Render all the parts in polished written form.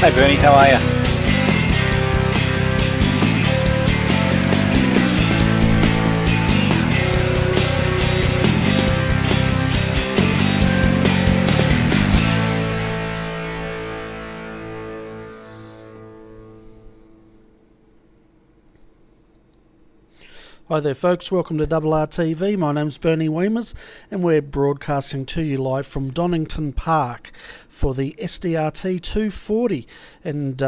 Hey Bernie, how are you? Hi there folks, welcome to RRTV. My name's Bernie Weemers and we're broadcasting to you live from Donnington Park for the SDRT 240, and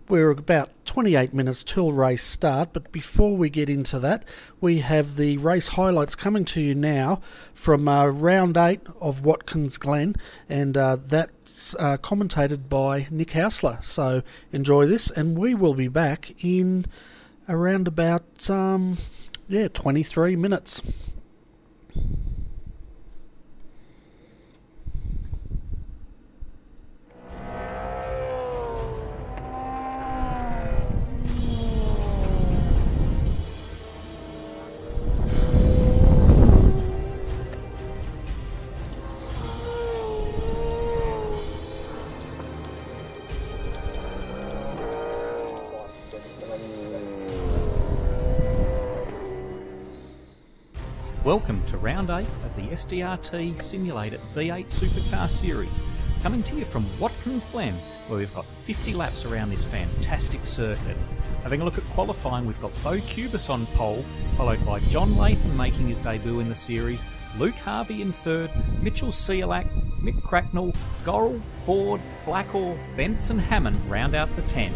we're about 28 minutes till race start. But before we get into that, we have the race highlights coming to you now from round 8 of Watkins Glen, and that's commentated by Nick Hausler. So enjoy this, and we will be back in around about 23 minutes. Welcome to round 8 of the SDRT Simulated V8 Supercar Series, coming to you from Watkins Glen, where we've got 50 laps around this fantastic circuit. Having a look at qualifying, we've got Bo Cubis on pole, followed by John Latham making his debut in the series, Luke Harvey in third, Mitchell Cialak, Mick Cracknell, Gorrell, Ford, Blackall, Benson Hammond round out the 10.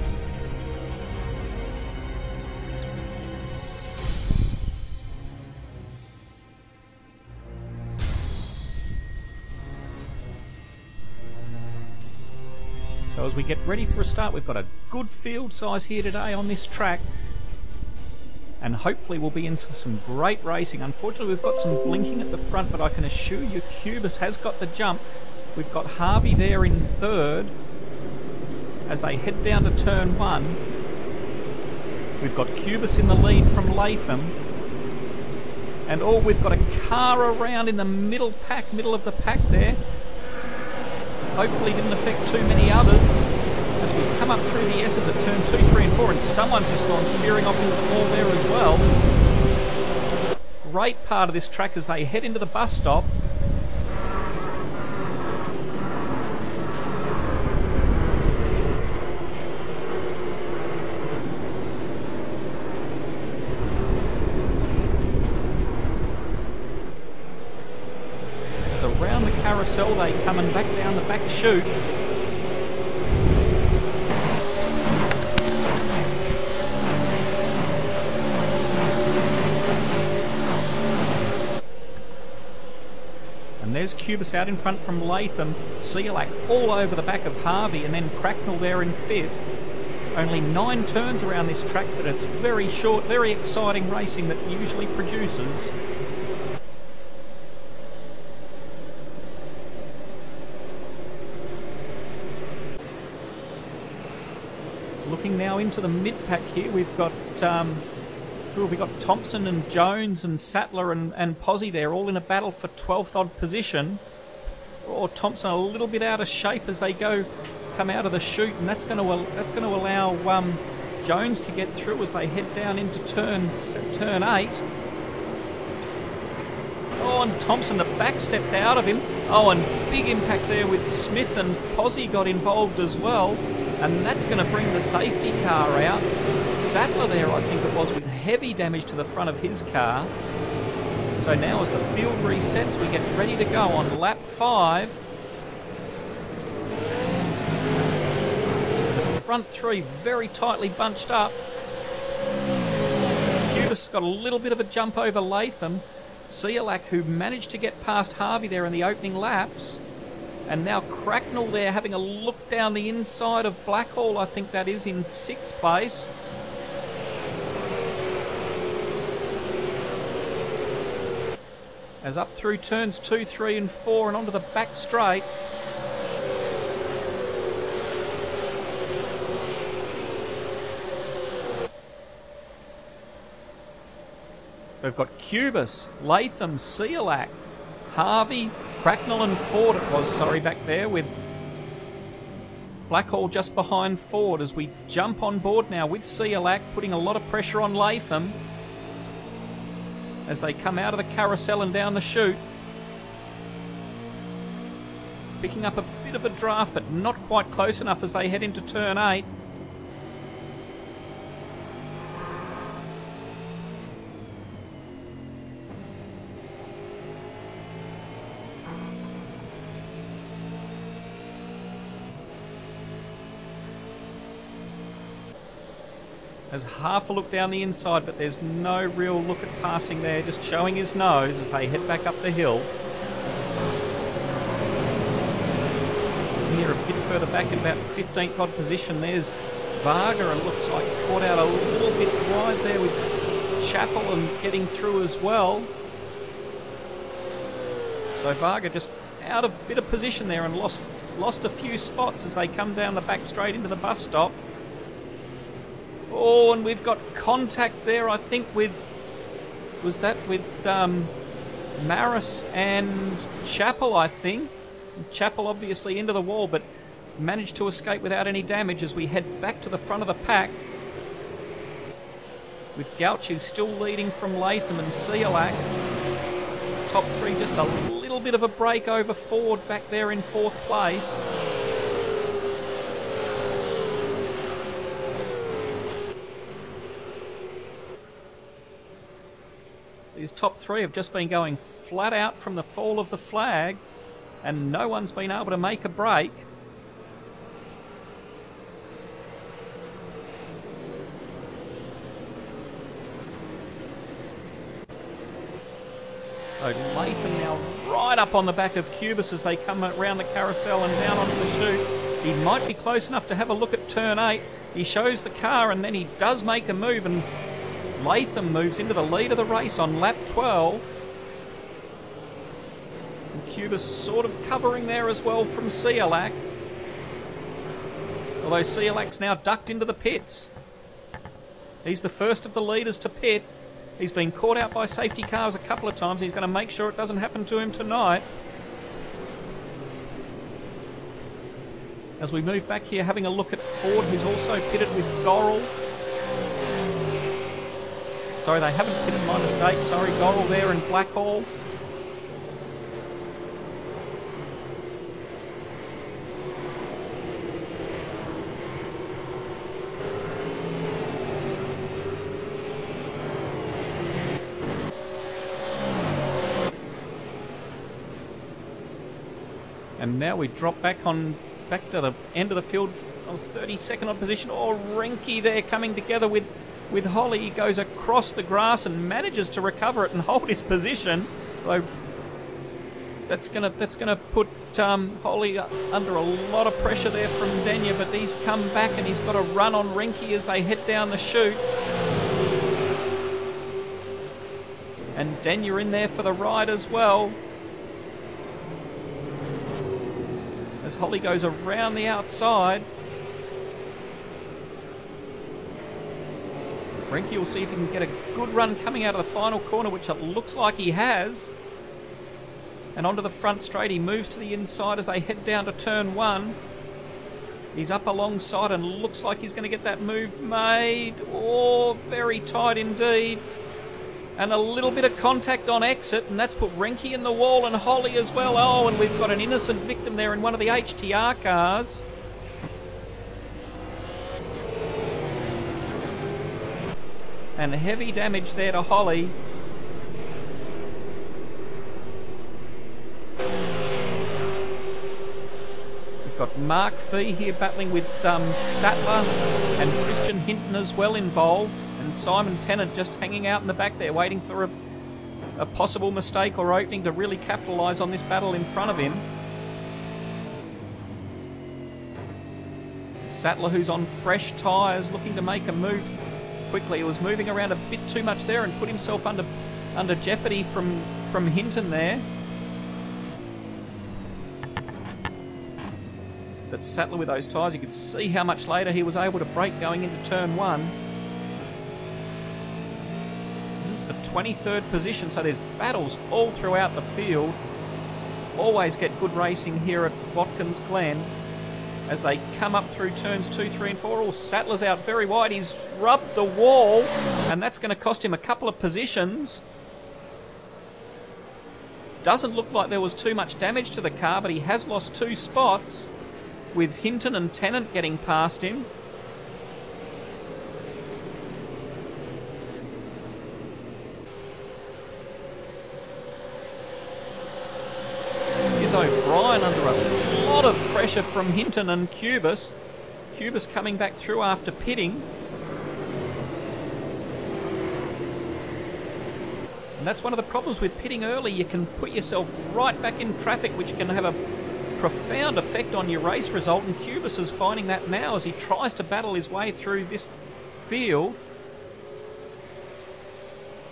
So as we get ready for a start, we've got a good field size here today on this track, and hopefully we'll be in some great racing. Unfortunately, we've got some blinking at the front, but I can assure you Cubis has got the jump. We've got Harvey there in third as they head down to turn 1. We've got Cubis in the lead from Latham, and we've got a car around in the middle of the pack there. Hopefully didn't affect too many others as we come up through the S's at turn 2, 3 and 4, and someone's just gone spearing off into the wall there as well. Great part of this track as they head into the bus stop. Around the carousel they come and back down the back chute. And there's Cubis out in front from Latham, Cialak all over the back of Harvey, and then Cracknell there in 5th. Only 9 turns around this track, but it's very short, very exciting racing that usually produces. Looking now into the mid-pack here, we've got Thompson and Jones and Sattler and Pozzi there, all in a battle for 12th odd position. Thompson a little bit out of shape as they come out of the chute, and that's going to allow Jones to get through as they head down into turn 8. And Thompson, the back stepped out of him. And big impact there with Smith, and Pozzi got involved as well. And that's going to bring the safety car out. Sattler there, I think it was, with heavy damage to the front of his car. So now as the field resets, we get ready to go on lap 5. The front 3 very tightly bunched up. Cubis got a little bit of a jump over Latham. Cialak, who managed to get past Harvey there in the opening laps. And now Cracknell there having a look down the inside of Blackall, I think that is, in 6th place. As up through turns 2, 3 and 4 and onto the back straight. We've got Cubis, Latham, Cialak, Harvey, Cracknell and Ford it was, sorry, back there with Blackhall just behind Ford as we jump on board now with Sialak, putting a lot of pressure on Latham as they come out of the carousel and down the chute. Picking up a bit of a draft, but not quite close enough as they head into turn 8. There's half a look down the inside, but there's no real look at passing there, just showing his nose as they head back up the hill. Here a bit further back in about 15th odd position, there's Varga, and looks like caught out a little bit wide there with Chappell and getting through as well. So Varga just out of a bit of position there and lost a few spots as they come down the back straight into the bus stop. Oh, and we've got contact there, I think, with... Was that with Maris and Chappell, I think? Chappell obviously into the wall, but managed to escape without any damage as we head back to the front of the pack. With Gaucho still leading from Latham and Sialak. Top 3 just a little bit of a break over Ford back there in 4th place. These top 3 have just been going flat out from the fall of the flag, and no one's been able to make a break. So Latham now right up on the back of Cubis as they come around the carousel and down onto the chute. He might be close enough to have a look at turn 8. He shows the car and then he does make a move, and Latham moves into the lead of the race on lap 12. And Cubis sort of covering there as well from Sialak. Although Sialak's now ducked into the pits. He's the first of the leaders to pit. He's been caught out by safety cars a couple of times. He's going to make sure it doesn't happen to him tonight. As we move back here, having a look at Ford, who's also pitted with Gorrell. Sorry, they haven't pitted, my mistake. Sorry, Gorrell there and Blackhall. And now we drop back to the end of the field on 32nd odd position. Oh, Renke there coming together with Holly. He goes across the grass and manages to recover it and hold his position. Though that's gonna put Holly under a lot of pressure there from Denya, but he's come back and he's got a run on Renke as they head down the chute. And Denya in there for the ride as well. As Holly goes around the outside. Renke will see if he can get a good run coming out of the final corner, which it looks like he has. And onto the front straight, he moves to the inside as they head down to turn 1. He's up alongside and looks like he's going to get that move made. Oh, very tight indeed. And a little bit of contact on exit, and that's put Renke in the wall and Holly as well. Oh, and we've got an innocent victim there in one of the HTR cars. And heavy damage there to Holly. We've got Mark Fee here battling with Sattler and Christian Hinton as well involved. And Simon Tennant just hanging out in the back there, waiting for a possible mistake or opening to really capitalise on this battle in front of him. Sattler, who's on fresh tyres, looking to make a move quickly. He was moving around a bit too much there and put himself under jeopardy from Hinton there. But Sattler with those tyres, you could see how much later he was able to brake going into turn 1. For 23rd position, so there's battles all throughout the field. Always get good racing here at Watkins Glen. as they come up through turns 2, 3 and 4. Oh, Sattler's out very wide. He's rubbed the wall, and that's going to cost him a couple of positions. Doesn't look like there was too much damage to the car, but he has lost 2 spots, with Hinton and Tennant getting past him. Here's O'Brien under a lot of pressure from Hinton and Cubis. Cubis coming back through after pitting. And that's one of the problems with pitting early. You can put yourself right back in traffic, which can have a profound effect on your race result. And Cubis is finding that now as he tries to battle his way through this field.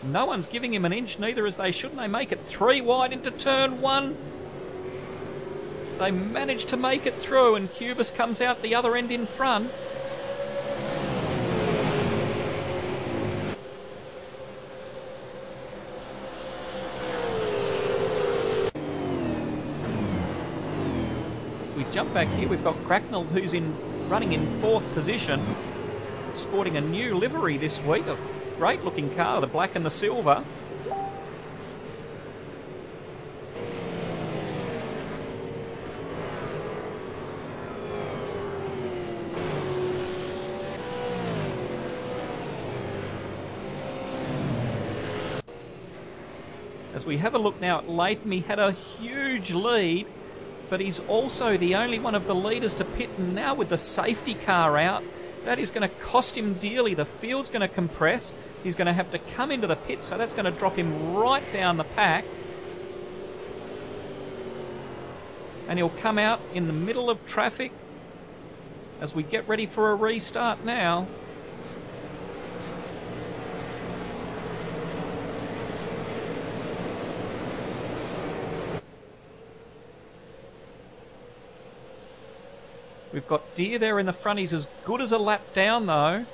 No one's giving him an inch, neither as they should. And they make it 3 wide into turn 1. They manage to make it through, and Cubis comes out the other end in front. We jump back here. We've got Cracknell, who's running in 4th position, sporting a new livery this week. A great looking car, the black and the silver. As we have a look now at Latham, he had a huge lead, but he's also the only one of the leaders to pit, and now with the safety car out, that is going to cost him dearly. The field's going to compress. He's going to have to come into the pit, so that's going to drop him right down the pack. And he'll come out in the middle of traffic as we get ready for a restart now. We've got Deere there in the front. He's as good as a lap down, though.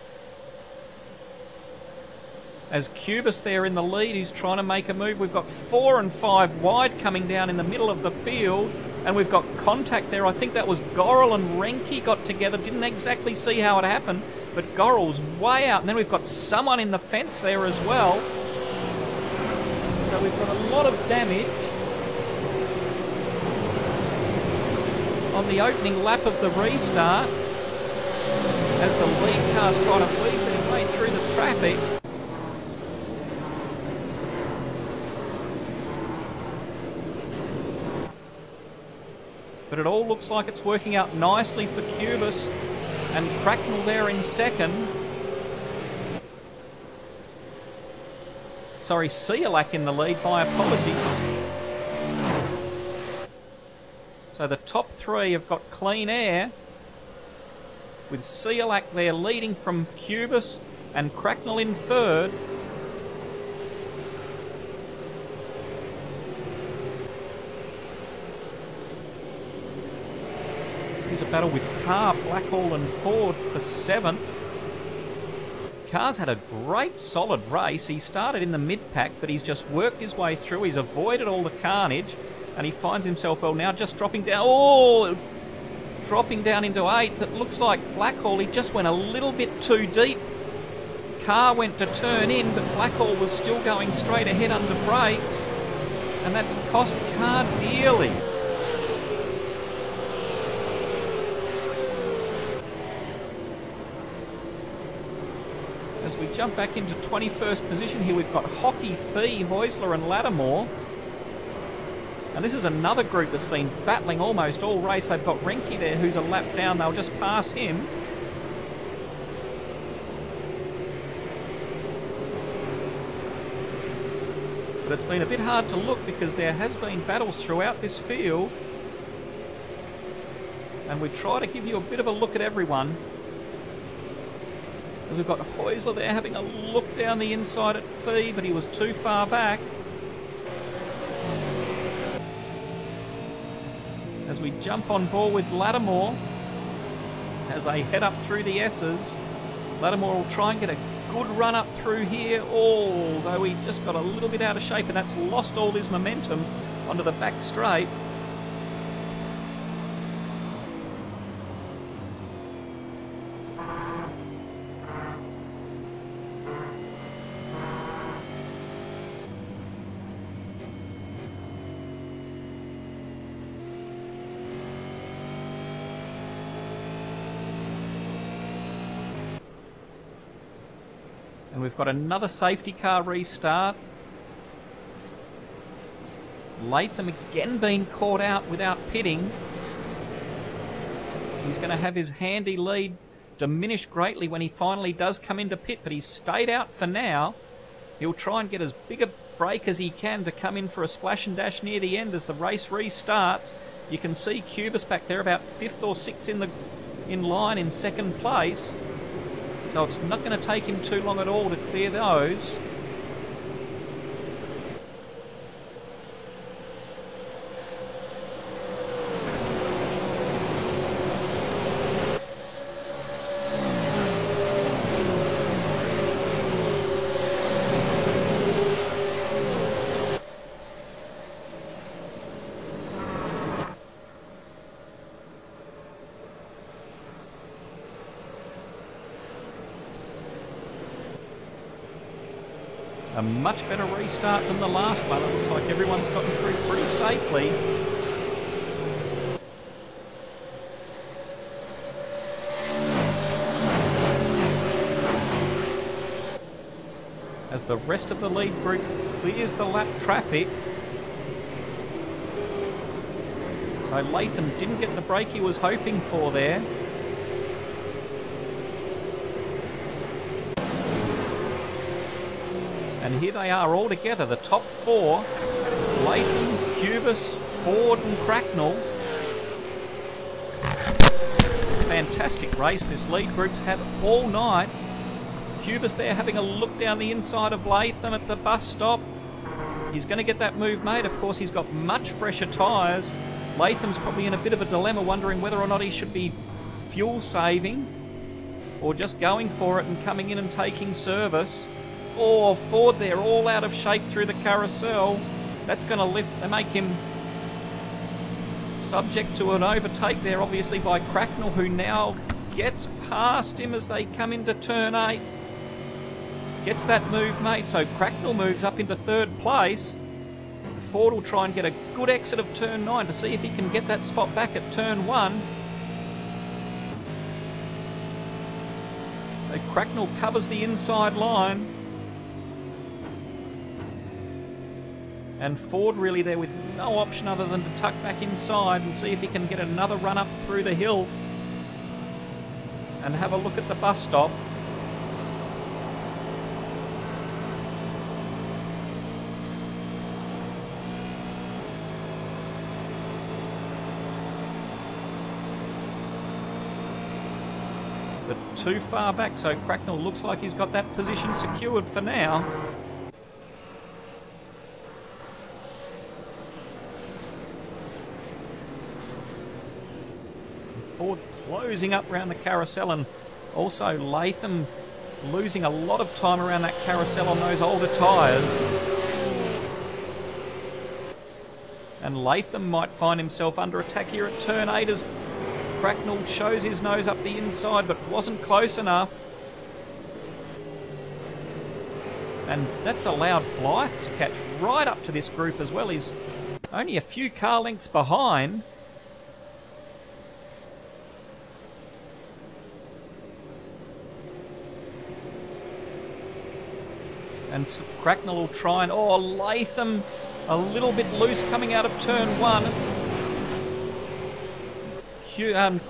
As Cubis there in the lead, who's trying to make a move. We've got 4 and 5 wide coming down in the middle of the field. And we've got contact there. I think that was Gorrell and Renke got together. Didn't exactly see how it happened, but Gorrell's way out. And then we've got someone in the fence there as well. So we've got a lot of damage on the opening lap of the restart as the lead cars try to weave their way through the traffic. But it all looks like it's working out nicely for Cubis and Cracknell there in second. Sorry, Cialak in the lead, my apologies. So the top 3 have got clean air, with Cialak there leading from Cubis and Cracknell in third. Here's a battle with Carr, Blackhall and Ford for 7th. Carr's had a great solid race. He started in the mid-pack, but he's just worked his way through. He's avoided all the carnage. And he finds himself, well, now just dropping down. Oh, dropping down into 8th. It looks like Blackhall, he just went a little bit too deep. Carr went to turn in, but Blackhall was still going straight ahead under brakes. And that's cost Carr dearly. As we jump back into 21st position here, we've got Hockey, Fee, Heusler and Lattimore. And this is another group that's been battling almost all race. They've got Renke there, who's a lap down. They'll just pass him. But it's been a bit hard to look because there has been battles throughout this field. And we try to give you a bit of a look at everyone. And we've got Heusler there having a look down the inside at Fee, but he was too far back. As we jump on board with Lattimore, as they head up through the S's. Lattimore will try and get a good run up through here, although he just got a little bit out of shape, and that's lost all his momentum onto the back straight. And we've got another safety car restart. Latham again being caught out without pitting. He's going to have his handy lead diminish greatly when he finally does come into pit, but he's stayed out for now. He'll try and get as big a break as he can to come in for a splash and dash near the end as the race restarts. You can see Cubis back there about 5th or 6th in line in 2nd place. So it's not going to take him too long at all to clear those. A much better restart than the last one. It looks like everyone's gotten through pretty safely. As the rest of the lead group clears the lap traffic. So Latham didn't get the break he was hoping for there. And here they are all together, the top 4. Latham, Cubis, Ford and Cracknell. Fantastic race this lead group's had all night. Cubis there having a look down the inside of Latham at the bus stop. He's going to get that move made. Of course, he's got much fresher tyres. Latham's probably in a bit of a dilemma, wondering whether or not he should be fuel saving or just going for it and coming in and taking service. Oh, Ford there, all out of shape through the carousel. That's going to lift and make him subject to an overtake there, obviously, by Cracknell, who now gets past him as they come into turn 8. Gets that move made, so Cracknell moves up into 3rd place. Ford will try and get a good exit of turn 9 to see if he can get that spot back at turn 1. So Cracknell covers the inside line. And Ford really there with no option other than to tuck back inside and see if he can get another run up through the hill and have a look at the bus stop. But too far back, so Cracknell looks like he's got that position secured for now. Ford closing up around the carousel, and also Latham losing a lot of time around that carousel on those older tyres. And Latham might find himself under attack here at turn 8 as Cracknell shows his nose up the inside but wasn't close enough. And that's allowed Blythe to catch right up to this group as well. He's only a few car lengths behind. And Cracknell will try and... Oh, Latham a little bit loose coming out of turn 1.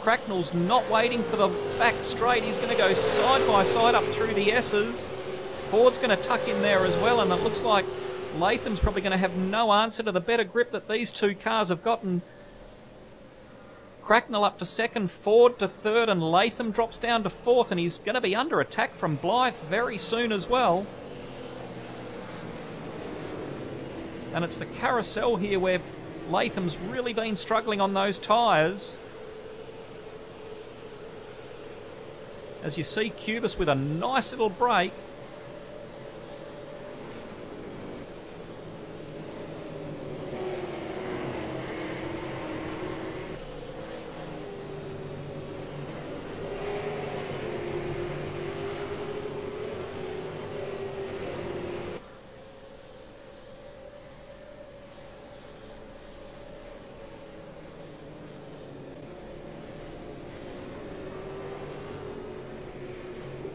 Cracknell's not waiting for the back straight. He's going to go side by side up through the S's. Ford's going to tuck in there as well, and it looks like Latham's probably going to have no answer to the better grip that these two cars have gotten. Cracknell up to 2nd, Ford to 3rd, and Latham drops down to 4th, and he's going to be under attack from Blythe very soon as well. And it's the carousel here where Latham's really been struggling on those tyres. As you see Cubis with a nice little break.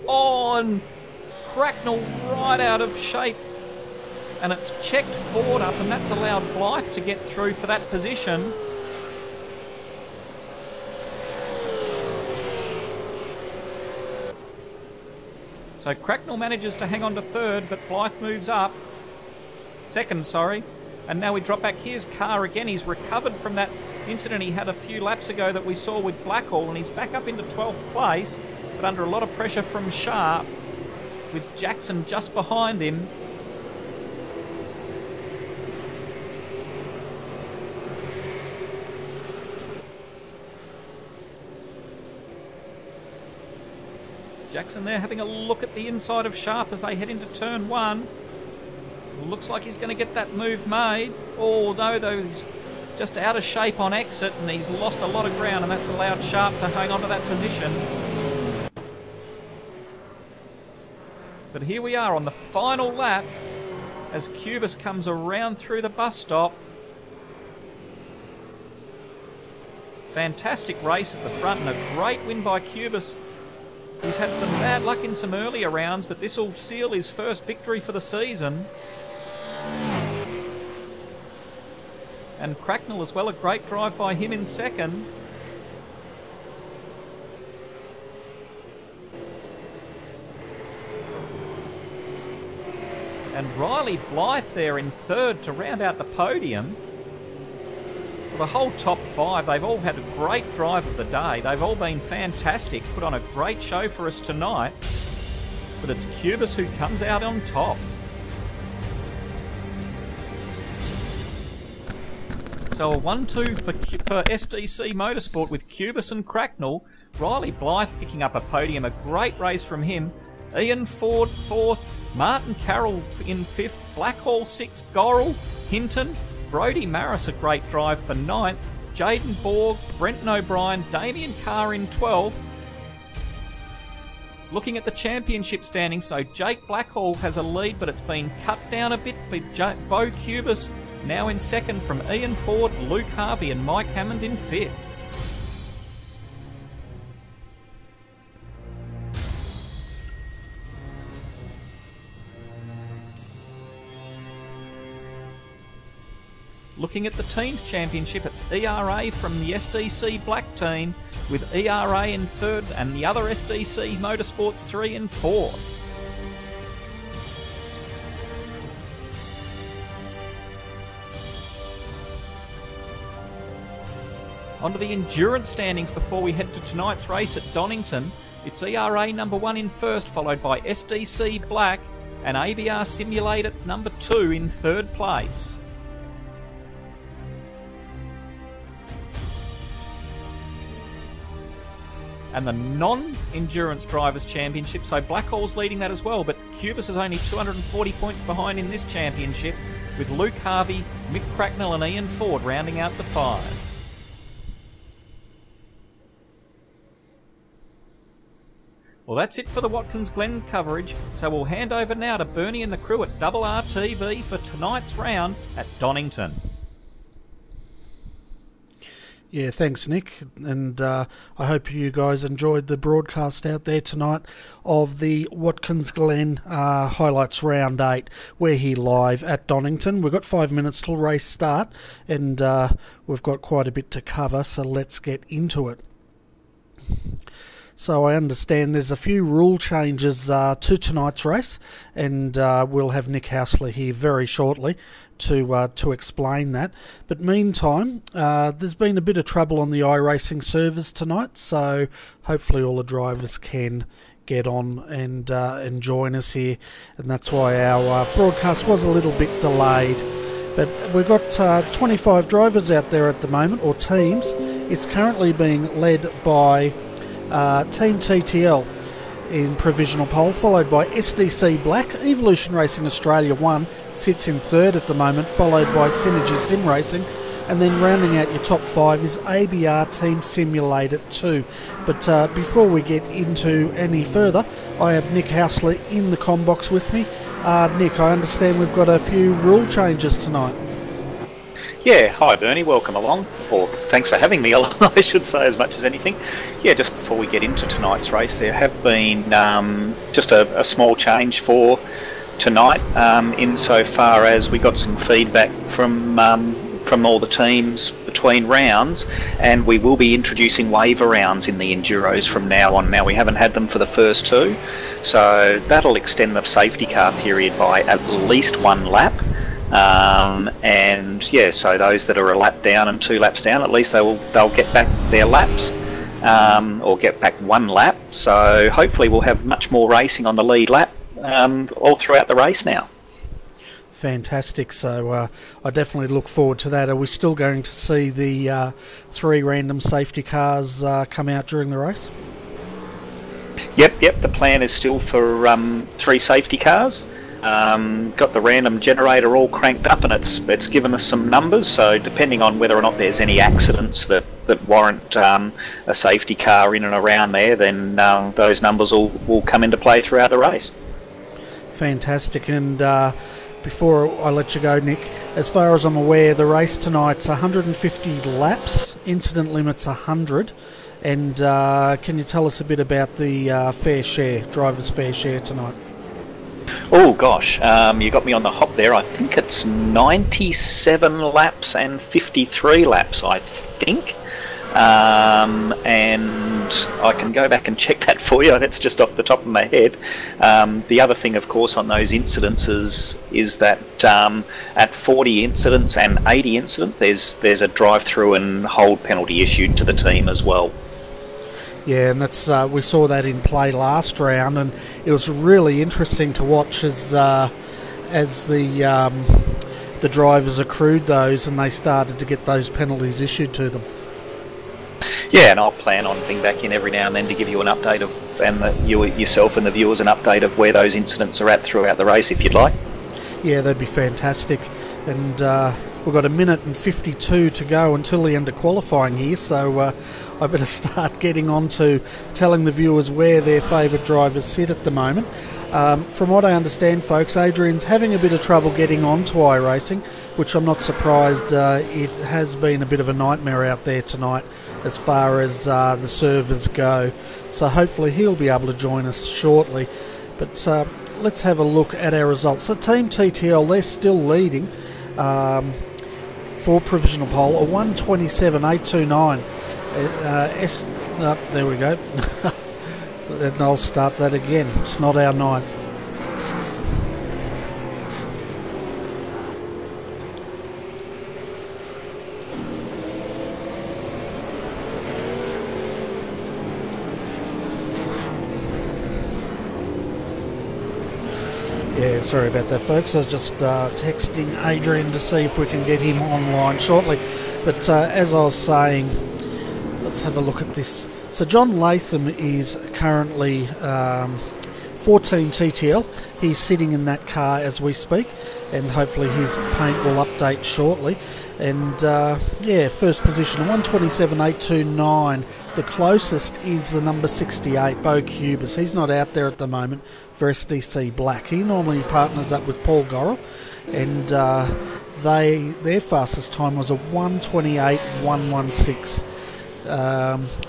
On Cracknell right out of shape. And it's checked Ford up, and that's allowed Blythe to get through for that position. So Cracknell manages to hang on to third, but Blythe moves up. Second, sorry. And now we drop back. Here's Carr again. He's recovered from that incident he had a few laps ago that we saw with Blackhall, and he's back up into 12th place, but under a lot of pressure from Sharp, with Jackson just behind him. Jackson there having a look at the inside of Sharp as they head into turn 1. Looks like he's going to get that move made. Oh, no, though, he's just out of shape on exit, and he's lost a lot of ground, and that's allowed Sharp to hang on to that position. But here we are on the final lap as Cubis comes around through the bus stop. Fantastic race at the front, and a great win by Cubis. He's had some bad luck in some earlier rounds, but this will seal his first victory for the season. And Cracknell as well, a great drive by him in second. And Riley Blythe there in third to round out the podium. Well, the whole top 5, they've all had a great drive of the day. They've all been fantastic, put on a great show for us tonight. But it's Cubis who comes out on top. So a 1-2 for SDC Motorsport with Cubis and Cracknell. Riley Blythe picking up a podium, a great race from him. Ian Ford 4th, Martin Carroll in 5th, Blackhall 6th, Gorrell, Hinton, Brodie Maris a great drive for 9th, Jaden Borg, Brenton O'Brien, Damien Carr in 12th. Looking at the championship standing, so Jake Blackhall has a lead, but it's been cut down a bit with Bo Cubis now in second from Ian Ford, Luke Harvey and Mike Hammond in 5th. Looking at the Teams Championship, it's ERA from the SDC Black team, with ERA in 3rd and the other SDC Motorsports 3 and 4. Onto the endurance standings before we head to tonight's race at Donnington. It's ERA number 1 in 1st, followed by SDC Black, and ABR Simulator number 2 in 3rd place. And the non-endurance drivers championship, so Blackhall's leading that as well, but Cubis is only 240 points behind in this championship, with Luke Harvey, Mick Cracknell and Ian Ford rounding out the 5. Well, that's it for the Watkins Glen coverage, so we'll hand over now to Bernie and the crew at RRTV for tonight's round at Donnington. Yeah, thanks, Nick, and I hope you guys enjoyed the broadcast out there tonight of the Watkins Glen highlights round 8. We're here live at Donnington. We've got 5 minutes till race start, and we've got quite a bit to cover, so let's get into it. So I understand there's a few rule changes to tonight's race, and we'll have Nick Hausler here very shortly to explain that. But meantime, there's been a bit of trouble on the iRacing servers tonight, so hopefully all the drivers can get on and join us here, and that's why our broadcast was a little bit delayed. But we've got 25 drivers out there at the moment, or teams. It's currently being led by Team TTL in provisional pole, followed by SDC Black. Evolution Racing Australia 1 sits in 3rd at the moment, followed by Synergy Sim Racing, and then rounding out your top 5 is ABR Team Simulator 2. But before we get into any further, I have Nick Hausler in the comm box with me. Nick, I understand we've got a few rule changes tonight. Yeah, hi Bernie, welcome along, or thanks for having me along, I should say, as much as anything. Yeah, just before we get into tonight's race, there have been just a small change for tonight, insofar as we got some feedback from all the teams between rounds, and we will be introducing waiver rounds in the Enduros from now on. Now, we haven't had them for the first two, so that'll extend the safety car period by at least one lap. And yeah, so those that are a lap down and 2 laps down, at least they'll get back their laps, or get back 1 lap. So hopefully we'll have much more racing on the lead lap all throughout the race now. Fantastic. So I definitely look forward to that. Are we still going to see the 3 random safety cars come out during the race? Yep. The plan is still for 3 safety cars. Got the random generator all cranked up, and it's given us some numbers, so depending on whether or not there's any accidents that warrant a safety car in and around there, then those numbers will come into play throughout the race. Fantastic. And before I let you go, Nick, as far as I'm aware, the race tonight's 150 laps, incident limit's 100, and can you tell us a bit about the driver's fair share tonight? Oh gosh, you got me on the hop there. I think it's 97 laps and 53 laps, I think. And I can go back and check that for you. That's just off the top of my head. The other thing, of course, on those incidents is that at 40 incidents and 80 incidents, there's a drive-through and hold penalty issued to the team as well. Yeah, and that's we saw that in play last round, and it was really interesting to watch as the drivers accrued those and they started to get those penalties issued to them. Yeah, and I'll plan on being back in every now and then to give you an update yourself and the viewers an update of where those incidents are at throughout the race, if you'd like. Yeah, that'd be fantastic. And we've got 1 minute and 52 to go until the end of qualifying here, so I better start getting on to telling the viewers where their favourite drivers sit at the moment. From what I understand, folks, Adrian's having a bit of trouble getting onto iRacing, which I'm not surprised. It has been a bit of a nightmare out there tonight as far as the servers go, so hopefully he'll be able to join us shortly. But let's have a look at our results. So Team TTL, they're still leading for provisional pole, a 1:27.829. There we go. And I'll start that again. It's not our night. Yeah, sorry about that, folks. I was just texting Adrian to see if we can get him online shortly. But as I was saying, let's have a look at this. So John Latham is currently for Team TTL. He's sitting in that car as we speak, and hopefully his paint will update shortly. And yeah, first position, 1:27.829. The closest is the number 68, Bo Cubis. He's not out there at the moment for SDC Black. He normally partners up with Paul Gorrell, and their fastest time was a 1:28.116.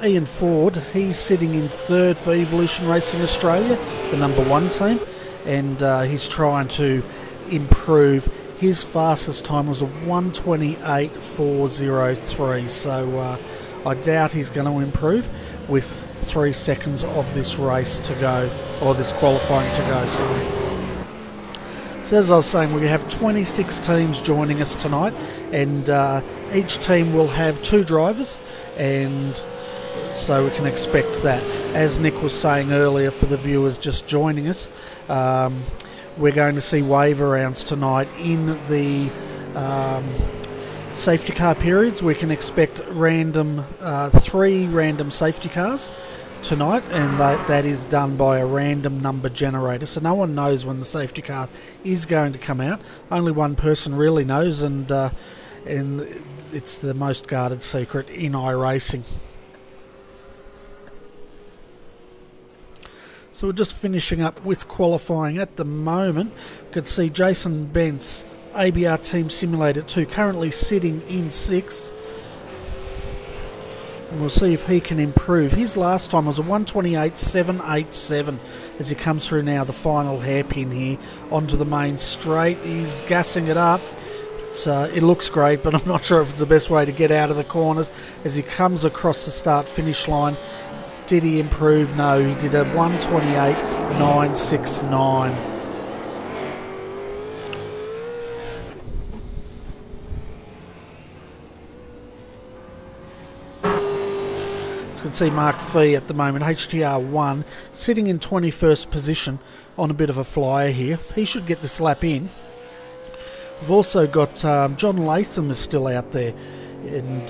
Ian Ford, he's sitting in third for Evolution Racing Australia, the number 1 team, and he's trying to improve. His fastest time was a 1:28.403, so I doubt he's going to improve with 3 seconds of this race to go, or this qualifying to go, sorry. So as I was saying, we have 26 teams joining us tonight, and each team will have 2 drivers, and so we can expect that. As Nick was saying earlier, for the viewers just joining us, we're going to see waiver rounds tonight in the safety car periods. We can expect 3 random safety cars tonight, and that is done by a random number generator, so no one knows when the safety car is going to come out. Only one person really knows, and it's the most guarded secret in iRacing. So we're just finishing up with qualifying at the moment. You could see Jason Bentz ABR Team Simulator 2 currently sitting in 6th. And we'll see if he can improve. His last time was a 128.787 as he comes through now the final hairpin here onto the main straight. He's gassing it up. It looks great, but I'm not sure if it's the best way to get out of the corners as he comes across the start-finish line. Did he improve? No, he did a 128.969. As you can see, Mark Fee at the moment, HTR1, sitting in 21st position on a bit of a flyer here. He should get this lap in. We've also got John Latham is still out there, and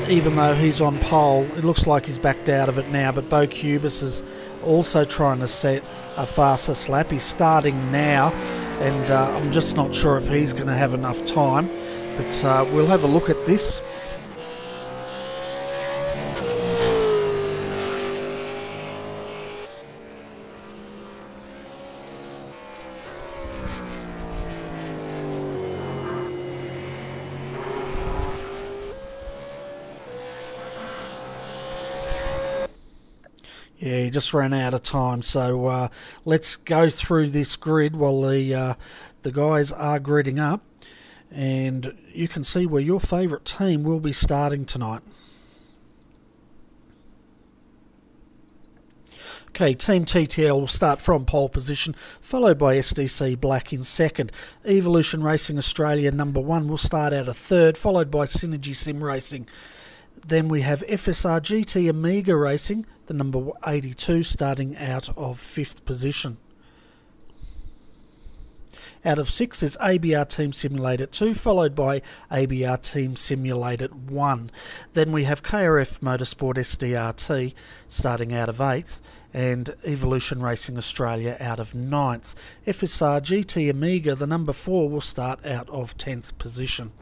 even though he's on pole, it looks like he's backed out of it now, but Bo Cubis is also trying to set a fastest lap. He's starting now, and I'm just not sure if he's going to have enough time, but we'll have a look at this. Yeah, he just ran out of time, so let's go through this grid while the guys are gridding up, and you can see where your favourite team will be starting tonight. Okay, Team TTL will start from pole position, followed by SDC Black in second. Evolution Racing Australia number 1 will start out a third, followed by Synergy Sim Racing. Then we have FSR GT Amiga Racing, the number 82, starting out of 5th position. Out of 6 is ABR Team Simulator 2, followed by ABR Team Simulator 1. Then we have KRF Motorsport SDRT starting out of 8th, and Evolution Racing Australia out of 9th. FSR GT Amiga, the number 4, will start out of 10th position.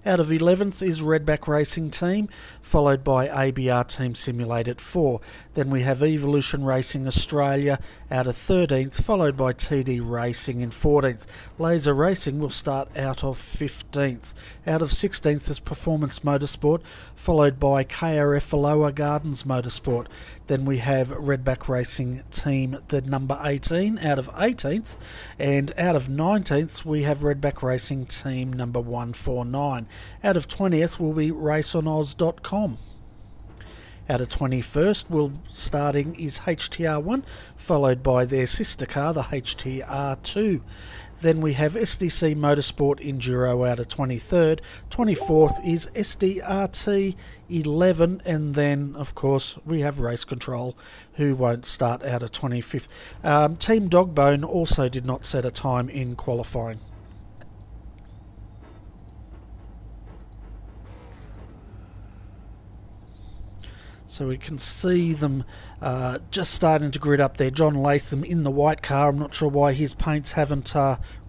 Out of 11th is Redback Racing Team, followed by ABR Team Simulator 4. Then we have Evolution Racing Australia out of 13th, followed by TD Racing in 14th. Laser Racing will start out of 15th. Out of 16th is Performance Motorsport, followed by KRF Aloha Gardens Motorsport. Then we have Redback Racing Team, the number 18, out of 18th. And out of 19th, we have Redback Racing Team number 149. Out of 20th will be RaceOnOz.com. Out of 21st, starting is HTR1, followed by their sister car, the HTR2. Then we have SDC Motorsport Enduro out of 23rd. 24th is SDRT 11, and then of course we have Race Control, who won't start out of 25th. Team Dogbone also did not set a time in qualifying. So we can see them just starting to grid up there. John Latham in the white car. I'm not sure why his paints haven't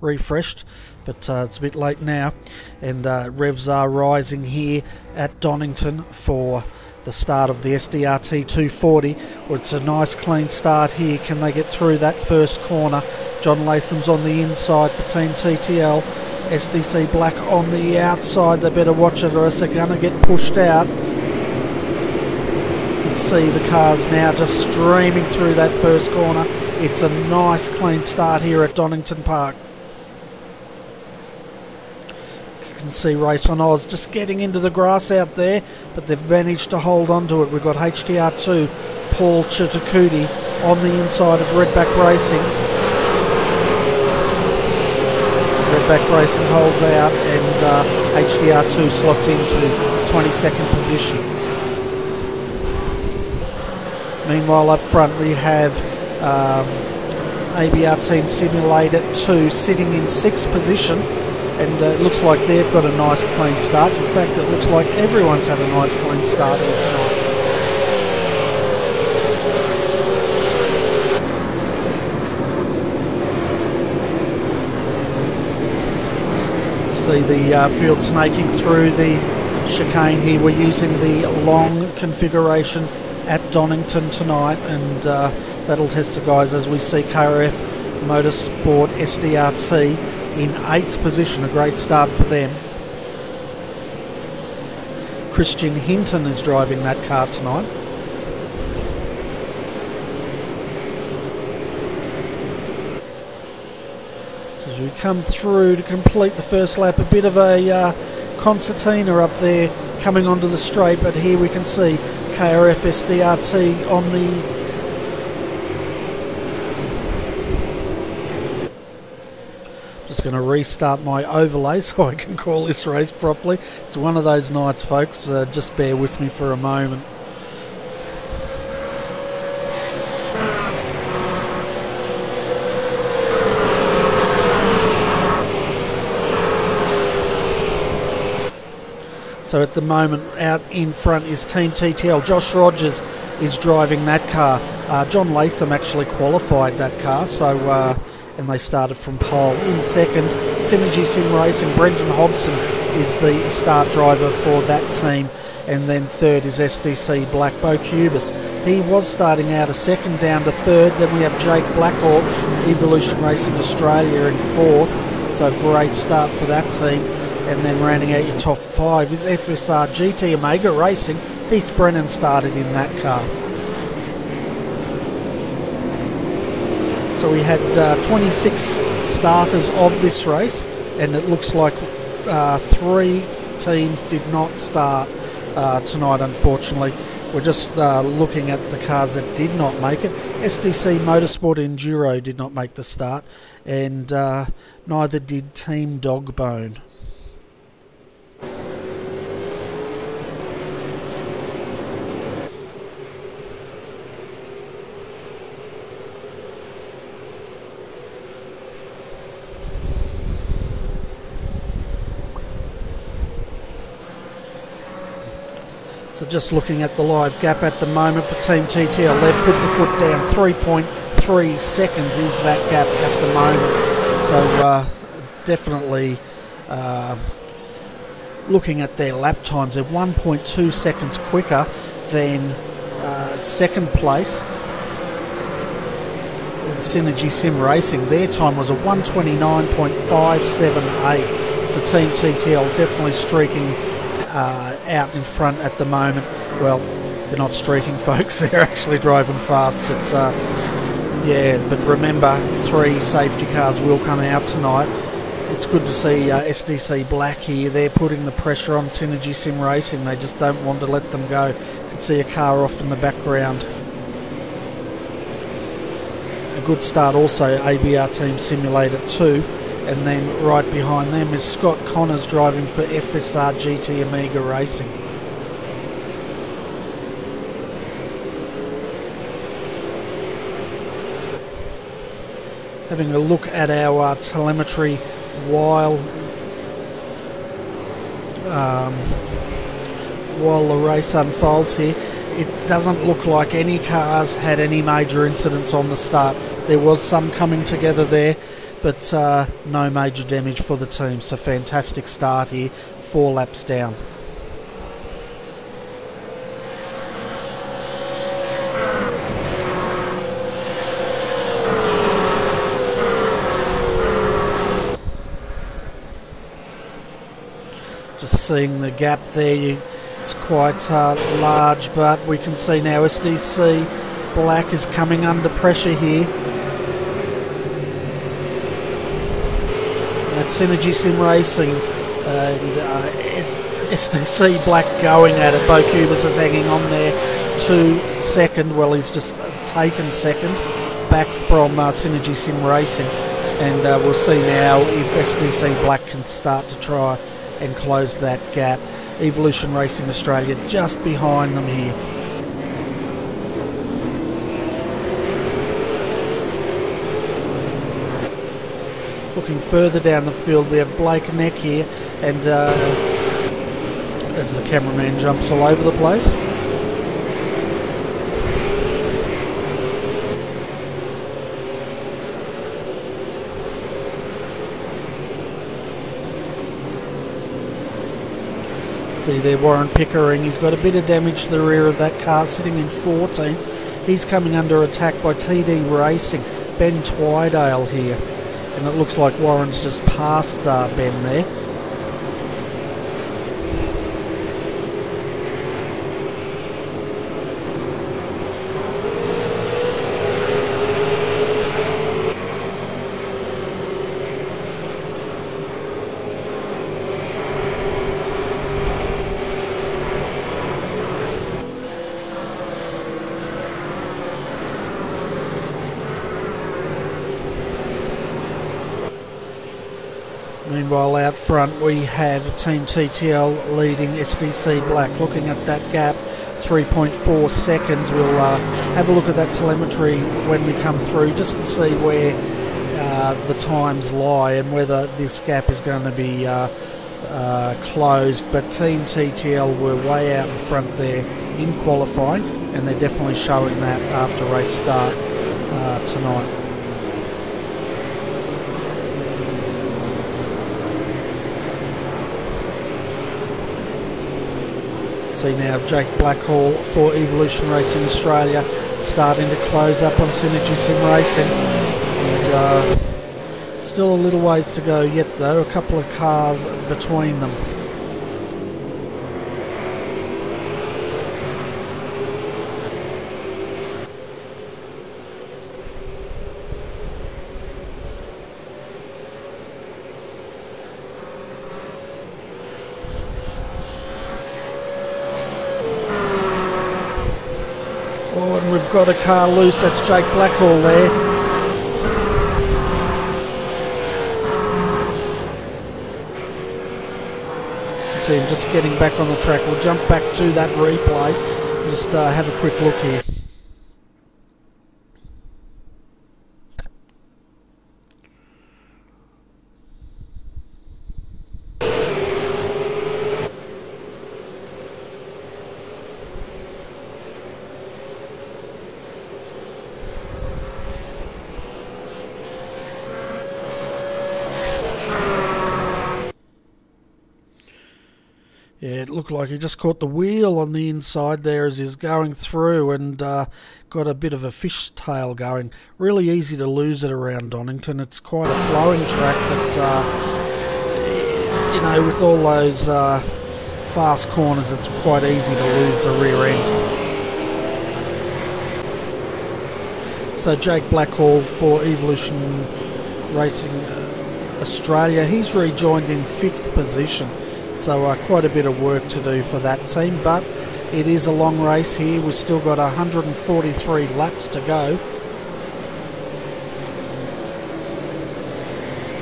refreshed, but it's a bit late now. And revs are rising here at Donnington for the start of the SDRT 240. Well, it's a nice clean start here. Can they get through that first corner? John Latham's on the inside for Team TTL. SDC Black on the outside. They better watch it or else they're going to get pushed out. See the cars now just streaming through that first corner. It's a nice clean start here at Donington Park. You can see Race on Oz just getting into the grass out there, but they've managed to hold on to it. We've got HTR2, Paul Chitakuti on the inside of Redback Racing. Redback Racing holds out, and HTR2 slots into 22nd position. Meanwhile, up front we have ABR Team Simulator 2 sitting in 6th position, and it looks like they've got a nice clean start. In fact, it looks like everyone's had a nice clean start here tonight. See the field snaking through the chicane here. We're using the long configuration at Donnington tonight, and that'll test the guys as we see KRF Motorsport SDRT in 8th position. A great start for them. Christian Hinton is driving that car tonight. So as we come through to complete the first lap, a bit of a concertina up there coming onto the straight, but here we can see KRF SDRT on the just going to restart my overlay so I can call this race properly. It's one of those nights, folks. Just bear with me for a moment. So at the moment, out in front is Team TTL. Josh Rogers is driving that car. John Latham actually qualified that car, so and they started from pole. In second, Synergy Sim Racing. Brendan Hobson is the start driver for that team. And then third is SDC Black, Bo Cubis. He was starting out a second, down to third. Then we have Jake Blackhawk, Evolution Racing Australia in fourth. So great start for that team. And then rounding out your top 5 is FSR GT Omega Racing. Heath Brennan started in that car. So we had 26 starters of this race, and it looks like 3 teams did not start tonight, unfortunately. We're just looking at the cars that did not make it. SDC Motorsport Enduro did not make the start, and neither did Team Dogbone. So just looking at the live gap at the moment for Team TTL, they've put the foot down. 3.3 seconds is that gap at the moment. So definitely looking at their lap times, they're 1.2 seconds quicker than second place. Synergy Sim Racing, their time was a 129.578. So Team TTL definitely streaking out in front at the moment. Well, they're not streaking, folks, they're actually driving fast, but yeah, but remember, 3 safety cars will come out tonight. It's good to see SDC Black here. They're putting the pressure on Synergy Sim Racing. They just don't want to let them go. You can see a car off in the background. A good start also, ABR Team Simulator 2. And then right behind them is Scott Connors driving for FSR GT Omega Racing. Having a look at our telemetry while the race unfolds here, it doesn't look like any cars had any major incidents on the start. There was some coming together there, but no major damage for the team. So fantastic start here, 4 laps down. Just seeing the gap there, it's quite large, but we can see now SDC Black is coming under pressure here. That's Synergy Sim Racing and SDC Black going at it. Bo Cubis is hanging on there to second. Well, he's just taken second back from Synergy Sim Racing, and we'll see now if SDC Black can start to try and close that gap. Evolution Racing Australia just behind them here. Looking further down the field, we have Blake Neck here, and as the cameraman jumps all over the place. See there, Warren Pickering, he's got a bit of damage to the rear of that car, sitting in 14th. He's coming under attack by TD Racing, Ben Twydale here. And and it looks like Warren's just passed Ben there. Meanwhile, out front we have Team TTL leading SDC Black. Looking at that gap, 3.4 seconds. We'll have a look at that telemetry when we come through, just to see where the times lie and whether this gap is going to be closed. But Team TTL were way out in front there in qualifying, and they're definitely showing that after race start tonight. See now Jake Blackhall for Evolution Racing Australia starting to close up on Synergy Sim Racing, and still a little ways to go yet though, a couple of cars between them. Oh, and we've got a car loose. That's Jake Blackhall there. You can see him just getting back on the track. We'll jump back to that replay and just have a quick look here. Yeah, it looked like he just caught the wheel on the inside there as he was going through, and got a bit of a fishtail going. Really easy to lose it around Donnington. It's quite a flowing track, but you know, with all those fast corners, it's quite easy to lose the rear end. So Jake Blackhall for Evolution Racing Australia, he's rejoined in 5th position. So quite a bit of work to do for that team, but it is a long race here. We've still got 143 laps to go.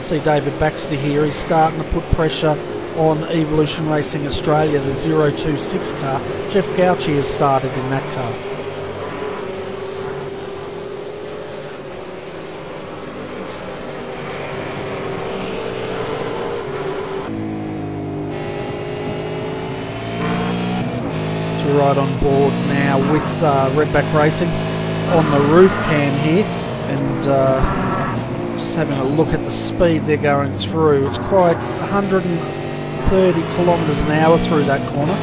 See David Baxter here, he's starting to put pressure on Evolution Racing Australia, the 026 car. Jeff Gauci has started in that car. We're right on board now with Redback Racing on the roof cam here, and just having a look at the speed they're going through. It's quite 130 kilometres an hour through that corner.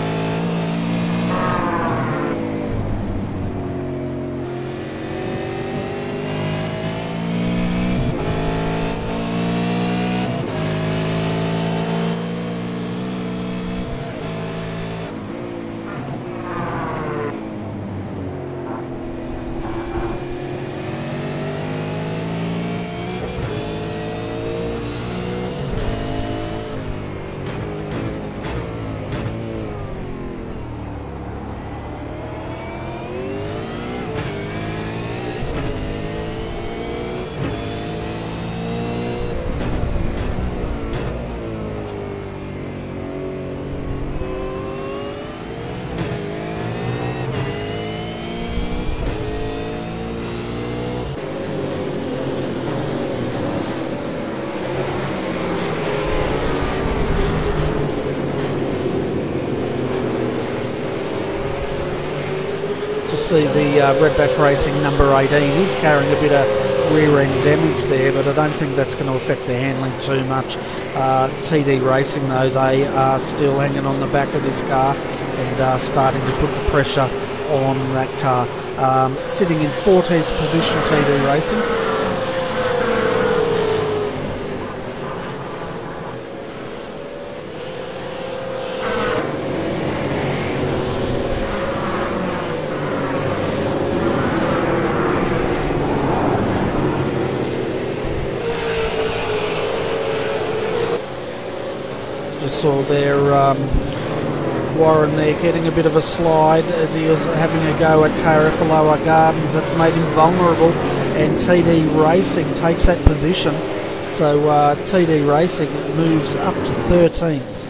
See the Redback Racing number 18 is carrying a bit of rear end damage there, but I don't think that's going to affect their handling too much. TD Racing though, they are still hanging on the back of this car and starting to put the pressure on that car. Sitting in 14th position, TD Racing. saw there Warren there getting a bit of a slide as he was having a go at KRF Gardens. That's made him vulnerable, and TD Racing takes that position. So TD Racing moves up to 13th.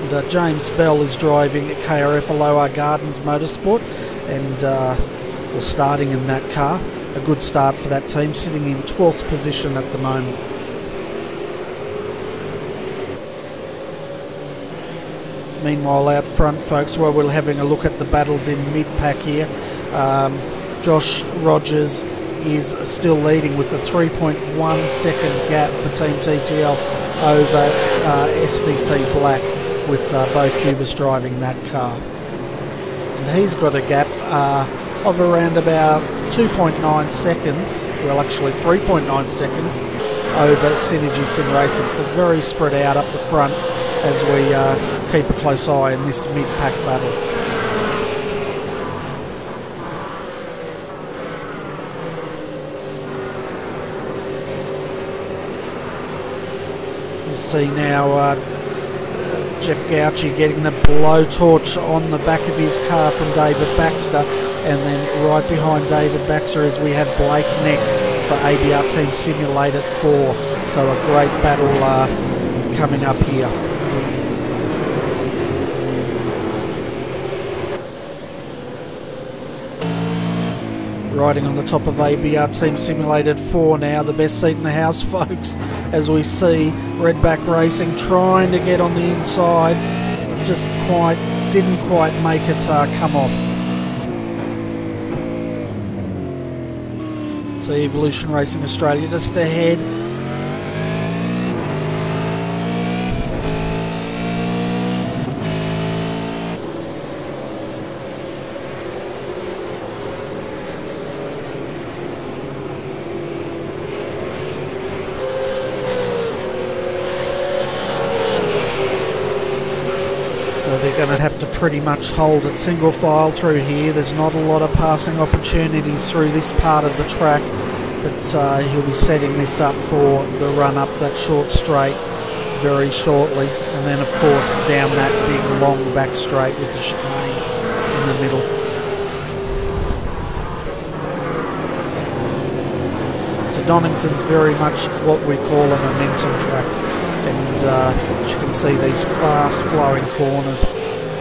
And James Bell is driving at KRF Gardens Motorsport, and starting in that car. A good start for that team, sitting in 12th position at the moment. Meanwhile, out front, folks, while we're having a look at the battles in mid-pack here, Josh Rogers is still leading with a 3.1 second gap for Team TTL over SDC Black, with Bo Cubas driving that car. And he's got a gap of around about 2.9 seconds, well actually 3.9 seconds over Synergy Sim Racing. So very spread out up the front as we keep a close eye in this mid-pack battle. You see now Jeff Gauci getting the blowtorch on the back of his car from David Baxter, and then right behind David Baxter as we have Blake Neck for ABR Team Simulated 4. So a great battle coming up here. Riding on the top of ABR Team Simulated 4 now, the best seat in the house, folks, as we see Redback Racing trying to get on the inside, just didn't quite make it come off. So Evolution Racing Australia just ahead. They're going to have to pretty much hold it single file through here. There's not a lot of passing opportunities through this part of the track, but he'll be setting this up for the run up that short straight very shortly, and then of course down that big long back straight with the chicane in the middle. So Donnington's very much what we call a momentum track, and as you can see these fast flowing corners,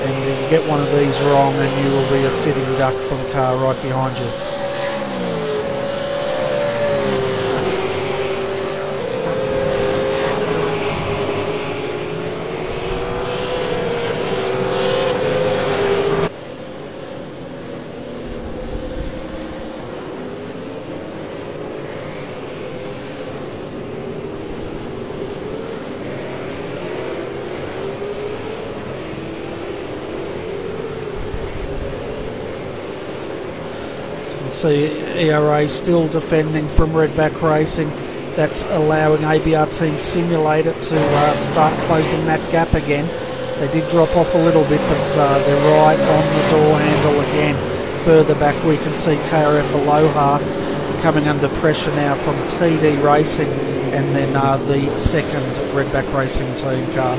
and you get one of these wrong and you will be a sitting duck for the car right behind you. See ERA still defending from Redback Racing. That's allowing ABR Team Simulator to start closing that gap again. They did drop off a little bit, but they're right on the door handle again. Further back we can see KRF Aloha coming under pressure now from TD Racing, and then the second Redback Racing team car.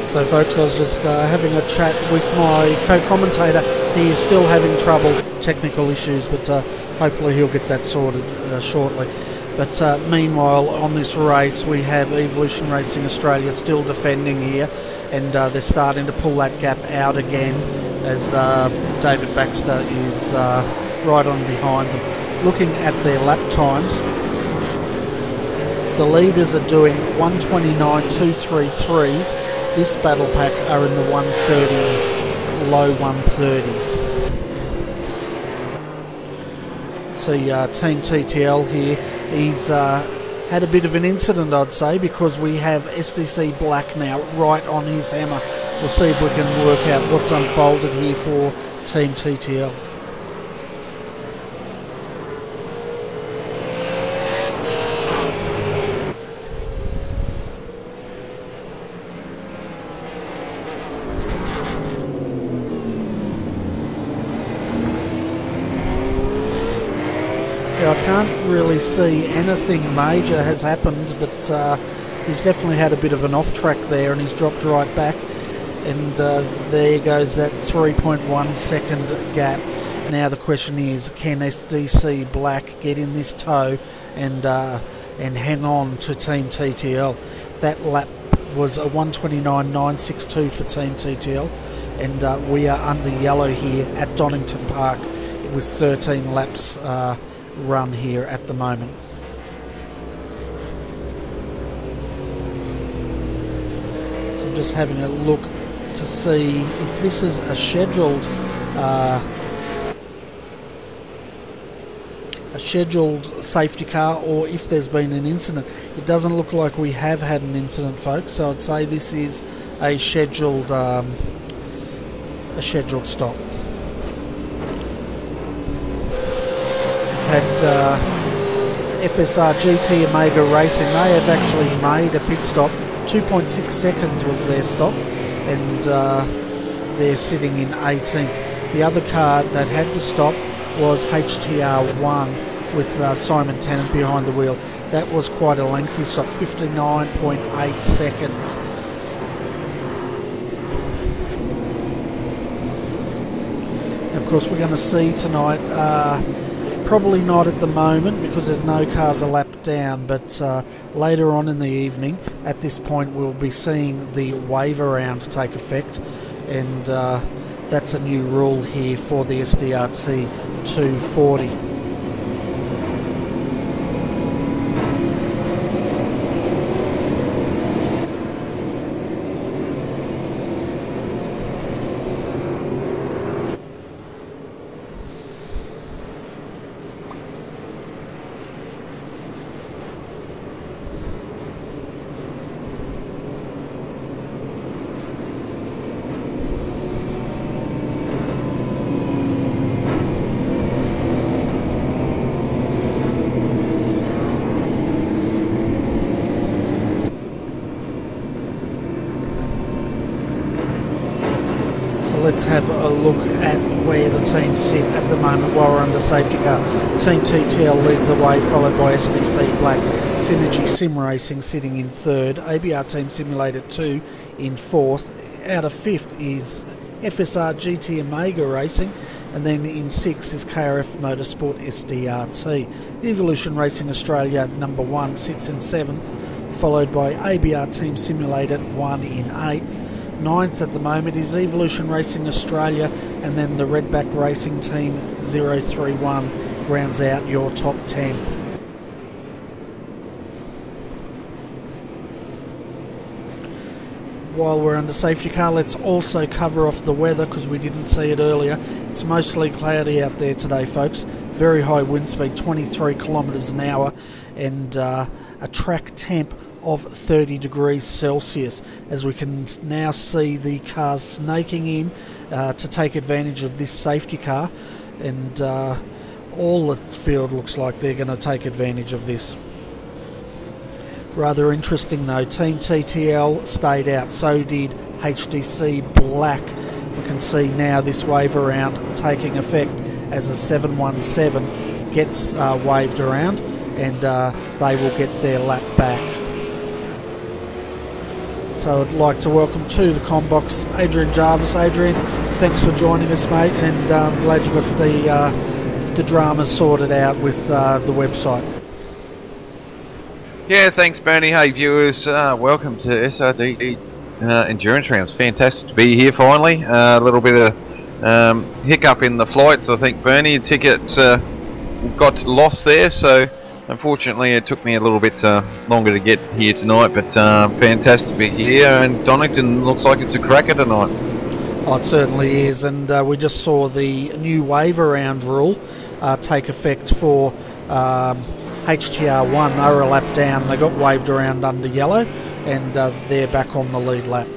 So folks, I was just having a chat with my co-commentator he is still having trouble, technical issues, but hopefully he'll get that sorted shortly. But meanwhile, on this race, we have Evolution Racing Australia still defending here, and they're starting to pull that gap out again as David Baxter is right on behind them. Looking at their lap times, the leaders are doing 129.233s. This battle pack are in the 130, low 130s. See Team TTL here, he's had a bit of an incident, I'd say, because we have SDC Black now right on his hammer. We'll see if we can work out what's unfolded here for Team TTL. I can't really see anything major has happened, but he's definitely had a bit of an off track there, and he's dropped right back, and there goes that 3.1 second gap. Now the question is, can SDC Black get in this tow and hang on to Team TTL? That lap was a 129.962 for Team TTL, and we are under yellow here at Donnington Park with 13 laps run here at the moment. So I'm just having a look to see if this is a scheduled safety car, or if there's been an incident. It doesn't look like we have had an incident, folks, so I'd say this is a scheduled stop. Had FSR GT Omega Racing, they have actually made a pit stop. 2.6 seconds was their stop, and they're sitting in 18th. The other car that had to stop was HTR1 with Simon Tennant behind the wheel. That was quite a lengthy stop, 59.8 seconds. Of course, we're going to see tonight, probably not at the moment because there's no cars a lap down, but later on in the evening, at this point, we'll be seeing the wave around take effect, and that's a new rule here for the SDRT 240. Let's have a look at where the teams sit at the moment while we're under safety car. Team TTL leads the way, followed by SDC Black. Synergy Sim Racing sitting in third. ABR Team Simulator 2 in fourth. Out of fifth is FSR GT Omega Racing. And then in sixth is KRF Motorsport SDRT. Evolution Racing Australia number 1 sits in seventh, followed by ABR Team Simulator 1 in eighth. Ninth at the moment is Evolution Racing Australia, and then the Redback Racing Team 031 rounds out your top 10. While we're under safety car, let's also cover off the weather because we didn't see it earlier. It's mostly cloudy out there today, folks. Very high wind speed, 23 kilometres an hour, and a track temp of 30 degrees Celsius, as we can now see the cars snaking in to take advantage of this safety car, and all the field looks like they're going to take advantage of this. Rather interesting though, Team TTL stayed out, so did HDC Black. We can see now this wave around taking effect as a 717 gets waved around, and they will get their lap back. So I'd like to welcome to the Combox Adrian Jarvis. Adrian, thanks for joining us, mate, and I'm glad you got the drama sorted out with the website. Yeah, thanks, Bernie. Hey, viewers, welcome to SRD Endurance Rounds. Fantastic to be here finally. A little bit of hiccup in the flights, I think, Bernie. Tickets got lost there, so unfortunately it took me a little bit longer to get here tonight, but fantastic to be here, and Donnington looks like it's a cracker tonight. Oh, it certainly is, and we just saw the new wave around rule take effect for HTR1. They were a lap down and they got waved around under yellow, and they're back on the lead lap.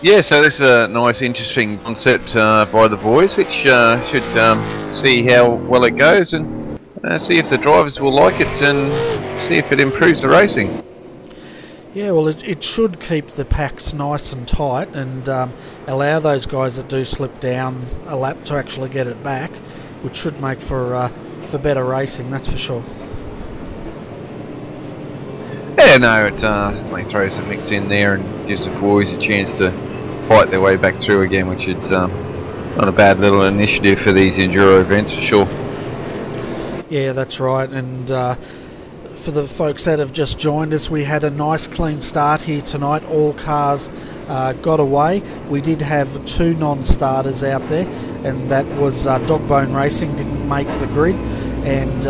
Yeah, so this is a nice, interesting concept by the boys, which should see how well it goes and see if the drivers will like it and see if it improves the racing. Yeah, well, it should keep the packs nice and tight and allow those guys that do slip down a lap to actually get it back, which should make for better racing, that's for sure. Yeah, no, it definitely throws a mix in there and gives the boys a chance to fight their way back through again, which is not a bad little initiative for these enduro events for sure. Yeah, that's right, and for the folks that have just joined us, we had a nice clean start here tonight. All cars got away. We did have 2 non-starters out there, and that was Dogbone Racing didn't make the grid, and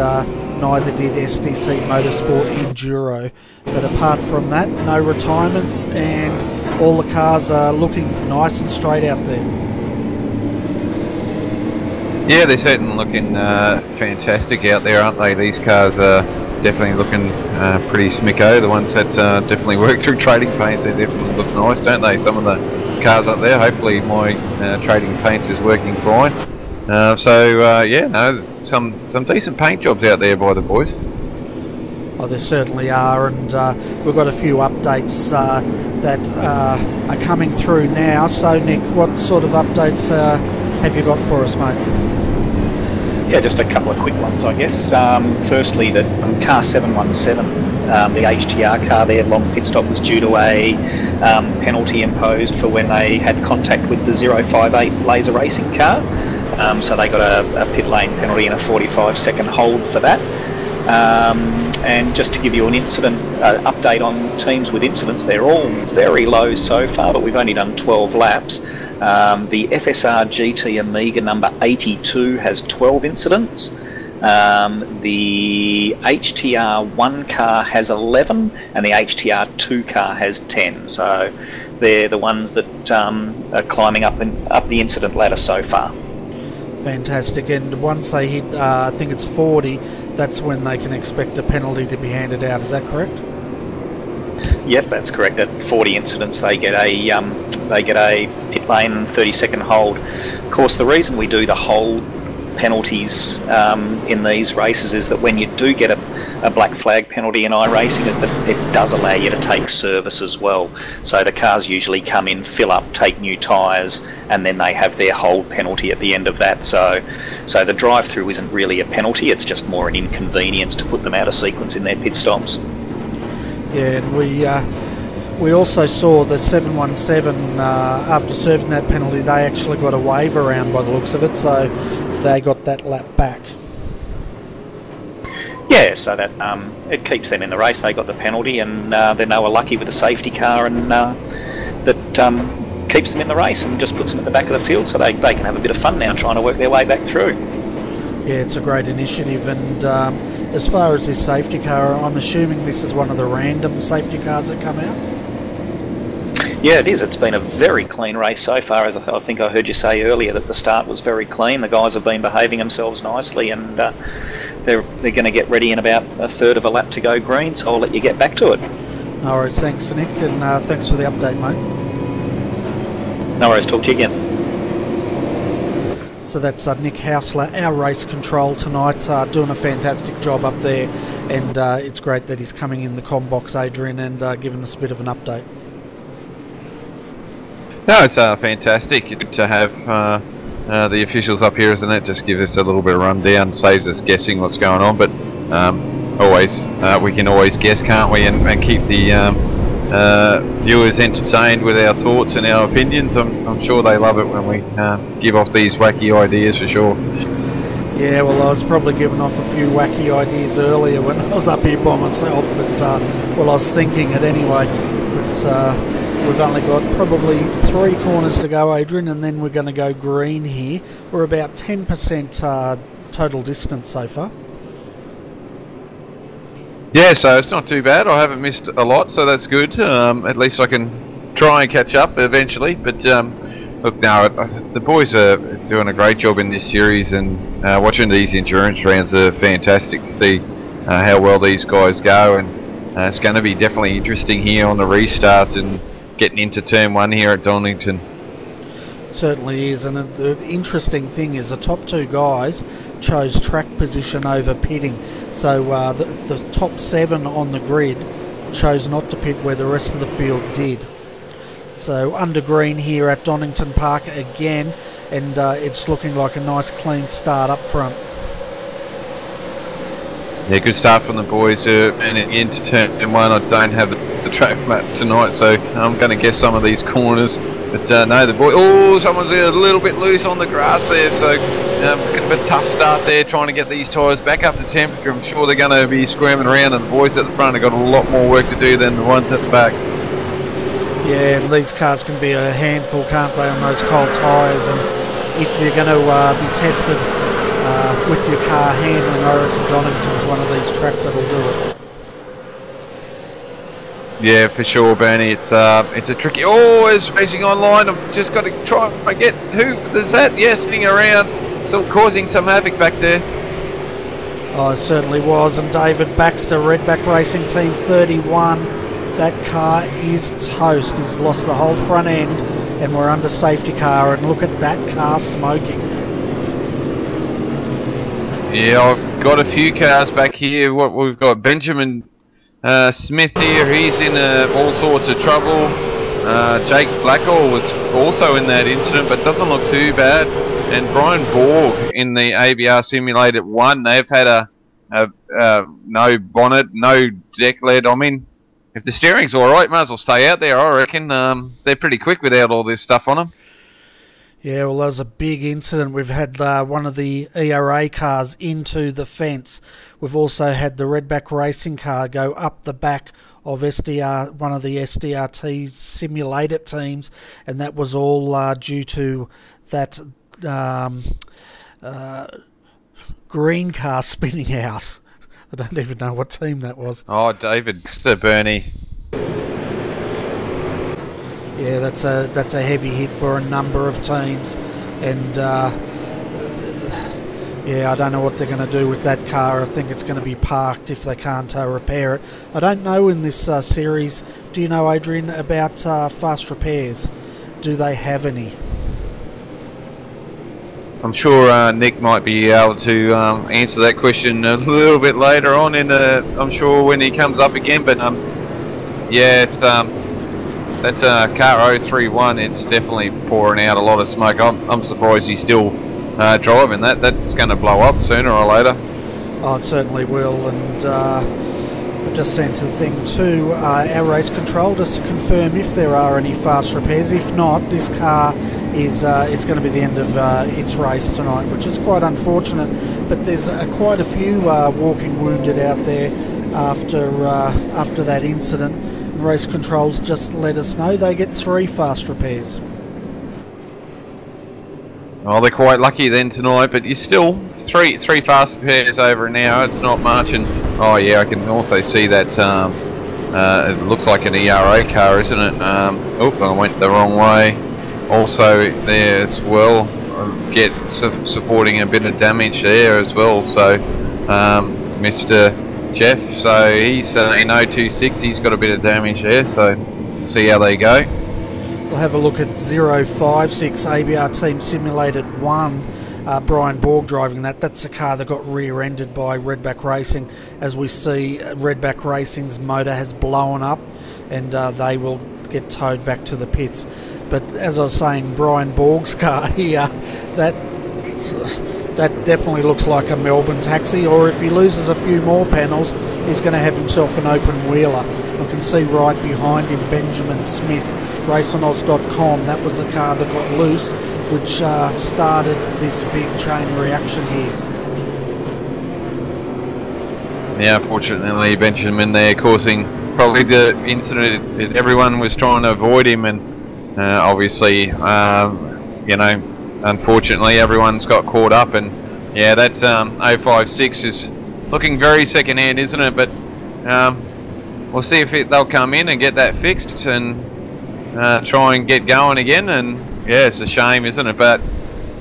neither did SDC Motorsport Enduro. But apart from that, no retirements, and all the cars are looking nice and straight out there. Yeah, they're certainly looking fantastic out there, aren't they? These cars are definitely looking pretty smicko. The ones that definitely work through trading paints, they definitely look nice, don't they? Some of the cars up there, hopefully my trading paints is working fine. Yeah, no, some decent paint jobs out there by the boys. Oh, there certainly are, and we've got a few updates that are coming through now. So, Nick, what sort of updates have you got for us, mate? Yeah, just a couple of quick ones, I guess. Firstly, that car 717, the HTR car there, long pit stop, was due to a penalty imposed for when they had contact with the 058 laser racing car. So they got a pit lane penalty and a 45-second hold for that. And just to give you an incident update on teams with incidents, they're all very low so far, but we've only done 12 laps. The FSR GT Amiga number 82 has 12 incidents. The HTR1 car has 11, and the HTR2 car has 10. So they're the ones that are climbing up the incident ladder so far. Fantastic, and once they hit, I think it's 40, that's when they can expect a penalty to be handed out, is that correct? Yep, that's correct. At 40 incidents they get a pit lane and 30-second hold. Of course, the reason we do the hold penalties in these races is that when you do get a black flag penalty in iRacing, is that it does allow you to take service as well. So the cars usually come in, fill up, take new tyres, and then they have their hold penalty at the end of that. So the drive-through isn't really a penalty, it's just more an inconvenience to put them out of sequence in their pit stops. Yeah, and we also saw the 717, after serving that penalty, they actually got a wave around by the looks of it, so they got that lap back. Yeah, so that it keeps them in the race. They got the penalty, and then they were lucky with the safety car, and that keeps them in the race and just puts them at the back of the field, so they can have a bit of fun now trying to work their way back through. Yeah, it's a great initiative, and as far as this safety car, I'm assuming this is one of the random safety cars that come out? Yeah, it is. It's been a very clean race so far, as I think I heard you say earlier, that the start was very clean. The guys have been behaving themselves nicely, and they're going to get ready in about a third of a lap to go green, so I'll let you get back to it. No worries, thanks Nick, and thanks for the update, mate. No worries, talk to you again. So that's Nick Hausler, our race control tonight, doing a fantastic job up there, and it's great that he's coming in the comm box, Adrian, and giving us a bit of an update. No, it's fantastic. Good to have the officials up here, isn't it? Just give us a little bit of rundown, saves us guessing what's going on. But always, we can always guess, can't we? And keep the viewers entertained with our thoughts and our opinions. I'm sure they love it when we give off these wacky ideas for sure. Yeah, well, I was probably giving off a few wacky ideas earlier when I was up here by myself, but well, I was thinking it anyway. But we've only got probably 3 corners to go, Adrian, and then we're going to go green here. We're about 10% total distance so far. Yeah, so it's not too bad. I haven't missed a lot, so that's good. At least I can try and catch up eventually. But look, now the boys are doing a great job in this series, and watching these endurance rounds are fantastic to see how well these guys go. And it's going to be definitely interesting here on the restart and getting into turn 1 here at Donnington. Certainly is, and the interesting thing is the top 2 guys chose track position over pitting, so the top 7 on the grid chose not to pit where the rest of the field did. So under green here at Donnington Park again, and it's looking like a nice clean start up front. Yeah, good start from the boys, and into turn 1. I don't have the track map tonight, so I'm going to guess some of these corners. But no, the boy. Oh, someone's a little bit loose on the grass there, so a bit tough start there, trying to get these tyres back up to temperature. I'm sure they're going to be squirming around, and the boys at the front have got a lot more work to do than the ones at the back. Yeah, and these cars can be a handful, can't they, on those cold tyres? And if you're going to be tested with your car handling, I reckon Donnington's one of these tracks that'll do it. Yeah, for sure, Bernie. It's a tricky. Oh, it's racing online. I've just got to try and get who is that? Yeah, spinning around, still causing some havoc back there. Oh, it certainly was. And David Baxter, Redback Racing Team 31. That car is toast. He's lost the whole front end, and we're under safety car. And look at that car smoking. Yeah, I've got a few cars back here. What we've got, Benjamin Smith here, he's in all sorts of trouble. Jake Blackall was also in that incident, but doesn't look too bad. And Brian Borg in the ABR Simulated 1, they've had a no bonnet, no deck lid. I mean, if the steering's alright, might as well stay out there, I reckon. They're pretty quick without all this stuff on them. Yeah, well, that was a big incident. We've had one of the ERA cars into the fence. We've also had the Redback Racing car go up the back of one of the SDRT simulated teams, and that was all due to that green car spinning out. I don't even know what team that was. Oh, David, Bernie. Yeah, that's a heavy hit for a number of teams, and yeah, I don't know what they're going to do with that car. I think it's going to be parked if they can't repair it. I don't know in this series. Do you know, Adrian, about fast repairs? Do they have any? I'm sure Nick might be able to answer that question a little bit later on in I'm sure when he comes up again. But yeah, it's that's car 031. It's definitely pouring out a lot of smoke. I'm surprised he's still driving that. That's going to blow up sooner or later. Oh, it certainly will. And I just sent a thing to our race control just to confirm if there are any fast repairs. If not, this car is it's going to be the end of its race tonight, which is quite unfortunate. But there's quite a few walking wounded out there after that incident. And race controls just let us know they get 3 fast repairs. Oh, they're quite lucky then tonight, but you're still three fast repairs over an hour. It's not much. And oh yeah, I can also see that it looks like an ERA car, isn't it? Oh, I went the wrong way. Also there as well, supporting a bit of damage there as well. So Mr. Jeff, so he's in 026. He's got a bit of damage there. So see how they go. We'll have a look at 056 ABR Team Simulated 1. Brian Borg driving that. That's a car that got rear-ended by Redback Racing. As we see, Redback Racing's motor has blown up, and they will get towed back to the pits. But as I was saying, Brian Borg's car here, that that definitely looks like a Melbourne taxi, or if he loses a few more panels, he's going to have himself an open wheeler. I can see right behind him Benjamin Smith, RaceOnOz.com. That was the car that got loose, which started this big chain reaction here. Yeah, fortunately Benjamin there causing probably the incident that everyone was trying to avoid him, and obviously, you know, unfortunately everyone's got caught up, and yeah, that 056 is looking very second hand, isn't it? But we'll see if they'll come in and get that fixed and try and get going again. And yeah, it's a shame, isn't it? But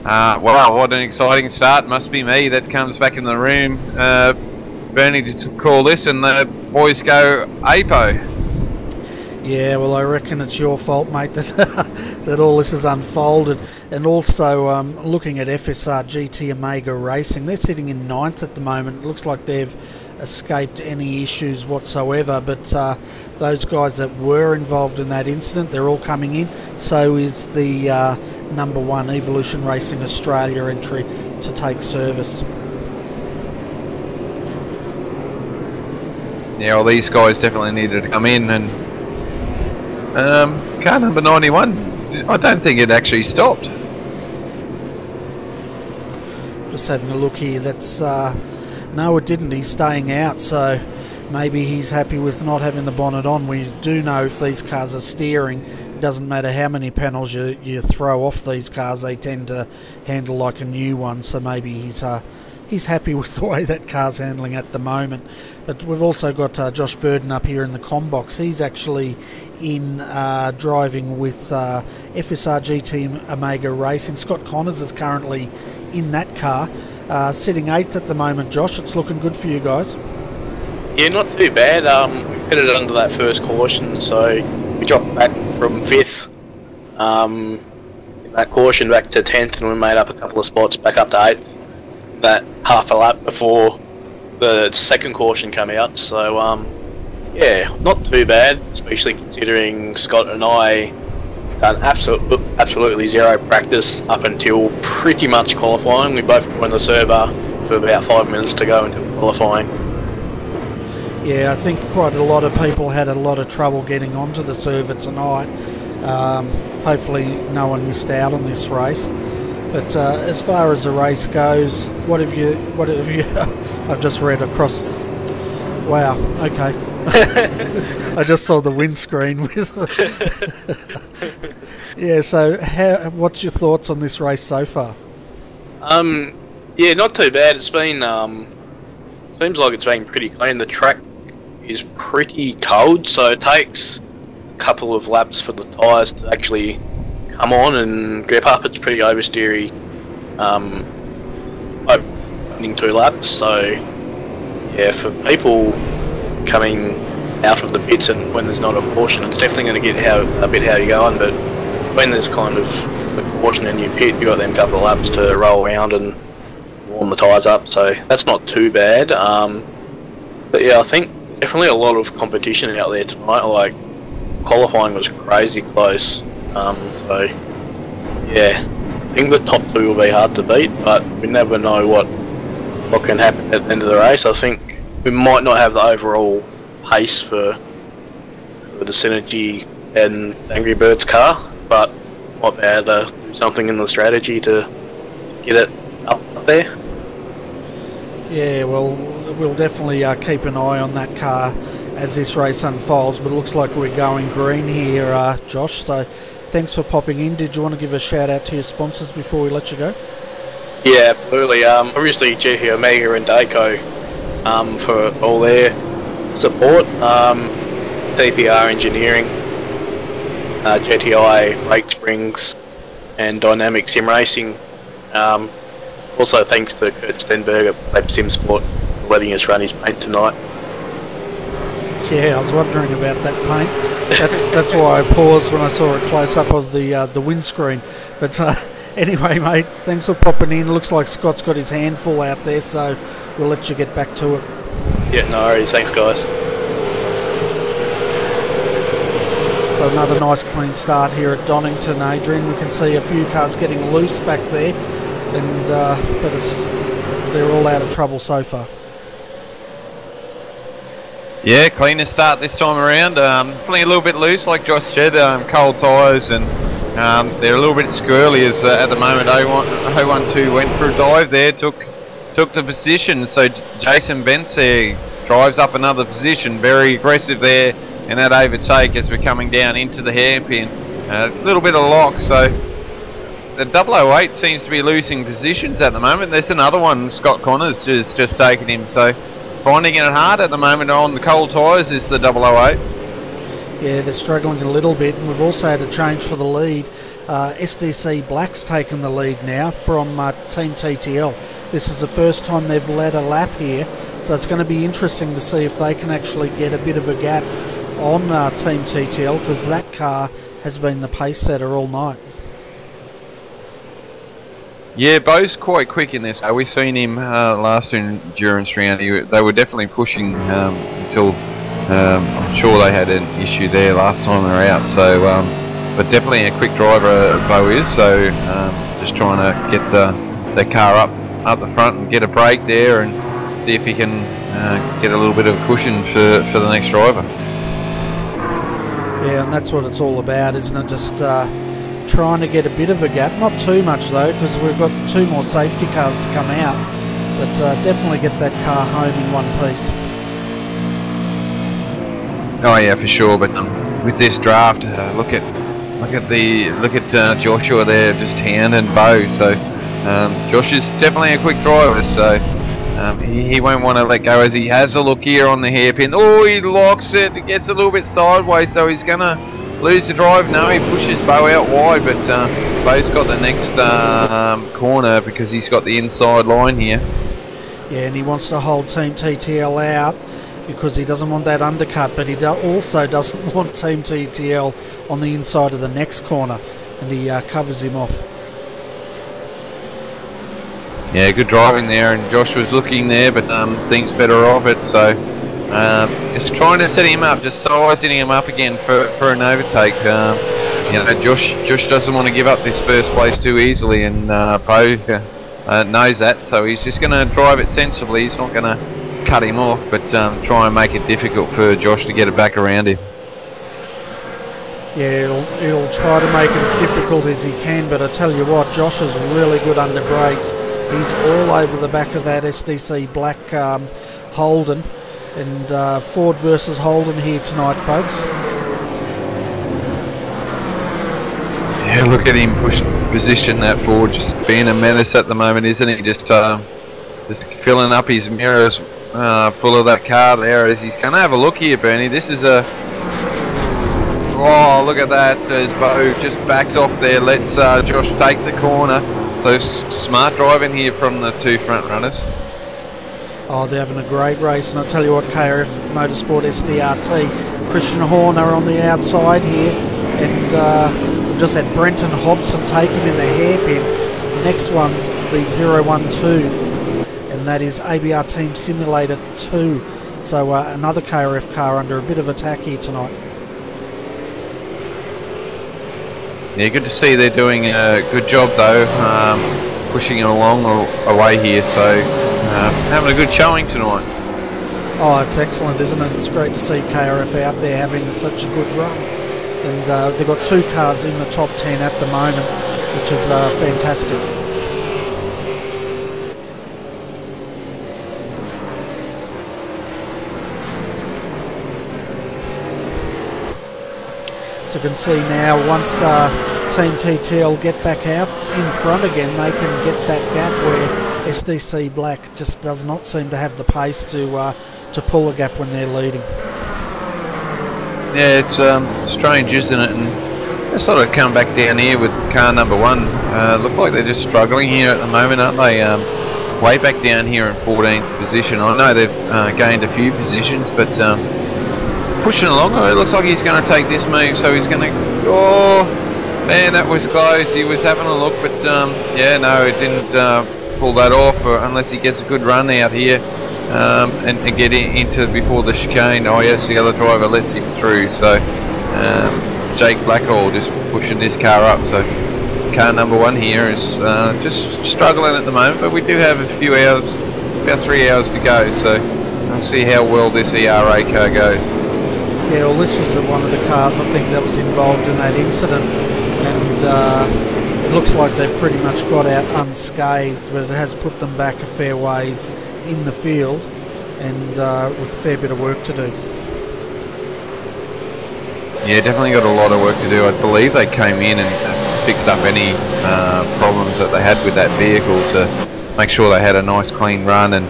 wow, what an exciting start. Must be me that comes back in the room, Bernie, to call this, and the boys go APO. Yeah, well, I reckon it's your fault, mate, that all this has unfolded. And also, looking at FSR GT Omega Racing, they're sitting in 9th at the moment. It looks like they've escaped any issues whatsoever, but those guys that were involved in that incident, they're all coming in. So is the number 1 Evolution Racing Australia entry to take service. Yeah, well, these guys definitely needed to come in, and car number 91, I don't think it actually stopped. Just having a look here, that's no, it didn't. He's staying out, so maybe he's happy with not having the bonnet on. We do know if these cars are steering, it doesn't matter how many panels you throw off these cars, they tend to handle like a new one, so maybe he's happy with the way that car's handling at the moment. But we've also got Josh Burden up here in the combox. He's actually in driving with FSR GT Omega Racing. Scott Connors is currently in that car, sitting 8th at the moment. Josh, it's looking good for you guys. Yeah, not too bad. We pitted under that first caution, so we dropped back from 5th in that caution back to 10th, and we made up a couple of spots back up to 8th. That half a lap before the second caution came out, so yeah, not too bad, especially considering Scott and I done absolutely zero practice up until pretty much qualifying. We both joined the server with about 5 minutes to go into qualifying. Yeah, I think quite a lot of people had a lot of trouble getting onto the server tonight. Hopefully no one missed out on this race. But as far as the race goes, what have you I've just read across, wow, okay. I just saw the windscreen with yeah, so what's your thoughts on this race so far? Yeah, not too bad. It's been seems like it's been pretty clean. The track is pretty cold, so it takes a couple of laps for the tyres to actually come on and grip up. It's pretty oversteery, opening 2 laps, so yeah, for people coming out of the pits and when there's not a caution, it's definitely going to get a bit how you're going, but when there's kind of a caution in your pit, you've got them couple of laps to roll around and warm the tyres up, so that's not too bad. But yeah, I think definitely a lot of competition out there tonight. Like, qualifying was crazy close. So yeah, I think the top 2 will be hard to beat, but we never know what can happen at the end of the race. I think we might not have the overall pace for the Synergy and Angry Birds car, but might be able to do something in the strategy to get it up there. Yeah, well, we'll definitely keep an eye on that car as this race unfolds, but it looks like we're going green here, Josh, so thanks for popping in. Did you want to give a shout out to your sponsors before we let you go? Yeah, absolutely. Obviously GT Omega and Daco for all their support. TPR Engineering, GTI Brake Springs, and Dynamic Sim Racing. Also thanks to Kurt Stenberg at Lab Sim Sport for letting us run his paint tonight. Yeah, I was wondering about that paint. That's why I paused when I saw a close-up of the windscreen. But anyway, mate, thanks for popping in. Looks like Scott's got his hand full out there, so we'll let you get back to it. Yeah, no worries. Thanks, guys. So another nice clean start here at Donnington, Adrian. We can see a few cars getting loose back there. and but they're all out of trouble so far. Yeah, cleaner start this time around. Feeling a little bit loose, like Josh said. Cold tyres, and they're a little bit squirrely as at the moment. 012 went for a dive there, took the position. So Jason Bentz there drives up another position, very aggressive there, and that overtake as we're coming down into the hairpin. A little bit of lock, so the 008 seems to be losing positions at the moment. There's another one, Scott Connors, just taken him. So finding it hard at the moment on the cold tyres is the 008. Yeah, they're struggling a little bit, and we've also had a change for the lead. SDC Black's taken the lead now from Team TTL. This is the first time they've led a lap here, so it's going to be interesting to see if they can actually get a bit of a gap on Team TTL, because that car has been the pace setter all night. Yeah, Bo's quite quick in this. We've seen him last endurance round. They were definitely pushing until I'm sure they had an issue there last time they were out. So, but definitely a quick driver, Bo is. So, just trying to get the car up the front and get a break there, and see if he can get a little bit of cushion for the next driver. Yeah, and that's what it's all about, isn't it? Just trying to get a bit of a gap, not too much though, because we've got 2 more safety cars to come out, but definitely get that car home in one piece. Oh yeah, for sure. But with this draft, look at Joshua there, just hounding Bo. So Josh is definitely a quick driver, so he won't want to let go as he has a look here on the hairpin. Oh, he locks it. It gets a little bit sideways, so he's gonna lose the drive. No, he pushes Bo out wide, but Bo's got the next corner because he's got the inside line here. Yeah, and he wants to hold Team TTL out because he doesn't want that undercut, but he also doesn't want Team TTL on the inside of the next corner, and he covers him off. Yeah, good driving there, and Josh was looking there, but thinks better of it, so just trying to set him up, just sizing him up again for an overtake. You know, Josh doesn't want to give up this first place too easily, and Bo knows that, so he's just going to drive it sensibly. He's not going to cut him off, but try and make it difficult for Josh to get it back around him. Yeah, he'll try to make it as difficult as he can, but I tell you what, Josh is really good under brakes. He's all over the back of that SDC Black Holden, and Ford versus Holden here tonight, folks. Yeah, look at him pushing position, that Ford, just being a menace at the moment, isn't he? Just filling up his mirrors full of that car there. As he's going to have a look here, Bernie. This is a... Oh, look at that, as Bo just backs off there, lets Josh take the corner. So smart driving here from the 2 front runners. Oh, they're having a great race, and I'll tell you what, KRF Motorsport SDRT, Christian Horner on the outside here, and we've just had Brenton Hobson take him in the hairpin. The next one's the 012, and that is ABR Team Simulator 2. So another KRF car under a bit of attack here tonight. Yeah, good to see they're doing a good job though, pushing it along away here, so having a good showing tonight. Oh, it's excellent, isn't it? It's great to see KRF out there having such a good run, and they've got 2 cars in the top 10 at the moment, which is fantastic. So you can see now, once Team TTL get back out in front again, they can get that gap where SDC Black just does not seem to have the pace to pull a gap when they're leading. Yeah, it's strange, isn't it? And just sort of come back down here with car number 1. Looks like they're just struggling here at the moment, aren't they? Way back down here in 14th position. I know they've gained a few positions, but pushing along. It looks like he's going to take this move, so he's going to... Oh, man, that was close. He was having a look, but yeah, no, it didn't pull that off unless he gets a good run out here and get into before the chicane. Oh yes, the other driver lets him through, so Jake Blackhall just pushing this car up, so car number 1 here is just struggling at the moment, but we do have a few hours, about 3 hours to go, so we'll see how well this ERA car goes. Yeah, well, this was one of the cars I think that was involved in that incident, and it looks like they've pretty much got out unscathed, but it has put them back a fair ways in the field, and with a fair bit of work to do. Yeah, definitely got a lot of work to do. I believe they came in and fixed up any problems that they had with that vehicle to make sure they had a nice clean run and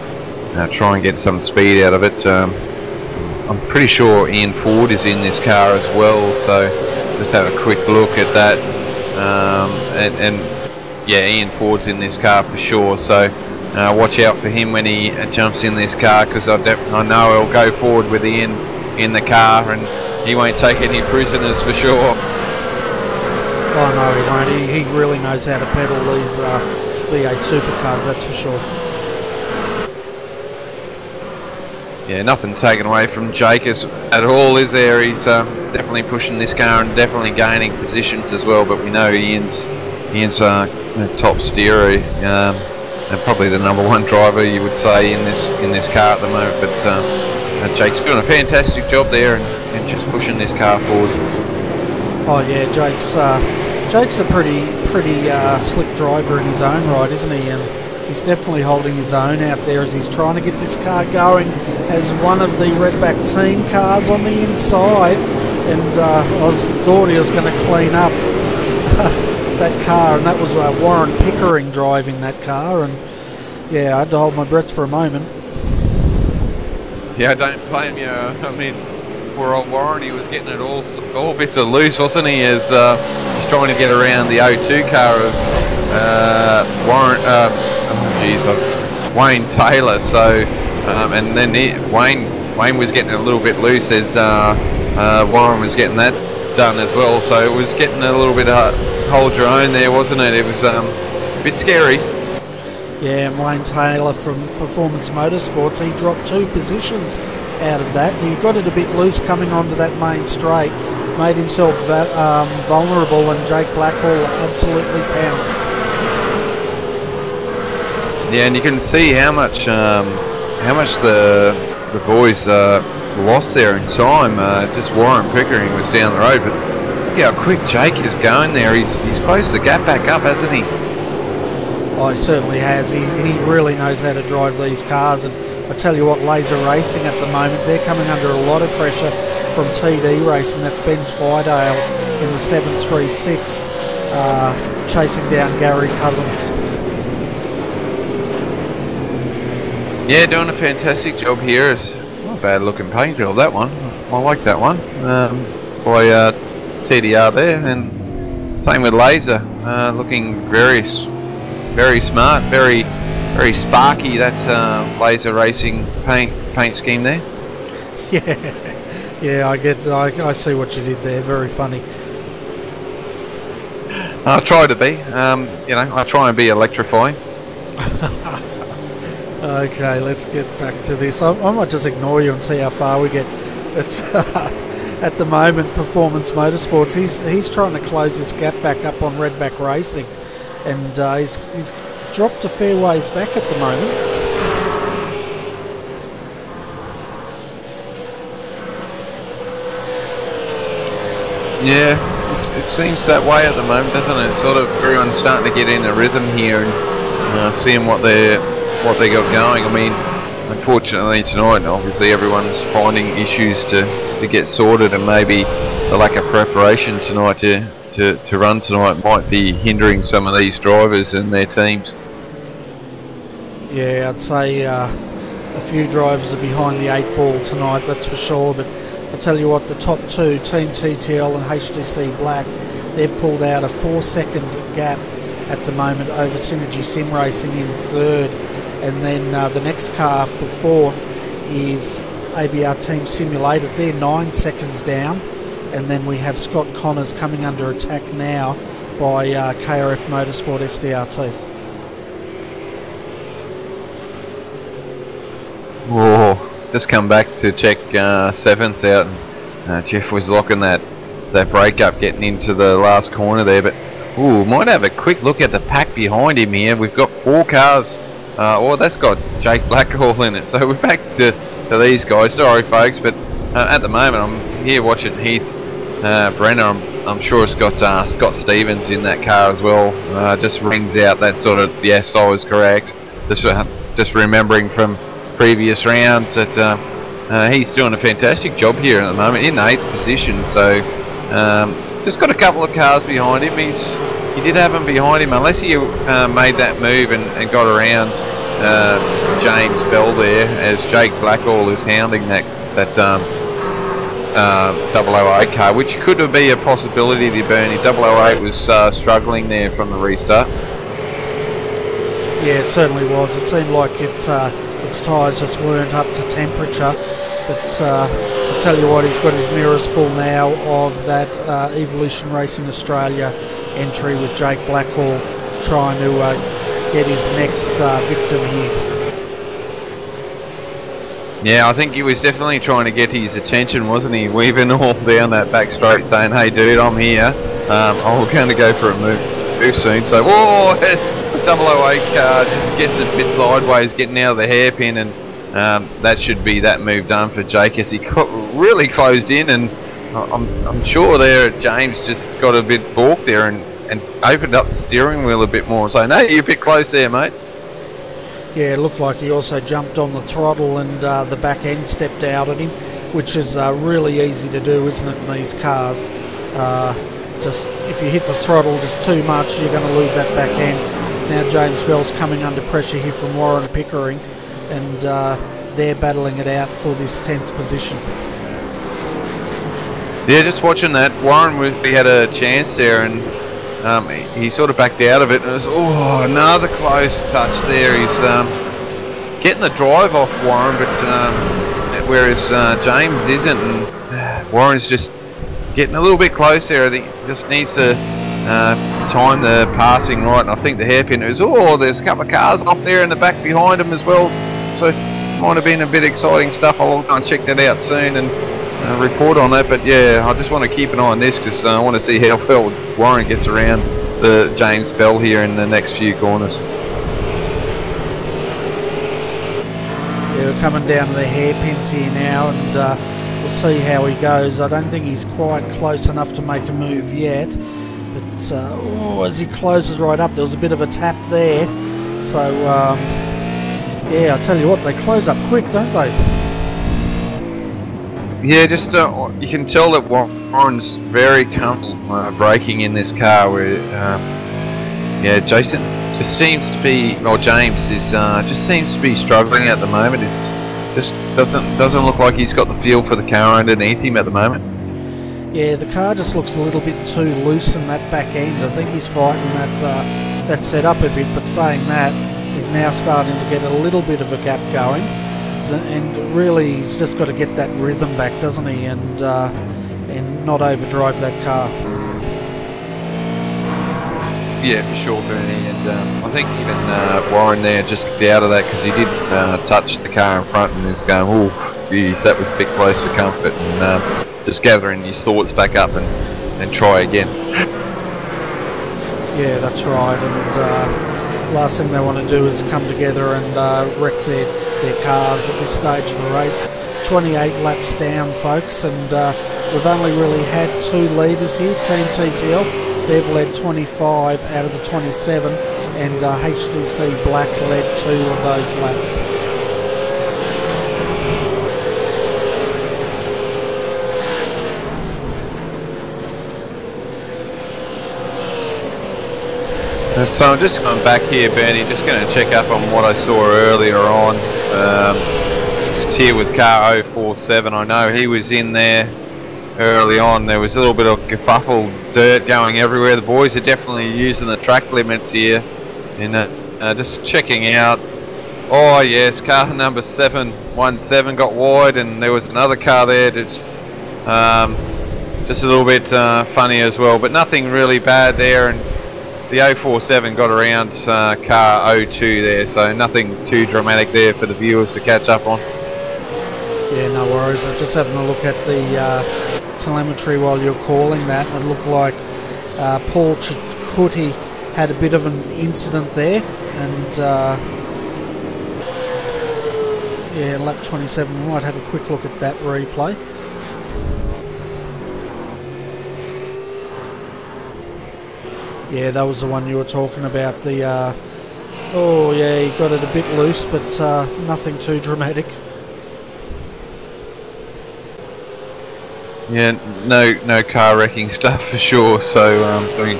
try and get some speed out of it. I'm pretty sure Ian Ford is in this car as well, so just have a quick look at that. And yeah, Ian Ford's in this car for sure, so watch out for him when he jumps in this car, because I know he'll go forward with Ian in the car and he won't take any prisoners for sure. Oh no, he won't. He really knows how to pedal these V8 supercars, that's for sure. Yeah, nothing taken away from Jake at all, is there? He's definitely pushing this car and definitely gaining positions as well, but we know Ian's top steerer and probably the number 1 driver, you would say, in this car at the moment, but Jake's doing a fantastic job there and just pushing this car forward. Oh yeah, Jake's a pretty slick driver in his own right, isn't he? And he's definitely holding his own out there as he's trying to get this car going as one of the Redback team cars on the inside, and I thought he was going to clean up that car, and that was Warren Pickering driving that car, and yeah, I had to hold my breath for a moment. Yeah, I don't blame you. I mean, poor old Warren, he was getting it all bits of loose, wasn't he, as he's trying to get around the O2 car of Wayne Taylor. So, and then Wayne was getting a little bit loose as Warren was getting that done as well. So it was getting a little bit hold your own there, wasn't it? It was a bit scary. Yeah, and Wayne Taylor from Performance Motorsports, he dropped 2 positions out of that. He got it a bit loose coming onto that main straight, made himself vulnerable, and Jake Blackhall absolutely pounced. Yeah, and you can see how much the boys lost there in time. Just Warren Pickering was down the road, but look how quick Jake is going there. He's closed the gap back up, hasn't he? Oh, he certainly has. He really knows how to drive these cars, and I tell you what, Laser Racing at the moment, they're coming under a lot of pressure from TD Racing. That's Ben Twydale in the 736, chasing down Gary Cousins. Yeah, doing a fantastic job here. It's not a bad looking paint job, that one. I like that one. By TDR there, and same with Laser, looking very smart, very sparky. That's Laser Racing paint scheme there. Yeah, I see what you did there. Very funny. I try to be, I try and be electrifying. Okay, let's get back to this. I might just ignore you and see how far we get. It's at the moment, Performance Motorsports, he's trying to close this gap back up on Redback Racing, and he's dropped a fair ways back at the moment. Yeah, it seems that way at the moment, doesn't it? Sort of everyone's starting to get in a rhythm here and seeing what they got going. I mean, unfortunately tonight, obviously everyone's finding issues to get sorted, and maybe the lack of preparation tonight to run tonight might be hindering some of these drivers and their teams. Yeah, I'd say a few drivers are behind the 8 ball tonight, that's for sure, but I'll tell you what, the top 2, Team TTL and HDC Black, they've pulled out a 4-second gap at the moment over Synergy Sim Racing in 3rd, and then the next car for 4th is ABR Team Simulated. They're 9 seconds down, and then we have Scott Connors coming under attack now by KRF Motorsport SDRT. Whoa, just come back to check 7th out, and Jeff was locking that break up getting into the last corner there, but Ooh, might have a quick look at the pack behind him here. We've got 4 cars. That's got Jake Blackhall in it. So we're back to these guys. Sorry, folks, but at the moment I'm here watching Heath Brenner. I'm sure it's got Scott Stevens in that car as well. Just rings out that sort of, yes, I was correct. Just remembering from previous rounds that he's doing a fantastic job here at the moment in 8th position. So just got a couple of cars behind him. He did have them behind him, unless he made that move and got around James Bell there, as Jake Blackhall is hounding that 008 car, which could be a possibility there, Bernie. 008 was struggling there from the restart. Yeah, it certainly was. It seemed like its tyres just weren't up to temperature. But I'll tell you what, he's got his mirrors full now of that Evolution Racing Australia entry with Jake Blackhall trying to get his next victim here. Yeah, I think he was definitely trying to get his attention, wasn't he? Weaving all down that back straight saying, hey dude, I'm here. I'm going to go for a move soon. So, whoa, yes, the 008 car just gets a bit sideways, getting out of the hairpin, and that should be that move done for Jake as he really closed in, and I'm sure there James just got a bit balked there and opened up the steering wheel a bit more. So, no, you're a bit close there, mate. Yeah, it looked like he also jumped on the throttle and the back end stepped out at him, which is really easy to do, isn't it, in these cars? Just if you hit the throttle just too much, you're going to lose that back end. Now James Bell's coming under pressure here from Warren Pickering, and they're battling it out for this 10th position. Yeah, just watching that, Warren, he had a chance there, and he sort of backed out of it, and it was, another close touch there. He's getting the drive off Warren, but whereas James isn't, and Warren's just getting a little bit close there. I think he just needs to time the passing right, and I think the hairpin is, there's a couple of cars off there in the back behind him as well, so might have been a bit exciting stuff. I'll go and check that out soon and report on that. But yeah, I just want to keep an eye on this because I want to see how well Warren gets around the James Bell here in the next few corners. Yeah, we're coming down to the hairpins here now, and we'll see how he goes. I don't think he's quite close enough to make a move yet, but as he closes right up, there was a bit of a tap there. So yeah, I tell you what, they close up quick, don't they? Yeah, just you can tell that Warren's very comfortable braking in this car. Where yeah, Jason just seems to be, or James is just seems to be struggling at the moment. It's just doesn't look like he's got the feel for the car underneath him at the moment. Yeah, the car just looks a little bit too loose in that back end. I think he's fighting that setup a bit, but saying that, he's now starting to get a little bit of a gap going, and really he's just got to get that rhythm back, doesn't he, and not overdrive that car. Yeah, for sure, Bernie, and I think even Warren there just got out of that because he did touch the car in front and is going, oof, geez, that was a bit close for comfort, and just gathering his thoughts back up and try again. Yeah, that's right, and last thing they want to do is come together and wreck their cars at this stage of the race. 28 laps down, folks, and we've only really had 2 leaders here. Team TTL, they've led 25 out of the 27, and HDC Black led 2 of those laps. So I'm just going back here, Bernie, just going to check up on what I saw earlier on. Just here with car 047, I know he was in there early on. There was a little bit of kerfuffle, dirt going everywhere. The boys are definitely using the track limits here. And just checking out. Oh yes, car number 717 got wide, and there was another car there that's just a little bit funny as well, but nothing really bad there. And the 047 got around car 02 there, so nothing too dramatic there for the viewers to catch up on. Yeah, no worries. I was just having a look at the telemetry while you're calling that. It looked like Paul Cootie had a bit of an incident there, and yeah, lap 27. We might have a quick look at that replay. Yeah, that was the one you were talking about. The oh yeah, he got it a bit loose, but nothing too dramatic. Yeah, no car wrecking stuff for sure. So we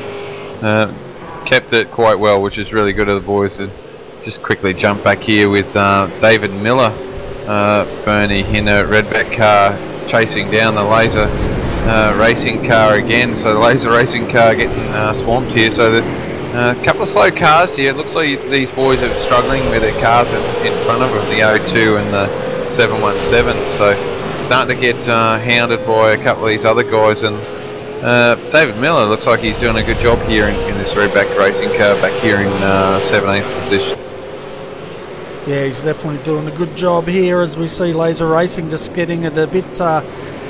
kept it quite well, which is really good of the boys. And just quickly jump back here with David Miller, Bernie in a redback car chasing down the laser racing car again. So the laser racing car getting swamped here. So the couple of slow cars here. It looks like these boys are struggling with their cars in front of them, the 02 and the 717. So starting to get hounded by a couple of these other guys, and David Miller looks like he's doing a good job here in this redback racing car back here in 17th position. Yeah, he's definitely doing a good job here, as we see Laser Racing just getting it a bit,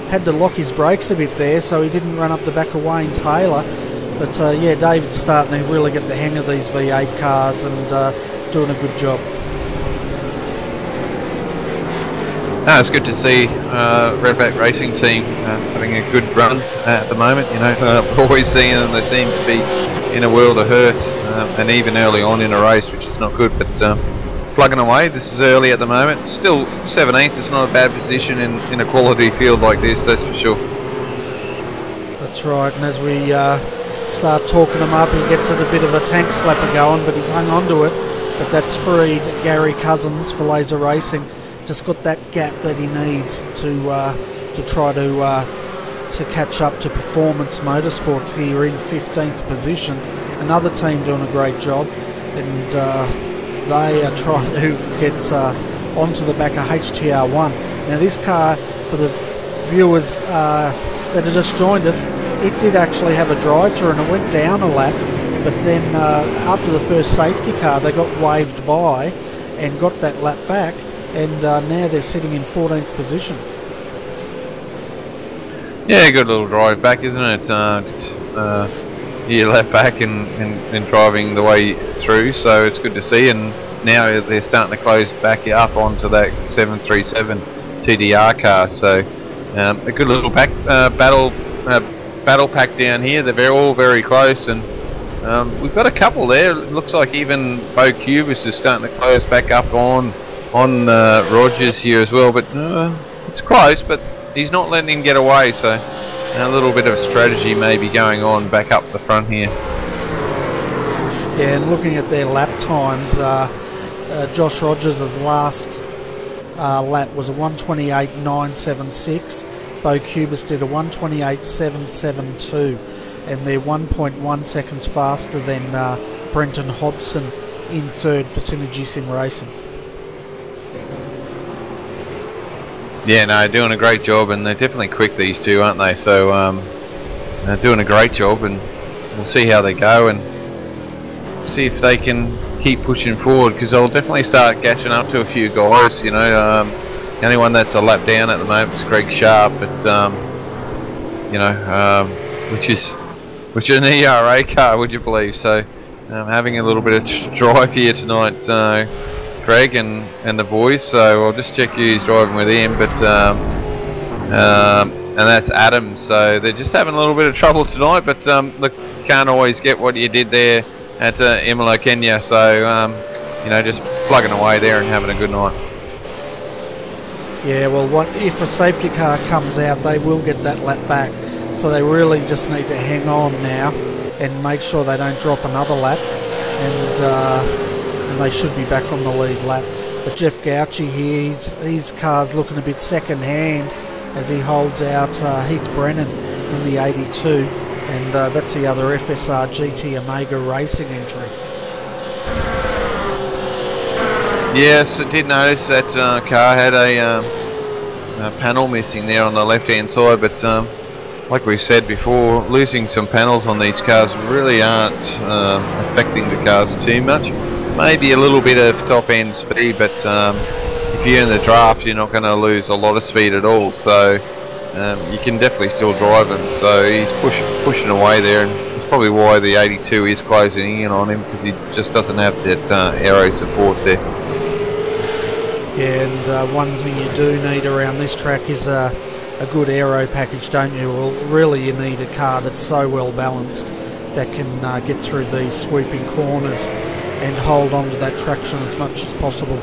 had to lock his brakes a bit there so he didn't run up the back of Wayne Taylor. But yeah, David's starting to really get the hang of these V8 cars and doing a good job. No, it's good to see Redback Racing Team having a good run at the moment. You know, always seeing them, they seem to be in a world of hurt, and even early on in a race, which is not good. But plugging away, this is early at the moment. Still 17th, it's not a bad position in a quality field like this, that's for sure. That's right, and as we start talking him up, he gets it a bit of a tank slapper going, but he's hung on to it. But that's freed Gary Cousins for Laser Racing. Just got that gap that he needs to try to catch up to Performance Motorsports here in 15th position. Another team doing a great job, and they are trying to get onto the back of HTR1. Now this car, for the viewers that have just joined us, it did actually have a drive-through and it went down a lap, but then after the first safety car they got waved by and got that lap back, and now they're sitting in 14th position. Yeah, good little drive back, isn't it? You lap back and driving the way through, so it's good to see. And now they're starting to close back up onto that 737 TDR car. So a good little battle pack down here. They're all very close, and we've got a couple there. It looks like even Bo Cubis is starting to close back up on Rogers here as well. But it's close, but he's not letting him get away. So a little bit of strategy maybe going on back up the front here. Yeah, and looking at their lap times, Josh Rogers' last lap was a 1:28.976. Bo Cubis did a 1:28.772, and they're 1.1 seconds faster than Brenton Hobson in third for Synergy Sim Racing. Yeah, no, doing a great job, and they're definitely quick, these two, aren't they? So they're doing a great job, and we'll see how they go and see if they can keep pushing forward, because they'll definitely start catching up to a few guys. You know, the only one that's a lap down at the moment is Greg Sharp, but you know, which is an ERA car, would you believe? So having a little bit of drive here tonight, Greg and the boys. So I'll just check who's driving with him, but and that's Adam. So they're just having a little bit of trouble tonight, but look, you can't always get what you did there at Imola, Kenya. So you know, just plugging away there and having a good night. Yeah, well, if a safety car comes out, they will get that lap back. So they really just need to hang on now and make sure they don't drop another lap, and they should be back on the lead lap. But Jeff Gauci here, his car's looking a bit second hand as he holds out Heath Brennan in the 82, and that's the other FSR GT Omega Racing entry. Yes, I did notice that car had a panel missing there on the left hand side, but like we said before, losing some panels on these cars really aren't affecting the cars too much. Maybe a little bit of top end speed, but if you're in the draft, you're not going to lose a lot of speed at all. So you can definitely still drive them. So he's pushing away there, and he's That's probably why the 82 is closing in on him, because he just doesn't have that aero support there. Yeah, and one thing you do need around this track is a good aero package, don't you? Well, really you need a car that's so well balanced that can get through these sweeping corners and hold on to that traction as much as possible.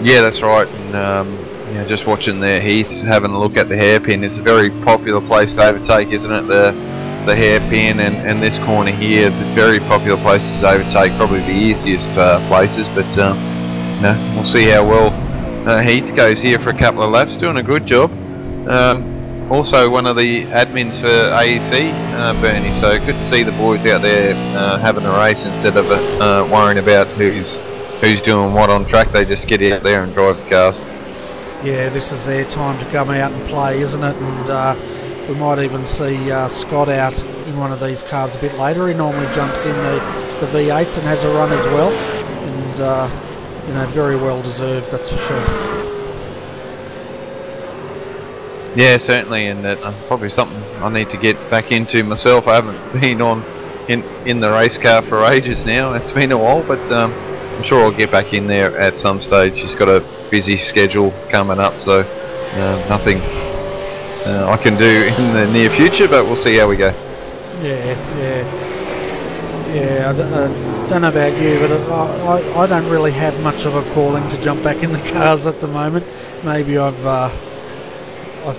Yeah, that's right. And yeah, just watching there, Heath, having a look at the hairpin. It's a very popular place to overtake, isn't it? The hairpin and this corner here, the very popular places to overtake, probably the easiest places. But no, we'll see how well Heath goes here for a couple of laps, doing a good job. Also one of the admins for AEC, Bernie, so good to see the boys out there having a race instead of worrying about who's doing what on track. They just get out there and drive the cars. Yeah, this is their time to come out and play, isn't it? And we might even see Scott out in one of these cars a bit later. He normally jumps in the V8s and has a run as well, and you know, very well deserved, that's for sure. Yeah, certainly, and probably something I need to get back into myself. I haven't been in the race car for ages now. It's been a while, but I'm sure I'll get back in there at some stage. She's got a busy schedule coming up, so nothing I can do in the near future, but we'll see how we go. Yeah, I don't know about you, but I don't really have much of a calling to jump back in the cars at the moment. Maybe I've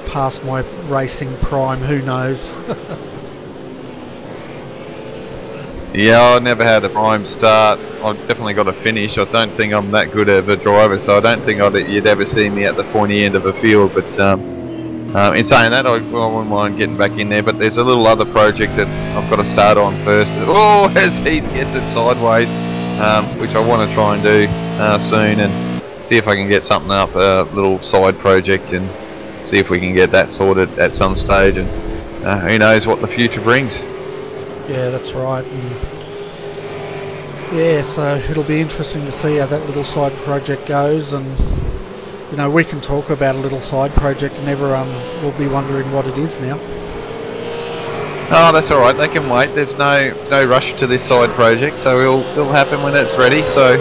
passed my racing prime, who knows. Yeah, I never had a prime start. I've definitely got a finish. I don't think I'm that good of a driver, so I don't think you'd ever see me at the pointy end of a field. But in saying that, I wouldn't mind getting back in there. But there's a little other project that I've got to start on first. Oh, as Heath gets it sideways, which I want to try and do soon, and see if I can get something up, a little side project, and see if we can get that sorted at some stage. And who knows what the future brings. Yeah, that's right. And yeah, so it'll be interesting to see how that little side project goes, and you know, we can talk about a little side project and everyone will be wondering what it is now. Oh, that's alright, they can wait. There's no rush to this side project, so it'll happen when it's ready. So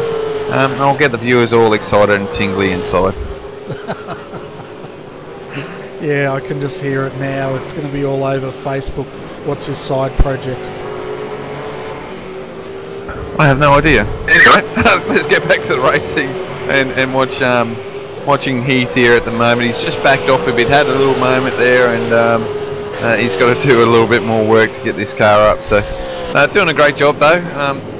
I'll get the viewers all excited and tingly inside. Yeah, I can just hear it now. It's going to be all over Facebook. What's his side project? I have no idea. Anyway, let's get back to the racing and watching Heath here at the moment. He's just backed off a bit, had a little moment there, and he's got to do a little bit more work to get this car up. So doing a great job though,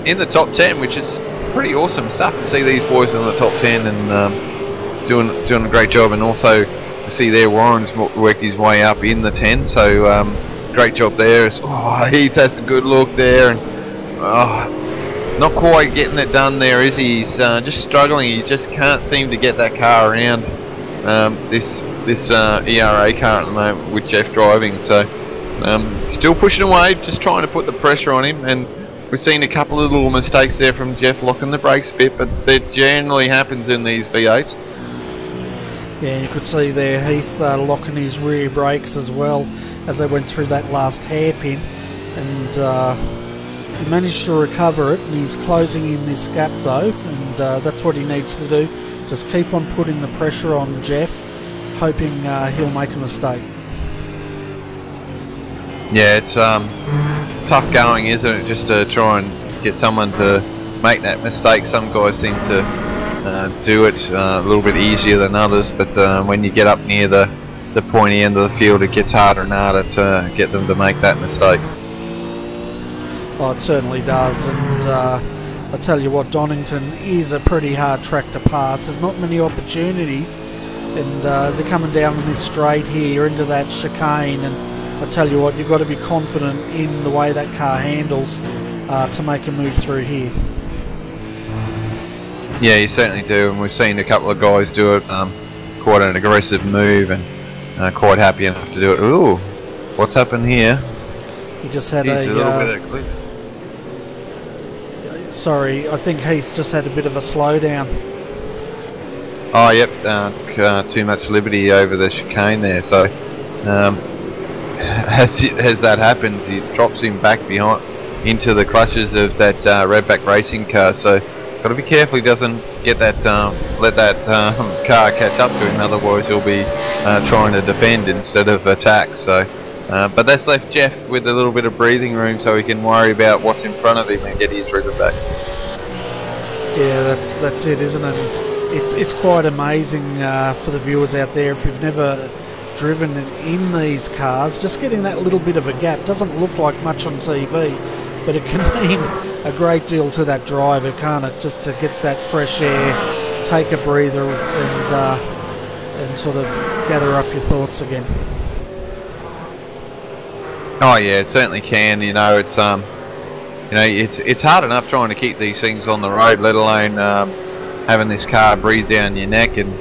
in the top 10, which is pretty awesome stuff to see these boys in the top 10 and doing a great job. And also to see there Warren's worked his way up in the 10, so great job there. Heath has a good look there, and not quite getting it done there, is he? He's just struggling. He just can't seem to get that car around this ERA car at the moment with Jeff driving. So still pushing away, just trying to put the pressure on him. And we've seen a couple of little mistakes there from Jeff locking the brakes a bit, but that generally happens in these V8s. Yeah, you could see there Heath locking his rear brakes as well as they went through that last hairpin, and he managed to recover it, and he's closing in this gap though, and that's what he needs to do. Just keep on putting the pressure on Jeff, hoping he'll make a mistake. Yeah, it's tough going, isn't it, just to try and get someone to make that mistake. Some guys seem to do it a little bit easier than others, but when you get up near the pointy end of the field, it gets harder and harder to get them to make that mistake. Oh, it certainly does, and I tell you what, Donnington is a pretty hard track to pass. There's not many opportunities, and they're coming down in this straight here into that chicane, and I tell you what, you've got to be confident in the way that car handles to make a move through here. Yeah, you certainly do, and we've seen a couple of guys do it, quite an aggressive move, and quite happy enough to do it. Ooh, what's happened here? He just had a little bit of clip. Sorry, I think Heath just had a bit of a slowdown. Oh, yep, too much liberty over the chicane there, so as that happens, it drops him back behind into the clutches of that Redback racing car. So got to be careful he doesn't get that let that car catch up to him. Otherwise, he'll be trying to defend instead of attack. So, but that's left Jeff with a little bit of breathing room, so he can worry about what's in front of him and get his rhythm back. Yeah, that's it, isn't it? It's quite amazing for the viewers out there, if you've never driven in these cars, just getting that little bit of a gap doesn't look like much on TV, but it can mean a great deal to that driver, can't it? Just to get that fresh air, take a breather, and sort of gather up your thoughts again. Oh yeah, it certainly can. You know, it's it's hard enough trying to keep these things on the road, let alone having this car breathe down your neck. And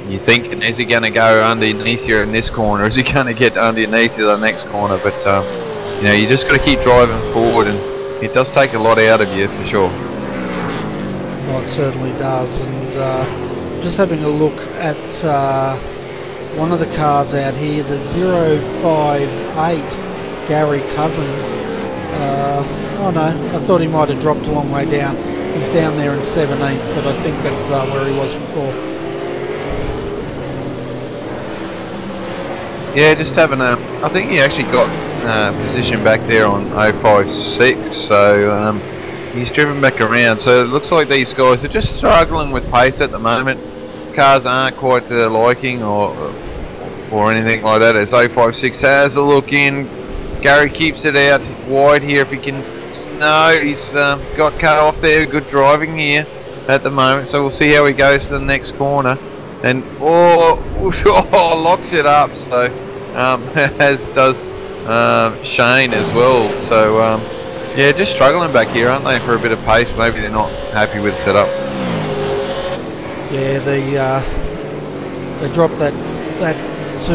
you're thinking, is he going to go underneath you in this corner? Is he going to get underneath you the next corner? But you know, you just got to keep driving forward, and it does take a lot out of you for sure. Well, it certainly does. And just having a look at one of the cars out here, the 058 Gary Cousins. Oh no, I thought he might have dropped a long way down. He's down there in 17th, but I think that's where he was before. Yeah, just having a... I think he actually got position back there on 056, so he's driven back around. So it looks like these guys are just struggling with pace at the moment. Cars aren't quite to their liking or anything like that, as 056 has a look in. Gary keeps it out wide here if he can. No, he's got cut off there. Good driving here at the moment, so we'll see how he goes to the next corner. And locks it up. So as does Shane as well. So yeah, just struggling back here, aren't they, for a bit of pace? Maybe they're not happy with setup. Yeah, they dropped that to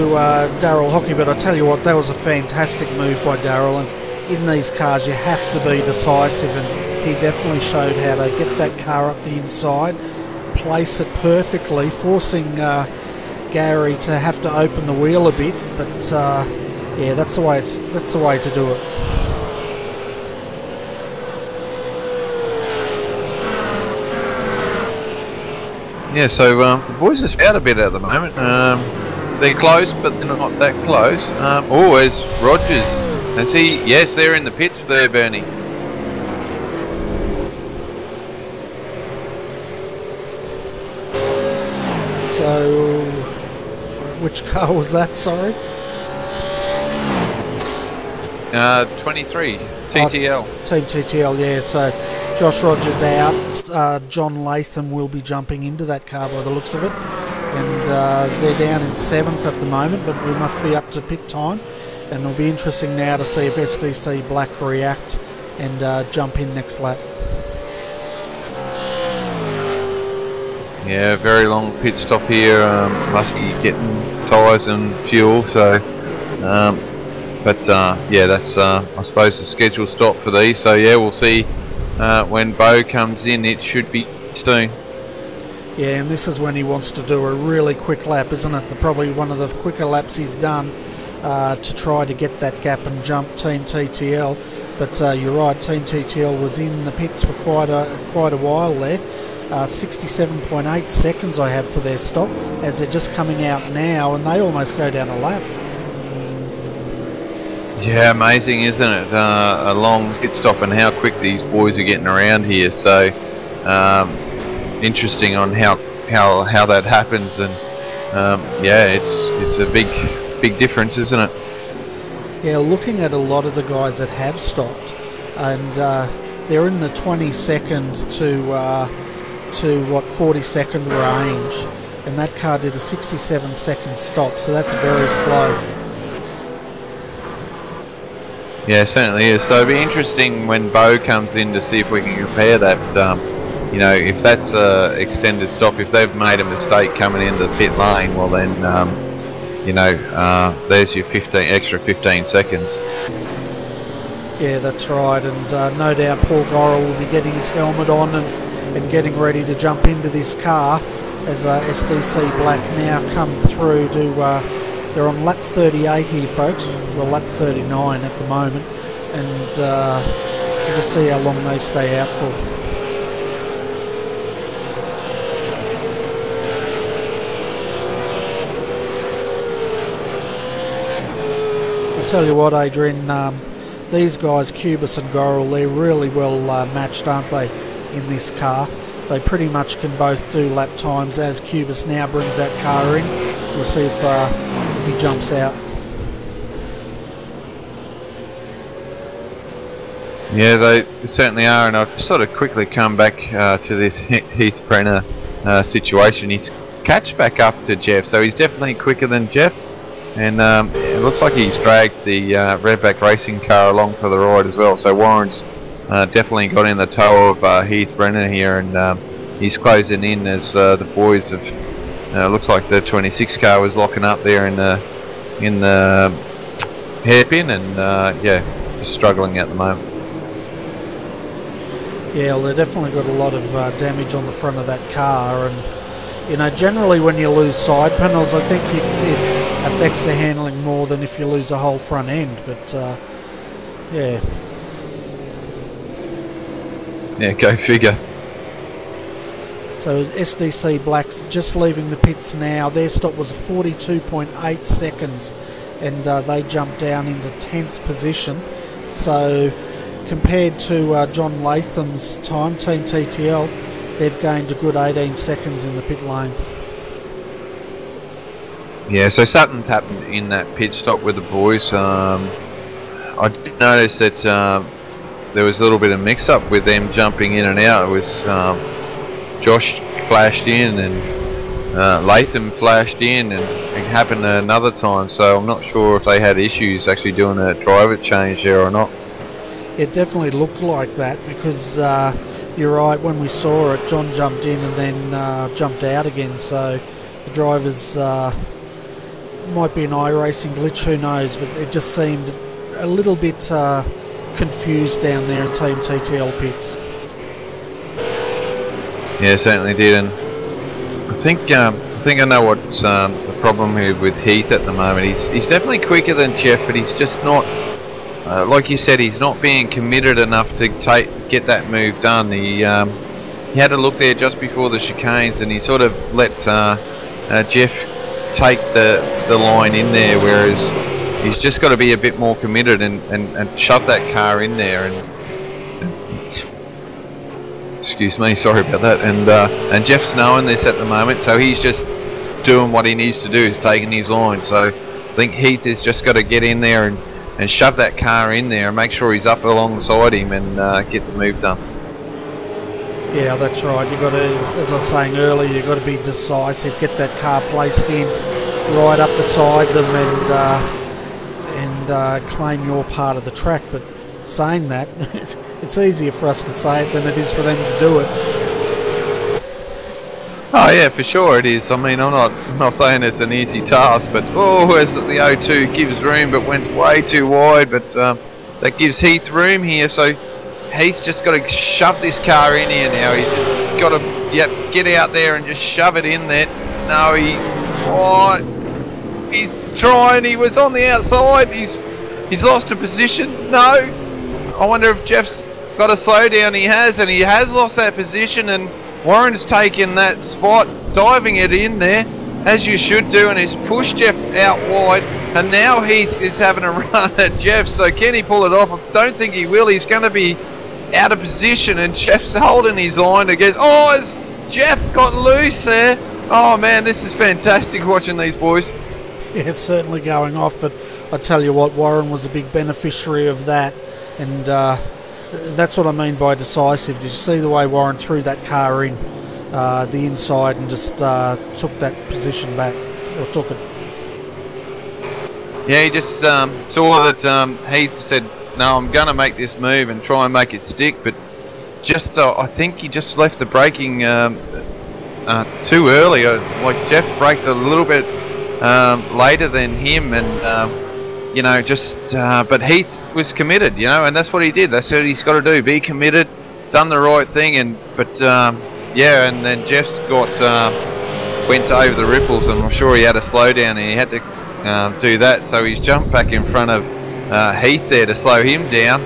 Daryl Hockey, but I tell you what, that was a fantastic move by Daryl. And in these cars, you have to be decisive, and he definitely showed how to get that car up the inside, place it perfectly, forcing Gary to have to open the wheel a bit. But yeah, that's the way to do it. Yeah, so the boys are out a bit at the moment. They're close, but they're not that close. Oh, there's Rogers. Is he? Yes, they're in the pits there, Bernie. So, which car was that, sorry? 23, TTL. Team TTL, yeah. So, Josh Rogers out. John Latham will be jumping into that car by the looks of it. And they're down in 7th at the moment, but we must be up to pit time. And it'll be interesting now to see if SDC Black react and jump in next lap. Yeah, very long pit stop here. Must be getting tyres and fuel. So, yeah, that's I suppose the scheduled stop for these. So yeah, we'll see when Bo comes in. It should be soon. Yeah, and this is when he wants to do a really quick lap, isn't it? Probably one of the quicker laps he's done to try to get that gap and jump Team TTL. But you're right, Team TTL was in the pits for quite a while there. 67.8 seconds I have for their stop, as they're just coming out now, and they almost go down a lap. Yeah, amazing, isn't it? A long pit stop and how quick these boys are getting around here. So interesting on how that happens, and yeah, it's a big difference, isn't it? Yeah, looking at a lot of the guys that have stopped, and they're in the 22nd to 42nd range, and that car did a 67-second stop, so that's very slow. Yeah, certainly is. So it'll be interesting when Bo comes in to see if we can compare that. You know, if that's a extended stop, if they've made a mistake coming into the pit lane, well then, you know, there's your extra 15 seconds. Yeah, that's right, and no doubt Paul Gorrell will be getting his helmet on and getting ready to jump into this car as SDC Black now come through to They're on lap 38 here, folks. Well, lap 39 at the moment, and we'll just see how long they stay out for. I'll tell you what, Adrian, these guys, Cubis and Goral, they're really well matched, aren't they, in this car? They pretty much can both do lap times as Cubis now brings that car in. We'll see if he jumps out. Yeah, they certainly are, and I've sort of quickly come back to this Heath Brenner situation. He's catched back up to Jeff, so he's definitely quicker than Jeff, and it looks like he's dragged the Redback Racing car along for the ride as well. So Warren's definitely got in the toe of Heath Brenner here, and he's closing in as the boys have. Looks like the 26 car was locking up there in the hairpin, and yeah, just struggling at the moment. Yeah, well, they definitely got a lot of damage on the front of that car, and you know, generally when you lose side panels, I think it affects the handling more than if you lose a whole front end. But yeah. Yeah, go figure. So SDC Blacks just leaving the pits now. Their stop was 42.8 seconds, and they jumped down into 10th position. So compared to John Latham's time, Team TTL, they've gained a good 18 seconds in the pit lane. Yeah, so something's happened in that pit stop with the boys. I did notice that there was a little bit of mix-up with them jumping in and out. It was Josh flashed in and Latham flashed in, and it happened another time. So I'm not sure if they had issues actually doing a driver change there or not. It definitely looked like that, because you're right, when we saw it, John jumped in and then jumped out again. So the drivers might be an iRacing glitch, who knows, but it just seemed a little bit confused down there in Team TTL pits. Yeah, certainly did, and I think I know what's the problem here with Heath at the moment. He's definitely quicker than Jeff, but he's just not, like you said, he's not being committed enough to get that move done. He had a look there just before the chicanes, and he sort of let Jeff take the line in there, whereas he's just got to be a bit more committed and shove that car in there. And excuse me, sorry about that. And Jeff's knowing this at the moment, so he's just doing what he needs to do, is taking his line. So I think Heath has just got to get in there and shove that car in there and make sure he's up alongside him and get the move done. Yeah, that's right. You've got to, as I was saying earlier, you've got to be decisive, get that car placed in right up beside them, and claim your part of the track. But saying that, it's easier for us to say it than it is for them to do it. Oh yeah, for sure it is. I mean, I'm not saying it's an easy task, but as the O2 gives room, but went way too wide. But that gives Heath room here, so Heath's just got to shove this car in here now. He's just got to get out there and just shove it in there. No, he's trying. He was on the outside. He's lost a position. No. I wonder if Jeff's got a slowdown. He has, and he has lost that position, and Warren's taken that spot, diving it in there, as you should do, and he's pushed Jeff out wide, and now Heath is having a run at Jeff. So can he pull it off? I don't think he will. He's going to be out of position, and Jeff's holding his line against. Oh, has Jeff got loose there? Oh man, this is fantastic watching these boys. Yeah, it's certainly going off, but I tell you what, Warren was a big beneficiary of that, and that's what I mean by decisive. Did you see the way Warren threw that car in the inside and just took that position back, or took it? Yeah, he just saw that Heath said, no, I'm going to make this move and try and make it stick, but just I think he just left the braking too early. Like Jeff braked a little bit later than him, and you know, just but Heath was committed, you know, and that's what he did. That's what he's got to do: be committed, done the right thing, but yeah, and then Jeff's got went over the ripples, and I'm sure he had a slowdown, and he had to do that, so he's jumped back in front of Heath there to slow him down.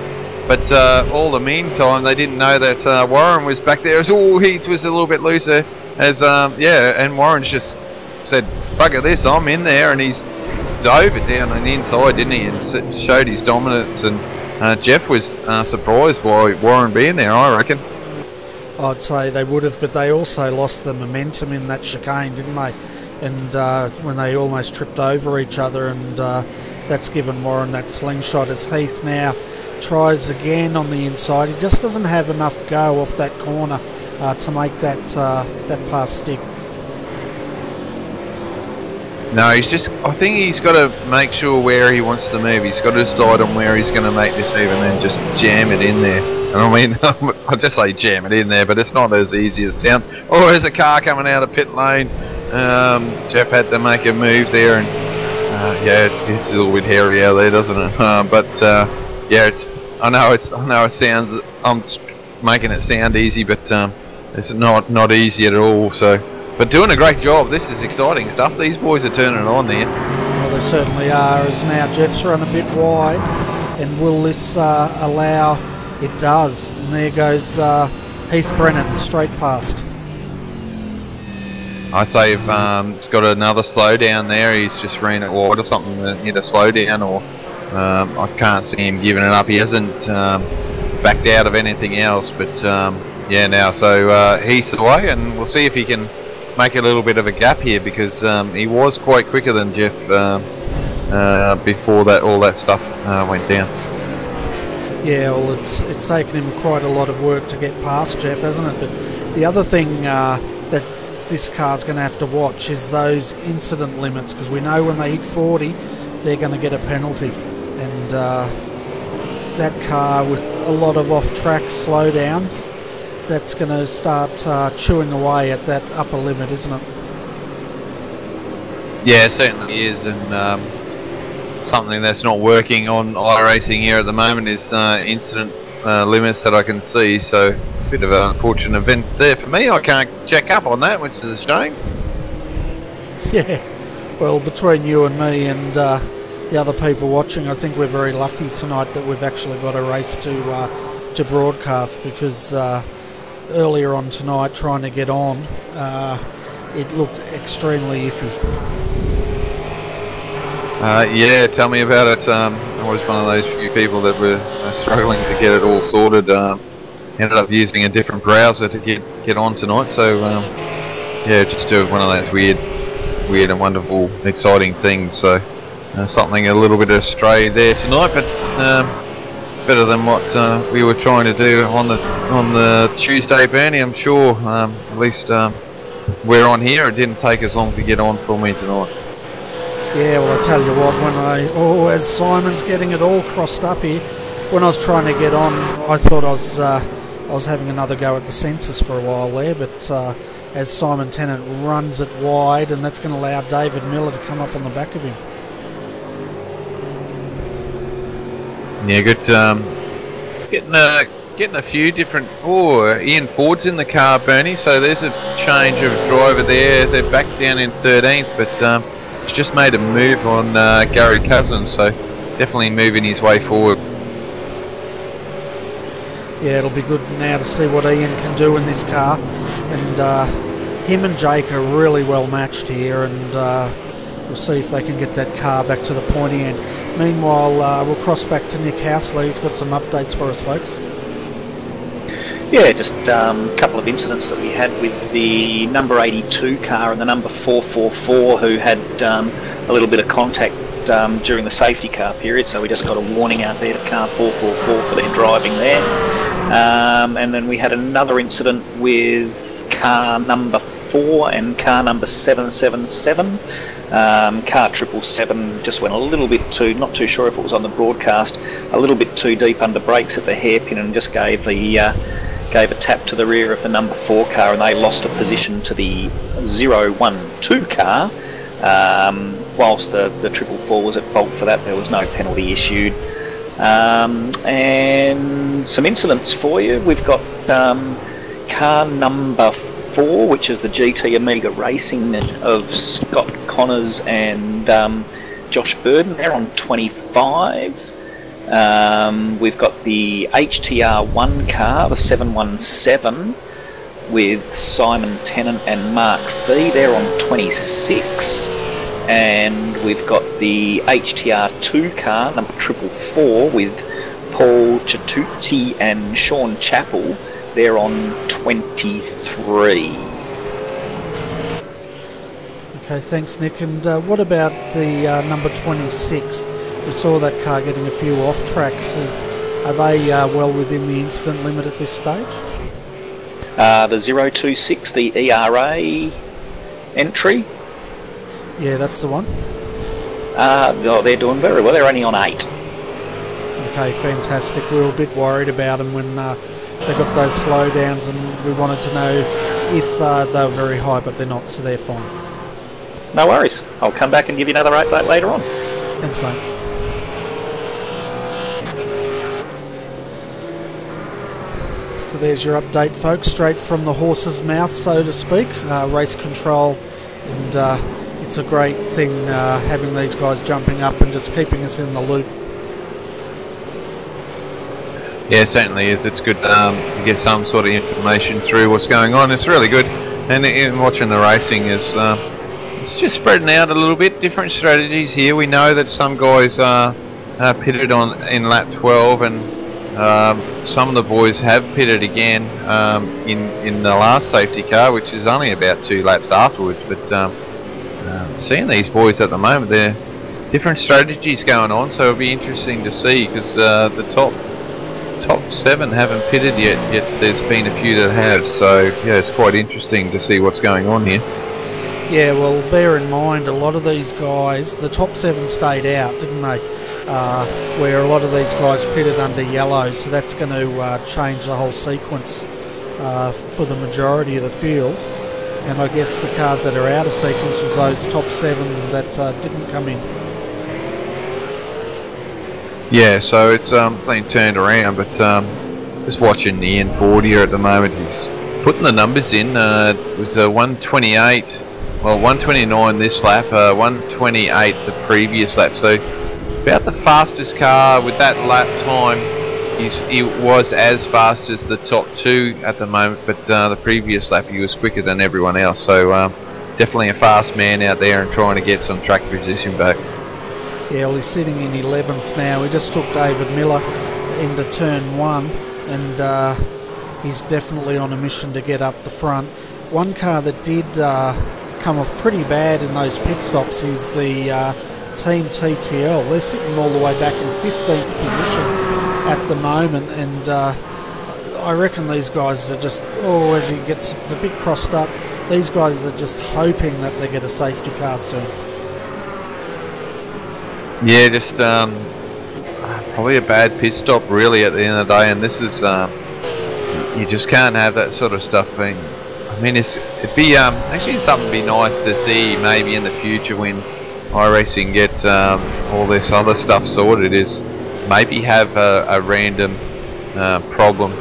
But all the meantime, they didn't know that Warren was back there. Oh, Heath was a little bit looser, as and Warren's just said, "Bugger this, I'm in there," and he's dove it down on the inside, didn't he, and showed his dominance. And Jeff was surprised by Warren being there, I reckon. I'd say they would have, but they also lost the momentum in that chicane, didn't they? And when they almost tripped over each other, and that's given Warren that slingshot. As Heath now tries again on the inside, he just doesn't have enough go off that corner to make that pass stick. No, I think he's got to make sure where he wants to move. He's got to decide on where he's going to make this move and then just jam it in there. And I mean, I'll just say jam it in there, but it's not as easy as it sounds. Oh, there's a car coming out of pit lane. Jeff had to make a move there, and yeah, it's a little bit hairy out there, doesn't it? Yeah, I know it sounds. I'm making it sound easy, but it's not easy at all. So, but doing a great job. This is exciting stuff. These boys are turning it on there. Well, they certainly are. As now Jeff's run a bit wide, and will this allow? It does. And there goes Heath Brennan straight past. I say if it's got another slowdown there, he's just ran it wide or something that hit a slowdown, or I can't see him giving it up. He hasn't backed out of anything else, but yeah, now so Heath's away, and we'll see if he can make a little bit of a gap here, because he was quite quicker than Jeff before that all that stuff went down. Yeah, well, it's taken him quite a lot of work to get past Jeff, hasn't it? But the other thing that this car's going to have to watch is those incident limits, because we know when they hit 40, they're going to get a penalty. And that car with a lot of off-track slowdowns, that's going to start chewing away at that upper limit, isn't it? Yeah, it certainly is, and something that's not working on iRacing here at the moment is incident limits that I can see, so a bit of an unfortunate event there for me. I can't check up on that, which is a shame. Yeah, well, between you and me and the other people watching, I think we're very lucky tonight that we've actually got a race to broadcast, because earlier on tonight, trying to get on, it looked extremely iffy. Yeah, tell me about it. I was one of those few people that were struggling to get it all sorted. Ended up using a different browser to get on tonight. So yeah, just do one of those weird and wonderful, exciting things. So something a little bit astray there tonight, but better than what we were trying to do on the Tuesday, Bernie. I'm sure. At least we're on here. It didn't take as long to get on for me tonight. Yeah, well, I tell you what, as Simon's getting it all crossed up here, when I was trying to get on, I thought I was having another go at the sensors for a while there, but as Simon Tennant runs it wide, and that's going to allow David Miller to come up on the back of him. Yeah, good. Getting a few different. Oh, Ian Ford's in the car, Bernie. So there's a change of driver there. They're back down in 13th, but he's just made a move on Gary Cousins, so definitely moving his way forward. Yeah, it'll be good now to see what Ian can do in this car, and him and Jake are really well matched here, and we'll see if they can get that car back to the pointy end. Meanwhile, we'll cross back to Nick Housley. He's got some updates for us, folks. Yeah, just a couple of incidents that we had with the number 82 car and the number 444, who had a little bit of contact during the safety car period, so we just got a warning out there to car 444 for their driving there. And then we had another incident with car number 4 and car number 777. Car 777 just went a little bit too, not too sure if it was on the broadcast, a little bit too deep under brakes at the hairpin, and just gave a tap to the rear of the number 4 car, and they lost a position to the 012 car. Whilst the 444 was at fault for that, there was no penalty issued. And some incidents for you. We've got car number 4, which is the GT Amiga Racing of Scott Connors and Josh Burden, they're on 25. We've got the HTR1 car, the 717, with Simon Tennant and Mark Fee, they're on 26. And we've got the HTR2 car, number 444, with Paul Chatuzzi and Sean Chappell, they're on 23. Okay, thanks, Nick. And what about the number 26? We saw that car getting a few off tracks. Are they well within the incident limit at this stage? The 026, the ERA entry. Yeah, that's the one. Oh, they're doing very well. They're only on 8. Okay, fantastic. We were a bit worried about them when they got those slowdowns, and we wanted to know if they were very high, but they're not, so they're fine. No worries. I'll come back and give you another update later on. Thanks, mate. So there's your update, folks, straight from the horse's mouth, so to speak. Race control, and it's a great thing having these guys jumping up and just keeping us in the loop. Yeah, it certainly is. It's good to get some sort of information through what's going on. It's really good. And in watching the racing, it's just spreading out a little bit. Different strategies here. We know that some guys are pitted in lap 12, and some of the boys have pitted again in the last safety car, which is only about 2 laps afterwards. But seeing these boys at the moment, there are different strategies going on, so it'll be interesting to see, because the top 7 haven't pitted yet there's been a few that have, so yeah, it's quite interesting to see what's going on here. Yeah, well, bear in mind, a lot of these guys, the top 7 stayed out, didn't they? Where a lot of these guys pitted under yellow, so that's going to change the whole sequence for the majority of the field. And I guess the cars that are out of sequence was those top 7 that didn't come in. Yeah, so it's been turned around, but just watching Ian Ford here at the moment, he's putting the numbers in. It was a 128, well, 129 this lap, 128 the previous lap, so about the fastest car with that lap time. He was as fast as the top 2 at the moment, but the previous lap he was quicker than everyone else, so definitely a fast man out there and trying to get some track position back. Yeah, well, he's sitting in 11th now. We just took David Miller into turn 1, and he's definitely on a mission to get up the front. One car that did come off pretty bad in those pit stops is the Team TTL. They're sitting all the way back in 15th position at the moment, and I reckon these guys are just, as he gets a bit crossed up, these guys are just hoping that they get a safety car soon. Yeah, just probably a bad pit stop really at the end of the day, and this is you just can't have that sort of stuff being. I mean, it'd be actually something be nice to see maybe in the future when iRacing get all this other stuff sorted, is maybe have a random problem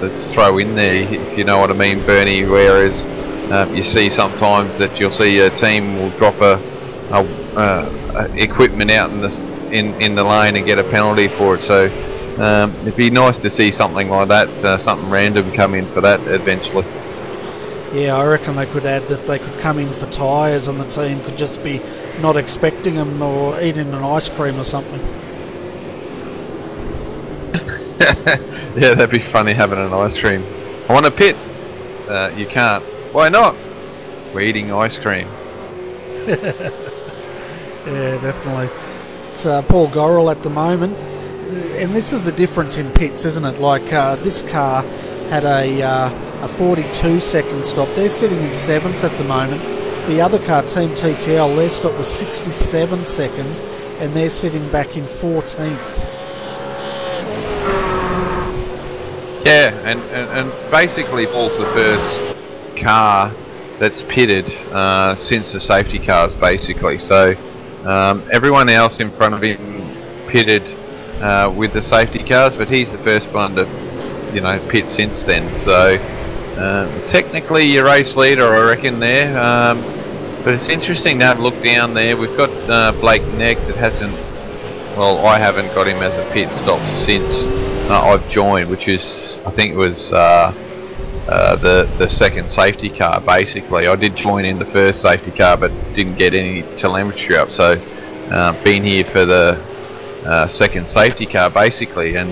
that's throw in there, if you know what I mean, Bernie. Whereas you see sometimes that you'll see a team will drop equipment out in the lane and get a penalty for it. So it'd be nice to see something like that, something random come in for that eventually. Yeah, I reckon they could add that they could come in for tyres and the team could just be not expecting them, or eating an ice cream or something. Yeah, that'd be funny, having an ice cream. I want to pit. You can't. Why not? We're eating ice cream. Yeah, definitely. It's Paul Gorrell at the moment, and this is the difference in pits, isn't it? Like this car had a 42-second stop. They're sitting in 7th at the moment. The other car, Team TTL, their stop was 67 seconds, and they're sitting back in 14th. Yeah, and basically Paul's the first car that's pitted since the safety cars, basically. So everyone else in front of him pitted with the safety cars, but he's the first one to, pit since then. So technically your race leader, I reckon there. But it's interesting to have a look down there. We've got Blake Neck that hasn't, well, I haven't got him as a pit stop since I've joined, which is, I think it was the second safety car basically. I did join in the first safety car but didn't get any telemetry up, so been here for the second safety car basically, and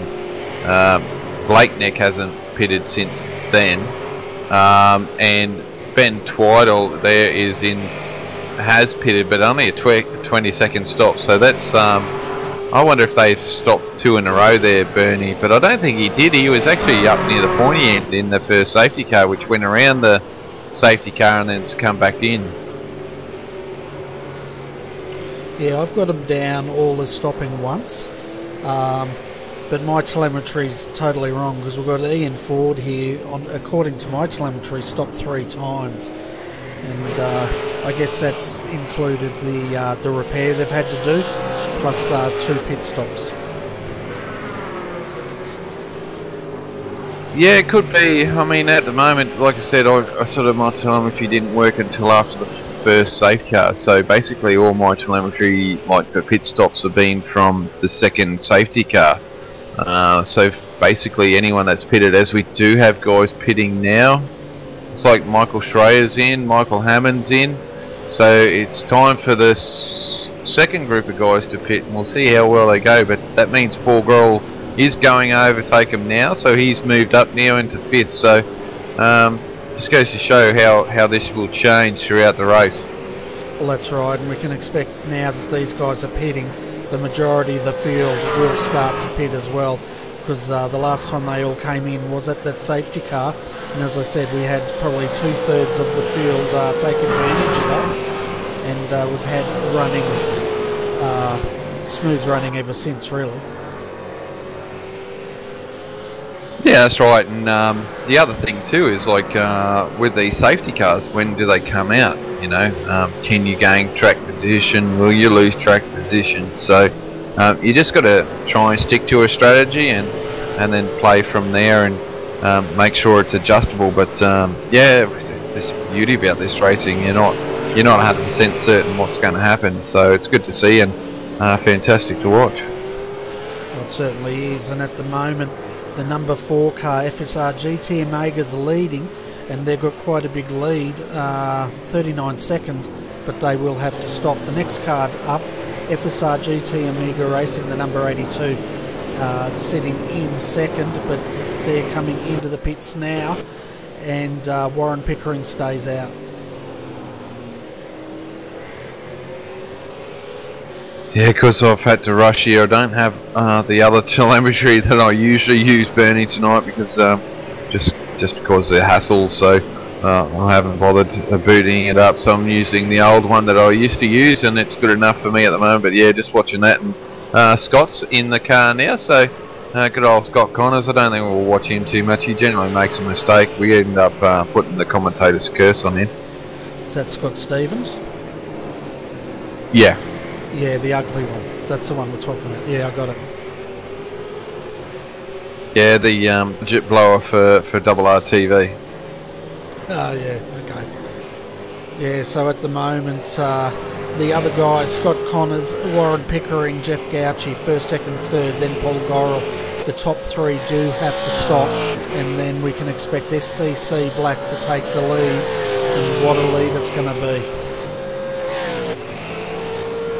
Blake Neck hasn't pitted since then, and Ben Twiddle there has pitted but only a 20-second stop, so that's I wonder if they've stopped 2 in a row there, Bernie, but I don't think he did. He was actually up near the pointy end in the first safety car, which went around the safety car and then come back in. Yeah, I've got him down all as stopping once, but my telemetry's totally wrong, because we've got Ian Ford here, according to my telemetry, stopped 3 times. And I guess that's included the repair they've had to do, plus 2 pit stops. Yeah, it could be. I mean, at the moment, like I said, I sort of, my telemetry didn't work until after the first safe car, so basically all my telemetry, like for pit stops, have been from the second safety car. So basically anyone that's pitted, as we do have guys pitting now, it's like Michael Schreier's in, Michael Hammond's in, so it's time for the second group of guys to pit, and we'll see how well they go. But that means Paul Grohl is going to overtake him now, so he's moved up now into 5th, so just goes to show how this will change throughout the race. Well, that's right, and we can expect now that these guys are pitting, the majority of the field will start to pit as well, because the last time they all came in was at that safety car, and as I said, we had probably 2/3 of the field take advantage of that, and we've had smooth running ever since, really. Yeah, that's right, and the other thing too is, like, with these safety cars, when do they come out? You know, can you gain track position? Will you lose track position? So you just got to try and stick to a strategy and then play from there, and make sure it's adjustable. But yeah, it's this beauty about this racing. You're not 100% certain what's going to happen, so it's good to see and fantastic to watch. Well, it certainly is, and at the moment, the number 4 car, FSR GT Omega's leading, and they've got quite a big lead, 39 seconds, but they will have to stop. The next car up, FSR GT Omega Racing, the number 82, sitting in second, but they're coming into the pits now, and Warren Pickering stays out. Yeah, because I've had to rush here. I don't have the other telemetry that I usually use, Bernie, tonight, because just because of the hassle. So I haven't bothered booting it up. So I'm using the old one that I used to use, and it's good enough for me at the moment. But yeah, just watching that, and Scott's in the car now. So good old Scott Connors. I don't think we'll watch him too much. He generally makes a mistake. We end up putting the commentator's curse on him. Is that Scott Stevens? Yeah. Yeah, the ugly one. That's the one we're talking about. Yeah, I got it. Yeah, the jet blower for RRTV. Oh, yeah, okay. Yeah, so at the moment, the other guys, Scott Connors, Warren Pickering, Jeff Gauci, 1st, 2nd, 3rd, then Paul Gorrell. The top 3 do have to stop, and then we can expect STC Black to take the lead, and what a lead it's going to be.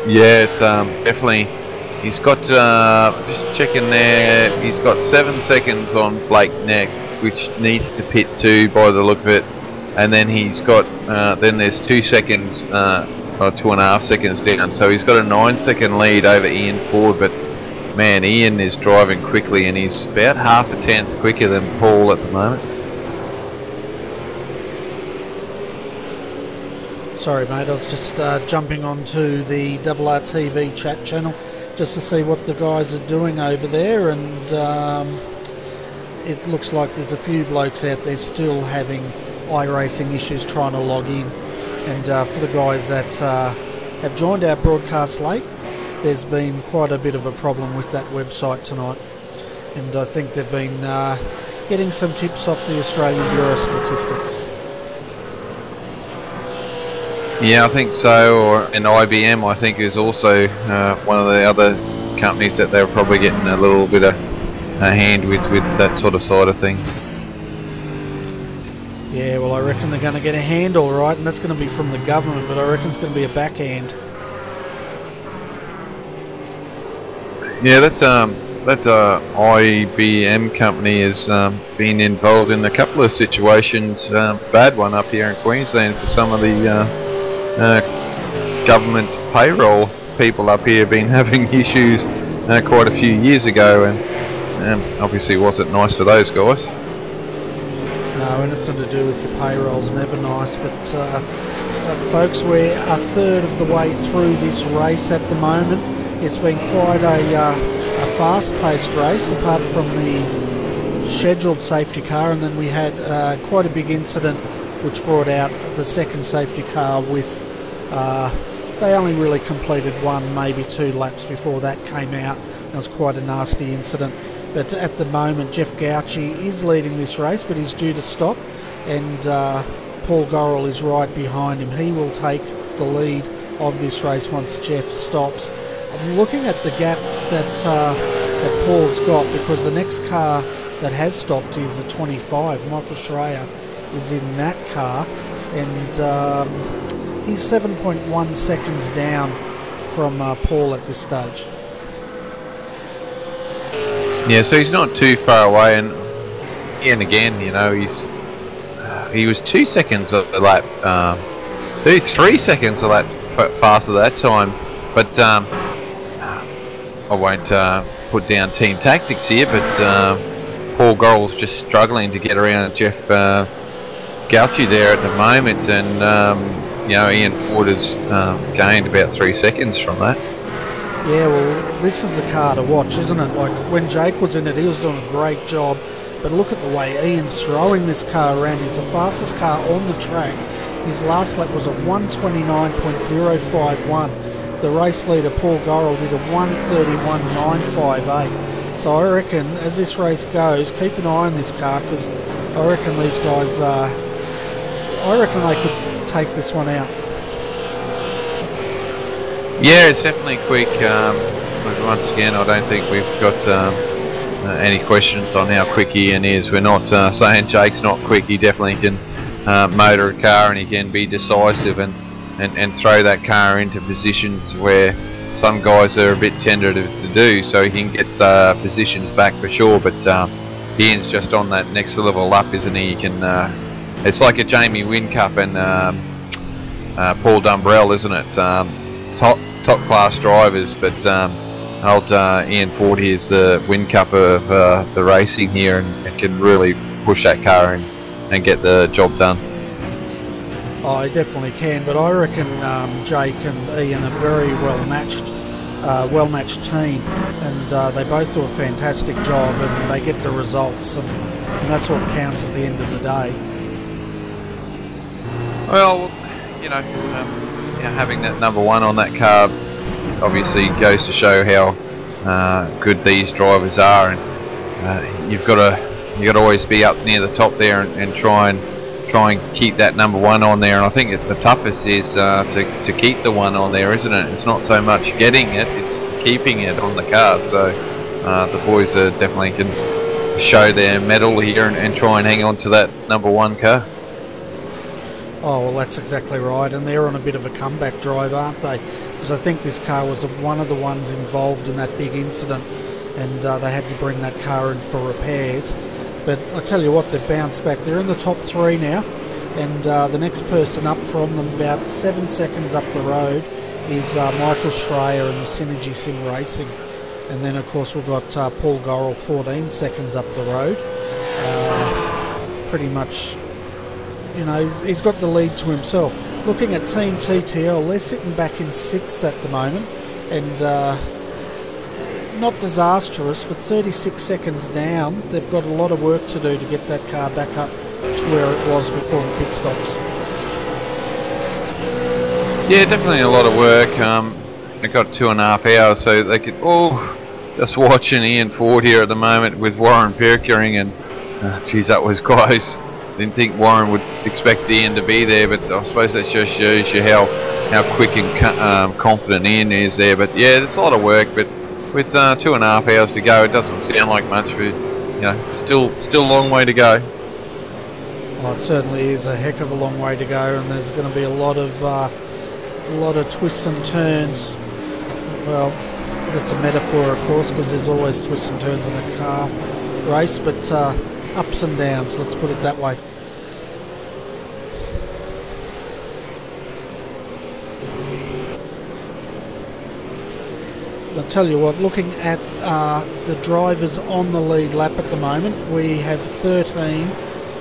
Yeah, it's definitely. He's got just checking there. He's got 7 seconds on Blake Neck, which needs to pit 2 by the look of it, and then he's got then there's 2 seconds or 2.5 seconds down. So he's got a 9-second lead over Ian Ford. But man, Ian is driving quickly, and he's about half a tenth quicker than Paul at the moment. Sorry mate, I was just jumping onto the RRTV chat channel just to see what the guys are doing over there, and it looks like there's a few blokes out there still having iRacing issues trying to log in, and for the guys that have joined our broadcast late, there's been quite a bit of a problem with that website tonight, and I think they've been getting some tips off the Australian Bureau of Statistics. Yeah, I think so. Or an IBM, I think, is also one of the other companies that they're probably getting a little bit of a hand with that sort of side of things. Yeah, well, I reckon they're going to get a hand all right, and that's going to be from the government, but I reckon it's going to be a backhand. Yeah, that IBM company has been involved in a couple of situations. Bad one up here in Queensland for some of the government payroll people up here been having issues quite a few years ago, and obviously it wasn't nice for those guys. No, anything to do with your payroll's never nice, but folks, we're a third of the way through this race at the moment. It's been quite a fast-paced race, apart from the scheduled safety car, and then we had quite a big incident which brought out the second safety car with... they only really completed one, maybe 2 laps before that came out. It was quite a nasty incident. But at the moment, Jeff Gauci is leading this race, but he's due to stop, and Paul Gorrell is right behind him. He will take the lead of this race once Jeff stops. I'm looking at the gap that Paul's got, because the next car that has stopped is the 25. Michael Schreier is in that car, and he's 7.1 seconds down from Paul at this stage. Yeah, so he's not too far away, and again, you know, he was 2 seconds a lap, so he's 3 seconds a lap faster that time. But I won't put down team tactics here, but Paul Gorrell's just struggling to get around Jeff Gauci there at the moment, and you know, Ian Ford has gained about 3 seconds from that. Yeah, well, this is a car to watch, isn't it? Like, when Jake was in it, he was doing a great job. But look at the way Ian's throwing this car around. He's the fastest car on the track. His last lap was a 1:29.051. The race leader, Paul Gorrell, did a 1:31.958. So I reckon, as this race goes, keep an eye on this car, because I reckon these guys, I reckon they could take this one out. Yeah, it's definitely quick. But once again, I don't think we've got any questions on how quick Ian is. We're not saying Jake's not quick. He definitely can motor a car, and he can be decisive and throw that car into positions where some guys are a bit tentative to do, so he can get positions back for sure. But Ian's just on that next level up, isn't he? He can. It's like a Jamie Whincup and Paul Dumbrell, isn't it? Top class drivers, but old Ian Ford here is the Whincup of the racing here, and can really push that car and get the job done. Oh, he definitely can, but I reckon Jake and Ian are very well matched team, and they both do a fantastic job, and they get the results, and that's what counts at the end of the day. Well, you know, having that number one on that car obviously goes to show how good these drivers are, and you've got to always be up near the top there and try and keep that number one on there. And I think the toughest is to keep the one on there, isn't it? It's not so much getting it, it's keeping it on the car. So the boys are definitely can show their mettle here and try and hang on to that number one car. Oh, well, that's exactly right, and they're on a bit of a comeback drive, aren't they? Because I think this car was one of the ones involved in that big incident, and they had to bring that car in for repairs. But I tell you what, they've bounced back. They're in the top 3 now, and the next person up from them, about 7 seconds up the road, is Michael Schreier in the Synergy Sim Racing. And then, of course, we've got Paul Gorrell 14 seconds up the road. Pretty much... You know, he's got the lead to himself. Looking at Team TTL, they're sitting back in 6th at the moment, and not disastrous, but 36 seconds down. They've got a lot of work to do to get that car back up to where it was before the pit stops. Yeah, definitely a lot of work. They've got 2.5 hours, so they could... Oh, just watching Ian Ford here at the moment with Warren Pickering, and geez, that was close. didn't think Warren would expect Ian to be there, but I suppose that just shows you how quick and confident Ian is there. But yeah, it's a lot of work, but with 2.5 hours to go, it doesn't sound like much. But still a long way to go. Oh, it certainly is a heck of a long way to go, and there's going to be a lot of twists and turns. Well, that's a metaphor, of course, because there's always twists and turns in a car race, but ups and downs, let's put it that way. I'll tell you what, looking at the drivers on the lead lap at the moment, we have 13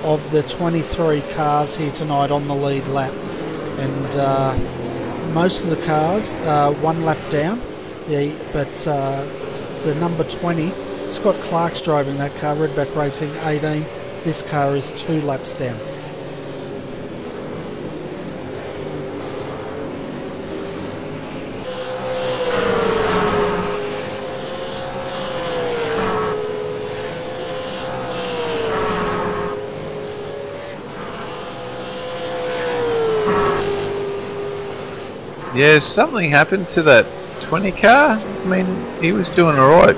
of the 23 cars here tonight on the lead lap, and most of the cars are 1 lap down, but the number 20, Scott Clark's driving that car, Redback Racing 18, this car is 2 laps down. Yeah, something happened to that 20 car. I mean, he was doing alright.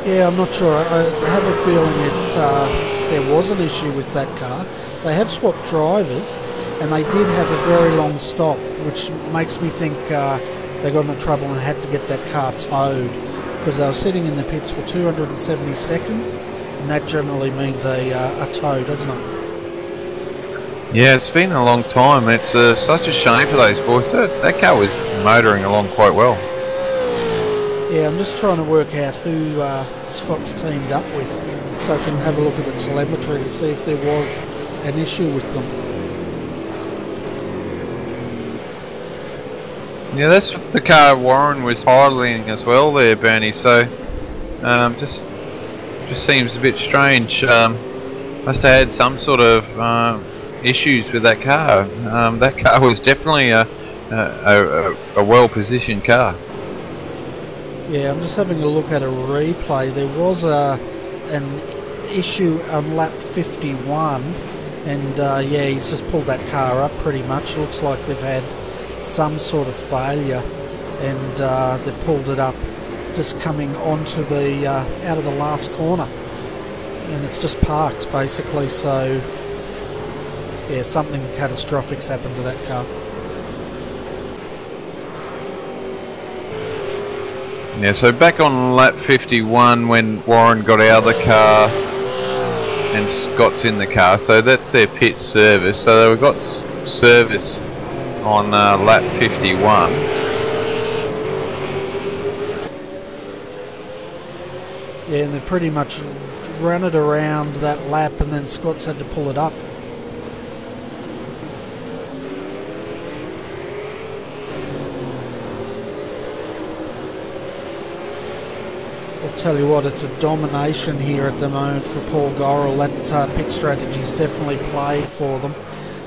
Yeah, I'm not sure. I have a feeling there was an issue with that car. They have swapped drivers, and they did have a very long stop, which makes me think they got into trouble and had to get that car towed, because they were sitting in the pits for 270 seconds, and that generally means a tow, doesn't it? Yeah, it's been a long time. It's such a shame for those boys. That car was motoring along quite well. Yeah, I'm just trying to work out who Scott's teamed up with, so I can have a look at the telemetry to see if there was an issue with them. Yeah, that's the car Warren was piloting as well there, Bernie. So, just seems a bit strange. Must have had some sort of issues with that car. That car was definitely a well-positioned car. Yeah, I'm just having a look at a replay. There was an issue on lap 51, and yeah, he's just pulled that car up pretty much. It looks like they've had some sort of failure, and they've pulled it up just coming onto the out of the last corner, and it's just parked basically. So yeah, something catastrophic's happened to that car. Yeah, so back on lap 51 when Warren got out of the car and Scott's in the car, so that's their pit service. So we've got service on lap 51. Yeah, and they pretty much ran it around that lap, and then Scott's had to pull it up. Tell you what, it's a domination here at the moment for Paul Gorrell. That pit strategy's definitely played for them.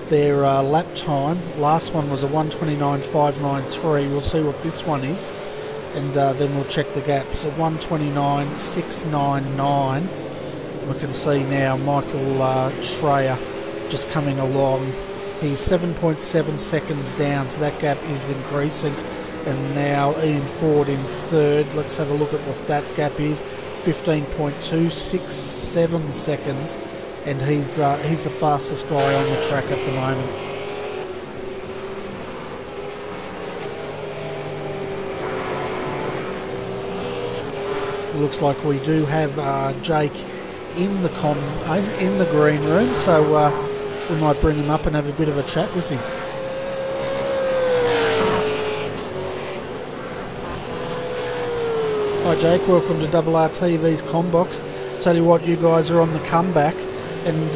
Their lap time, last one was a 1:29.593. We'll see what this one is, and then we'll check the gaps. A 1:29.699. We can see now Michael Schreier just coming along. He's 7.7 seconds down, so that gap is increasing. And now Ian Ford in third. Let's have a look at what that gap is. 15.267 seconds, and he's the fastest guy on the track at the moment. Looks like we do have Jake in the green room, so we might bring him up and have a bit of a chat with him. Hi Jake, welcome to RRTV's Combox. Tell you what, you guys are on the comeback, and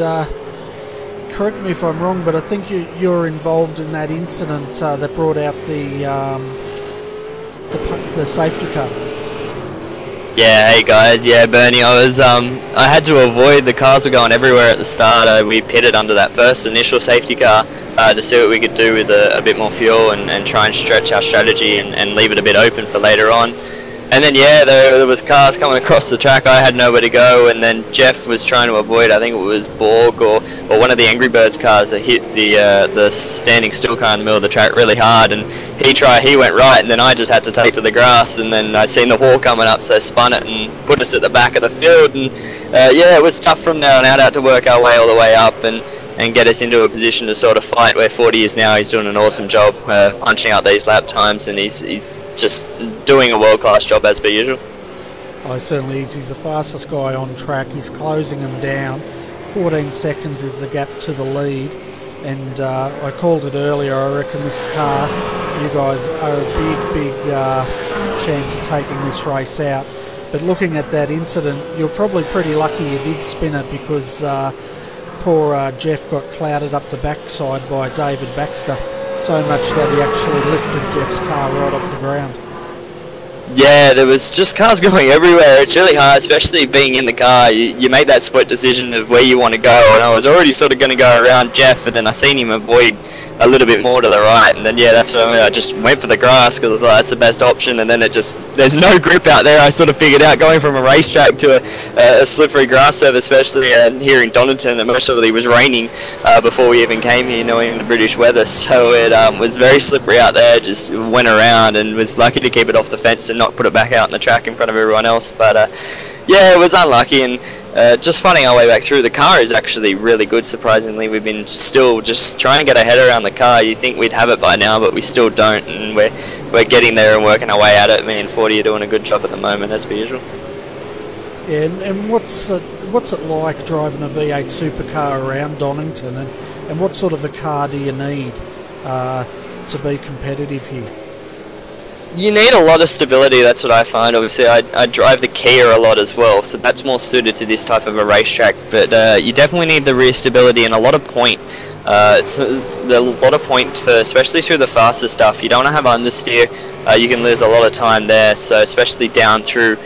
correct me if I'm wrong, but I think you're involved in that incident that brought out the safety car. Yeah, hey guys, yeah Bernie, I had to avoid, the cars were going everywhere at the start. We pitted under that first initial safety car to see what we could do with a bit more fuel and try and stretch our strategy and leave it a bit open for later on. And then yeah, there was cars coming across the track. I had nowhere to go, and then Jeff was trying to avoid. I think it was Borg or one of the Angry Birds cars that hit the standing still car in the middle of the track really hard. And he went right, and then I just had to take to the grass. And then I seen the wall coming up, so I spun it and put us at the back of the field. And yeah, it was tough from there on out. Had to work our way all the way up and get us into a position to sort of fight. Where 40 is now, he's doing an awesome job punching out these lap times, and he's just doing a world-class job as per usual. Oh, certainly is. He's the fastest guy on track. He's closing him down. 14 seconds is the gap to the lead, and I called it earlier. I reckon this car, you guys are a big chance of taking this race out. But looking at that incident, you're probably pretty lucky you did spin it, because poor Jeff got clouded up the backside by David Baxter, so much that he actually lifted Jeff's car right off the ground. Yeah, there was just cars going everywhere. It's really hard, especially being in the car. You make that split decision of where you want to go, and I was already sort of going to go around Jeff, and then I seen him avoid a little bit more to the right, and then yeah, that's when I just went for the grass, because I thought that's the best option. And then there's no grip out there. I sort of figured out going from a racetrack to a slippery grass surface, especially here in Donnington, and most of it was raining before we even came here, knowing the British weather, so it was very slippery out there. Just went around and was lucky to keep it off the fence and not put it back out on the track in front of everyone else. But yeah, it was unlucky, and just finding our way back through. The car is actually really good, surprisingly. We've been still just trying to get our head around the car. You think we'd have it by now, but we still don't, and we're getting there and working our way at it. Me and 40 are doing a good job at the moment, as per usual. Yeah, and what's it like driving a V8 supercar around Donnington, and what sort of a car do you need to be competitive here? You need a lot of stability, that's what I find. Obviously, I drive the Kia a lot as well, so that's more suited to this type of a racetrack. But you definitely need the rear stability and a lot of point. It's a lot of point, especially through the faster stuff. You don't want to have understeer. You can lose a lot of time there, so especially down through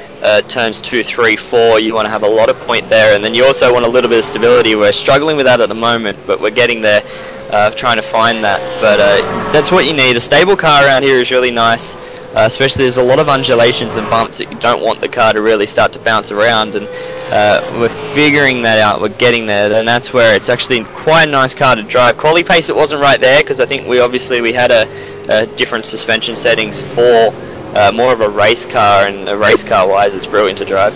turns 2, 3, 4, you want to have a lot of point there. And then you also want a little bit of stability. We're struggling with that at the moment, but we're getting there, trying to find that. But that's what you need. A stable car around here is really nice. Especially there's a lot of undulations and bumps that you don't want the car to really start to bounce around, and we're figuring that out. We're getting there, and that's where it's actually quite a nice car to drive. Quali pace, it wasn't right there, because I think we had a different suspension settings for more of a race car, and race car wise it's brilliant to drive.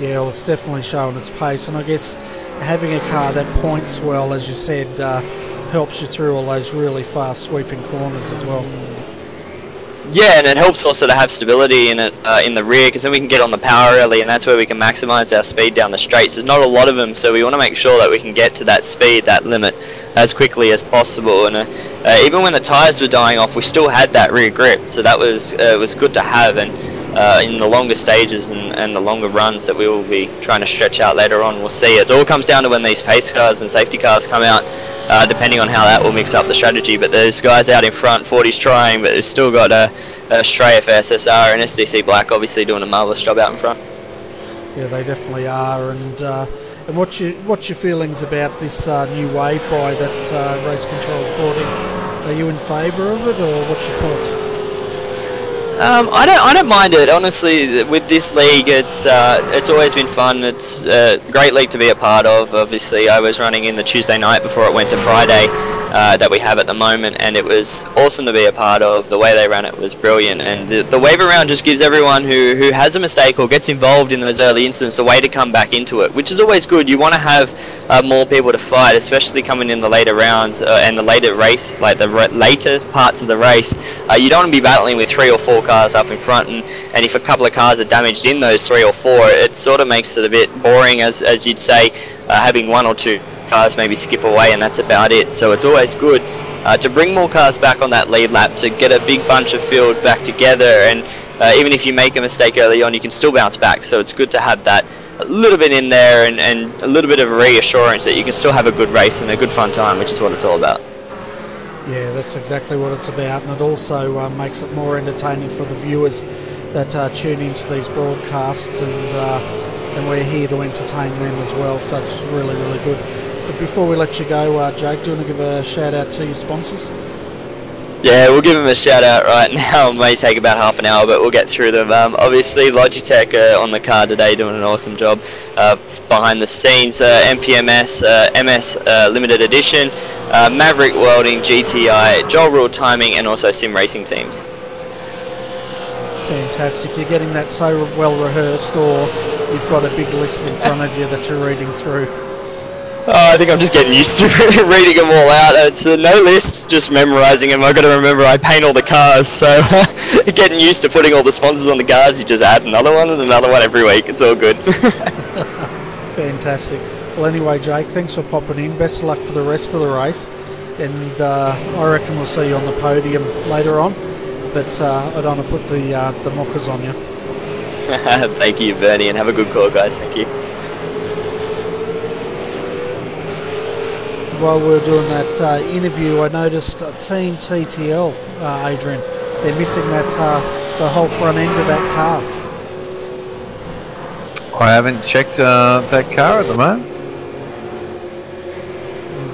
Yeah, well, it's definitely showing its pace, and I guess having a car that points well, as you said, helps you through all those really fast sweeping corners as well. Yeah, and it helps also to have stability in it in the rear, because then we can get on the power early, and that's where we can maximise our speed down the straights. There's not a lot of them, so we want to make sure that we can get to that speed, that limit, as quickly as possible. And even when the tyres were dying off, we still had that rear grip, so that was good to have. And in the longer stages and the longer runs that we will be trying to stretch out later on, we'll see. It all comes down to when these pace cars and safety cars come out, depending on how that will mix up the strategy. But there's guys out in front, 40's trying, but they've still got Australia for SSR and SDC Black obviously doing a marvellous job out in front. Yeah, they definitely are. And what's your feelings about this new wave buy that Race Control's brought in? Are you in favour of it, or what's your thoughts? I don't mind it, honestly. With this league, it's always been fun. It's a great league to be a part of. Obviously, I was running in the Tuesday night before it went to Friday that we have at the moment, and it was awesome to be a part of. The way they ran it was brilliant, and the wave around just gives everyone who has a mistake or gets involved in those early incidents a way to come back into it, which is always good. You want to have more people to fight, especially coming in the later rounds and the later race, like the later parts of the race. You don't want to be battling with 3 or 4 cars up in front, and if a couple of cars are damaged in those 3 or 4, it sort of makes it a bit boring, as you'd say, having 1 or 2 cars maybe skip away, and that's about it. So it's always good to bring more cars back on that lead lap, to get a big bunch of field back together, and even if you make a mistake early on, you can still bounce back. So it's good to have that a little bit in there, and a little bit of reassurance that you can still have a good race and a good fun time, which is what it's all about. Yeah, that's exactly what it's about, and it also makes it more entertaining for the viewers that tune into these broadcasts, and we're here to entertain them as well, so it's really, really good. But before we let you go, Jake, do you want to give a shout out to your sponsors? Yeah, we'll give them a shout out right now. It may take about half an hour, but we'll get through them. Obviously, Logitech on the car today doing an awesome job behind the scenes. MPMS, MS Limited Edition, Maverick Welding, GTI, Joel Rule Timing, and also Sim Racing Teams. Fantastic. You're getting that so well rehearsed, or you've got a big list in front of you that you're reading through? I think I'm just getting used to reading them all out. It's no list, just memorising them. I've got to remember I paint all the cars, so getting used to putting all the sponsors on the cars, you just add another one and another one every week. It's all good. Fantastic. Well, anyway, Jake, thanks for popping in. Best of luck for the rest of the race, and I reckon we'll see you on the podium later on, but I don't want to put the mockers on you. Thank you, Bernie, and have a good call, guys. Thank you. While we were doing that interview, I noticed Team TTL, Adrian, they're missing that the whole front end of that car. I haven't checked that car at the moment.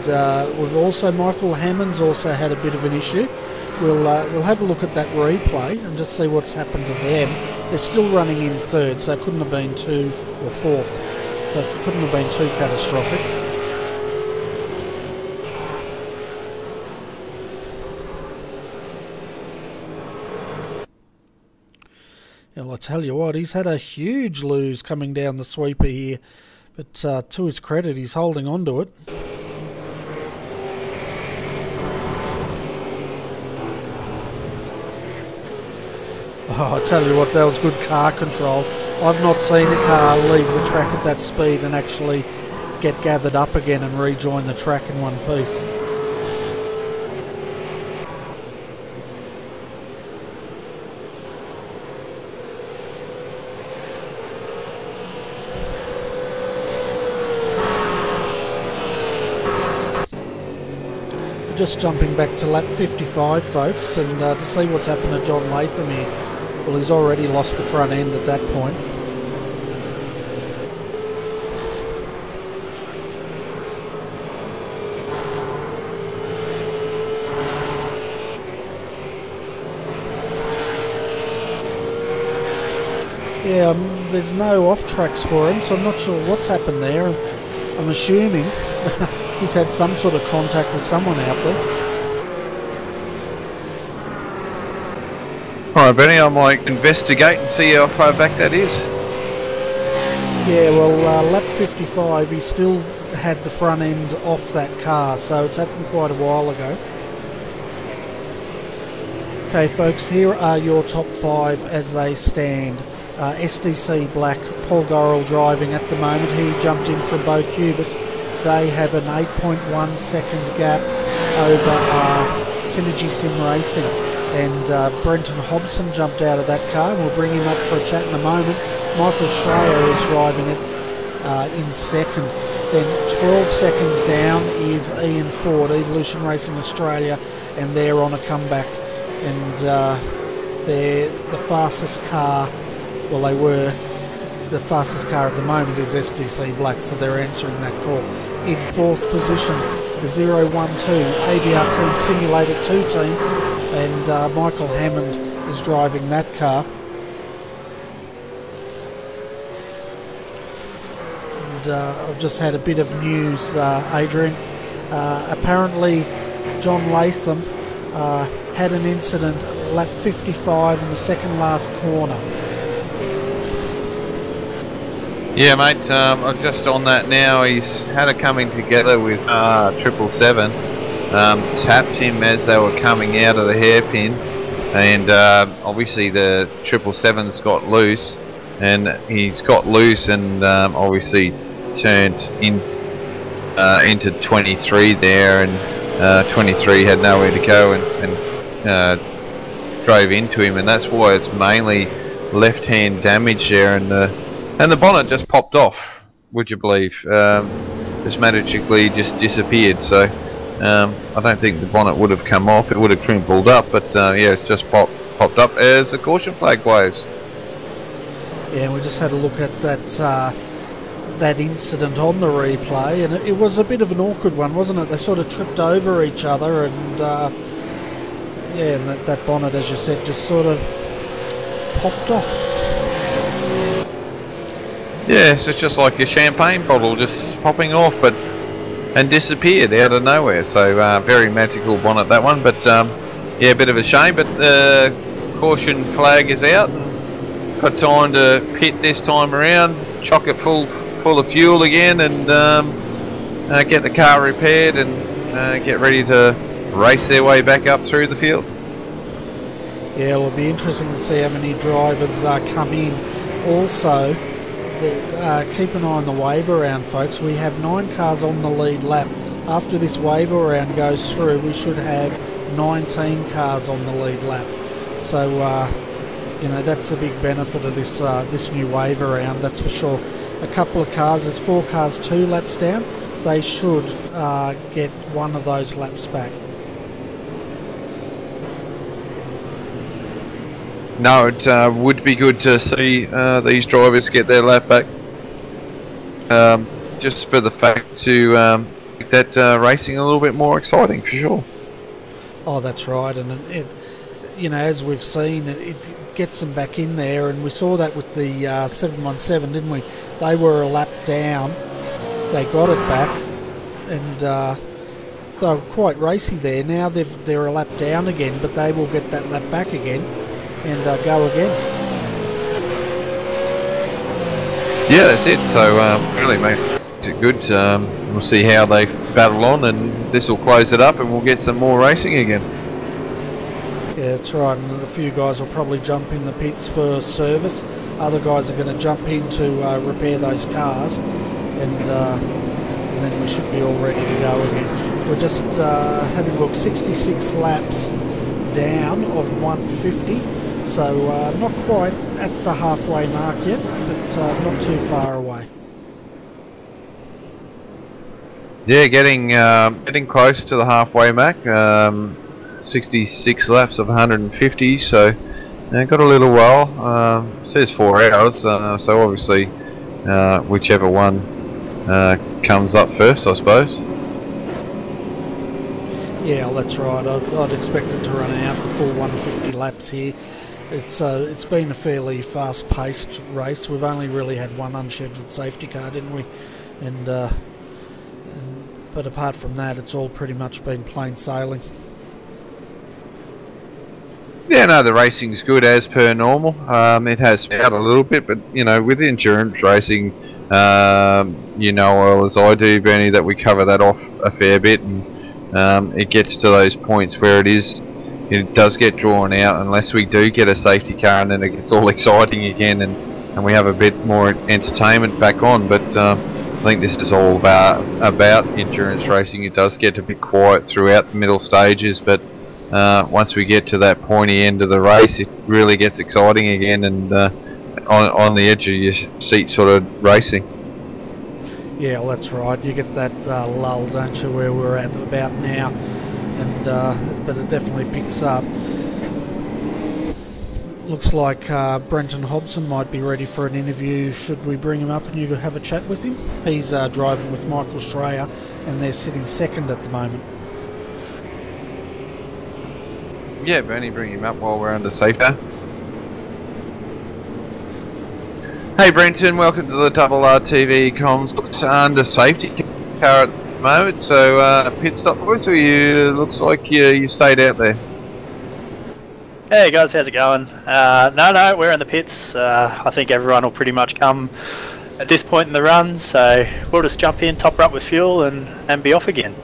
And we've also, Michael Hammond's also had a bit of an issue. We'll have a look at that replay and just see what's happened to them. They're still running in third, so it couldn't have been two, or fourth, so it couldn't have been too catastrophic. Well, I tell you what, he's had a huge lose coming down the sweeper here, but to his credit, he's holding on to it. Oh, I tell you what, that was good car control. I've not seen a car leave the track at that speed and actually get gathered up again and rejoin the track in one piece. Just jumping back to lap 55, folks, and to see what's happened to John Latham here. Well, he's already lost the front end at that point. Yeah, there's no off tracks for him, so I'm not sure what's happened there. I'm assuming he's had some sort of contact with someone out there. Alright, Benny, I might investigate and see how far back that is. Yeah, well, lap 55, he still had the front end off that car, so it's happened quite a while ago. Okay, folks, here are your top 5 as they stand. SDC Black, Paul Gorrell driving at the moment. He jumped in from Bo Cubis. They have an 8.1 second gap over Synergy Sim Racing. And Brenton Hobson jumped out of that car. We'll bring him up for a chat in a moment. Michael Schreier is driving it in second. Then 12 seconds down is Ian Ford, Evolution Racing Australia, and they're on a comeback. And they're the fastest car, well, they were. The fastest car at the moment is SDC Black, so they're answering that call. In 4th position, the 012 ABR Team Simulator 2 team, and Michael Hammond is driving that car. And I've just had a bit of news, Adrian. Apparently, John Latham had an incident at lap 55 in the second last corner. Yeah, mate, I'm just on that now. He's had a coming together with 777. Tapped him as they were coming out of the hairpin, and obviously the 777's got loose, and he's got loose and obviously turned in into 23 there, and 23 had nowhere to go and drove into him, and that's why it's mainly left-hand damage there, and the bonnet just popped off, would you believe? Just magically just disappeared. So I don't think the bonnet would have come off. It would have crimpled up, but yeah, it's just popped up as the caution flag waves. Yeah, we just had a look at that incident on the replay, and it was a bit of an awkward one, wasn't it? They sort of tripped over each other, and Yeah, and that bonnet, as you said, just sort of popped off. Yes, it's just like a champagne bottle just popping off, and disappeared out of nowhere. So very magical bonnet, that one. But yeah, a bit of a shame. But the caution flag is out. Got time to pit this time around, chock it full of fuel again, and get the car repaired and get ready to race their way back up through the field. Yeah, it'll be interesting to see how many drivers come in. Also, keep an eye on the wave around, folks. We have 9 cars on the lead lap. After this wave around goes through, we should have 19 cars on the lead lap. So, you know, that's the big benefit of this this new wave around, that's for sure. A couple of cars, there's 4 cars 2 laps down. They should get one of those laps back. No, it would be good to see these drivers get their lap back, just for the fact to make that racing a little bit more exciting, for sure. Oh, that's right, and it you know, as we've seen, it gets them back in there, and we saw that with the 717, didn't we? They were a lap down, they got it back, and they were quite racy there. Now they're a lap down again, but they will get that lap back again and go again. Yeah, that's it. So really makes it good. We'll see how they battle on, and this will close it up, and we'll get some more racing again. Yeah, that's right. And a few guys will probably jump in the pits for service. Other guys are going to jump in to repair those cars, and then we should be all ready to go again. We're just having a look. 66 laps down of 150. So not quite at the halfway mark yet, but not too far away. Yeah, getting close to the halfway mark. 66 laps of 150, so got a little while. Says 4 hours, so obviously whichever one comes up first, I suppose. Yeah, well, that's right. I'd expect it to run out the full 150 laps here. It's been a fairly fast-paced race. We've only really had one unscheduled safety car, didn't we? But apart from that, it's all pretty much been plain sailing. Yeah, no, the racing's good as per normal. It has sped out a little bit, but you know, with endurance racing, you know well as I do, Bernie, that we cover that off a fair bit, and it gets to those points where it does get drawn out unless we do get a safety car, and then it gets all exciting again, and we have a bit more entertainment back on. But I think this is all about endurance racing. It does get a bit quiet throughout the middle stages, but once we get to that pointy end of the race, it really gets exciting again, and on the edge of your seat sort of racing. Yeah, well, that's right. You get that lull, don't you, where we're at about now, and but it definitely picks up. Looks like Brenton Hobson might be ready for an interview. Should we bring him up and you have a chat with him? He's driving with Michael Schreier, and they're sitting second at the moment. Yeah, Bernie, bring him up while we're under safety. Hey Brenton, welcome to the RRTV comms. Looks under safety car at the moment, so pit stop boys, or looks like you stayed out there. Hey guys, how's it going? No, we're in the pits. I think everyone will pretty much come at this point in the run, so we'll just jump in, top her up with fuel, and be off again.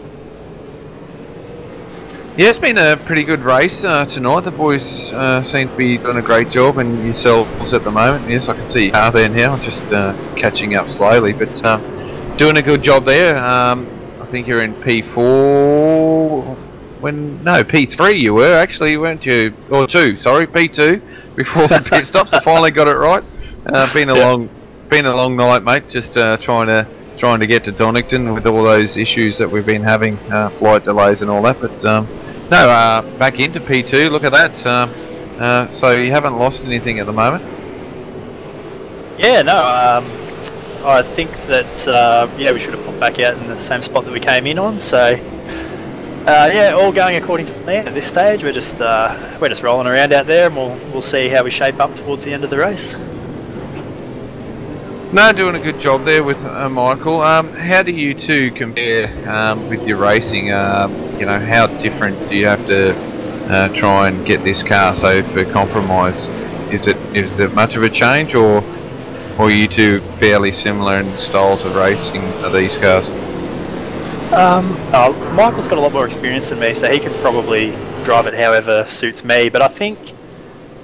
Yeah, it's been a pretty good race tonight. The boys seem to be doing a great job, and yourselves at the moment. Yes, I can see your car there now, just catching up slowly, but doing a good job there. I think you're in P4. P3 you were actually, weren't you? Or 2, sorry, P2 before the pit stops. I finally got it right. Been a long night, mate. Just trying to get to Donnington with all those issues that we've been having, flight delays and all that. But back into P2. Look at that. So you haven't lost anything at the moment? Yeah, no. I think that we should have popped back out in the same spot that we came in on. So Yeah, all going according to plan at this stage. We're just rolling around out there, and we'll see how we shape up towards the end of the race. No, doing a good job there with Michael. How do you two compare with your racing? You know, how different do you have to try and get this car? So for compromise, is it much of a change, or are you two fairly similar in styles of racing of these cars? Michael's got a lot more experience than me, so he can probably drive it however suits me. But I think,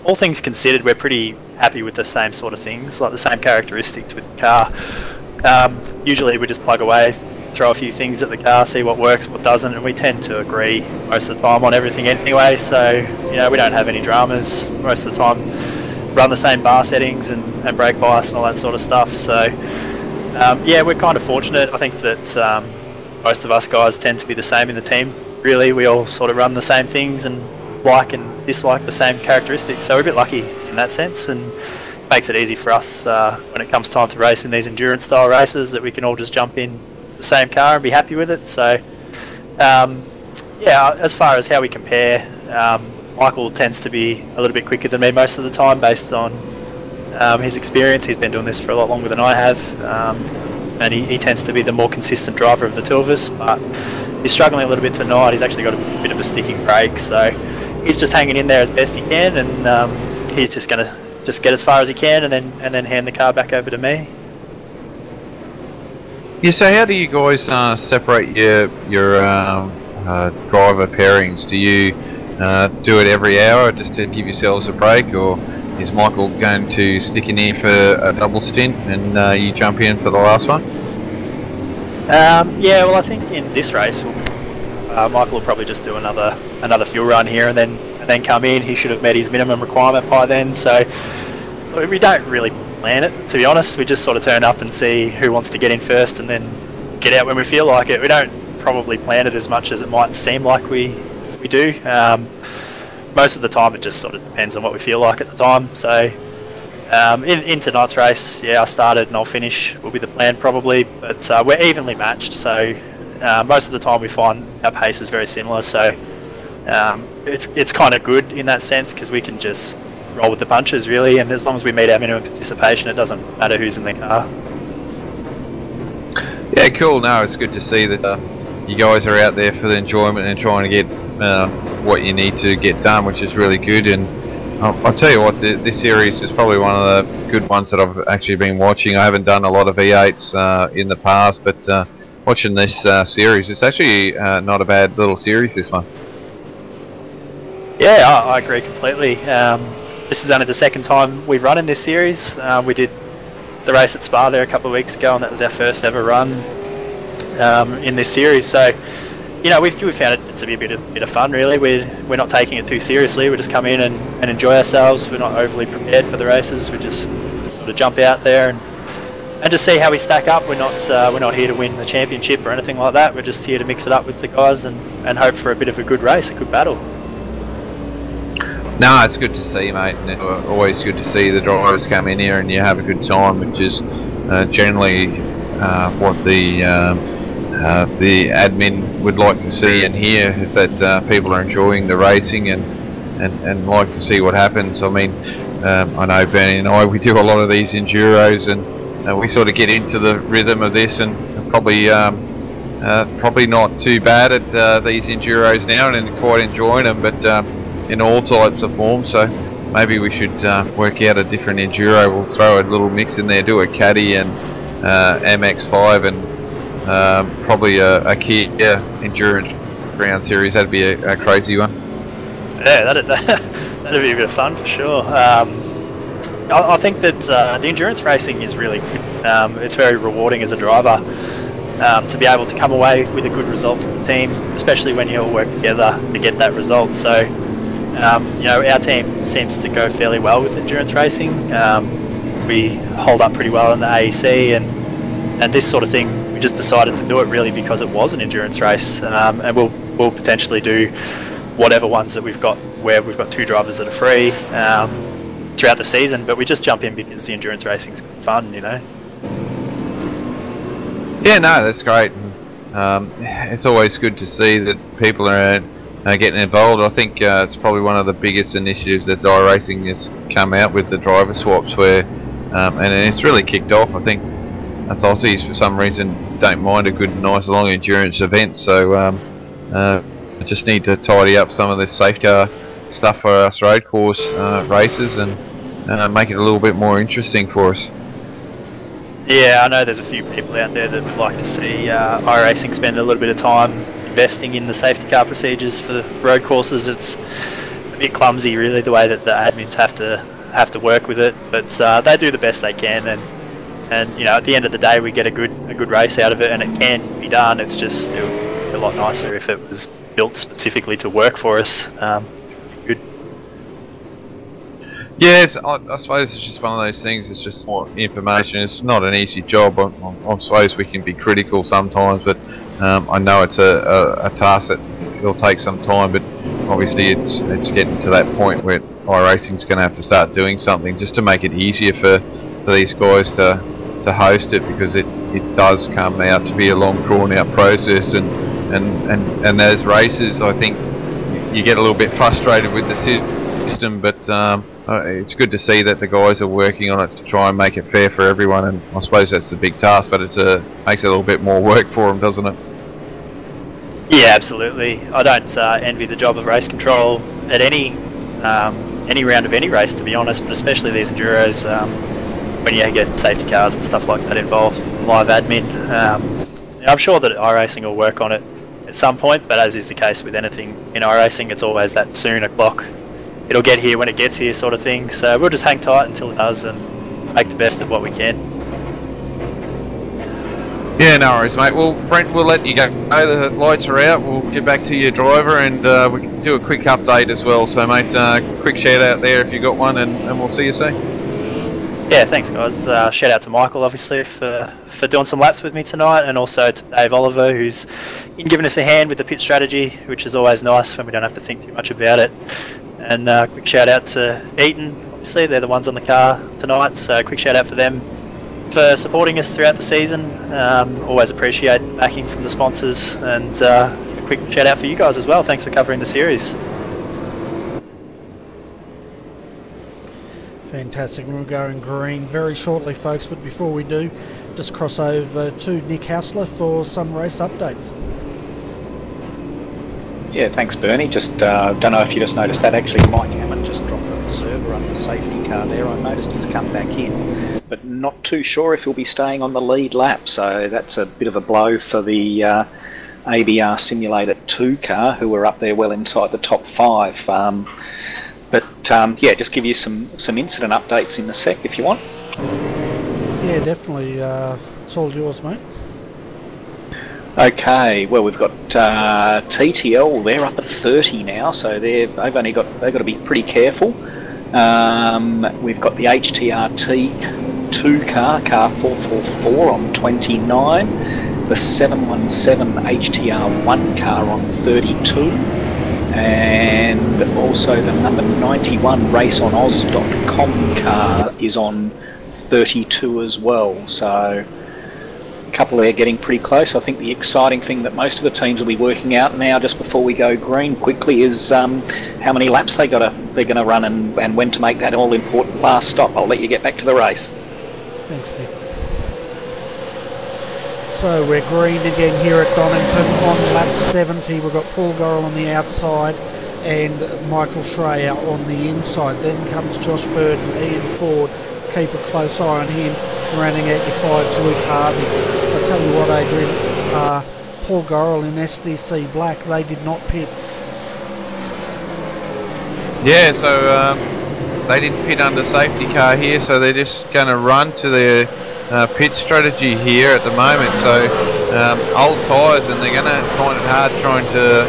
all things considered, we're pretty happy with the same sort of things, like the same characteristics with the car. Usually we just plug away, throw a few things at the car, see what works, what doesn't, and we tend to agree most of the time on everything anyway, so you know, we don't have any dramas most of the time. Run the same bar settings and brake bias and all that sort of stuff, so yeah, we're kind of fortunate. I think that most of us guys tend to be the same in the team, really. We all sort of run the same things and like and dislike the same characteristics, so we're a bit lucky in that sense, and makes it easy for us when it comes time to race in these endurance style races, that we can all just jump in the same car and be happy with it. So yeah, as far as how we compare, Michael tends to be a little bit quicker than me most of the time based on his experience. He's been doing this for a lot longer than I have, and he tends to be the more consistent driver of the two of us, but he's struggling a little bit tonight. He's actually got a bit of a sticking brake, so he's just hanging in there as best he can, and he's just going to get as far as he can and then hand the car back over to me. Yeah, so how do you guys separate your driver pairings? Do you do it every hour just to give yourselves a break, or is Michael going to stick in here for a double stint and you jump in for the last one? Yeah, well, I think in this race, Michael will probably just do another fuel run here and then come in. He should have met his minimum requirement by then, so we don't really plan it, to be honest. We just sort of turn up and see who wants to get in first and then get out when we feel like it. We don't probably plan it as much as it might seem like we do. Most of the time it just sort of depends on what we feel like at the time. So in tonight's race, yeah, I started and I'll finish will be the plan probably, but we're evenly matched, so most of the time we find our pace is very similar, so it's kind of good in that sense, because we can just roll with the punches really, and as long as we meet our minimum participation, it doesn't matter who's in the car. Yeah, cool. No, it's good to see that you guys are out there for the enjoyment and trying to get what you need to get done, which is really good. And I'll tell you what, this series is probably one of the good ones that I've actually been watching. I haven't done a lot of V8s in the past, but watching this series, it's actually not a bad little series, this one. Yeah, I agree completely. This is only the second time we've run in this series. We did the race at Spa there a couple of weeks ago, and that was our first ever run in this series. So, you know, we've found it just to be a bit of fun, really. We're not taking it too seriously. We just come in and enjoy ourselves. We're not overly prepared for the races. We just sort of jump out there and just see how we stack up. We're not here to win the championship or anything like that. We're just here to mix it up with the guys and hope for a bit of a good race, a good battle. No, it's good to see, mate. And it's always good to see the drivers come in here and you have a good time, which is generally what the admin would like to see and hear, is that people are enjoying the racing and like to see what happens. I mean, I know Bernie and I, we do a lot of these enduros, and we sort of get into the rhythm of this, and probably not too bad at these enduros now and quite enjoying them, but in all types of forms. So maybe we should work out a different enduro. We'll throw a little mix in there, do a Caddy and MX5 and probably a Kia endurance round series. That'd be a crazy one. Yeah, that'd be a bit of fun for sure. I think that the endurance racing is really good. It's very rewarding as a driver to be able to come away with a good result for the team, especially when you all work together to get that result. So you know, our team seems to go fairly well with endurance racing. We hold up pretty well in the AEC, and this sort of thing, we just decided to do it really because it was an endurance race, and we'll potentially do whatever ones that we've got where we've got two drivers that are free throughout the season, but we just jump in because the endurance racing's fun, you know. Yeah, no, that's great. it's always good to see that people are getting involved. I think it's probably one of the biggest initiatives that iRacing has come out with, the driver swaps, where and it's really kicked off. I think us Aussies for some reason don't mind a good, nice, long endurance event. So I just need to tidy up some of this safety car stuff for us road course races and make it a little bit more interesting for us. Yeah, I know there's a few people out there that would like to see iRacing spend a little bit of time investing in the safety car procedures for the road courses. It's a bit clumsy, really, the way that the admins have to work with it, but they do the best they can, and you know, at the end of the day, we get a good race out of it, and it can be done. It's just still a lot nicer if it was built specifically to work for us. Good. Yeah, I suppose it's just one of those things. It's just more information. It's not an easy job. I suppose we can be critical sometimes, but I know it's a task that it'll take some time. But obviously, it's getting to that point where iRacing's going to have to start doing something just to make it easier for these guys to host it, because it does come out to be a long, drawn out process, and those races, I think you get a little bit frustrated with the system, but it's good to see that the guys are working on it to try and make it fair for everyone, and I suppose that's the big task, but makes it a little bit more work for them, doesn't it? Yeah, absolutely. I don't envy the job of race control at any round of any race, to be honest, but especially these enduros, when you get safety cars and stuff like that involved, live admin. I'm sure that iRacing will work on it at some point, but as is the case with anything in iRacing, it's always that soon o'clock. It'll get here when it gets here sort of thing, so we'll just hang tight until it does and make the best of what we can. Yeah, no worries, mate. Well, Brent, we'll let you go. The lights are out. We'll get back to your driver, and we can do a quick update as well. So, mate, quick shout out there if you got one, and we'll see you soon. Yeah, thanks, guys. Shout out to Michael, obviously, for doing some laps with me tonight, and also to Dave Oliver, who's been giving us a hand with the pit strategy, which is always nice when we don't have to think too much about it. And quick shout out to Eaton, obviously, they're the ones on the car tonight, so quick shout out for them for supporting us throughout the season. Always appreciate backing from the sponsors, and a quick shout out for you guys as well. Thanks for covering the series. Fantastic. We're going green very shortly, folks, but before we do, just cross over to Nick Hassler for some race updates. Yeah, thanks, Bernie. Just don't know if you just noticed that actually Mike Hammond just dropped on the server under the safety car there. I noticed he's come back in, but not too sure if he'll be staying on the lead lap, so that's a bit of a blow for the ABR Simulator 2 car, who were up there well inside the top 5. Yeah, just give you some incident updates in a sec if you want. Yeah, definitely. It's all yours, mate. Okay, well, we've got TTL. They're up at 30 now, so they've got to be pretty careful. We've got the HTRT 2 car 444 on 29, the 717 HTR1 car on 32. And also the number 91 raceonoz.com car is on 32 as well, so a couple there getting pretty close. I think the exciting thing that most of the teams will be working out now, just before we go green quickly, is how many laps they're going to run and when to make that all important last stop. I'll let you get back to the race. Thanks, Nick. So we're green again here at Donnington on lap 70. We've got Paul Gorrell on the outside and Michael Schreier on the inside. Then comes Josh Burden, Ian Ford. Keep a close eye on him. Rounding out your 5's Luke Harvey. I tell you what, Adrian, Paul Gorrell in SDC Black, they did not pit. Yeah, so they didn't pit under safety car here, so they're just going to run to their pit strategy here at the moment. So old tyres, and they're going to find it hard trying to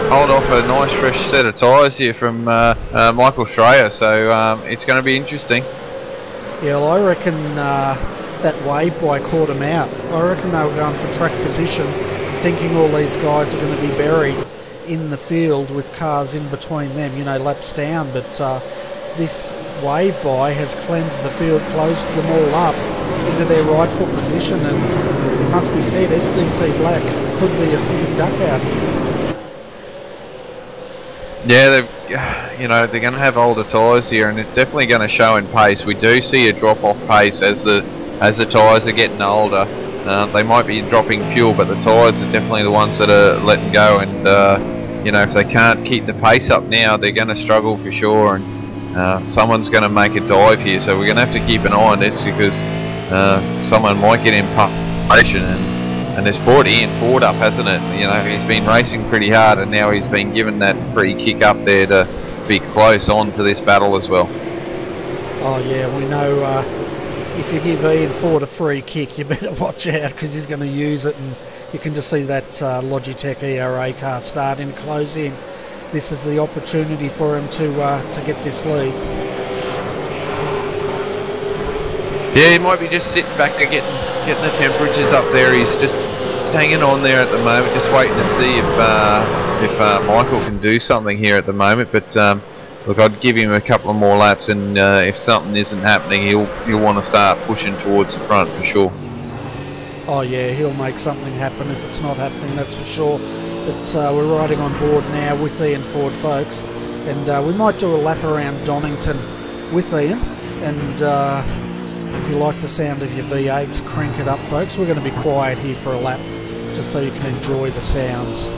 hold off a nice fresh set of tyres here from Michael Schreier, so it's going to be interesting. Yeah, well, I reckon that wave by caught him out. I reckon they were going for track position, thinking all these guys are going to be buried in the field with cars in between them, you know, laps down, but this wave by has cleansed the field, closed them all up into their rightful position, and must be said, SDC Black could be a sitting duck out here. Yeah, they're going to have older tyres here, and it's definitely going to show in pace. We do see a drop off pace as the tyres are getting older. They might be dropping fuel, but the tyres are definitely the ones that are letting go. And if they can't keep the pace up now, they're going to struggle for sure. And someone's going to make a dive here, so we're going to have to keep an eye on this because someone might get impatient. And it's brought Ian Ford up, hasn't it? He's been racing pretty hard, and now he's been given that free kick up there to be close on to this battle as well. Oh yeah, we know if you give Ian Ford a free kick, you better watch out because he's going to use it, and you can just see that Logitech ERA car starting to close in. This is the opportunity for him to get this lead. Yeah, he might be just sitting back and getting the temperatures up there. He's just hanging on there at the moment, just waiting to see if Michael can do something here at the moment. But look, I'd give him a couple of more laps, and if something isn't happening, he'll want to start pushing towards the front for sure. Oh yeah, he'll make something happen if it's not happening, that's for sure. But we're riding on board now with Ian Ford, folks, and we might do a lap around Donnington with Ian. And if you like the sound of your V8s, crank it up, folks. We're going to be quiet here for a lap, just so you can enjoy the sounds.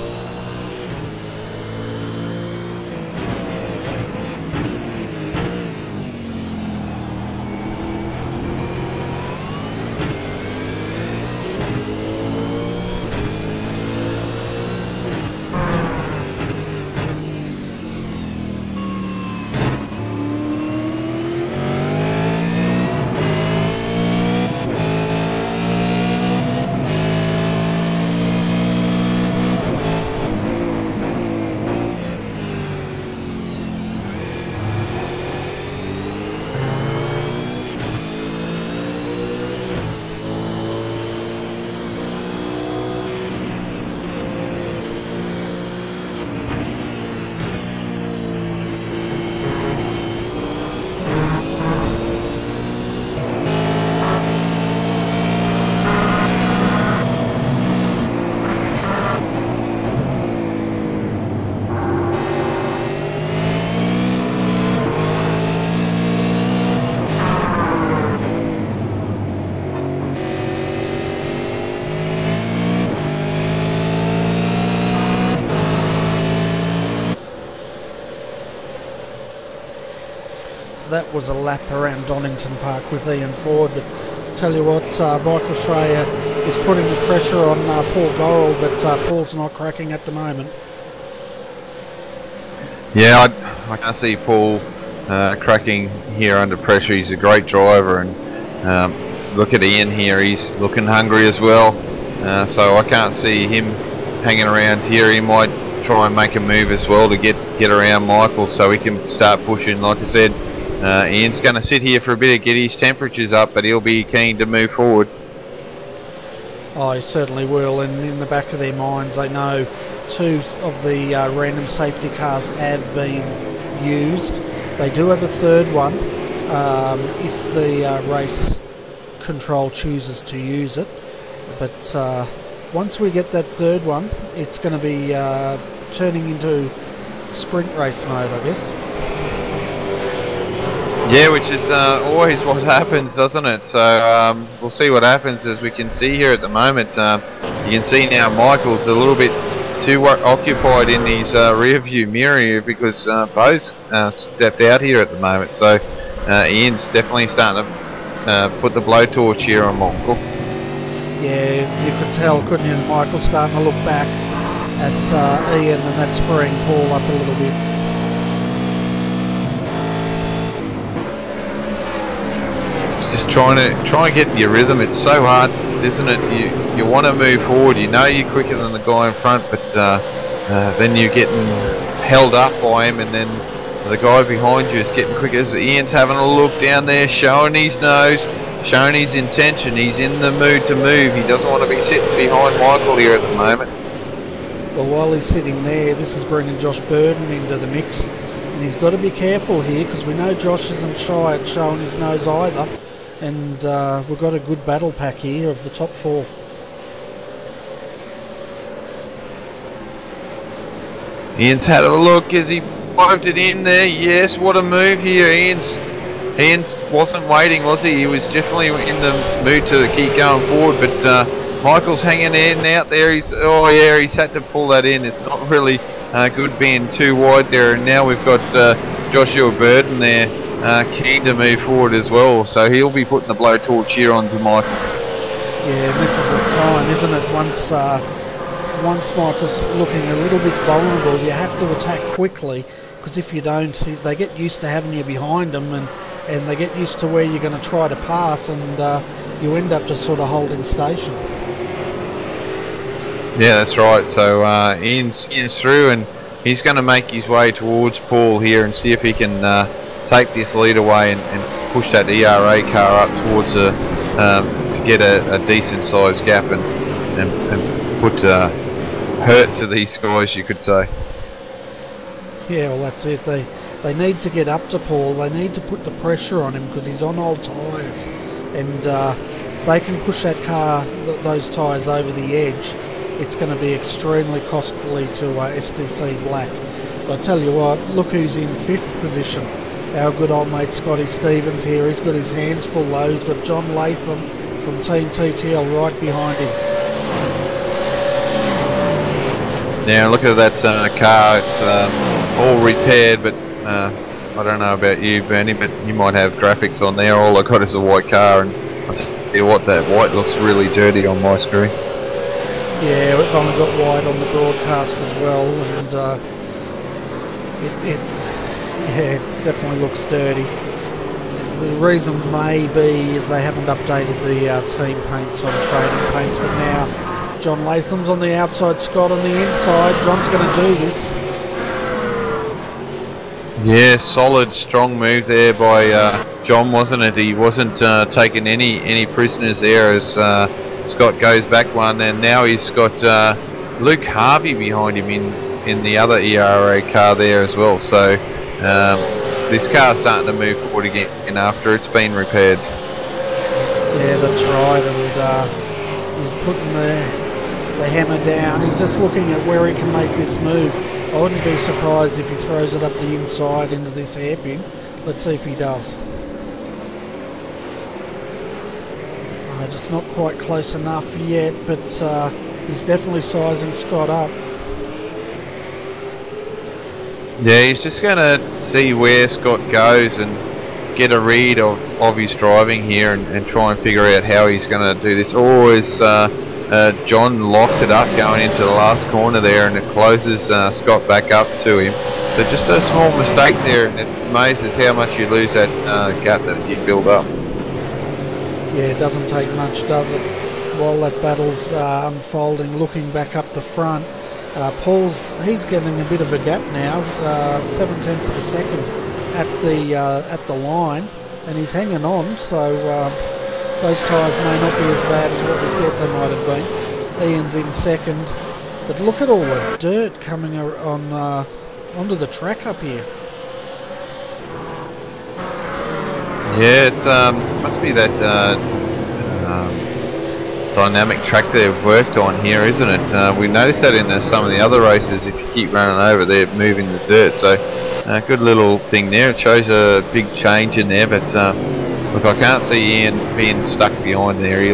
That was a lap around Donington Park with Ian Ford, but I'll tell you what, Michael Schreier is putting the pressure on Paul Gorrell, but Paul's not cracking at the moment. Yeah, I can't see Paul cracking here under pressure. He's a great driver, and look at Ian here, he's looking hungry as well, so I can't see him hanging around here. He might try and make a move as well to get around Michael so he can start pushing. Like I said, Ian's going to sit here for a bit to get his temperatures up, but he'll be keen to move forward. Oh, he certainly will, and in the back of their minds they know two of the random safety cars have been used. They do have a third one if the race control chooses to use it, but once we get that third one, it's going to be turning into sprint race mode, I guess. Yeah, which is always what happens, doesn't it? So we'll see what happens. As we can see here at the moment, you can see now Michael's a little bit too occupied in his rear view mirror here because Bo's stepped out here at the moment. So Ian's definitely starting to put the blowtorch here on Michael. Yeah, you could tell, couldn't you? Michael's starting to look back at Ian, and that's freeing Paul up a little bit. Just try and get your rhythm. It's so hard, isn't it? You want to move forward. You know you're quicker than the guy in front, but then you're getting held up by him, and then the guy behind you is getting quicker. So Ian's having a look down there, showing his nose, showing his intention. He's in the mood to move. He doesn't want to be sitting behind Michael here at the moment. Well, while he's sitting there, this is bringing Josh Burden into the mix, and he's got to be careful here because we know Josh isn't shy at showing his nose either. And we've got a good battle pack here of the top four. Ian's had a look as he piped it in there. Yes, what a move here. Ian's wasn't waiting, was he? He was definitely in the mood to keep going forward, but Michael's hanging in out there. He's had to pull that in. It's not really good being too wide there, and now we've got Joshua Burton there keen to move forward as well, so he'll be putting the blowtorch here onto Michael. Yeah, and this is the time, isn't it? Once Michael's looking a little bit vulnerable, you have to attack quickly, because if you don't, they get used to having you behind them, and they get used to where you're going to try to pass, and you end up just sort of holding station. Yeah, that's right. So Ian's through, and he's going to make his way towards Paul here and see if he can take this lead away and push that ERA car up towards to get a decent sized gap and put hurt to these guys, you could say. Yeah, well, that's it. They need to get up to Paul. They need to put the pressure on him because he's on old tyres, and if they can push that car, those tyres over the edge, it's going to be extremely costly to STC Black. But I tell you what, look who's in 5th position. Our good old mate Scotty Stevens here. He's got his hands full though. He's got John Latham from Team TTL right behind him. Now look at that car. It's all repaired, but I don't know about you, Bernie, but you might have graphics on there. All I got is a white car, and I'll tell you what, that white looks really dirty on my screen. Yeah, we've only got white on the broadcast as well, and it definitely looks dirty. The reason may be is they haven't updated the team paints on trading paints, but now John Latham's on the outside, Scott on the inside. John's going to do this. Yeah, solid, strong move there by John, wasn't it? He wasn't taking any prisoners there as Scott goes back one, and now he's got Luke Harvey behind him in the other ERA car there as well. So this car's starting to move forward again after it's been repaired. Yeah, that's right, and he's putting the hammer down. He's just looking at where he can make this move. I wouldn't be surprised if he throws it up the inside into this hairpin. Let's see if he does. Just not quite close enough yet, but he's definitely sizing Scott up. Yeah, he's just going to see where Scott goes and get a read of his driving here and try and figure out how he's going to do this. Always John locks it up going into the last corner there, and it closes Scott back up to him. So just a small mistake there, and it amazes how much you lose that gap that you build up. Yeah, it doesn't take much, does it? While that battle's unfolding, looking back up the front, he's getting a bit of a gap now, 0.7 of a second at the line, and he's hanging on. So those tyres may not be as bad as what we thought they might have been. Ian's in second, but look at all the dirt coming onto the track up here. Yeah, it's must be that dynamic track they've worked on here, isn't it? We noticed that in some of the other races. If you keep running over, they're moving the dirt. So good little thing there. It shows a big change in there. But look, I can't see Ian being stuck behind there. He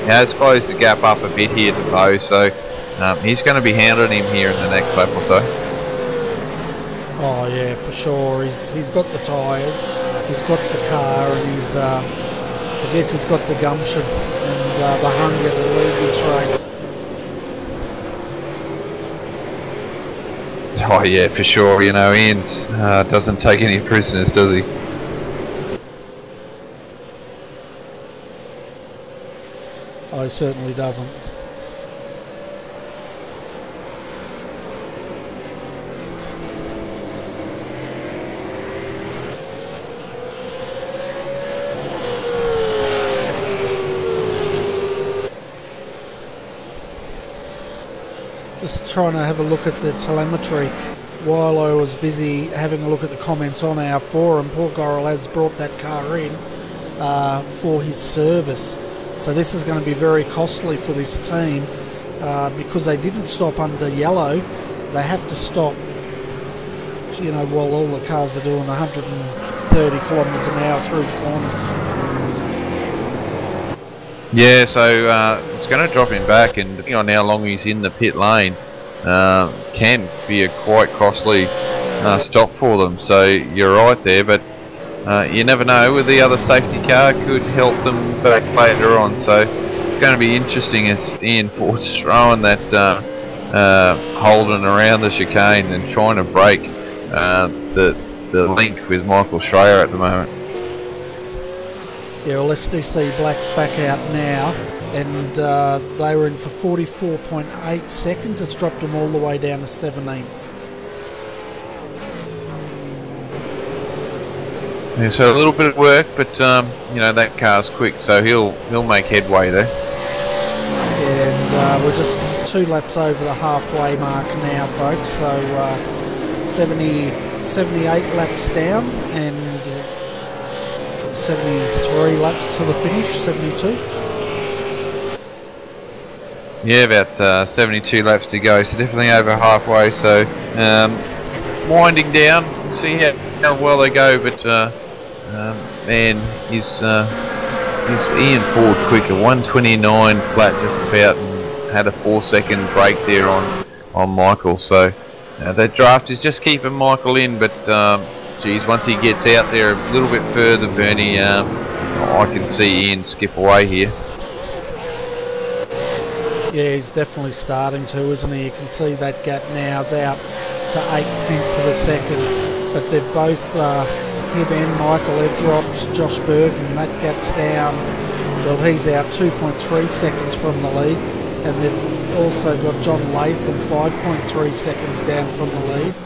has closed the gap up a bit here to Bo. So he's going to be hounding him here in the next lap or so. Oh yeah, for sure. He's got the tyres. He's got the car, and I guess he's got the gumption and the hunger to lead this race. Oh yeah, for sure. You know, Ian's doesn't take any prisoners, does he? Oh, he certainly doesn't. Just trying to have a look at the telemetry while I was busy having a look at the comments on our forum. Paul Gorrell has brought that car in for his service, so this is going to be very costly for this team because they didn't stop under yellow. They have to stop you know, while all the cars are doing 130 kilometres an hour through the corners. Yeah, so it's going to drop him back, and depending on how long he's in the pit lane, can be a quite costly stop for them. So you're right there, but you never know. With the other safety car, could help them back later on. So it's going to be interesting as Ian Ford's throwing that Holden around the chicane and trying to break the link with Michael Schreier at the moment. Yeah, well, SDC Black's back out now, and they were in for 44.8 seconds. It's dropped them all the way down to 17ths. Yeah, so a little bit of work, but you know, that car's quick, so he'll make headway there. And we're just 2 laps over the halfway mark now, folks. So 78 laps down, and 73 laps to the finish. 72. Yeah, about 72 laps to go, so definitely over halfway. So winding down, see how well they go, but man, is Ian Ford quicker? 129 flat just about, and had a 4-second break there on Michael. So that draft is just keeping Michael in, but geez, once he gets out there a little bit further, Bernie, I can see Ian skip away here. Yeah, he's definitely starting to, isn't he? You can see that gap now is out to 0.8 of a second, but they've both, him and Michael, have dropped Josh Burton. That gap's down. Well, he's out 2.3 seconds from the lead, and they've also got John Latham 5.3 seconds down from the lead.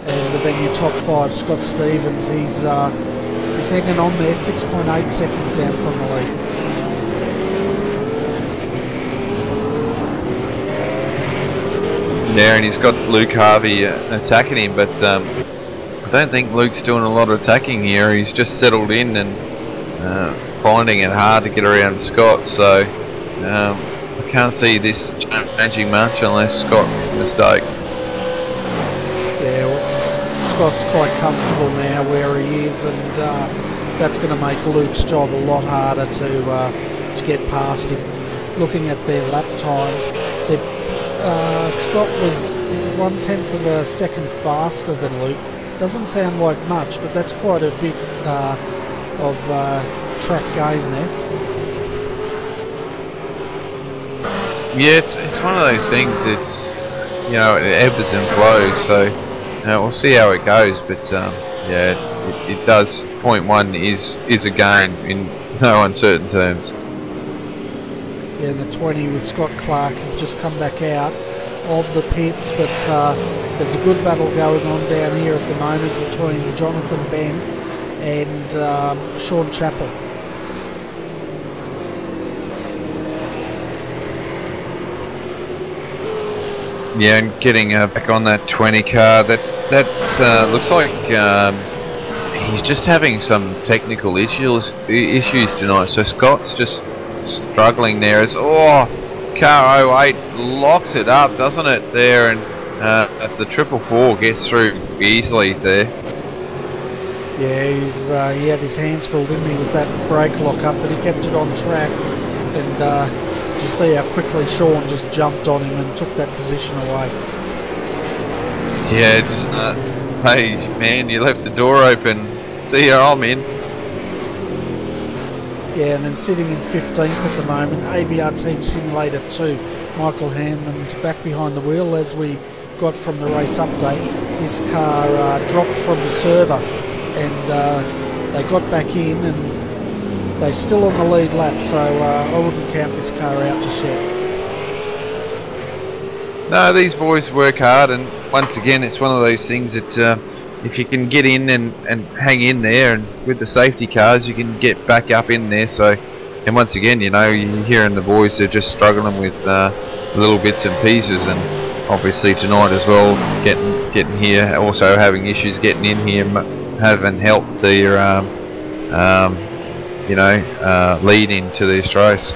And then your top 5, Scott Stevens, he's hanging on there, 6.8 seconds down from the lead. Yeah, and he's got Luke Harvey attacking him, but I don't think Luke's doing a lot of attacking here. He's just settled in and finding it hard to get around Scott, so I can't see this changing much unless Scott's a mistake. Yeah, well, Scott's quite comfortable now where he is, and that's going to make Luke's job a lot harder to get past him. Looking at their lap times, Scott was 1/10 of a second faster than Luke. Doesn't sound like much, but that's quite a bit of track gain there. Yeah, it's one of those things. It's, you know, it ebbs and flows. So we'll see how it goes. But yeah, it does. 0.1 is a gain in no uncertain terms. Yeah, and the 20 with Scott Clark has just come back out of the pits, but there's a good battle going on down here at the moment between Jonathan Ben and Sean Chappell. Yeah, and getting back on that 20 car, that looks like he's just having some technical issues tonight. So Scott's just struggling there as car 08 locks it up, doesn't it, there, and the 444 gets through easily there. Yeah, he had his hands full, didn't he, with that brake lock up, but he kept it on track. And did you see how quickly Sean just jumped on him and took that position away? Yeah, just hey man, you left the door open. See ya, I'm in. Yeah, and then sitting in 15th at the moment, ABR Team Simulator 2, Michael Hammond back behind the wheel. As we got from the race update, this car dropped from the server, and they got back in, and they're still on the lead lap, so I wouldn't count this car out just yet. No, these boys work hard, and once again, it's one of those things that if you can get in and hang in there, and with the safety cars you can get back up in there. So, and once again, you know, you're hearing the boys, they're just struggling with little bits and pieces, and obviously tonight as well, getting here, also having issues getting in here, haven't helped their lead into this race.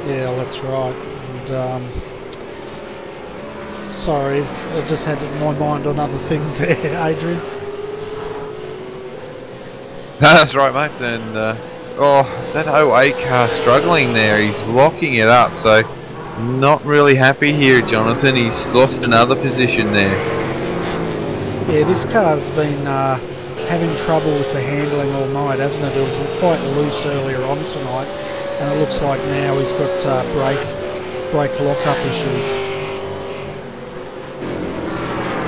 Yeah, that's right. And Sorry, I just had my mind on other things there, Adrian. No, that's right, mate. And that 08 car struggling there. He's locking it up, so not really happy here, Jonathan. He's lost another position there. Yeah, this car's been having trouble with the handling all night, hasn't it? It was quite loose earlier on tonight, and it looks like now he's got brake lock-up issues.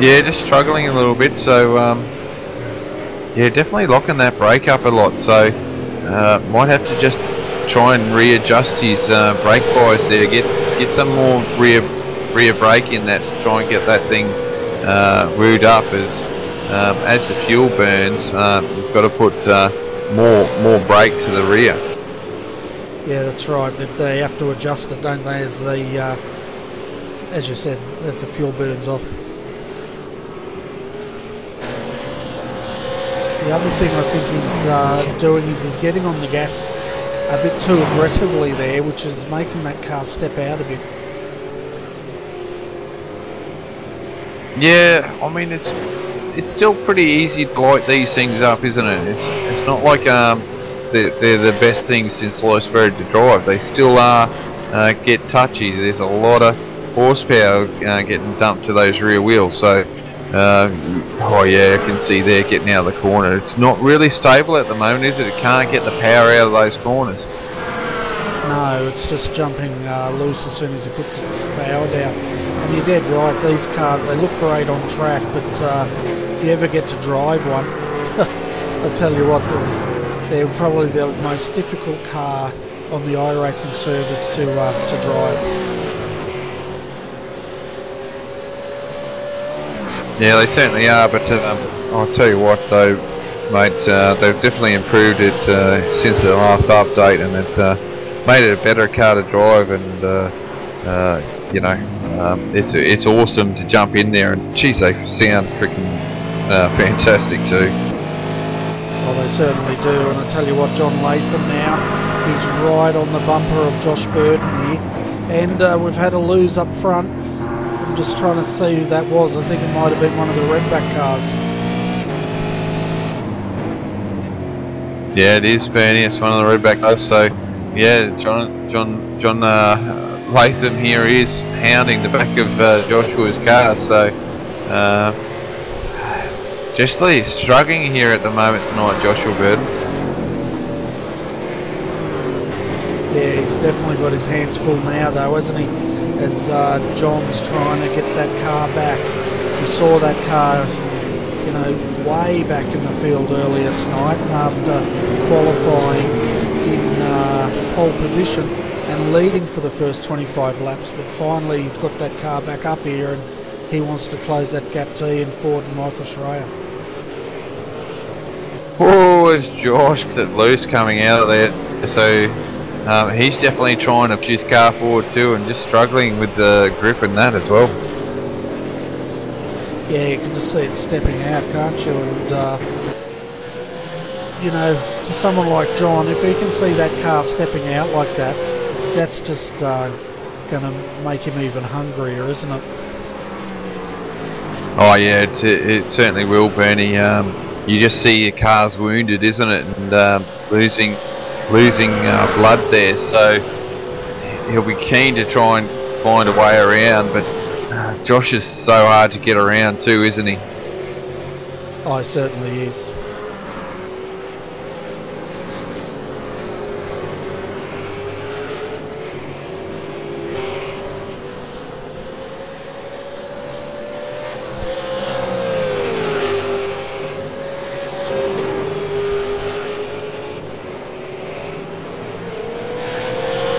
Yeah, just struggling a little bit, so yeah, definitely locking that brake up a lot, so might have to just try and readjust his brake bias there, get some more rear brake in that to try and get that thing wooed up as the fuel burns. We've got to put more brake to the rear. Yeah, that's right. They have to adjust it, don't they? As you said, as the fuel burns off. The other thing I think he's doing is he's getting on the gas a bit too aggressively there, which is making that car step out a bit. Yeah, I mean it's still pretty easy to light these things up, isn't it? It's not like they're the best things since sliced bread to drive. They still are get touchy. There's a lot of horsepower getting dumped to those rear wheels. So oh yeah, I can see there getting out of the corner. It's not really stable at the moment, is it? It can't get the power out of those corners. No, it's just jumping loose as soon as he puts the power down. And you're dead right, these cars, they look great on track, but if you ever get to drive one, I'll tell you what, they're probably the most difficult car on the iRacing service to drive. Yeah, they certainly are, but I'll tell you what though, mate, they've definitely improved it since the last update, and it's made it a better car to drive, and you know, it's awesome to jump in there, and geez, they sound freaking fantastic too. Well, they certainly do, and I tell you what, John Latham now, he's right on the bumper of Josh Burden here, and we've had a lose up front. I'm just trying to see who that was. I think it might have been one of the Redback cars. Yeah, it is, Bernie. It's one of the Redback cars. So, yeah, John Latham here is hounding the back of Joshua's car. So, just struggling here at the moment tonight, Joshua Burden. Yeah, he's definitely got his hands full now, though, hasn't he? As John's trying to get that car back. We saw that car, you know, way back in the field earlier tonight after qualifying in pole position and leading for the first 25 laps, but finally he's got that car back up here and he wants to close that gap to Ian Ford and Michael Schreier. Oh, it's Josh at loose coming out of there. So he's definitely trying to push his car forward too, and just struggling with the grip and that as well. Yeah, you can just see it stepping out, can't you? And you know, to someone like John, if he can see that car stepping out like that, that's just going to make him even hungrier, isn't it? Oh yeah, it certainly will, Bernie. You just see your car's wounded, isn't it, and losing blood there, so he'll be keen to try and find a way around, but Josh is so hard to get around too, isn't he? Oh, he certainly is.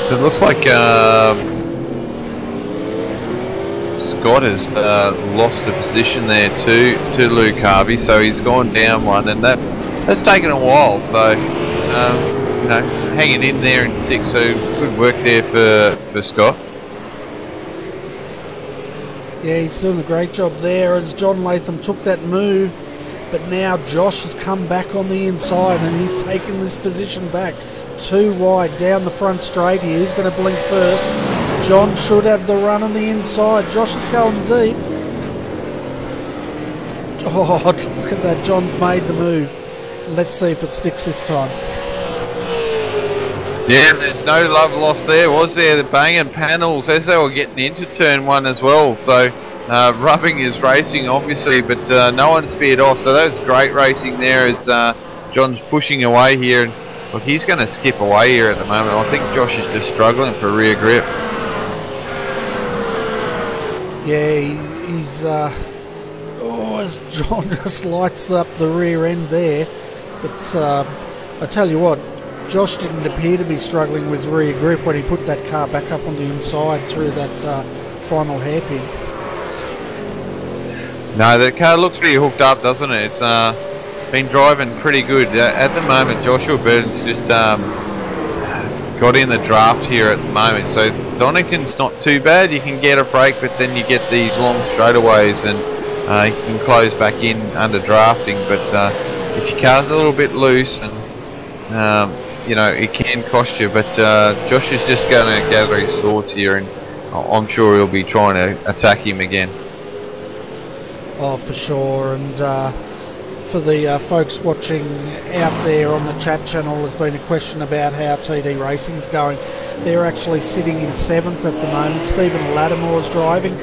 So it looks like Scott has lost a position there to Luke Harvey, so he's gone down one, and that's taken a while. So you know, hanging in there in 6th, so good work there for Scott. Yeah, he's doing a great job there as John Latham took that move, but now Josh has come back on the inside and he's taken this position back. Too wide down the front straight here. Who's going to blink first? John should have the run on the inside. Josh is going deep. Oh, look at that. John's made the move. Let's see if it sticks this time. Yeah, there's no love lost there, was there? The banging panels as they were getting into turn 1 as well. So rubbing is racing, obviously, but no one speared off. So that was great racing there as John's pushing away here. And look, he's going to skip away here at the moment. I think Josh is just struggling for rear grip. Yeah, he's... as John just lights up the rear end there. But I tell you what, Josh didn't appear to be struggling with rear grip when he put that car back up on the inside through that final hairpin. No, the car looks pretty hooked up, doesn't it? It's been driving pretty good. At the moment, Joshua Burton's just got in the draft here at the moment. So Donnington's not too bad. You can get a break, but then you get these long straightaways and you can close back in under drafting. But if your car's a little bit loose, and you know, it can cost you. But Josh is just going to gather his thoughts here, and I'm sure he'll be trying to attack him again. Oh, for sure. And for the folks watching out there on the chat channel, there's been a question about how TD Racing's going. They're actually sitting in 7th at the moment. Stephen Lattimore's driving.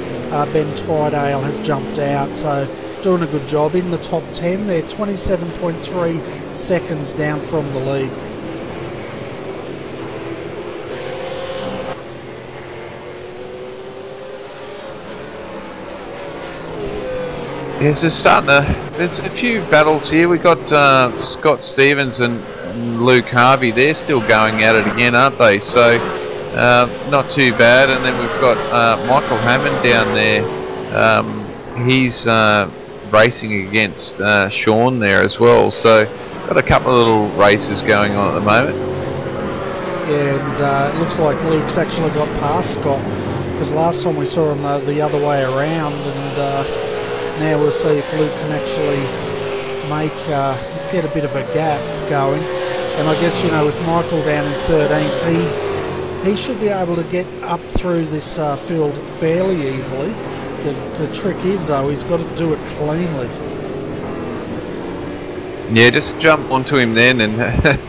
Ben Twydale has jumped out, so doing a good job in the top 10. They're 27.3 seconds down from the lead. Yes, there's a few battles here. We've got Scott Stevens and Luke Harvey. They're still going at it again, aren't they? So not too bad. And then we've got Michael Hammond down there. He's racing against Sean there as well. So got a couple of little races going on at the moment. Yeah, and it looks like Luke's actually got past Scott, because last time we saw him the other way around, and now we'll see if Luke can actually get a bit of a gap going. And I guess, you know, with Michael down in 13th, he should be able to get up through this field fairly easily. The trick is, though, he's got to do it cleanly. Yeah, just jump onto him then, and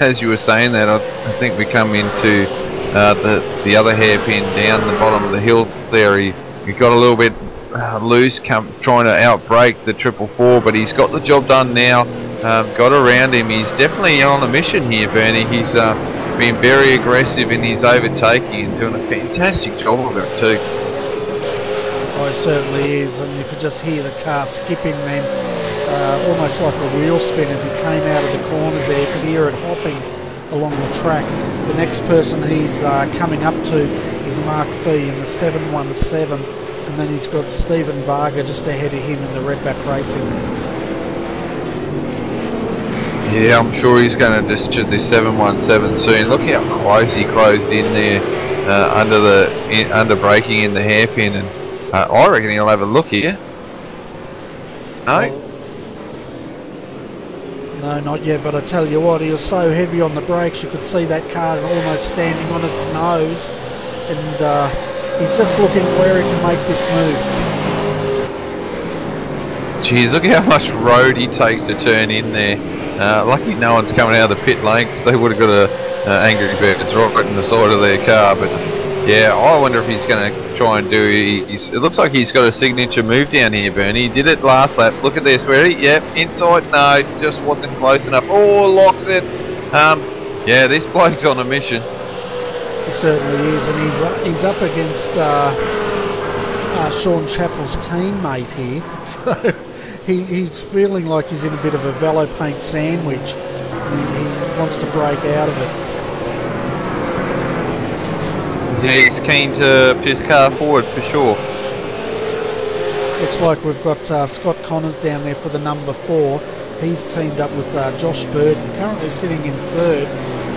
as you were saying that, I think we come into the other hairpin down the bottom of the hill there. He got a little bit loose, trying to outbrake the 444, but he's got the job done now. Got around him. He's definitely on a mission here, Bernie. He's been very aggressive in his overtaking and doing a fantastic job of it too. Oh, he certainly is, and you could just hear the car skipping then, almost like a wheel spin as he came out of the corners there. You could hear it hopping along the track. The next person he's coming up to is Mark Fee in the 717. And then he's got Stephen Varga just ahead of him in the Redback Racing. Yeah, I'm sure he's going to distribute this 717 soon. Look how close he closed in there under braking in the hairpin, and I reckon he'll have a look here. No? No, not yet, but I tell you what, he was so heavy on the brakes you could see that car almost standing on its nose, and he's just looking where he can make this move. Jeez, look how much road he takes to turn in there. Lucky no one's coming out of the pit lane, because they would have got a Angry Birds right in the side of their car. But yeah, I wonder if he's going to try and do... it looks like he's got a signature move down here, Bernie. He did it last lap. Look at this, where he... Yep, inside. No, just wasn't close enough. Oh, locks it. Yeah, this bloke's on a mission. He certainly is, and he's up against Sean Chappell's teammate here, so he's feeling like he's in a bit of a velo paint sandwich, and he wants to break out of it. Yeah, he's keen to push his car forward for sure. Looks like we've got Scott Connors down there for the number 4. He's teamed up with Josh Burton, currently sitting in 3rd.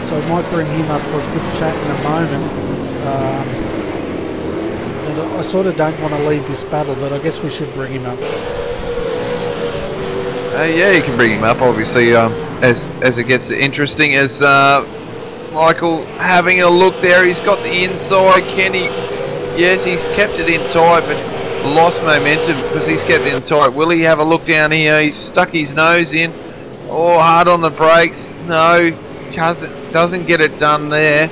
So I might bring him up for a quick chat in a moment. And I sort of don't want to leave this battle, but I guess we should bring him up. Yeah, you can bring him up, obviously, as it gets interesting. As Michael having a look there, he's got the inside. Can he yes, he's kept it in tight, but lost momentum because he's kept it in tight. Will he have a look down here? He's stuck his nose in. Oh, hard on the brakes. No, doesn't get it done there.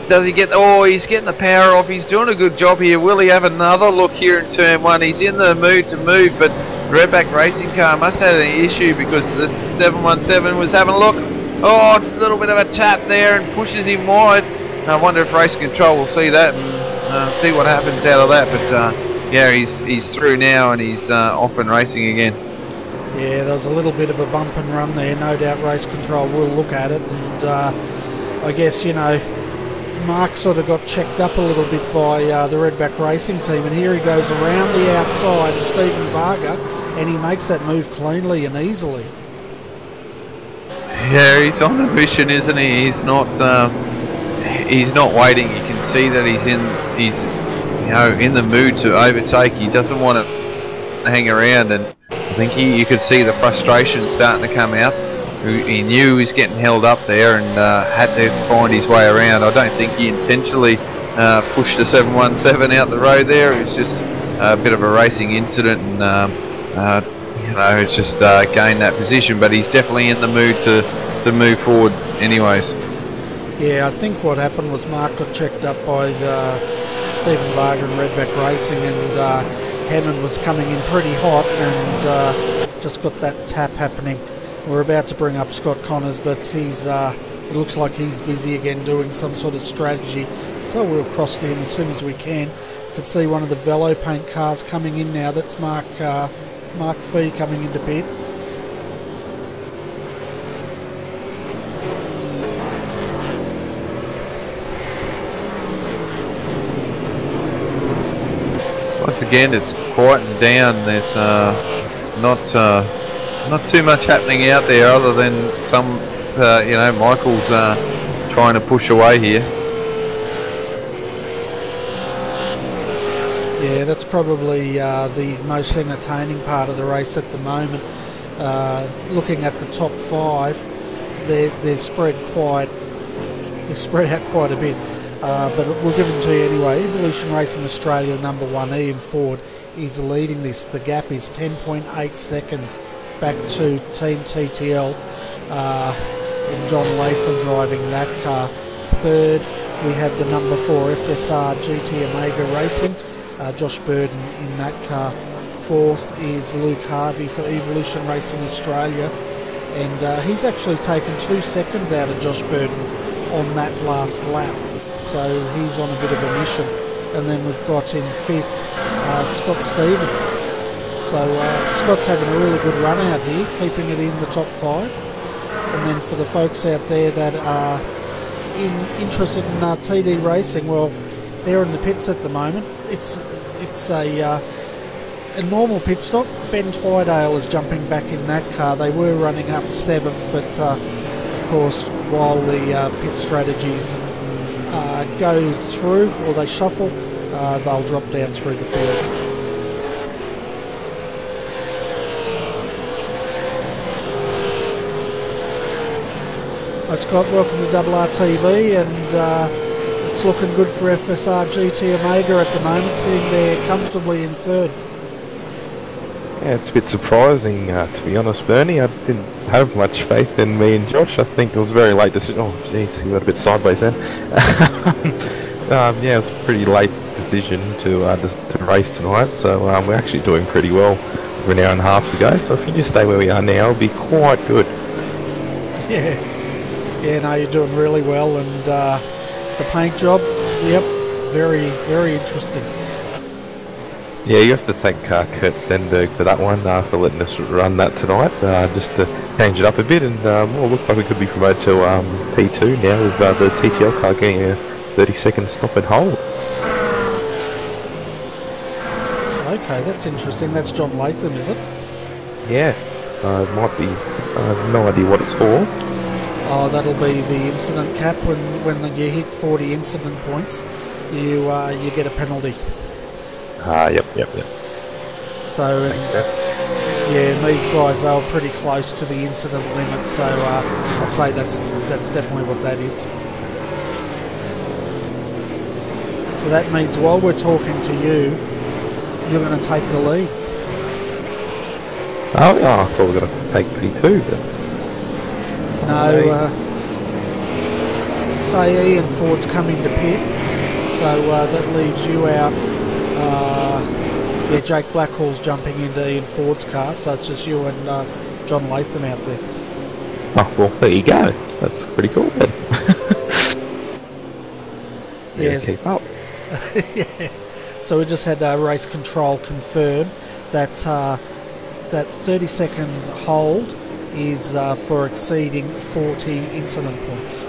Does he get... Oh, he's getting the power off. He's doing a good job here. Will he have another look here in turn 1? He's in the mood to move, but Redback Racing Car must have an issue because the 717 was having a look. Oh, a little bit of a tap there and pushes him wide. I wonder if Race Control will see that and see what happens out of that. But yeah, he's through now and he's off and racing again. Yeah, there was a little bit of a bump and run there. No doubt Race Control will look at it, and I guess, you know, Mark sort of got checked up a little bit by the Redback Racing team, and here he goes around the outside of Stephen Varga, and he makes that move cleanly and easily. Yeah, he's on a mission, isn't he? He's not waiting. You can see that he's you know, in the mood to overtake. He doesn't want to hang around, and I think you could see the frustration starting to come out. He knew he was getting held up there and had to find his way around. I don't think he intentionally pushed the 717 out the road there. It was just a bit of a racing incident, and you know, it's just gained that position. But he's definitely in the mood to move forward anyways. Yeah, I think what happened was Mark got checked up by Stephen Varga and Redback Racing, and Hammond was coming in pretty hot and just got that tap happening. We're about to bring up Scott Connors, but he's it looks like he's busy again doing some sort of strategy, so we'll cross to him as soon as we can. Could see one of the Velo paint cars coming in now. That's Mark Fee coming into pit. So once again, it's quieting down. There's not too much happening out there other than some, you know, Michael's trying to push away here. Yeah, that's probably the most entertaining part of the race at the moment. Looking at the top 5, they're spread out quite a bit. But we'll give them to you anyway. Evolution Racing Australia number 1, Ian Ford, is leading this. The gap is 10.8 seconds back to Team TTL, and John Latham driving that car. Third, we have the number 4 FSR GT Omega Racing, Josh Burden in that car. Fourth is Luke Harvey for Evolution Racing Australia, and he's actually taken 2 seconds out of Josh Burden on that last lap, so he's on a bit of a mission. And then we've got in 5th Scott Stevens. So Scott's having a really good run out here, keeping it in the top 5. And then for the folks out there that are interested in TD racing, well, they're in the pits at the moment. It's a normal pit stop. Ben Twydale is jumping back in that car. They were running up 7th, but of course, while the pit strategies go through, or they shuffle, they'll drop down through the field. Hi Scott, welcome to RRTV, and it's looking good for FSR GT Omega at the moment, sitting there comfortably in 3rd. Yeah, it's a bit surprising, to be honest, Bernie. I didn't have much faith in me and Josh. I think it was a very late decision. Oh, jeez, you got a bit sideways then. Yeah, it was a pretty late decision to race tonight, so we're actually doing pretty well. We're an hour and a half to go, so if you just stay where we are now, it'll be quite good. Yeah, no, you're doing really well, and the paint job, yep, very, very interesting. Yeah, you have to thank Kurt Stenberg for that one, for letting us run that tonight, just to change it up a bit, and well, it looks like we could be promoted to P2 now with the TTL car getting a 30-second stop and hold. Okay, that's interesting. That's John Latham, is it? Yeah, it might be. I have no idea what it's for. Oh, that'll be the incident cap. When you hit 40 incident points, you get a penalty. Yep. So, yeah, and these guys, they were pretty close to the incident limit, so I'd say that's definitely what that is. So that means while we're talking to you, you're going to take the lead. Oh, I thought we were going to take P2, but... No, say Ian Ford's coming to pit, so that leaves you out. Yeah, Jake Blackhall's jumping into Ian Ford's car, so it's just you and John Latham out there. Oh, well, there you go. That's pretty cool then. Yes. Keep up. Yeah. So we just had race control confirm that that 30-second hold is for exceeding 40 incident points.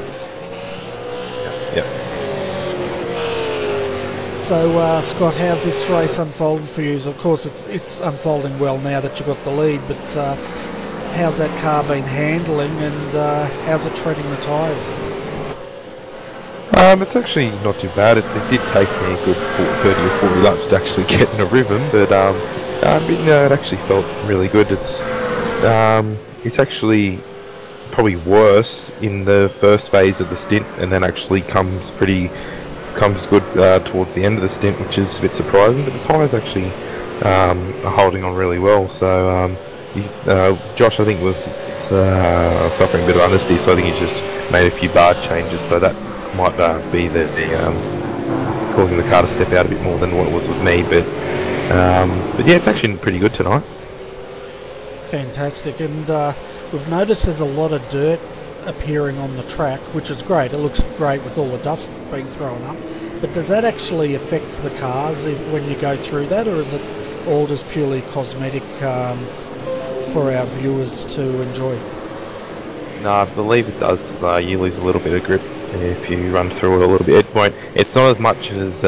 Yep. So Scott, how's this race unfolding for you? Of course, it's unfolding well now that you've got the lead, but how's that car been handling, and how's it treating the tyres? It's actually not too bad. It did take me a good 30 or 40 laps to actually get in a rhythm, but it actually felt really good. It's actually probably worse in the first phase of the stint, and then actually comes good towards the end of the stint, which is a bit surprising. But the tyres actually are holding on really well. So Josh, I think, was suffering a bit of understeer, so I think he's just made a few bar changes, so that might be the causing the car to step out a bit more than what it was with me. But yeah, it's actually pretty good tonight. Fantastic. And we've noticed there's a lot of dirt appearing on the track, which is great. It looks great with all the dust being thrown up. But does that actually affect the cars when you go through that, or is it all just purely cosmetic for our viewers to enjoy? No, I believe it does. You lose a little bit of grip if you run through it a little bit. It's not as much as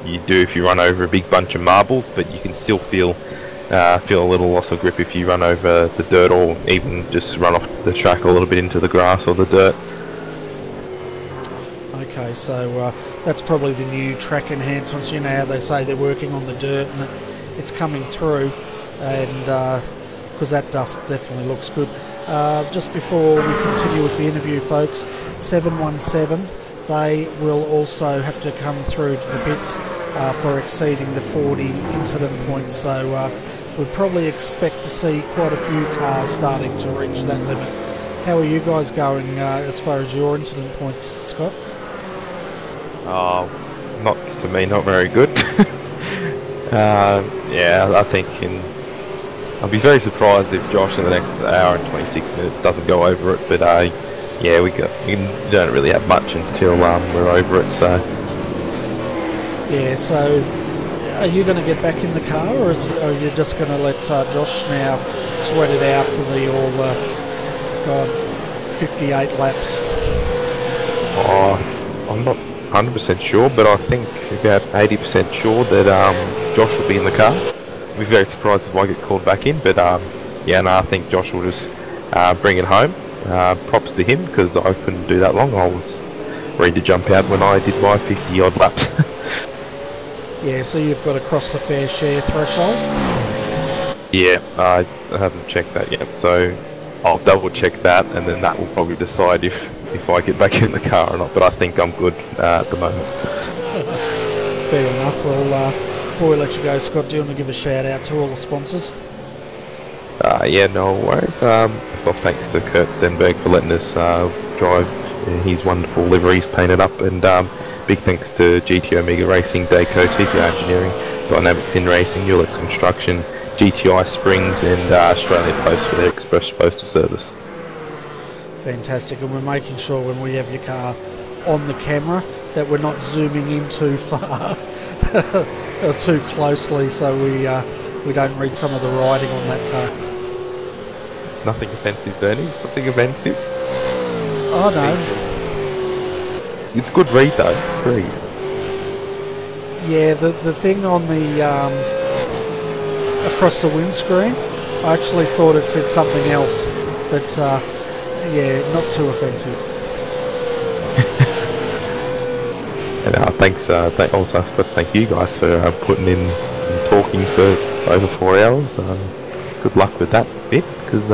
you do if you run over a big bunch of marbles, but you can still feel a little loss of grip if you run over the dirt, or even just run off the track a little bit into the grass or the dirt. Okay, so that's probably the new track enhancements. You know how they say they're working on the dirt and it's coming through, and because that dust definitely looks good. Just before we continue with the interview, folks, 717, they will also have to come through to the pits for exceeding the 40 incident points, so we'd probably expect to see quite a few cars starting to reach that limit. How are you guys going as far as your incident points, Scott? Not to me, not very good. Yeah, I think I'll be very surprised if Josh in the next hour and 26 minutes doesn't go over it, but yeah, we don't really have much until we're over it, so... Yeah, so are you going to get back in the car, or are you just going to let Josh now sweat it out for the 58 laps? I'm not 100% sure, but I think about 80% sure that Josh will be in the car. I'll be very surprised if I get called back in, but yeah, no, I think Josh will just bring it home. Props to him, because I couldn't do that long. I was ready to jump out when I did my 50 odd laps. Yeah, so you've got to cross the fair share threshold? Yeah, I haven't checked that yet, so I'll double check that, and then that will probably decide if I get back in the car or not, but I think I'm good at the moment. Fair enough. Well, before we let you go, Scott, do you want to give a shout out to all the sponsors? Yeah, no worries. First off, thanks to Kurt Stenberg for letting us drive his wonderful liveries painted up, and big thanks to GT Omega Racing, Dayco, TPR Engineering, Dynamics in Racing, Ulex Construction, GTI Springs, and Australian Post for their express postal service. Fantastic, and we're making sure when we have your car on the camera that we're not zooming in too far or too closely, so we don't read some of the writing on that car. It's nothing offensive, Bernie. It's nothing offensive. Oh no. It's good read though. Read. Yeah, the thing on the across the windscreen, I actually thought it said something else, but yeah, not too offensive. And thanks. Also, thank you guys for putting in and talking for over 4 hours. Good luck with that bit, because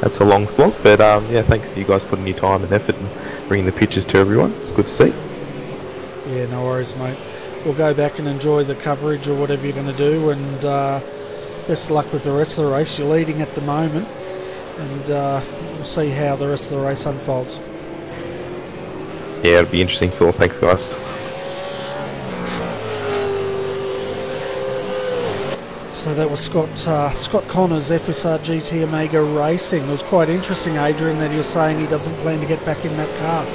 that's a long slog. But yeah, thanks to you guys putting your time and effort and bringing the pictures to everyone. It's good to see. Yeah, no worries, mate. We'll go back and enjoy the coverage or whatever you're going to do, and best of luck with the rest of the race. You're leading at the moment, and we'll see how the rest of the race unfolds. Yeah, it'll be interesting, Phil. Thanks, guys. So that was Scott Connors, FSR GT Omega Racing. It was quite interesting, Adrian, that he was saying he doesn't plan to get back in that car.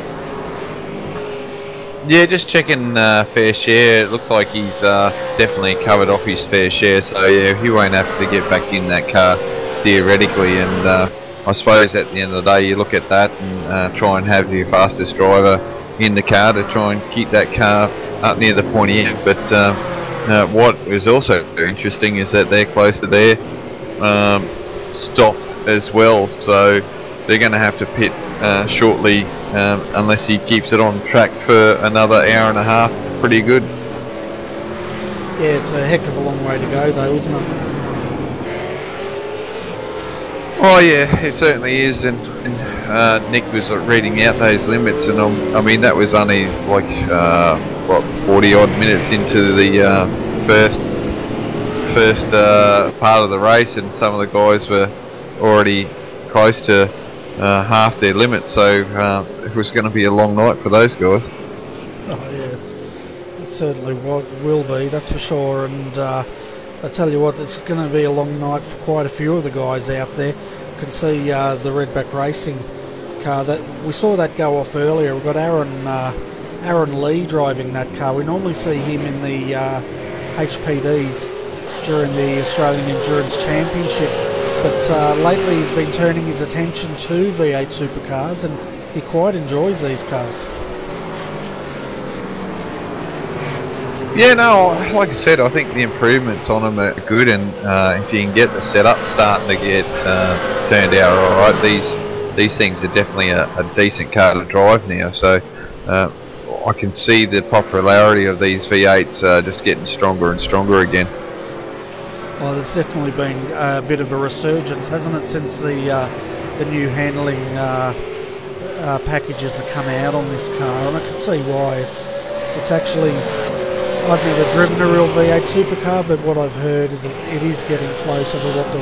Yeah, just checking fair share. It looks like he's definitely covered off his fair share, so yeah, he won't have to get back in that car theoretically. And I suppose at the end of the day, you look at that and try and have your fastest driver in the car to try and keep that car up near the pointy end. But what is also interesting is that they're close to their stop as well, so they're going to have to pit shortly unless he keeps it on track for another hour and a half. Pretty good. Yeah, it's a heck of a long way to go though, isn't it? Oh yeah, it certainly is, and Nick was reading out those limits, and I mean that was only like what, 40 odd minutes into the first part of the race, and some of the guys were already close to half their limit, so it was going to be a long night for those guys. Oh yeah, it certainly will be, that's for sure. And I tell you what, it's going to be a long night for quite a few of the guys out there. You can see the Redback Racing car, that we saw that go off earlier. We've got Aaron Lee driving that car. We normally see him in the HPDs during the Australian Endurance Championship, but lately he's been turning his attention to V8 supercars, and he quite enjoys these cars. Yeah, no, like I said, I think the improvements on them are good, and if you can get the setup starting to get turned out alright, these things are definitely a decent car to drive now, so I can see the popularity of these V8s just getting stronger and stronger again. Well, there's definitely been a bit of a resurgence, hasn't it, since the new handling packages have come out on this car, and I can see why. It's actually, I've never driven a real V8 supercar, but what I've heard is that it is getting closer to what the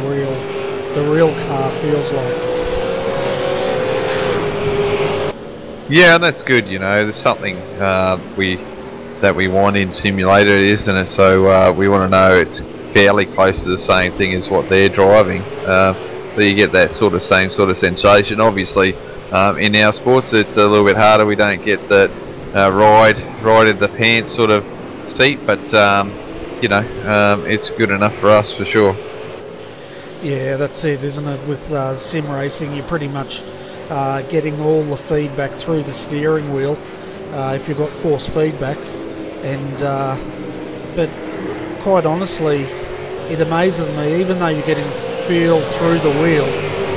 real car feels like. Yeah, and that's good. You know, there's something that we want in simulator, isn't it? So we want to know it's fairly close to the same thing as what they're driving, so you get that same sort of sensation. Obviously, in our sports, it's a little bit harder. We don't get that ride in the pants sort of seat, but you know, it's good enough for us for sure. Yeah, that's it, isn't it? With sim racing, you're pretty much getting all the feedback through the steering wheel if you've got force feedback, and but quite honestly, it amazes me, even though you're getting feel through the wheel,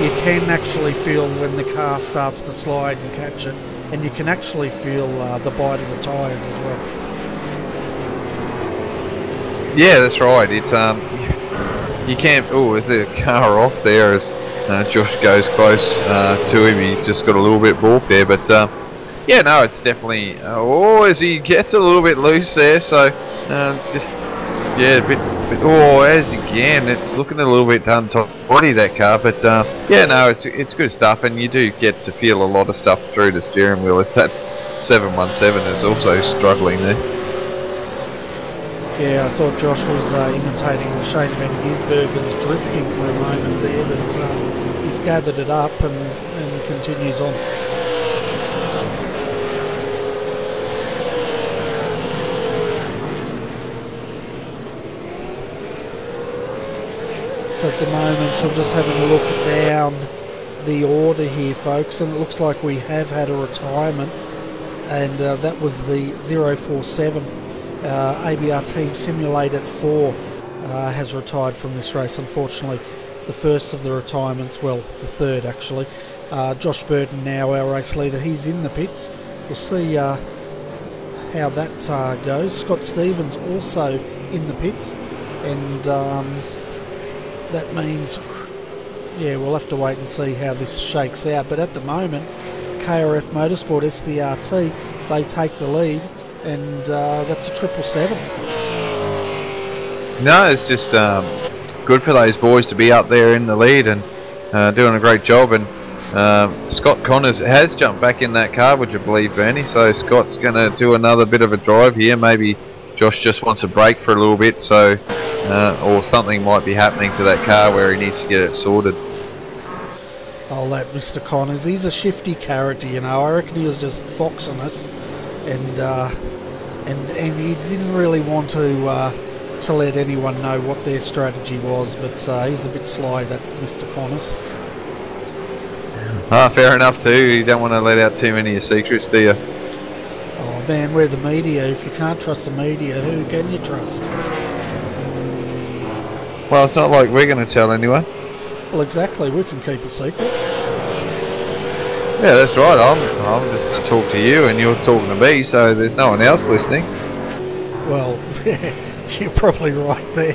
you can actually feel when the car starts to slide and catch it, and you can actually feel the bite of the tyres as well. Yeah, that's right. It's you can't. Oh, is the car off there as Josh goes close to him? He just got a little bit balked there, but yeah, no, it's definitely. Oh, as he gets a little bit loose there, so just yeah, a bit. Oh, as again, it's looking a little bit untidy, that car, but yeah, no, it's good stuff, and you do get to feel a lot of stuff through the steering wheel. It's that 717 is also struggling there. Yeah, I thought Josh was imitating Shane van Gisbergen's drifting for a moment there, but he's gathered it up and continues on. So at the moment I'm just having a look down the order here, folks, and it looks like we have had a retirement, and that was the 047 ABR Team Simulated 4 has retired from this race, unfortunately. The first of the retirements, well, the third actually. Josh Burton now our race leader, he's in the pits. We'll see how that goes. Scott Stevens also in the pits, and that means, yeah, we'll have to wait and see how this shakes out. But at the moment, KRF Motorsport SDRT, they take the lead and that's a 777. No, it's just good for those boys to be up there in the lead and doing a great job. And Scott Connors has jumped back in that car, would you believe, Bernie? So Scott's going to do another bit of a drive here. Maybe Josh just wants a break for a little bit, so or something might be happening to that car where he needs to get it sorted. Oh, that Mr. Connors, he's a shifty character, you know. I reckon he was just foxing us, and he didn't really want to let anyone know what their strategy was, but he's a bit sly, that's Mr. Connors. Fair enough too. You don't want to let out too many of your secrets, do you? Oh man, we're the media. If you can't trust the media, who can you trust? Well, it's not like we're going to tell anyone. Well, exactly. We can keep a secret. Yeah, that's right. I'm just going to talk to you, and you're talking to me, so there's no one else listening. Well, you're probably right there.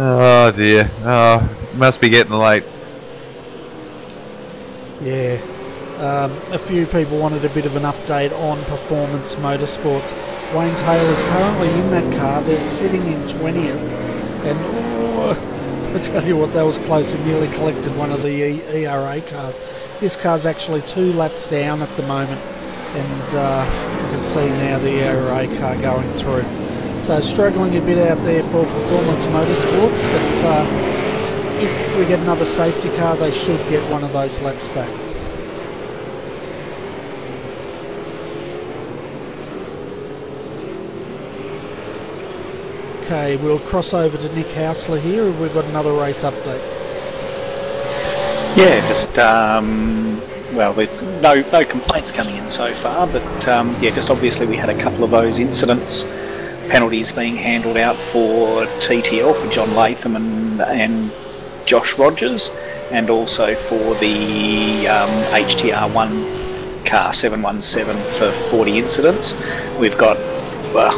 Oh dear. Oh, it must be getting late. Yeah. A few people wanted a bit of an update on Performance Motorsports. Wayne Taylor's currently in that car. They're sitting in 20th. And I tell you what, that was close. He nearly collected one of the ERA cars. This car's actually 2 laps down at the moment. And you can see now the ERA car going through. So struggling a bit out there for Performance Motorsports, but if we get another safety car, they should get one of those laps back. Okay, we'll cross over to Nick Hausler here, and we've got another race update. Yeah, just well, with no complaints coming in so far, but yeah, just obviously we had a couple of those incidents. Penalties being handled out for TTL for John Latham and Josh Rogers, and also for the HTR1 car 717 for 40 incidents. We've got, well,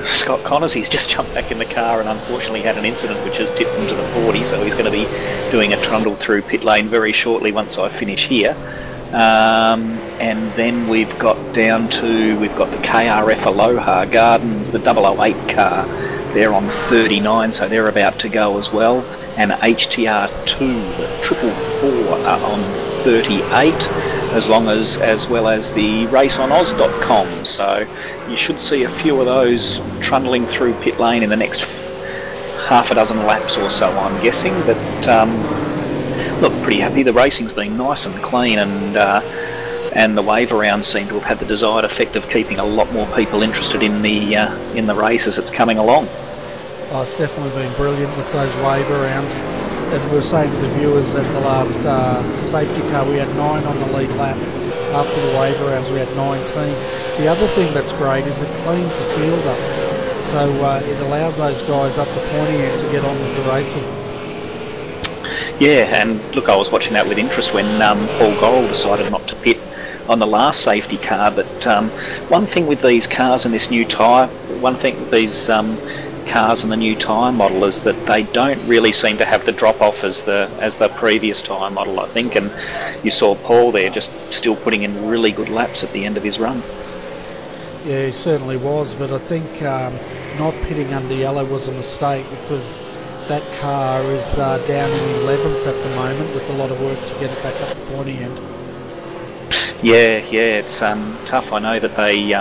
Scott Connors, he's just jumped back in the car and unfortunately had an incident which has tipped him to the 40, so he's going to be doing a trundle through pit lane very shortly once I finish here. And then we've got the KRF Aloha Gardens, the 008 car, they're on 39, so they're about to go as well, and HTR2, the 444 are on 38, as well as the race on Oz.com, so you should see a few of those trundling through pit lane in the next half a dozen laps or so, I'm guessing, but look, pretty happy. The racing's been nice and clean, and the wave around seem to have had the desired effect of keeping a lot more people interested in the race as it's coming along. Oh, it's definitely been brilliant with those wave arounds. And we were saying to the viewers that the last safety car we had 9 on the lead lap. After the wave arounds we had 19. The other thing that's great is it cleans the field up, so it allows those guys up the pointy end to get on with the racing. Yeah, and look, I was watching that with interest when Paul Gorrell decided not to pit on the last safety car, but one thing with these cars and this new tyre, cars and the new tyre model is that they don't really seem to have the drop-off as the previous tyre model, I think, and you saw Paul there just still putting in really good laps at the end of his run. Yeah, he certainly was, but I think not pitting under yellow was a mistake, because that car is down in 11th at the moment with a lot of work to get it back up the pointy end. Yeah, it's tough. I know that they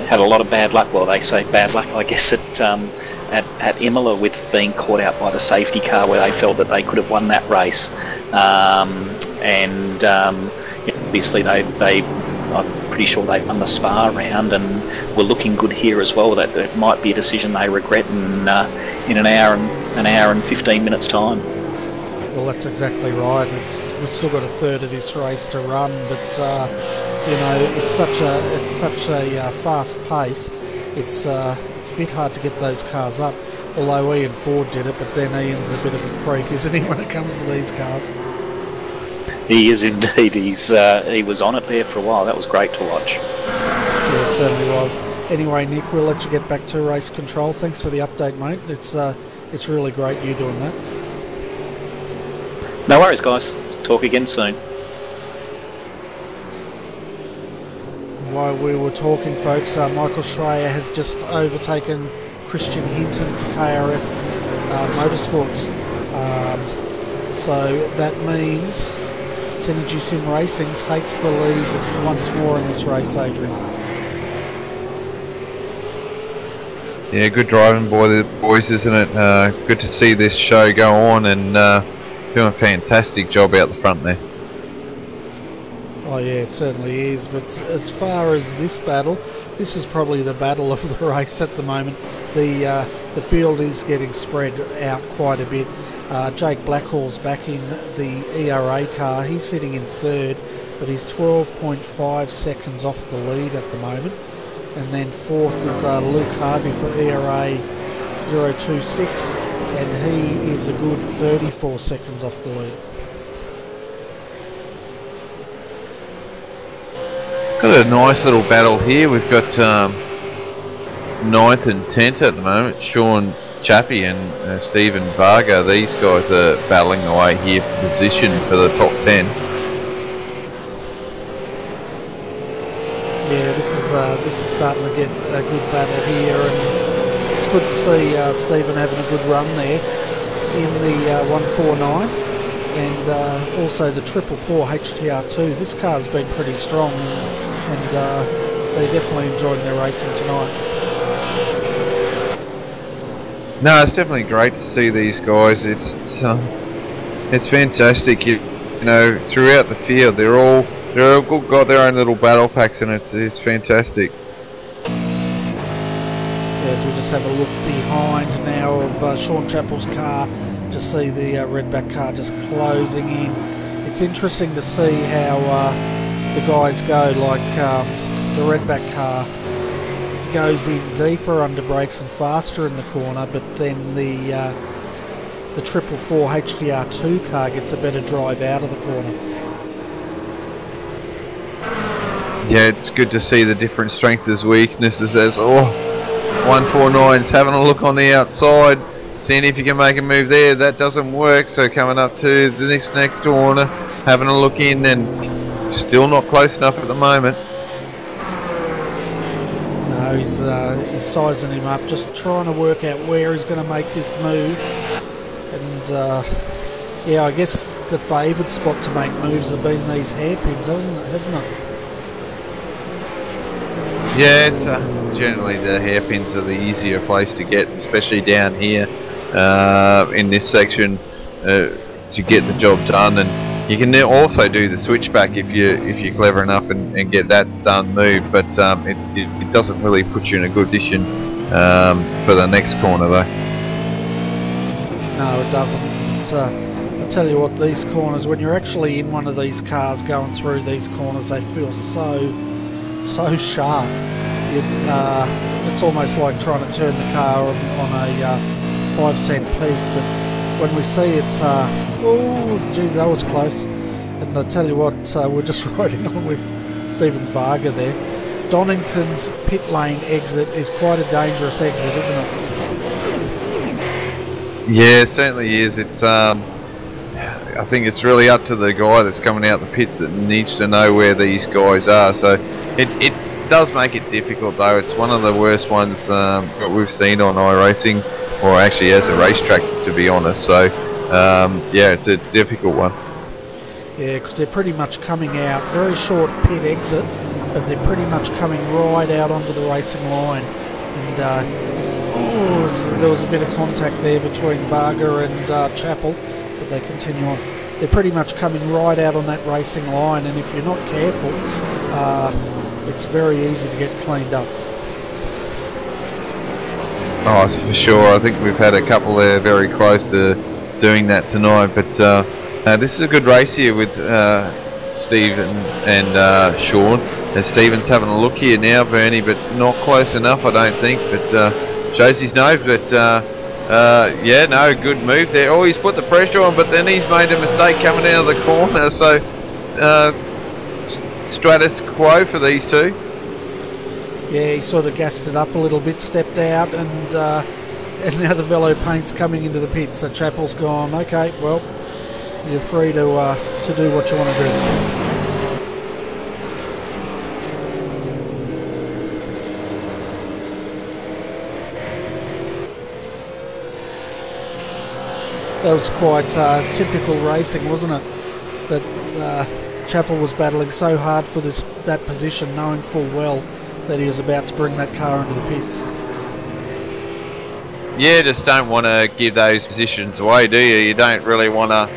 had a lot of bad luck. Well, they say bad luck, I guess, at Imola with being caught out by the safety car where they felt that they could have won that race, and obviously I'm pretty sure they won the Spa round and were looking good here as well. That it might be a decision they regret in an hour and 15 minutes time. Well, that's exactly right. We've still got a third of this race to run, but you know, it's such a fast pace. It's a bit hard to get those cars up. Although Ian Ford did it, but then Ian's a bit of a freak, isn't he, when it comes to these cars? He is indeed. He was on it there for a while. That was great to watch. Yeah, it certainly was. Anyway, Nick, we'll let you get back to race control. Thanks for the update, mate. It's really great you doing that. No worries, guys. Talk again soon. While we were talking, folks, Michael Schreier has just overtaken Christian Hinton for KRF Motorsports. So that means Synergy Sim Racing takes the lead once more in this race, Adrian. Yeah, good driving by the boys, isn't it? Good to see this show go on, and doing a fantastic job out the front there. Oh yeah, it certainly is. But as far as this battle, this is probably the battle of the race at the moment. The field is getting spread out quite a bit. Jake Blackhall's back in the ERA car. He's sitting in third, but he's 12.5 seconds off the lead at the moment. And then fourth is Luke Harvey for ERA 026, and he is a good 34 seconds off the lead. Got a nice little battle here. We've got 9th and 10th at the moment. Sean Chappie and Stephen Varga. These guys are battling away here for position for the top 10. Yeah, this is starting to get a good battle here, and it's good to see Stephen having a good run there in the 149, and also the 444 HTR2. This car's been pretty strong, and they're definitely enjoying their racing tonight. No, it's definitely great to see these guys. It's fantastic. You know, throughout the field, they're all got their own little battle packs, and it's fantastic. As we just have a look behind now of Sean Chappell's car, just see the Redback car just closing in. It's interesting to see how the guys go, like the Redback car goes in deeper under brakes and faster in the corner, but then the 444 HDR2 car gets a better drive out of the corner. Yeah, it's good to see the different strengths as weaknesses. As 149's having a look on the outside, seeing if you can make a move there. That doesn't work, so coming up to this next corner, having a look in, and still not close enough at the moment. No, he's sizing him up, just trying to work out where he's going to make this move. And yeah, I guess the favoured spot to make moves have been these hairpins, hasn't it? Yeah, it's generally the hairpins are the easier place to get, especially down here in this section, to get the job done. And you can also do the switchback if you're clever enough and get that done moved, but it doesn't really put you in a good position for the next corner though. No, it doesn't. I tell you what, these corners, when you're actually in one of these cars going through these corners, they feel so sharp. It's almost like trying to turn the car on a 5-cent piece, but when we see it, oh geez, that was close. And I tell you what, we're just riding on with Stephen Varga there. Donnington's pit lane exit is quite a dangerous exit, isn't it? Yeah, it certainly is. It's I think it's really up to the guy that's coming out the pits that needs to know where these guys are. So it does make it difficult though. It's one of the worst ones that we've seen on iRacing, or actually as a racetrack, to be honest. So yeah, it's a difficult one. Yeah, because they're pretty much coming out, very short pit exit, but they're pretty much coming right out onto the racing line. And there was a bit of contact there between Varga and Chappell, but they continue on. They're pretty much coming right out on that racing line, and if you're not careful, it's very easy to get cleaned up. Oh, for sure. I think we've had a couple there very close to doing that tonight, but this is a good race here with Stephen and Sean. Stephen's having a look here now, Bernie, but not close enough, I don't think, but shows his nose. But yeah, no, good move there. Oh, he's put the pressure on, but then he's made a mistake coming out of the corner, so status quo for these two. Yeah, he sort of gassed it up a little bit, stepped out, and now the velo paint's coming into the pit, so Chappell's gone, okay, well, You're free to do what you want to do. That was quite typical racing, wasn't it? That Chappell was battling so hard for that position, knowing full well that he was about to bring that car into the pits. Yeah, just don't want to give those positions away, do you? You don't really want to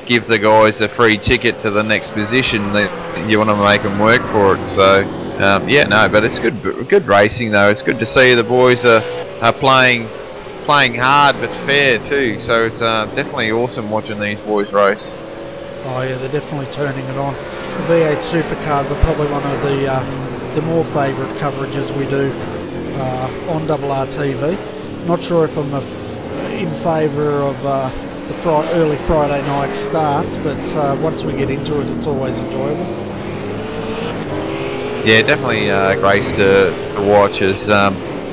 give the guys a free ticket to the next position. You want to make them work for it. So, yeah, no, but it's good racing though. It's good to see the boys are playing hard but fair too. So it's definitely awesome watching these boys race. Oh yeah, they're definitely turning it on. The V8 Supercars are probably one of the more favourite coverages we do on RRTV. Not sure if I'm in favour of the early Friday night starts, but once we get into it, it's always enjoyable. Yeah, definitely grace to watch as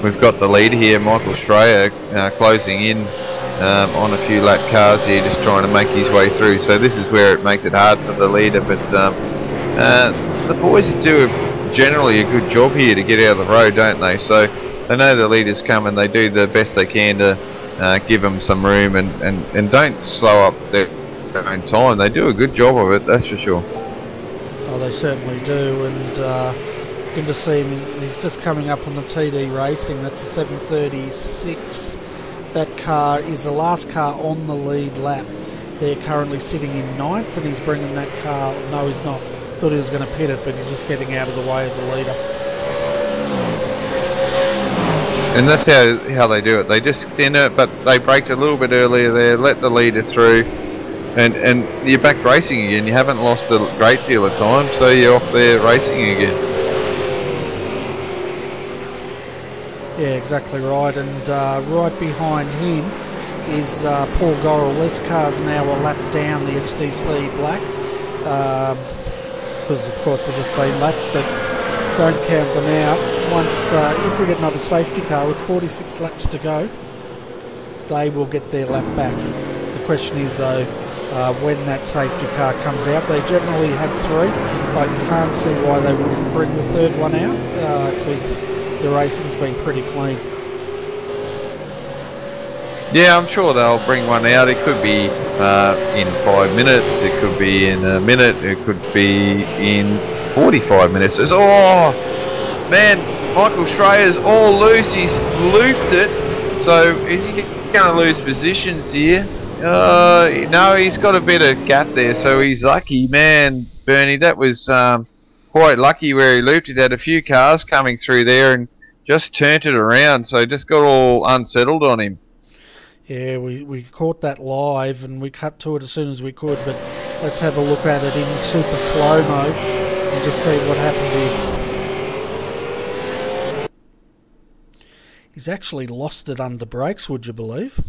we've got the leader here, Michael Strayer, closing in on a few lap cars here, just trying to make his way through. So this is where it makes it hard for the leader, but the boys do generally a good job here to get out of the road, don't they? So they know the leaders come and they do the best they can to give them some room and don't slow up their own time. They do a good job of it, that's for sure. Oh, they certainly do, and you can just see him, he's just coming up on the TD Racing. That's a 7:36. That car is the last car on the lead lap. They're currently sitting in 9th, and he's bringing that car. No, he's not. Thought he was going to pit it, but he's just getting out of the way of the leader. And that's how they do it. They just but they braked a little bit earlier there, let the leader through, and you're back racing again. You haven't lost a great deal of time, so you're off there racing again. Yeah, exactly right. And right behind him is Paul Gorrell. This car's now a lap down the SDC Black, because of course they've just been lapped, but don't count them out. Once, if we get another safety car with 46 laps to go, they will get their lap back. The question is though, when that safety car comes out, they generally have 3. I can't see why they wouldn't bring the 3rd one out, because the racing's been pretty clean. Yeah, I'm sure they'll bring one out. It could be in 5 minutes, it could be in a minute, it could be in 45 minutes. Oh man, Michael Strayer's all loose. He's looped it. So is he going to lose positions here? No, he's got a bit of gap there, so he's lucky. Man, Bernie, that was quite lucky where he looped it. Had a few cars coming through there and just turned it around, so just got all unsettled on him. Yeah, we caught that live and we cut to it as soon as we could, but let's have a look at it in super slow-mo and just see what happened here. He's actually lost it under brakes, would you believe?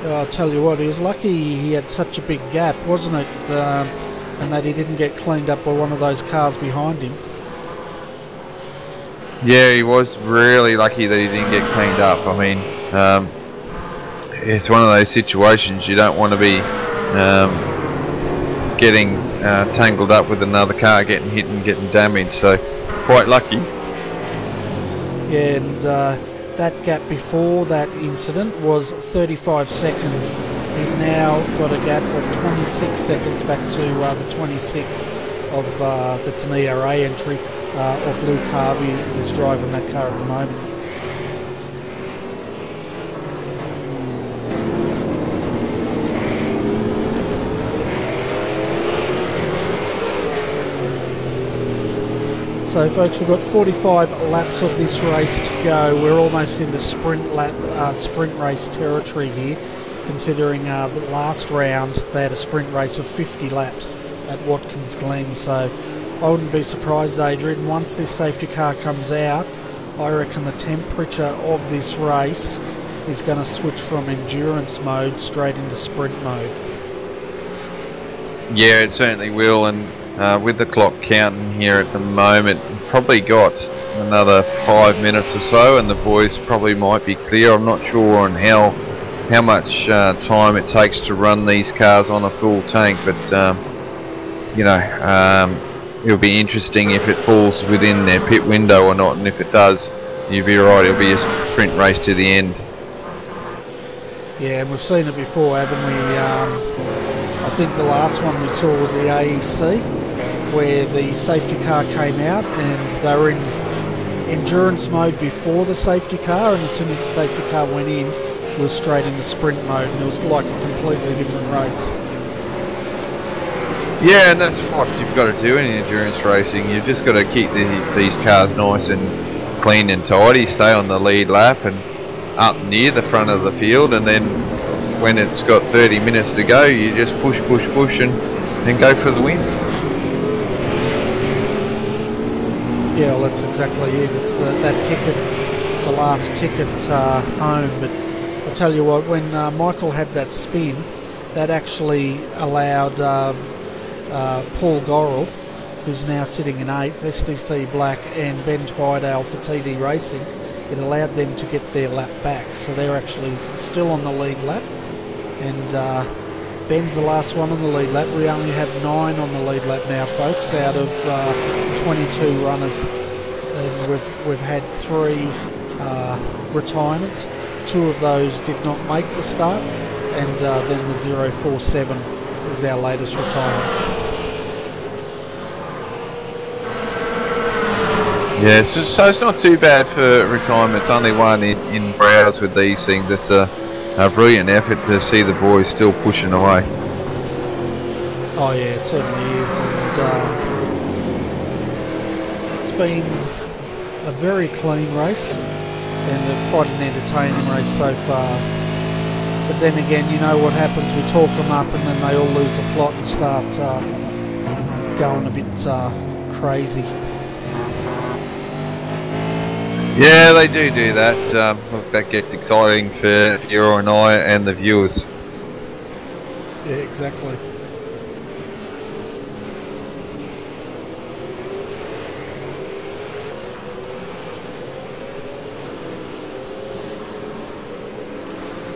I'll tell you what, he was lucky he had such a big gap, wasn't it? And that he didn't get cleaned up by one of those cars behind him. Yeah, he was really lucky that he didn't get cleaned up. I mean, it's one of those situations you don't want to be getting tangled up with another car, getting hit and getting damaged, so quite lucky. Yeah, and that gap before that incident was 35 seconds. He's now got a gap of 26 seconds back to the 26 of that's an ERA entry of Luke Harvey, who's driving that car at the moment. So folks, we've got 45 laps of this race to go. We're almost into sprint race territory here, considering the last round they had a sprint race of 50 laps at Watkins Glen. So I wouldn't be surprised, Adrian, once this safety car comes out, I reckon the temperature of this race is going to switch from endurance mode straight into sprint mode. Yeah, it certainly will, and with the clock counting here at the moment, probably got another 5 minutes or so, and the boys probably might be clear. I'm not sure on how much time it takes to run these cars on a full tank, but you know, it'll be interesting if it falls within their pit window or not, and if it does, you'll be right, it'll be a sprint race to the end. Yeah, and we've seen it before, haven't we? I think the last one we saw was the AEC, where the safety car came out and they were in endurance mode before the safety car, and as soon as the safety car went in, we were straight into sprint mode, and it was like a completely different race. Yeah, and that's what you've got to do in endurance racing. You've just got to keep these cars nice and clean and tidy, stay on the lead lap and up near the front of the field, and then when it's got 30 minutes to go, you just push and go for the win. Yeah, well, that's exactly it. It's that ticket, the last ticket home. But I'll tell you what, when Michael had that spin, that actually allowed Paul Gorrell, who's now sitting in 8th, SDC Black and Ben Twydale for TD Racing, it allowed them to get their lap back. So they're actually still on the lead lap. And Ben's the last one on the lead lap. We only have 9 on the lead lap now, folks, out of 22 runners. And we've had 3 retirements. 2 of those did not make the start, and then the 047 is our latest retirement. Yeah, so it's not too bad for retirement. It's only one in Browse with these things. It's a brilliant effort to see the boys still pushing away. Oh yeah, it certainly is, and it's been a very clean race and quite an entertaining race so far. But then again, you know what happens, we talk them up and then they all lose the plot and start going a bit crazy. Yeah, they do that. Look, that gets exciting for you and I and the viewers. Yeah, exactly.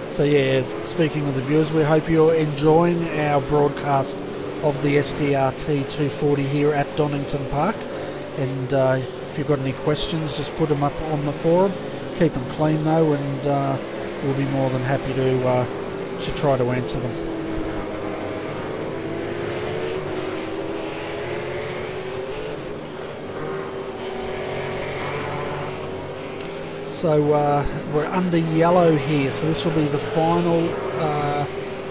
So yeah, speaking of the viewers, we hope you're enjoying our broadcast of the SDRT 240 here at Donnington Park. And if you've got any questions, just put them up on the forum. Keep them clean though, and we'll be more than happy to try to answer them. So we're under yellow here, so this will be the final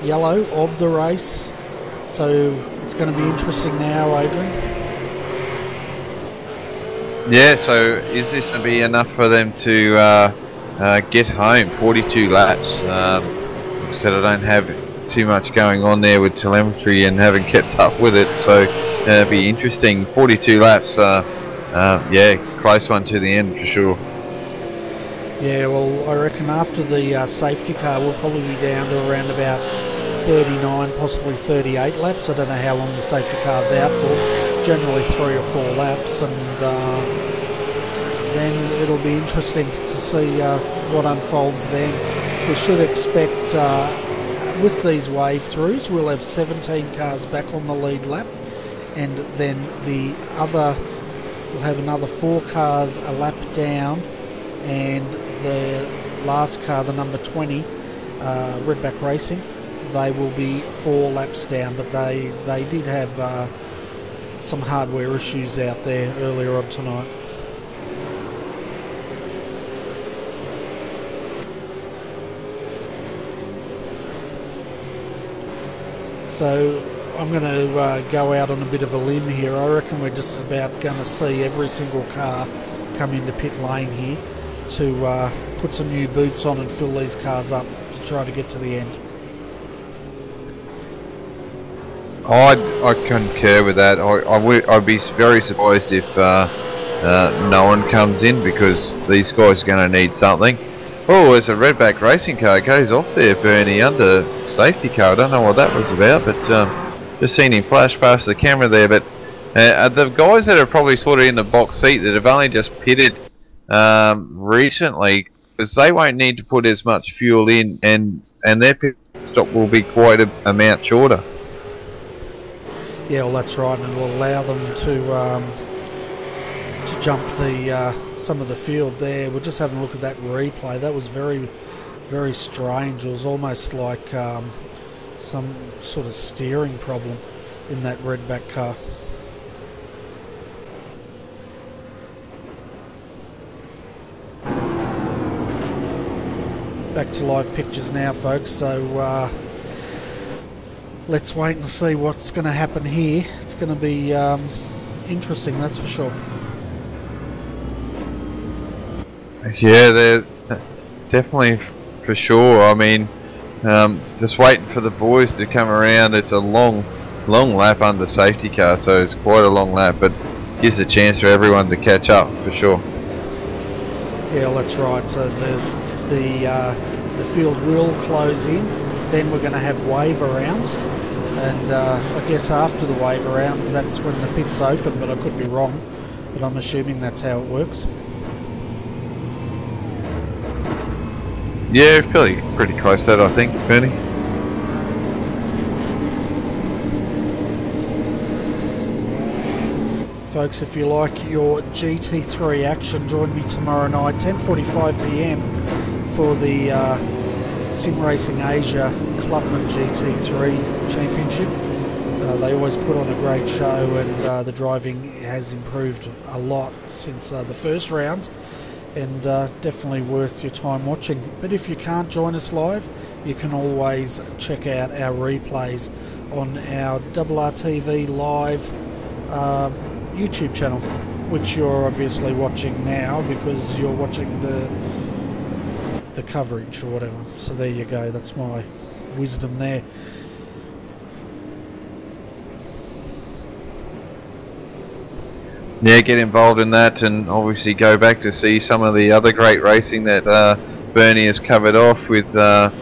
yellow of the race. So it's going to be interesting now, Adrian. Yeah, so is this going to be enough for them to get home? 42 laps. Like I said, I don't have too much going on there with telemetry and haven't kept up with it, so it'll be interesting. 42 laps, yeah, close one to the end for sure. Yeah, well, I reckon after the safety car, we'll probably be down to around about 39, possibly 38 laps. I don't know how long the safety car's out for. Generally 3 or 4 laps, and then it'll be interesting to see what unfolds then. We should expect, with these wave throughs, we'll have 17 cars back on the lead lap, and then we'll have another 4 cars a lap down, and the last car, the number 20, Redback Racing, they will be 4 laps down, but they did have some hardware issues out there earlier on tonight. So I'm going to go out on a bit of a limb here. I reckon we're just about going to see every single car come into pit lane here to put some new boots on and fill these cars up to try to get to the end. I concur with that. I'd be very surprised if no one comes in, because these guys are going to need something. Oh, there's a redback racing car goes off there, Bernie, under safety car. I don't know what that was about, but just seen him flash past the camera there. But the guys that are probably sort of in the box seat that have only just pitted recently, because they won't need to put as much fuel in, and their pit stop will be quite a amount shorter. Yeah, well, that's right, and it'll allow them to jump the some of the field there. We're just having a look at that replay. That was very, very strange. It was almost like some sort of steering problem in that redback car. Back to live pictures now, folks, so let's wait and see what's going to happen here. It's going to be interesting, that's for sure. Yeah, they're definitely for sure. I mean, just waiting for the boys to come around. It's a long lap under safety car, so it's quite a long lap, but gives a chance for everyone to catch up for sure. Yeah, well, that's right. So the field will close in. Then we're going to have waiver rounds, and I guess after the waiver rounds, that's when the pits open. But I could be wrong. But I'm assuming that's how it works. Yeah, pretty close to that, I think, Bernie. Folks, if you like your GT3 action, join me tomorrow night, 10:45 PM, for the Sim Racing Asia Clubman GT3 Championship. They always put on a great show, and the driving has improved a lot since the first rounds. And definitely worth your time watching. But if you can't join us live, you can always check out our replays on our RRTV live YouTube channel, which you're obviously watching now because you're watching the coverage or whatever. So there you go, that's my wisdom there. Yeah, get involved in that, and obviously go back to see some of the other great racing that Bernie has covered off with the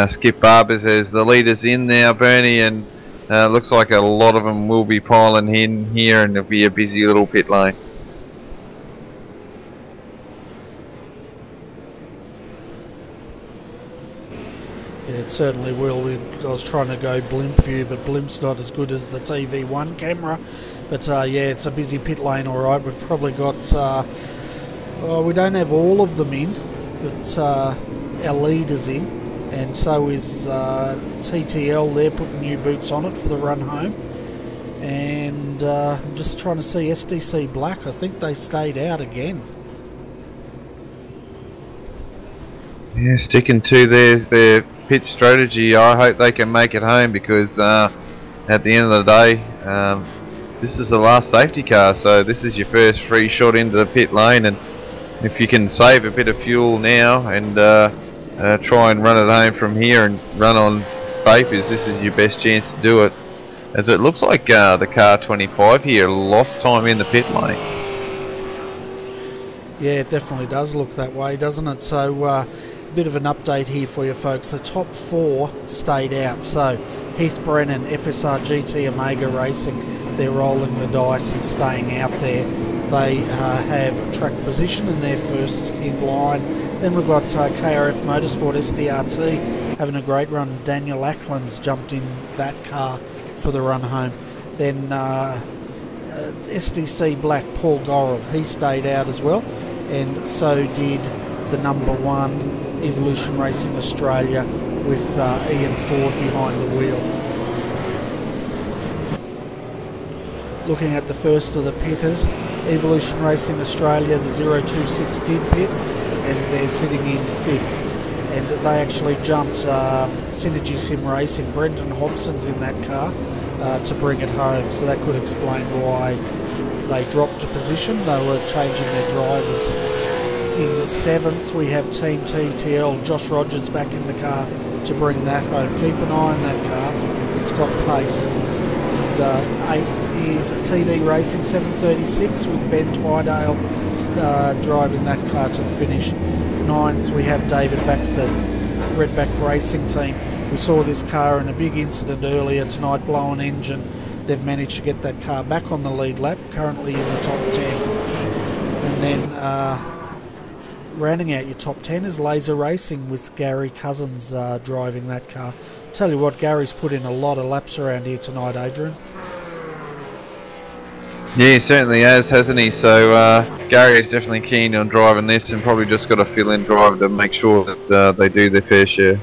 Skip Barbers as the leaders in now, Bernie, and looks like a lot of them will be piling in here, and it'll be a busy little pit lane. Yeah, it certainly will. I was trying to go blimp view, but blimp's not as good as the TV1 camera. But yeah, it's a busy pit lane, alright. We've probably got, we don't have all of them in, but our leaders in. And so is TTL, they're putting new boots on it for the run home. And I'm just trying to see SDC Black, I think they stayed out again. Yeah, sticking to their pit strategy. I hope they can make it home, because at the end of the day, this is the last safety car, so this is your first free shot into the pit lane, and if you can save a bit of fuel now and try and run it home from here and run on vapors, this is your best chance to do it, as it looks like the car 25 here lost time in the pit lane. Yeah, it definitely does look that way, doesn't it? So bit of an update here for you folks. The top four stayed out, so Heath Brennan, FSR GT Omega Racing, they're rolling the dice and staying out there. They have track position and they're first in line. Then we've got KRF Motorsport SDRT having a great run. Daniel Ackland's jumped in that car for the run home. Then SDC Black, Paul Gorrell, he stayed out as well, and so did the number one Evolution Racing Australia with Ian Ford behind the wheel. Looking at the first of the pitters, Evolution Racing Australia, the 026 did pit, and they're sitting in fifth. And they actually jumped Synergy Sim Racing. Brendan Hobson's in that car to bring it home, so that could explain why they dropped a position. They were changing their drivers. In the seventh, we have Team TTL, Josh Rogers back in the car to bring that home. Keep an eye on that car, it's got pace. And and 8th is TD Racing 736 with Ben Twydale driving that car to the finish. 9th we have David Baxter, Redback Racing Team. We saw this car in a big incident earlier tonight, blow an engine. They've managed to get that car back on the lead lap, currently in the top 10. And then rounding out your top 10 is Laser Racing with Gary Cousins driving that car. Tell you what, Gary's put in a lot of laps around here tonight, Adrian. Yeah, he certainly has, hasn't he? So Gary is definitely keen on driving this, and probably just got a fill-in driver to make sure that they do their fair share.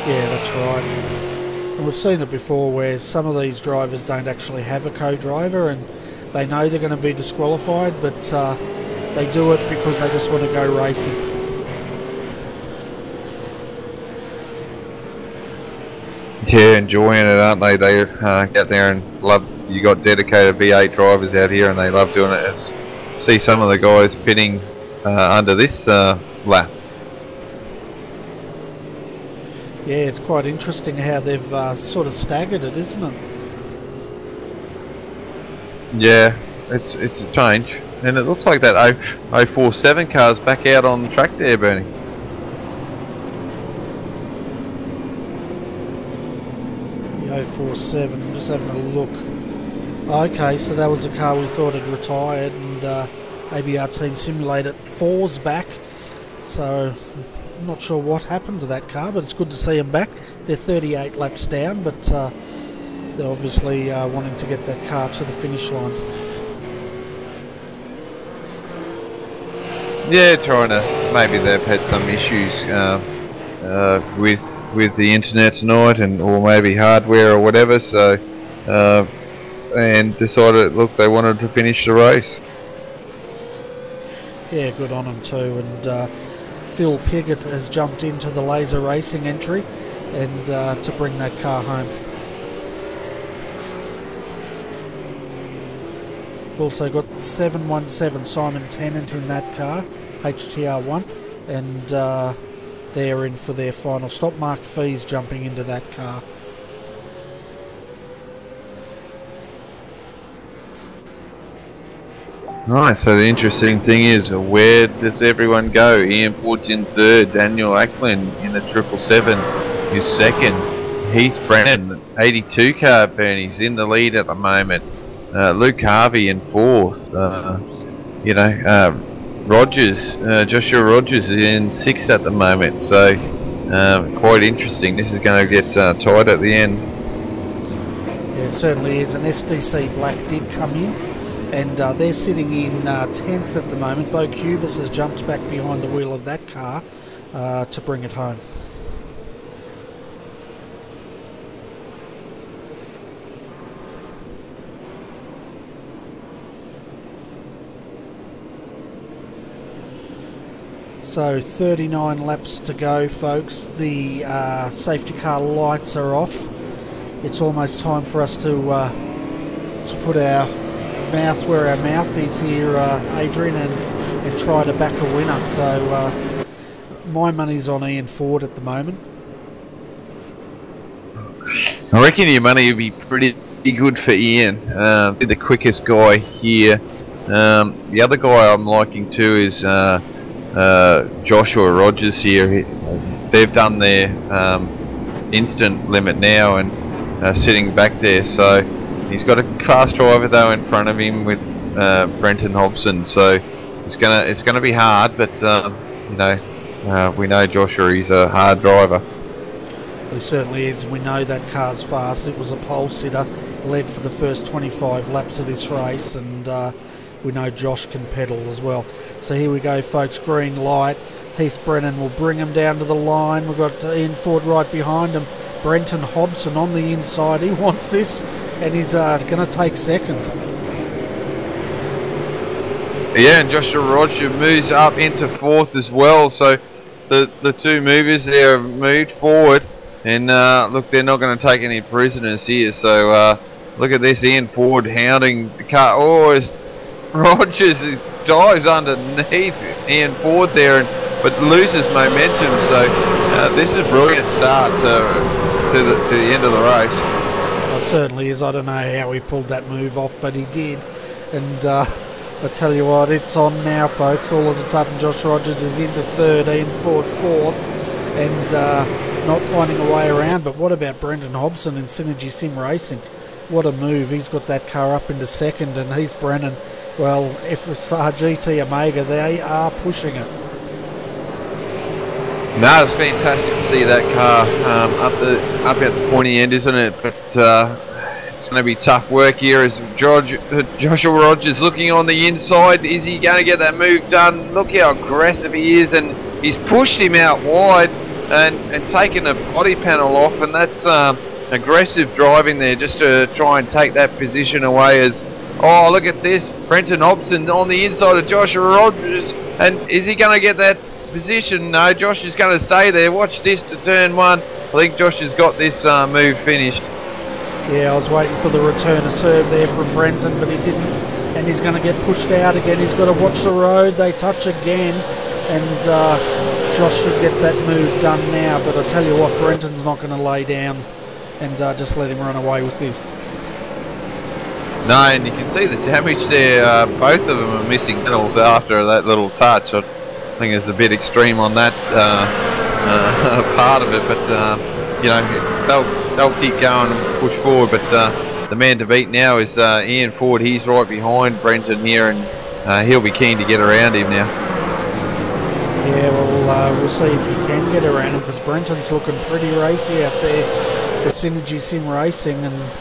Yeah, that's right. And we've seen it before where some of these drivers don't actually have a co-driver and they know they're going to be disqualified, but they do it because they just want to go racing. Yeah, enjoying it, aren't they? They get there and love. You got dedicated V8 drivers out here, and they love doing it. See some of the guys pitting under this lap. Yeah, it's quite interesting how they've sort of staggered it, isn't it? Yeah, it's a change, and it looks like that 047 car's back out on the track there, Bernie. The 047, I'm just having a look. Okay, so that was a car we thought had retired, and ABR Team Simulator 4's back, so I'm not sure what happened to that car, but it's good to see them back. They're 38 laps down, but they're obviously wanting to get that car to the finish line. Yeah, trying to, maybe they've had some issues with the internet tonight, or maybe hardware or whatever, so and decided, look, they wanted to finish the race. Yeah, good on them too. And Phil Piggott has jumped into the Laser Racing entry and to bring that car home. We've also got 717 Simon Tennant in that car, HTR1, and they're in for their final stop. Mark Fee's jumping into that car. Right, so the interesting thing is, where does everyone go? Ian Ford's in third, Daniel Ackland in the 777 is second, Heath Brennan, 82 car, Bernie's in the lead at the moment, Luke Harvey in fourth, Rogers, Joshua Rogers is in sixth at the moment, so quite interesting. This is going to get tight at the end. Yeah, it certainly is. An SDC Black did come in, and they're sitting in 10th at the moment. Bo Cubis has jumped back behind the wheel of that car to bring it home. So 39 laps to go, folks. The safety car lights are off. It's almost time for us to put our mouth where our mouth is here, Adrian, and try to back a winner. So my money's on Ian Ford at the moment. I reckon your money would be pretty good for Ian. Be the quickest guy here. The other guy I'm liking too is Joshua Rogers here. They've done their instant limit now and sitting back there, so he's got a fast driver though in front of him with Brenton Hobson, so it's gonna be hard, but we know Joshua, he's a hard driver. He certainly is. We know that car's fast. It was a pole sitter, led for the first 25 laps of this race, and we know Josh can pedal as well. So here we go, folks, green light. Heath Brennan will bring him down to the line. We've got Ian Ford right behind him. Brenton Hobson on the inside. He wants this, and he's going to take second. Yeah, and Joshua Roger moves up into fourth as well. So the two movers there have moved forward, and look, they're not going to take any prisoners here. So look at this, Ian Ford hounding the car. Oh, Rogers dives underneath Ian Ford there, but loses momentum. So this is a brilliant start to the end of the race. It certainly is. I don't know how he pulled that move off, but he did. And I tell you what, it's on now, folks. All of a sudden, Josh Rogers is into third, Ian Ford fourth, and not finding a way around. But what about Brendan Hobson in Synergy Sim Racing? What a move. He's got that car up into second, and he's Brennan. Well, FSR GT Omega, they are pushing it. No, it's fantastic to see that car up at the pointy end, isn't it? But it's going to be tough work here as Joshua Rogers looking on the inside. Is he going to get that move done? Look how aggressive he is, and he's pushed him out wide and taken a body panel off, and that's aggressive driving there just to try and take that position away. As oh, look at this, Brenton Hobson on the inside of Joshua Rogers, and is he going to get that position? No, Josh is going to stay there. Watch this to turn one. I think Josh has got this move finished. Yeah, I was waiting for the return of serve there from Brenton, but he didn't, and he's going to get pushed out again. He's got to watch the road. They touch again, and Josh should get that move done now. But I tell you what, Brenton's not going to lay down and just let him run away with this. No, and you can see the damage there. Both of them are missing panels after that little touch. I think it's a bit extreme on that part of it, but you know, they'll keep going and push forward. But the man to beat now is Ian Ford. He's right behind Brenton here, and he'll be keen to get around him now. Yeah, well, we'll see if he can get around him, because Brenton's looking pretty racy out there for Synergy Sim Racing. And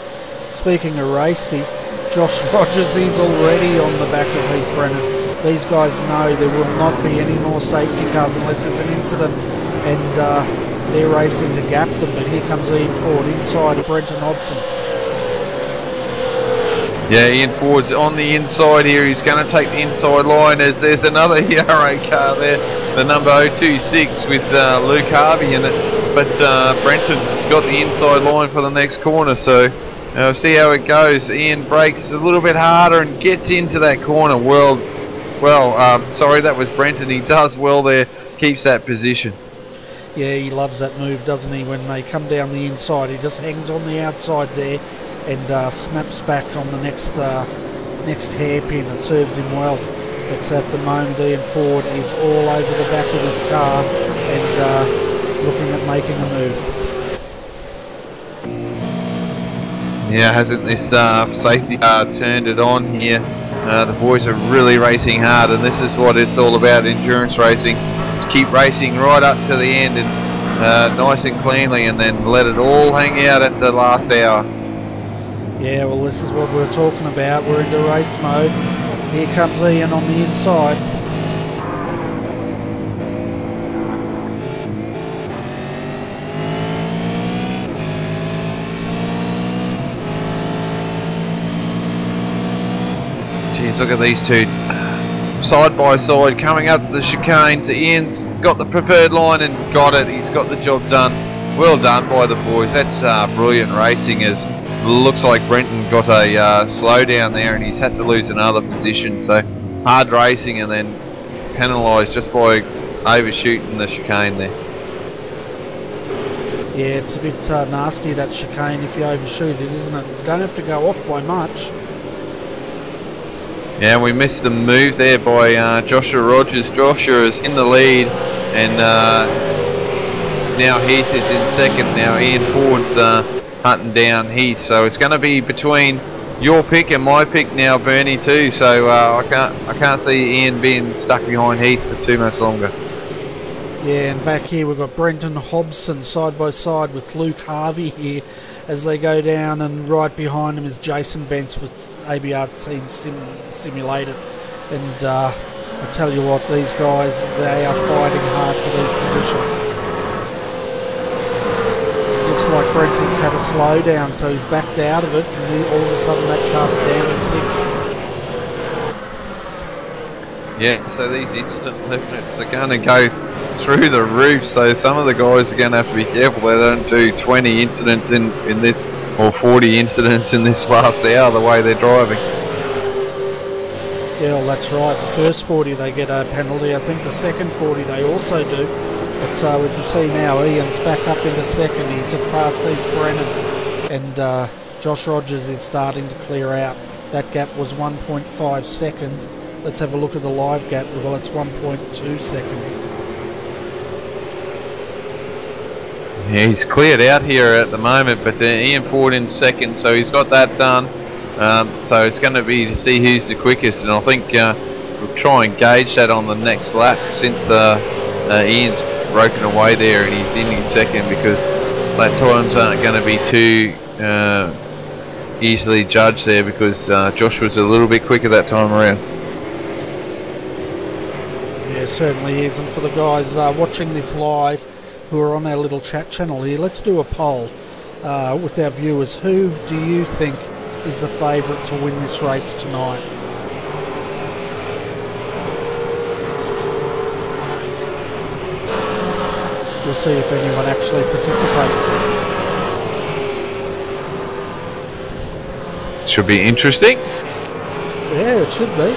speaking of racy, Josh Rogers, he's already on the back of Heath Brennan. These guys know there will not be any more safety cars unless there's an incident, and they're racing to gap them. But here comes Ian Ford inside of Brenton Hobson. Yeah, Ian Ford's on the inside here. He's going to take the inside line as there's another ERA car there, the number 026 with Luke Harvey in it. But Brenton's got the inside line for the next corner, so we'll see how it goes. Ian brakes a little bit harder and gets into that corner. Sorry, that was Brenton. He does well there, keeps that position. Yeah, he loves that move, doesn't he? When they come down the inside, he just hangs on the outside there and snaps back on the next hairpin. It serves him well. But at the moment, Ian Ford is all over the back of this car and looking at making a move. Yeah, hasn't this safety car turned it on here? The boys are really racing hard, and this is what it's all about, endurance racing. Just keep racing right up to the end, and nice and cleanly, and then let it all hang out at the last hour. Yeah, well, this is what we're talking about. We're into race mode. Here comes Ian on the inside. Jeez, look at these two side by side coming up the chicanes. Ian's got the preferred line and got it. He's got the job done. Well done by the boys. That's brilliant racing. As looks like Brenton got a slowdown there, and he's had to lose another position. So hard racing, and then penalised just by overshooting the chicane there. Yeah, it's a bit nasty, that chicane, if you overshoot it, isn't it? You don't have to go off by much. Yeah, we missed a move there by Joshua Rogers. Joshua is in the lead, and now Heath is in second. Now Ian Ford's hunting down Heath, so it's going to be between your pick and my pick now, Bernie, too. So I can't see Ian being stuck behind Heath for too much longer. Yeah, and back here we've got Brenton Hobson side by side with Luke Harvey here as they go down, and right behind him is Jason Bentz for ABR Team Simulated. And I tell you what, these guys, they are fighting hard for these positions. Looks like Brenton's had a slowdown, so he's backed out of it, and all of a sudden that car's down to 6th. Yeah, so these instant limits are going to go through the roof, so some of the guys are going to have to be careful they don't do 20 incidents in this, or 40 incidents in this last hour the way they're driving. Yeah, well, that's right. The first 40 they get a penalty. I think the second 40 they also do. But we can see now Ian's back up into second. He just passed Heath Brennan, and Josh Rogers is starting to clear out. That gap was 1.5 seconds. Let's have a look at the live gap. Well, it's 1.2 seconds. Yeah, he's cleared out here at the moment, but Ian Ford in second, so he's got that done. So it's going to be to see who's the quickest, and I think we'll try and gauge that on the next lap, since Ian's broken away there and he's in second, because lap times aren't going to be too easily judged there, because Josh was a little bit quicker that time around. Yeah, certainly is. And for the guys watching this live who are on our little chat channel here, let's do a poll with our viewers. Who do you think is the favourite to win this race tonight? We'll see if anyone actually participates. Should be interesting. Yeah, it should be.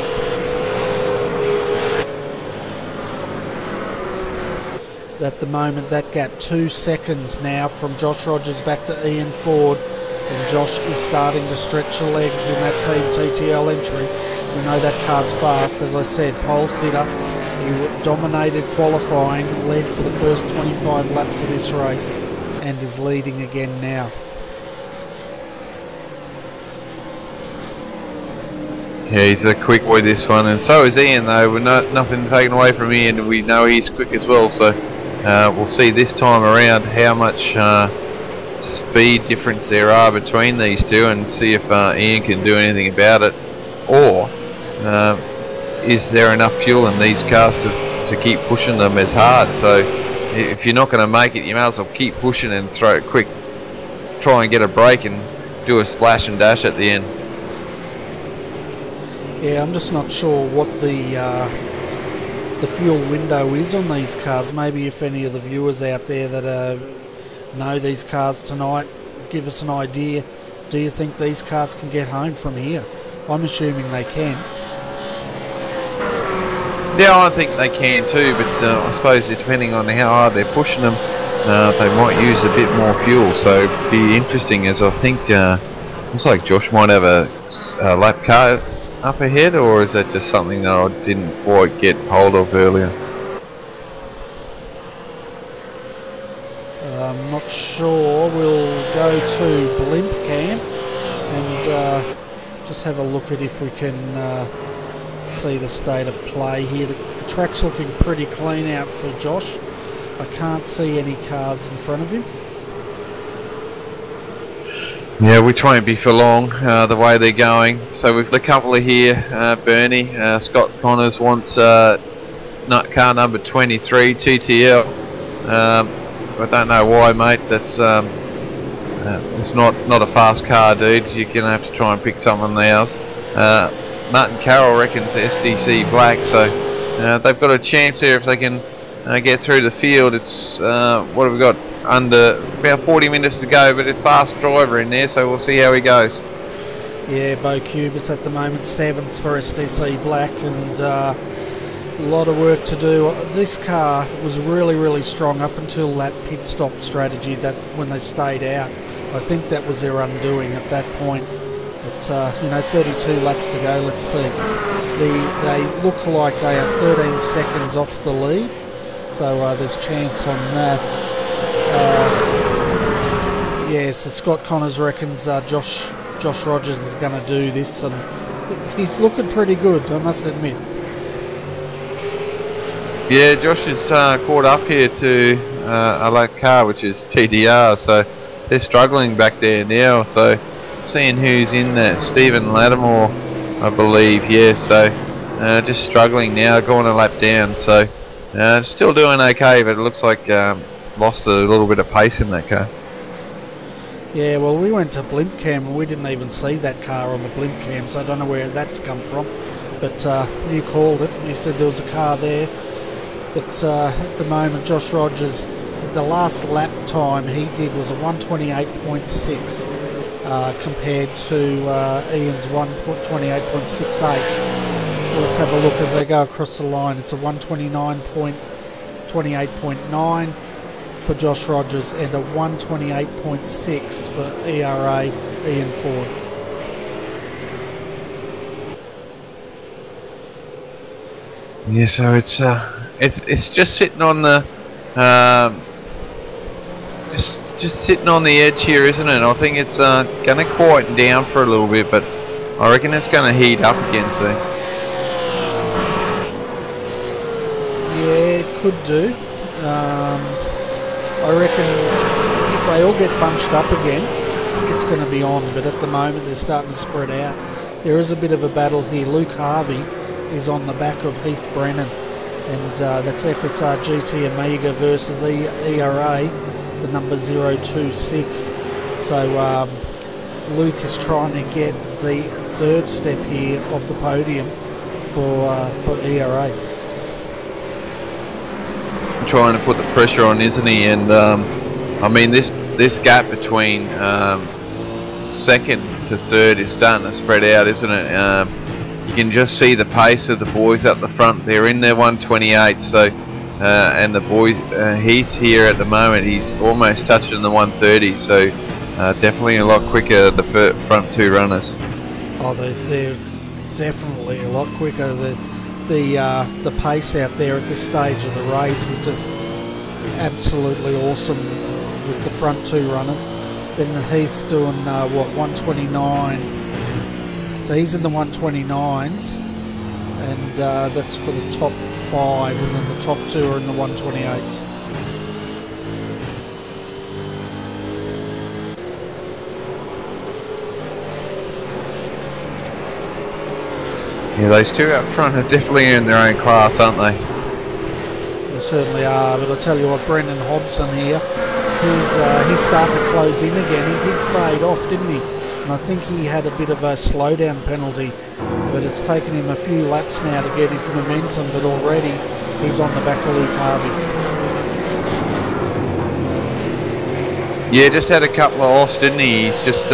At the moment, that gap 2 seconds now from Josh Rogers back to Ian Ford, and Josh is starting to stretch the legs in that Team TTL entry. We know that car's fast. As I said, pole sitter, he dominated qualifying, led for the first 25 laps of this race, and is leading again now. Yeah, he's a quick boy, this one, and so is Ian though. We're nothing taken away from Ian, we know he's quick as well, so we'll see this time around how much speed difference there are between these two, and see if Ian can do anything about it, or is there enough fuel in these cars to keep pushing them as hard. So if you're not going to make it, you may as well keep pushing and throw it quick, try and get a break and do a splash and dash at the end. Yeah, I'm just not sure what the fuel window is on these cars. Maybe if any of the viewers out there that know these cars tonight, give us an idea. Do you think these cars can get home from here? I'm assuming they can. Yeah, I think they can too, but I suppose depending on how hard they're pushing them, they might use a bit more fuel. So it'd be interesting, as I think looks like Josh might have a lap car up ahead, or is that just something that I didn't quite get hold of earlier? I'm not sure. We'll go to Blimp Cam and just have a look at if we can see the state of play here. The track's looking pretty clean out for Josh. I can't see any cars in front of him. Yeah, which won't be for long, the way they're going. So we've got a couple of here. Bernie, Scott Connors wants car number 23, TTL. I don't know why, mate. That's it's not a fast car, dude. You're gonna have to try and pick someone else. Martin Carroll reckons SDC Black, so they've got a chance here if they can get through the field. It's what have we got? Under about 40 minutes to go, but a fast driver in there, so we'll see how he goes. Yeah, Bo Cubis at the moment 7th for SDC Black, and a lot of work to do. This car was really strong up until that pit stop strategy, that when they stayed out. I think that was their undoing at that point. But you know, 32 laps to go. Let's see. They look like they are 13 seconds off the lead, so there's chance on that. Yeah, so Scott Connors reckons Josh Rogers is going to do this, and he's looking pretty good, I must admit. Yeah, Josh is caught up here to a lap car, which is TDR, so they're struggling back there now. So seeing who's in there, Stephen Lattimore, I believe, yeah, so just struggling now, going a lap down, so still doing okay, but it looks like lost a little bit of pace in that car. Yeah, well, we went to Blimp Cam and we didn't even see that car on the Blimp Cam, so I don't know where that's come from. But you called it, you said there was a car there. But at the moment, Josh Rogers, the last lap time he did was a 128.6 compared to Ian's 128.68. So let's have a look as they go across the line. It's a 129.28.9. for Josh Rogers and a 128.6 for ERA Ian Ford. Yeah, so it's just sitting on the just sitting on the edge here, isn't it? I think it's going to quieten down for a little bit, but I reckon it's going to heat up again soon. Yeah, it could do. I reckon if they all get bunched up again, it's going to be on, but at the moment they're starting to spread out. There is a bit of a battle here. Luke Harvey is on the back of Heath Brennan, and that's FSR GT Amiga versus ERA, the number 026. So Luke is trying to get the third step here of the podium for ERA. Trying to put the pressure on, isn't he? And I mean, this gap between second to third is starting to spread out, isn't it? You can just see the pace of the boys up the front. They're in their 128, so and the boys he's here at the moment. He's almost touching the 130, so definitely a lot quicker, the front two runners. Oh, they're definitely a lot quicker. The pace out there at this stage of the race is just absolutely awesome with the front two runners. Then Heath's doing what, 129. So he's in the 129s, and that's for the top 5, and then the top 2 are in the 128s. Yeah, those two up front are definitely in their own class, aren't they? They certainly are, but I'll tell you what, Brendan Hobson here, he's starting to close in again. He did fade off, didn't he? And I think he had a bit of a slowdown penalty, but it's taken him a few laps now to get his momentum, but already he's on the back of Luke Harvey. Yeah, just had a couple of offs, didn't he? He's just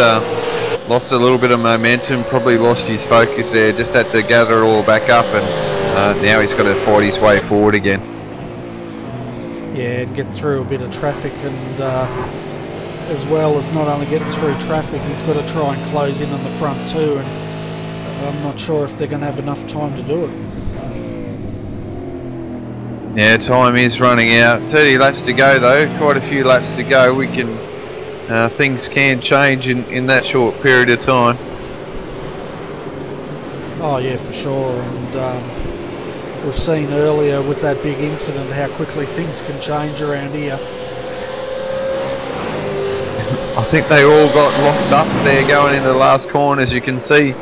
lost a little bit of momentum, probably lost his focus there, just had to gather it all back up, and now he's got to fight his way forward again. Yeah, and get through a bit of traffic, and as well as not only getting through traffic, he's got to try and close in on the front too, and I'm not sure if they're going to have enough time to do it. Yeah, time is running out. 30 laps to go though, quite a few laps to go. We can things can change in that short period of time. Oh yeah, for sure, and we've seen earlier with that big incident how quickly things can change around here. I think they all got locked up there going into the last corner, as you can see.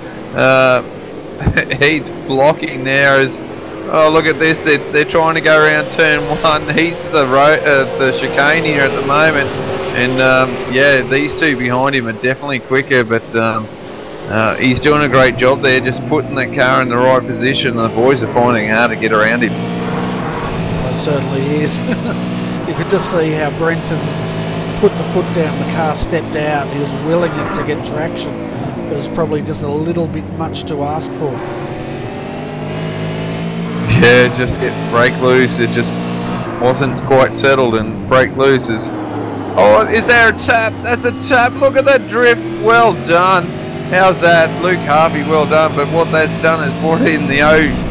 He's blocking there as, oh look at this, they're trying to go around turn 1. He's the chicane here at the moment, and yeah, these two behind him are definitely quicker, but he's doing a great job there, just putting that car in the right position. The boys are finding it hard to get around him. It certainly is. You could just see how Brenton's put the foot down, the car stepped out, he was willing it to get traction, but it was probably just a little bit much to ask for. Yeah, just get break loose, it just wasn't quite settled, and break loose is... Oh, is there a tap? That's a tap, look at that drift, well done. How's that? Luke Harvey, well done, but what that's done is brought in the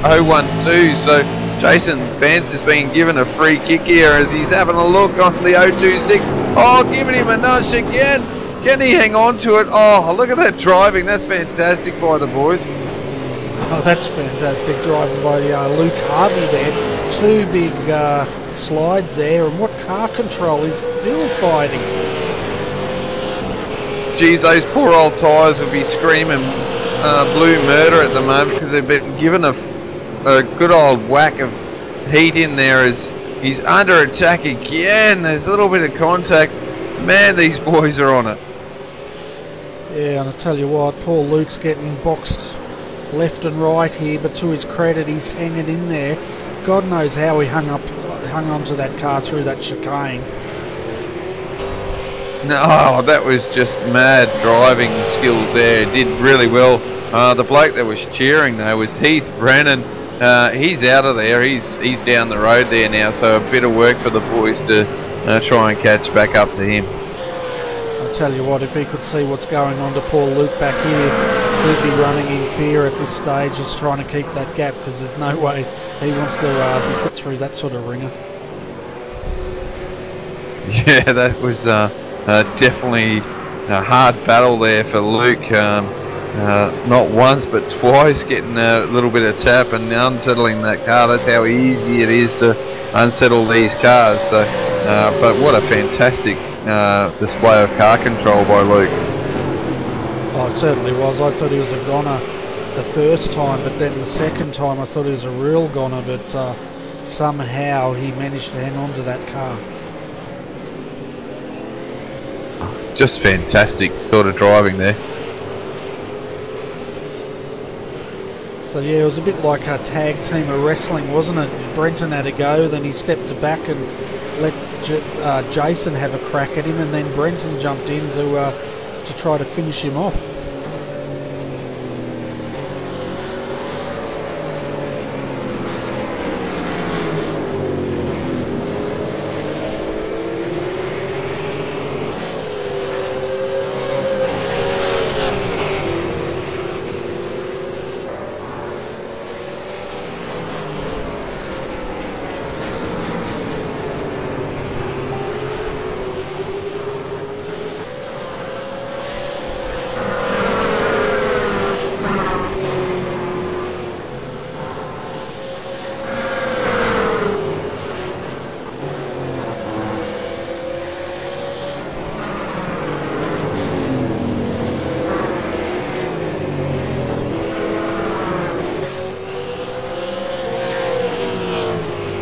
012, so Jason Vance is being given a free kick here as he's having a look on the 026. Oh, giving him a nudge again. Can he hang on to it? Oh, look at that driving. That's fantastic by the boys. Oh, that's fantastic driving by Luke Harvey there. 2 big slides there, and what car control is still fighting. Geez, those poor old tyres will be screaming blue murder at the moment because they've been given a good old whack of heat in there as he's under attack again. There's a little bit of contact. Man, these boys are on it. Yeah, and I tell you what, poor Luke's getting boxed left and right here, but to his credit, he's hanging in there. God knows how he hung on to that car through that chicane. No, that was just mad driving skills there. Did really well. The bloke that was cheering though was Heath Brennan. He's out of there. He's down the road there now. So a bit of work for the boys to try and catch back up to him. I tell you what, if he could see what's going on to poor Luke back here, he'd be running in fear at this stage, just trying to keep that gap, because there's no way he wants to be put through that sort of ringer. Yeah, that was definitely a hard battle there for Luke. Not once but twice getting a little bit of tap and unsettling that car. That's how easy it is to unsettle these cars. So, but what a fantastic display of car control by Luke. Oh, it certainly was. I thought he was a goner the first time, but then the second time I thought he was a real goner, but somehow he managed to hang on to that car. Just fantastic sort of driving there. So yeah, it was a bit like a tag team of wrestling, wasn't it? Brenton had a go, then he stepped back and let Jason have a crack at him, and then Brenton jumped in to try to finish him off.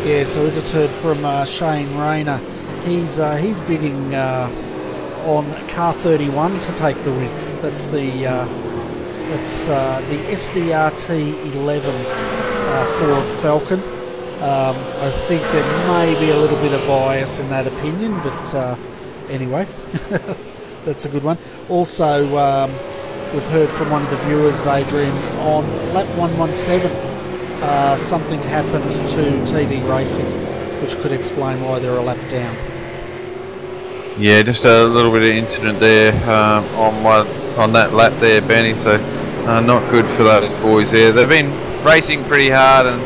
Yeah, so we just heard from Shane Rayner. He's bidding on car 31 to take the win. That's the SDRT 11 Ford Falcon. I think there may be a little bit of bias in that opinion, but anyway, that's a good one. Also, we've heard from one of the viewers, Adrian, on lap 117. Something happened to TD Racing, which could explain why they're a lap down. Yeah, just a little bit of incident there on that lap there, Benny. So not good for those boys there. They've been racing pretty hard, and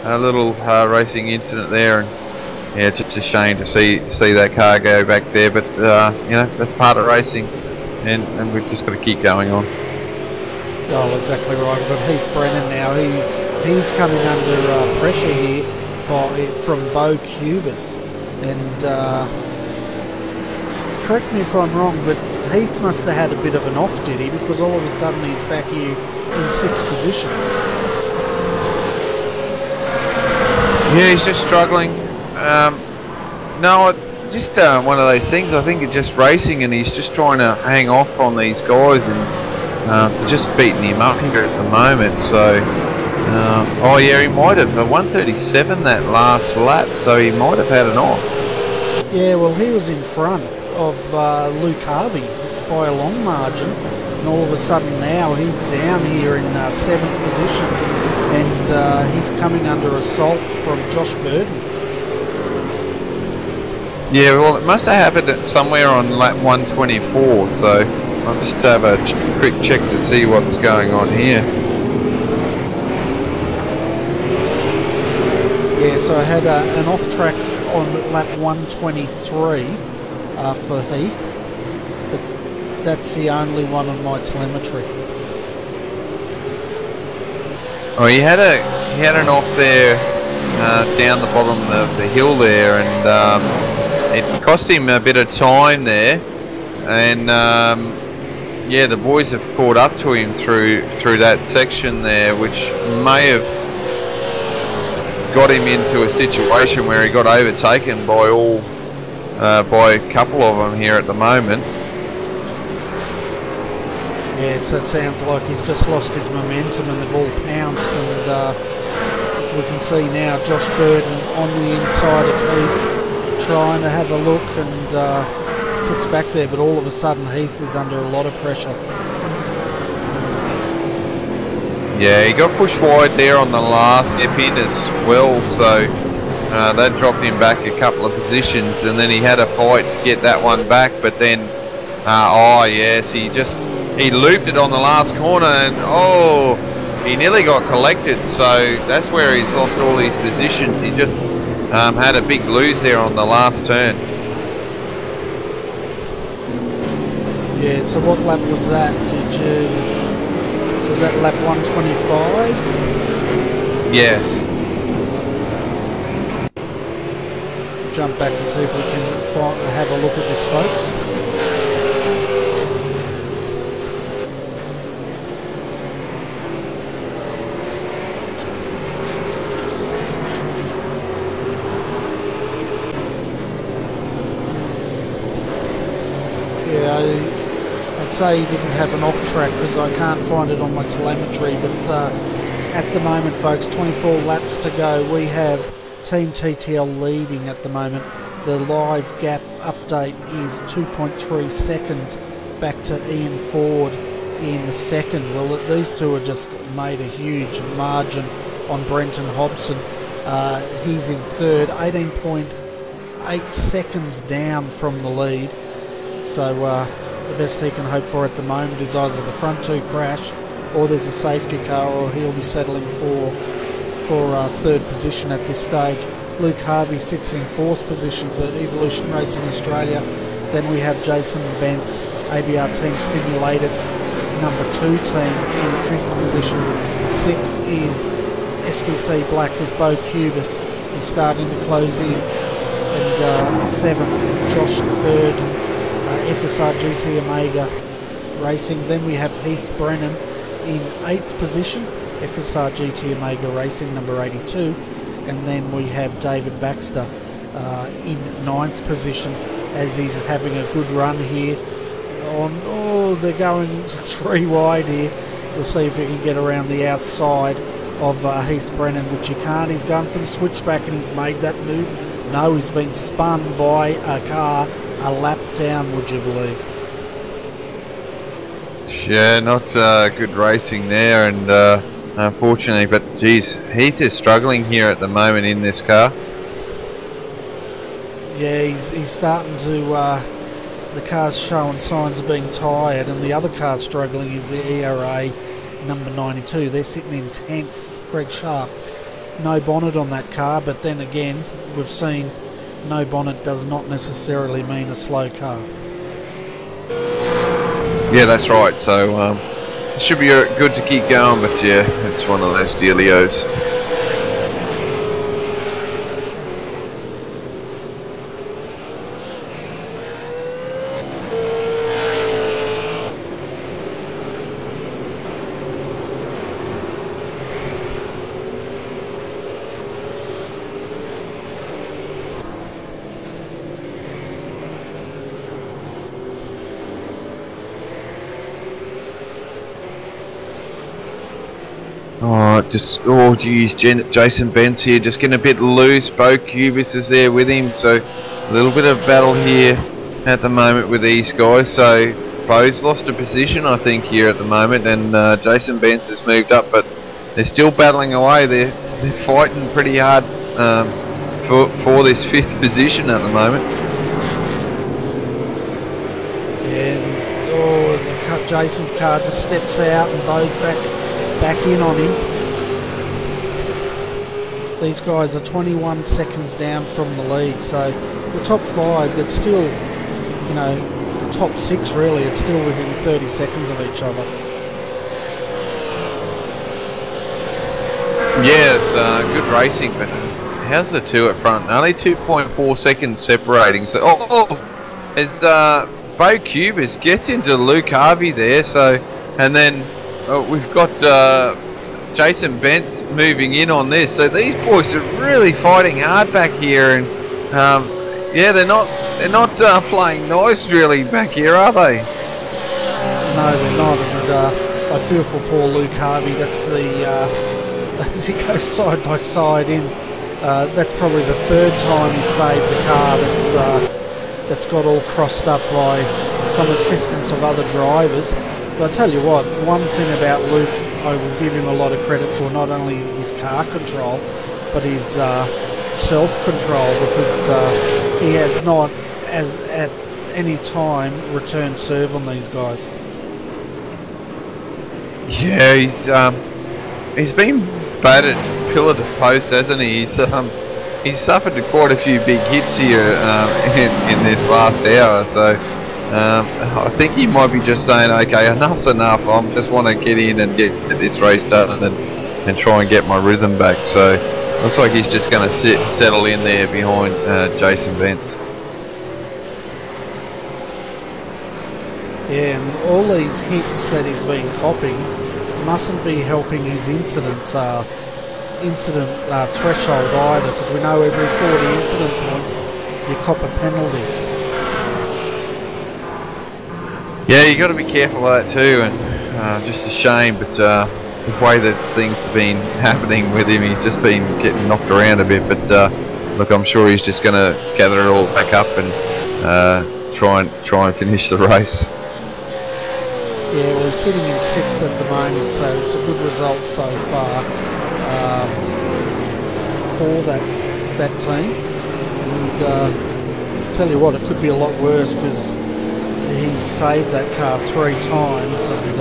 a little racing incident there, and yeah, just a shame to see that car go back there. But you know, that's part of racing, and we've just got to keep going on. Oh, exactly right. We've got Heath Brennan now. He's coming under pressure here from Bo Cubis, and correct me if I'm wrong, but Heath must have had a bit of an off, did he? Because all of a sudden he's back here in 6th position. Yeah, he's just struggling. No, just one of those things. I think it's just racing, and he's just trying to hang off on these guys, and they're just beating him up here at the moment. So. Oh yeah, he might have 137 that last lap, so he might have had an off. Yeah, well, he was in front of Luke Harvey by a long margin, and all of a sudden now he's down here in 7th position, and he's coming under assault from Josh Burden. Yeah, well, it must have happened somewhere on lap 124, so I'll just have a quick check to see what's going on here. Yeah, so I had an off-track on lap 123 for Heath, but that's the only one on my telemetry. Oh, he had an off there down the bottom of the hill there, and it cost him a bit of time there, and yeah, the boys have caught up to him through that section there, which may have got him into a situation where he got overtaken by by a couple of them here at the moment. Yeah, so it sounds like he's just lost his momentum and they've all pounced, and we can see now Josh Burden on the inside of Heath trying to have a look, and sits back there, but all of a sudden Heath is under a lot of pressure. Yeah, he got pushed wide there on the last step in as well, so that dropped him back a couple of positions, and then he had a fight to get that one back, but then oh yes, he looped it on the last corner, and oh, he nearly got collected. So that's where he's lost all his positions. He just had a big lose there on the last turn. Yeah, so what lap was that? Was that lap 125? Yes. Jump back and see if we can have a look at this, folks. Yeah, I'd say he didn't have an off track because I can't find it on my telemetry, but at the moment, folks, 24 laps to go. We have Team TTL leading at the moment. The live gap update is 2.3 seconds back to Ian Ford in the second. Well, these two have just made a huge margin on Brenton Hobson. He's in third, 18.8 seconds down from the lead. So the best he can hope for at the moment is either the front two crash, or there's a safety car, or he'll be settling for third position at this stage. Luke Harvey sits in fourth position for Evolution Racing Australia. Then we have Jason Bentz, ABR Team Simulated, number 2 team, in fifth position. Sixth is SDC Black with Bo Cubis. He's starting to close in. And seventh, Josh Bird, FSR GT Omega Racing. Then we have Heath Brennan in 8th position, FSR GT Omega Racing, number 82. And then we have David Baxter in 9th position, as he's having a good run here. They're going 3 wide here. We'll see if he can get around the outside of Heath Brennan, which he can't. He's going for the switchback and he's made that move. No, he's been spun by a car a lap down, would you believe? Yeah, not good racing there, and unfortunately, but geez, Heath is struggling here at the moment in this car. Yeah, he's starting to, the car's showing signs of being tired, and the other car struggling is the ERA number 92. They're sitting in 10th, Greg Sharp. No bonnet on that car, but then again, we've seen no bonnet does not necessarily mean a slow car. Yeah, that's right. So it should be good to keep going, but yeah, it's one of those dealios. Oh geez, Jason Bentz here just getting a bit loose. Bo Cubis is there with him, so a little bit of battle here at the moment with these guys. So Bo's lost a position, I think, here at the moment, and Jason Bentz has moved up, but they're still battling away. They're fighting pretty hard for this 5th position at the moment. And Jason's car just steps out and Bo's back in on him. These guys are 21 seconds down from the lead, so the top 5, they're still, you know, the top 6 really are still within 30 seconds of each other. Yeah, it's good racing, but how's the 2 at front? Only 2.4 seconds separating. So, as Bo Cubis gets into Luke Harvey there, so, and then we've got Jason Bentz moving in on this. So these boys are really fighting hard back here, and yeah, they're not playing nice really back here, are they? No, they're not, and I feel for poor Luke Harvey. That's the as he goes side by side in. That's probably the 3rd time he saved a car that's got all crossed up by some assistance of other drivers. But I tell you what, one thing about Luke, I will give him a lot of credit for, not only his car control, but his self-control, because he has not, as at any time, returned serve on these guys. Yeah, he's been battered pillar to post, hasn't he? He's suffered quite a few big hits here in this last hour, so I think he might be just saying, okay, enough's enough, I just want to get in and get this race done and try and get my rhythm back. So looks like he's just going to settle in there behind Jason Vance. Yeah, and all these hits that he's been copying mustn't be helping his incident threshold either, because we know every 40 incident points you cop a penalty. Yeah, you got to be careful of that too, and just a shame, but the way that things have been happening with him, he's just been getting knocked around a bit. But look, I'm sure he's just going to gather it all back up and try and finish the race. Yeah, well, he's sitting in 6th at the moment, so it's a good result so far for that team. And tell you what, it could be a lot worse, because he's saved that car 3 times, and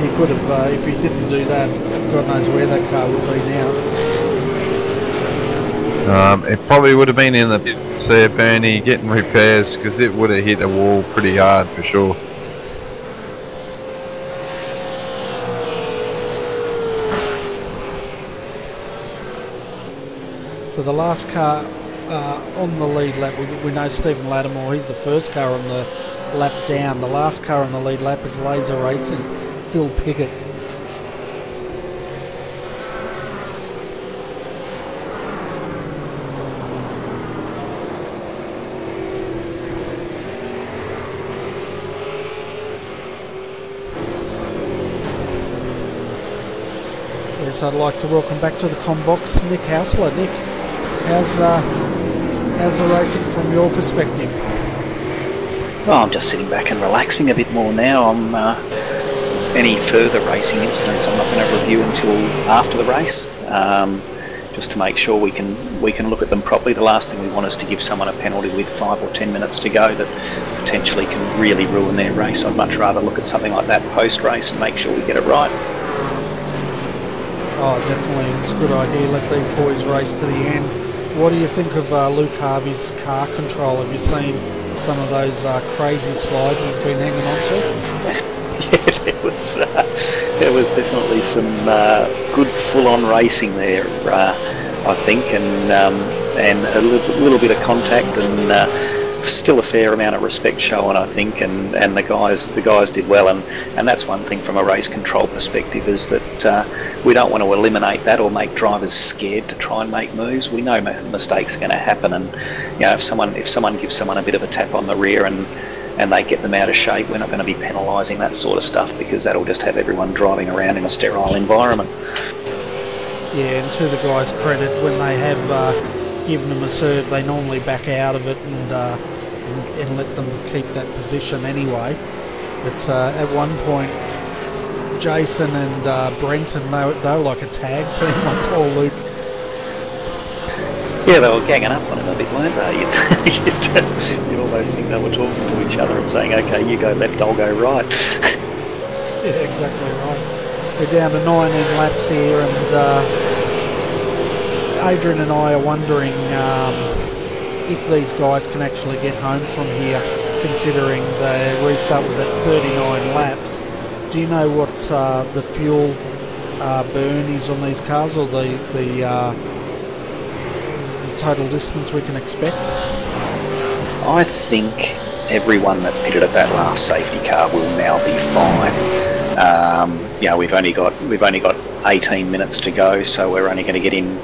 he could have, if he didn't do that, God knows where that car would be now. It probably would have been in the pits there, Bernie, getting repairs, because it would have hit a wall pretty hard for sure. So the last car on the lead lap, we know Stephen Lattimore, he's the first car on the lap down. The last car on the lead lap is Laser Racing, Phil Piggott. Yes, I'd like to welcome back to the Combox Nick Hausler. Nick, how's the racing from your perspective? Oh, I'm just sitting back and relaxing a bit more now. Any further racing incidents I'm not going to review until after the race, just to make sure we can look at them properly. The last thing we want is to give someone a penalty with 5 or 10 minutes to go that potentially can really ruin their race. I'd much rather look at something like that post-race and make sure we get it right. Oh, definitely. It's a good idea. Let these boys race to the end. What do you think of Luke Harvey's car control? Have you seen some of those crazy slides he's been hanging on to? Yeah, there was definitely some good full-on racing there, I think, and a little bit of contact, and still a fair amount of respect shown, I think, and the guys did well, and that's one thing from a race control perspective, is that we don't want to eliminate that or make drivers scared to try and make moves. We know mistakes are going to happen, and if someone gives someone a bit of a tap on the rear and they get them out of shape, we're not going to be penalising that sort of stuff, because that'll just have everyone driving around in a sterile environment. Yeah, and to the guys' credit, when they have given them a serve, they normally back out of it and let them keep that position anyway. But at one point, Jason and Brenton, they were like a tag team on poor Luke. Yeah, they were ganging up on him a bit, weren't they? You'd almost think they were talking to each other and saying, okay, you go left, I'll go right. Yeah, exactly right. We're down to 19 laps here, and Adrian and I are wondering if these guys can actually get home from here, considering the restart was at 39 laps. Do you know what the fuel burn is on these cars, or the total distance we can expect? I think everyone that pitted at that last safety car will now be fine. We've only got 18 minutes to go, so we're only going to get in.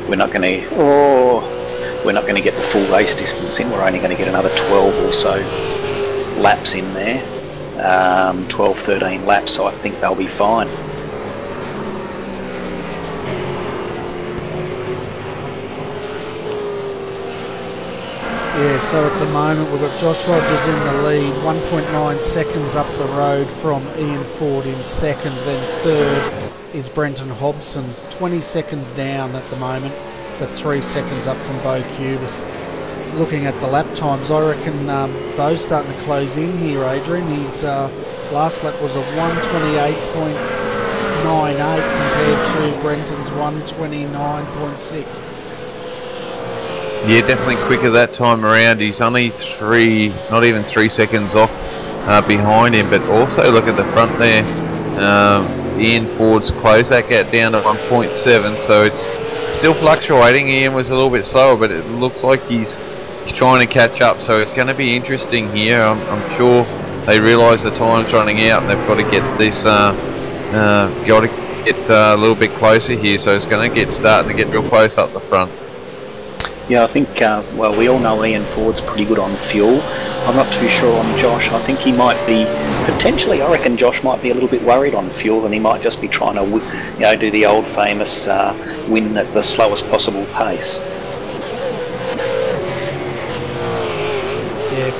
We're not going to get the full race distance in. We're only going to get another 12 or so laps in there, 12, 13 laps. So I think they'll be fine. Yeah, so at the moment we've got Josh Rogers in the lead, 1.9 seconds up the road from Ian Ford in second, then third is Brenton Hobson, 20 seconds down at the moment, but 3 seconds up from Bo Cubis. Looking at the lap times, I reckon Bo's starting to close in here, Adrian. His last lap was a 128.98 compared to Brenton's 129.6. Yeah, definitely quicker that time around. He's only not even 3 seconds off behind him, but also look at the front there. Ian Ford's closed that gap down to 1.7, so it's still fluctuating. Ian was a little bit slower, but it looks like he's trying to catch up, so it's going to be interesting here. I'm sure they realise the time's running out and they've got to get this a little bit closer here, so it's going to starting to get real close up the front. Yeah, I think, well, we all know Ian Ford's pretty good on fuel. I'm not too sure on Josh. I think he might be, potentially, I reckon Josh might be a little bit worried on fuel, and he might just be trying to, do the old famous win at the slowest possible pace.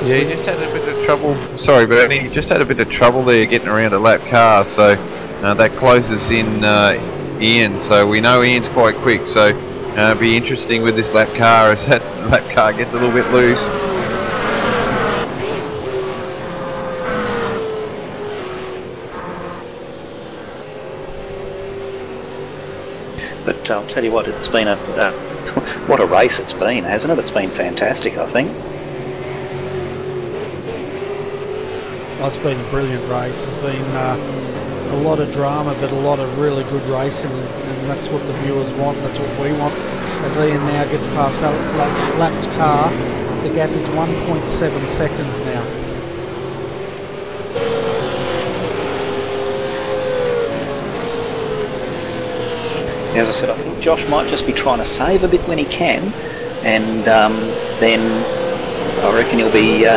Yeah, he just had a bit of trouble. Sorry, Bernie. He just had a bit of trouble there getting around a lap car, so that closes in Ian. So we know Ian's quite quick. So it'll be interesting with this lap car as that lap car gets a little bit loose. But I'll tell you what, it's been what a race it's been, hasn't it? It's been fantastic, I think. Well, it's been a brilliant race. There's been a lot of drama, but a lot of really good racing, and that's what the viewers want. That's what we want. As Ian now gets past that lapped car, the gap is 1.7 seconds now. As I said, I think Josh might just be trying to save a bit when he can, and then I reckon he'll be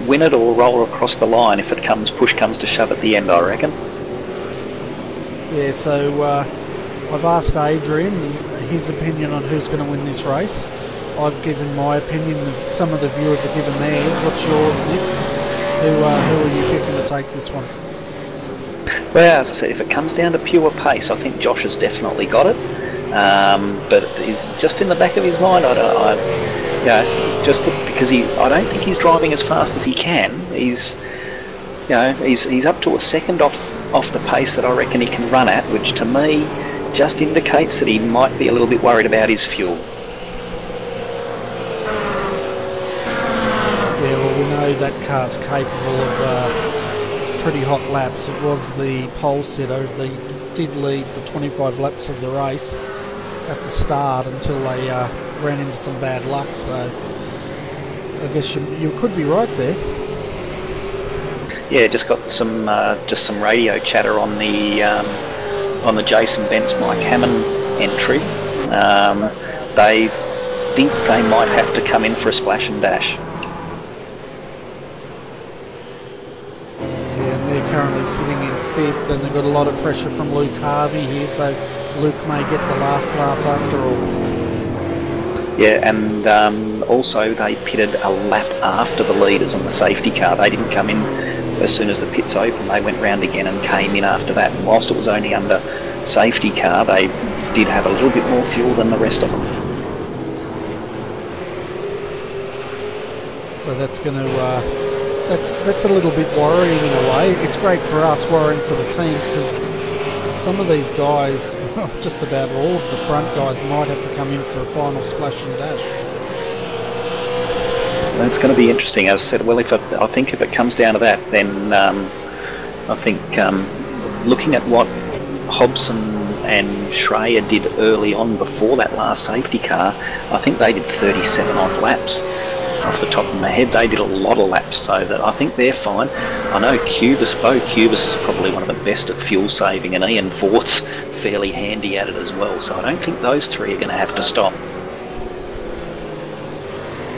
win it or roll across the line if it push comes to shove at the end, I reckon. Yeah, so I've asked Adrian his opinion on who's going to win this race. I've given my opinion, some of the viewers have given theirs. What's yours, Nick? Who are you picking to take this one? Well, as I said, if it comes down to pure pace, I think Josh has definitely got it. But he's just in the back of his mind. Because I don't think he's driving as fast as he can. He's up to a second off the pace that I reckon he can run at, which to me just indicates that he might be a little bit worried about his fuel. Yeah, well, we know that car's capable of pretty hot laps. It was the pole sitter. They did lead for 25 laps of the race at the start until they ran into some bad luck, so I guess you could be right there. Yeah, just got some radio chatter on the Jason Bentz Mike Hammond entry. They think they might have to come in for a splash and dash. Yeah, and they're currently sitting in 5th, and they've got a lot of pressure from Luke Harvey here, so Luke may get the last laugh after all. Yeah, and also they pitted a lap after the leaders on the safety car. They didn't come in as soon as the pits opened. They went round again and came in after that. And whilst it was only under safety car, they did have a little bit more fuel than the rest of them. So that's going to that's a little bit worrying in a way. It's great for us, worrying for the teams, because some of these guys, just about all of the front guys, might have to come in for a final splash and dash. It's going to be interesting. As I said, well, I think if it comes down to that, then I think looking at what Hobson and Schreier did early on before that last safety car, I think they did 37 odd laps. Off the top of my head, they did a lot of laps, so that I think they're fine. I know Bo Cubis is probably one of the best at fuel saving, and Ian Ford's fairly handy at it as well, so I don't think those three are going to have to stop.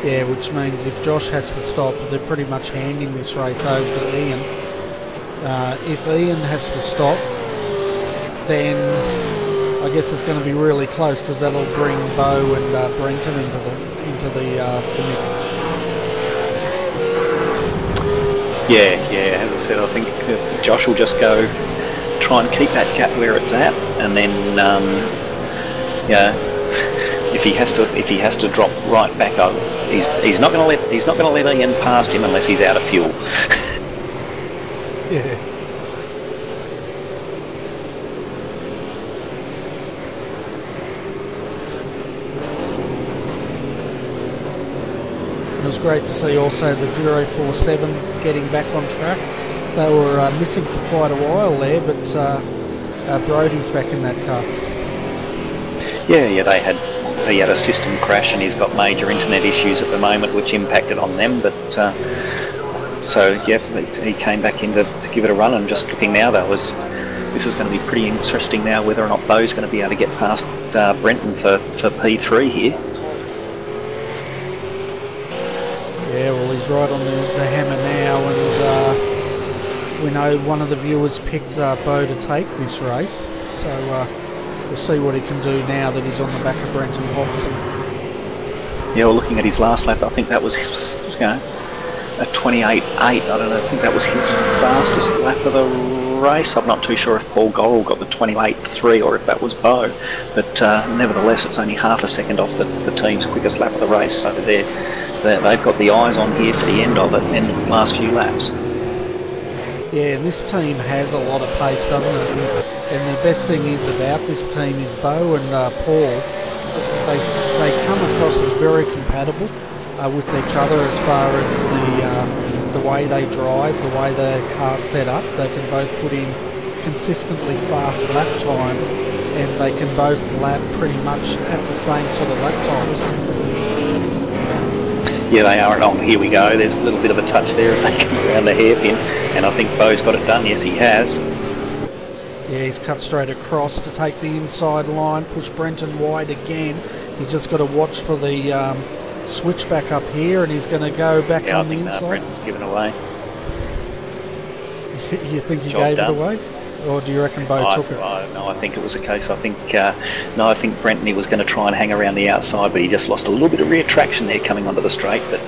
Yeah, which means if Josh has to stop, they're pretty much handing this race over to Ian. If Ian has to stop, then I guess it's going to be really close, because that'll bring Bo and Brenton into the mix. Yeah, as I said, I think Josh will just go try and keep that gap where it's at, and then if he has to drop right back over, he's not going to let Ian past him unless he's out of fuel. Yeah. It was great to see also the 047 getting back on track. They were missing for quite a while there, but Brodie's back in that car. Yeah, he had a system crash, and he's got major internet issues at the moment, which impacted on them. But so yeah, he came back in to give it a run. And just looking now, this is going to be pretty interesting now whether or not Bo's going to be able to get past Brenton for P3 here. Yeah, well, he's right on the hammer now, and we know one of the viewers picked Bo to take this race, so we'll see what he can do now that he's on the back of Brenton Hobson. Yeah, well, looking at his last lap, I think that was his, a 28.8. I don't know, I think that was his fastest lap of the race. I'm not too sure if Paul Gorrell got the 28.3 or if that was Bo, but nevertheless, it's only half a second off the team's quickest lap of the race, so they've got the eyes on here for the end of it in the last few laps. Yeah, and this team has a lot of pace, doesn't it? And the best thing is about this team is Bo and Paul. They come across as very compatible with each other as far as the way they drive, the way their car's set up. They can both put in consistently fast lap times, and they can both lap pretty much at the same sort of lap times. Yeah, they are. Oh, here we go. There's a little bit of a touch there as they come around the hairpin, and I think Bo's got it done. Yes, he has. Yeah, he's cut straight across to take the inside line, push Brenton wide again. He's just got to watch for the switch back up here, and he's going to go back on the inside. Brenton's given away. You think he gave it away? Or do you reckon Bo took it? No, I think it was a case. I think Brenton, he was going to try and hang around the outside, but he just lost a little bit of rear traction there coming onto the straight. But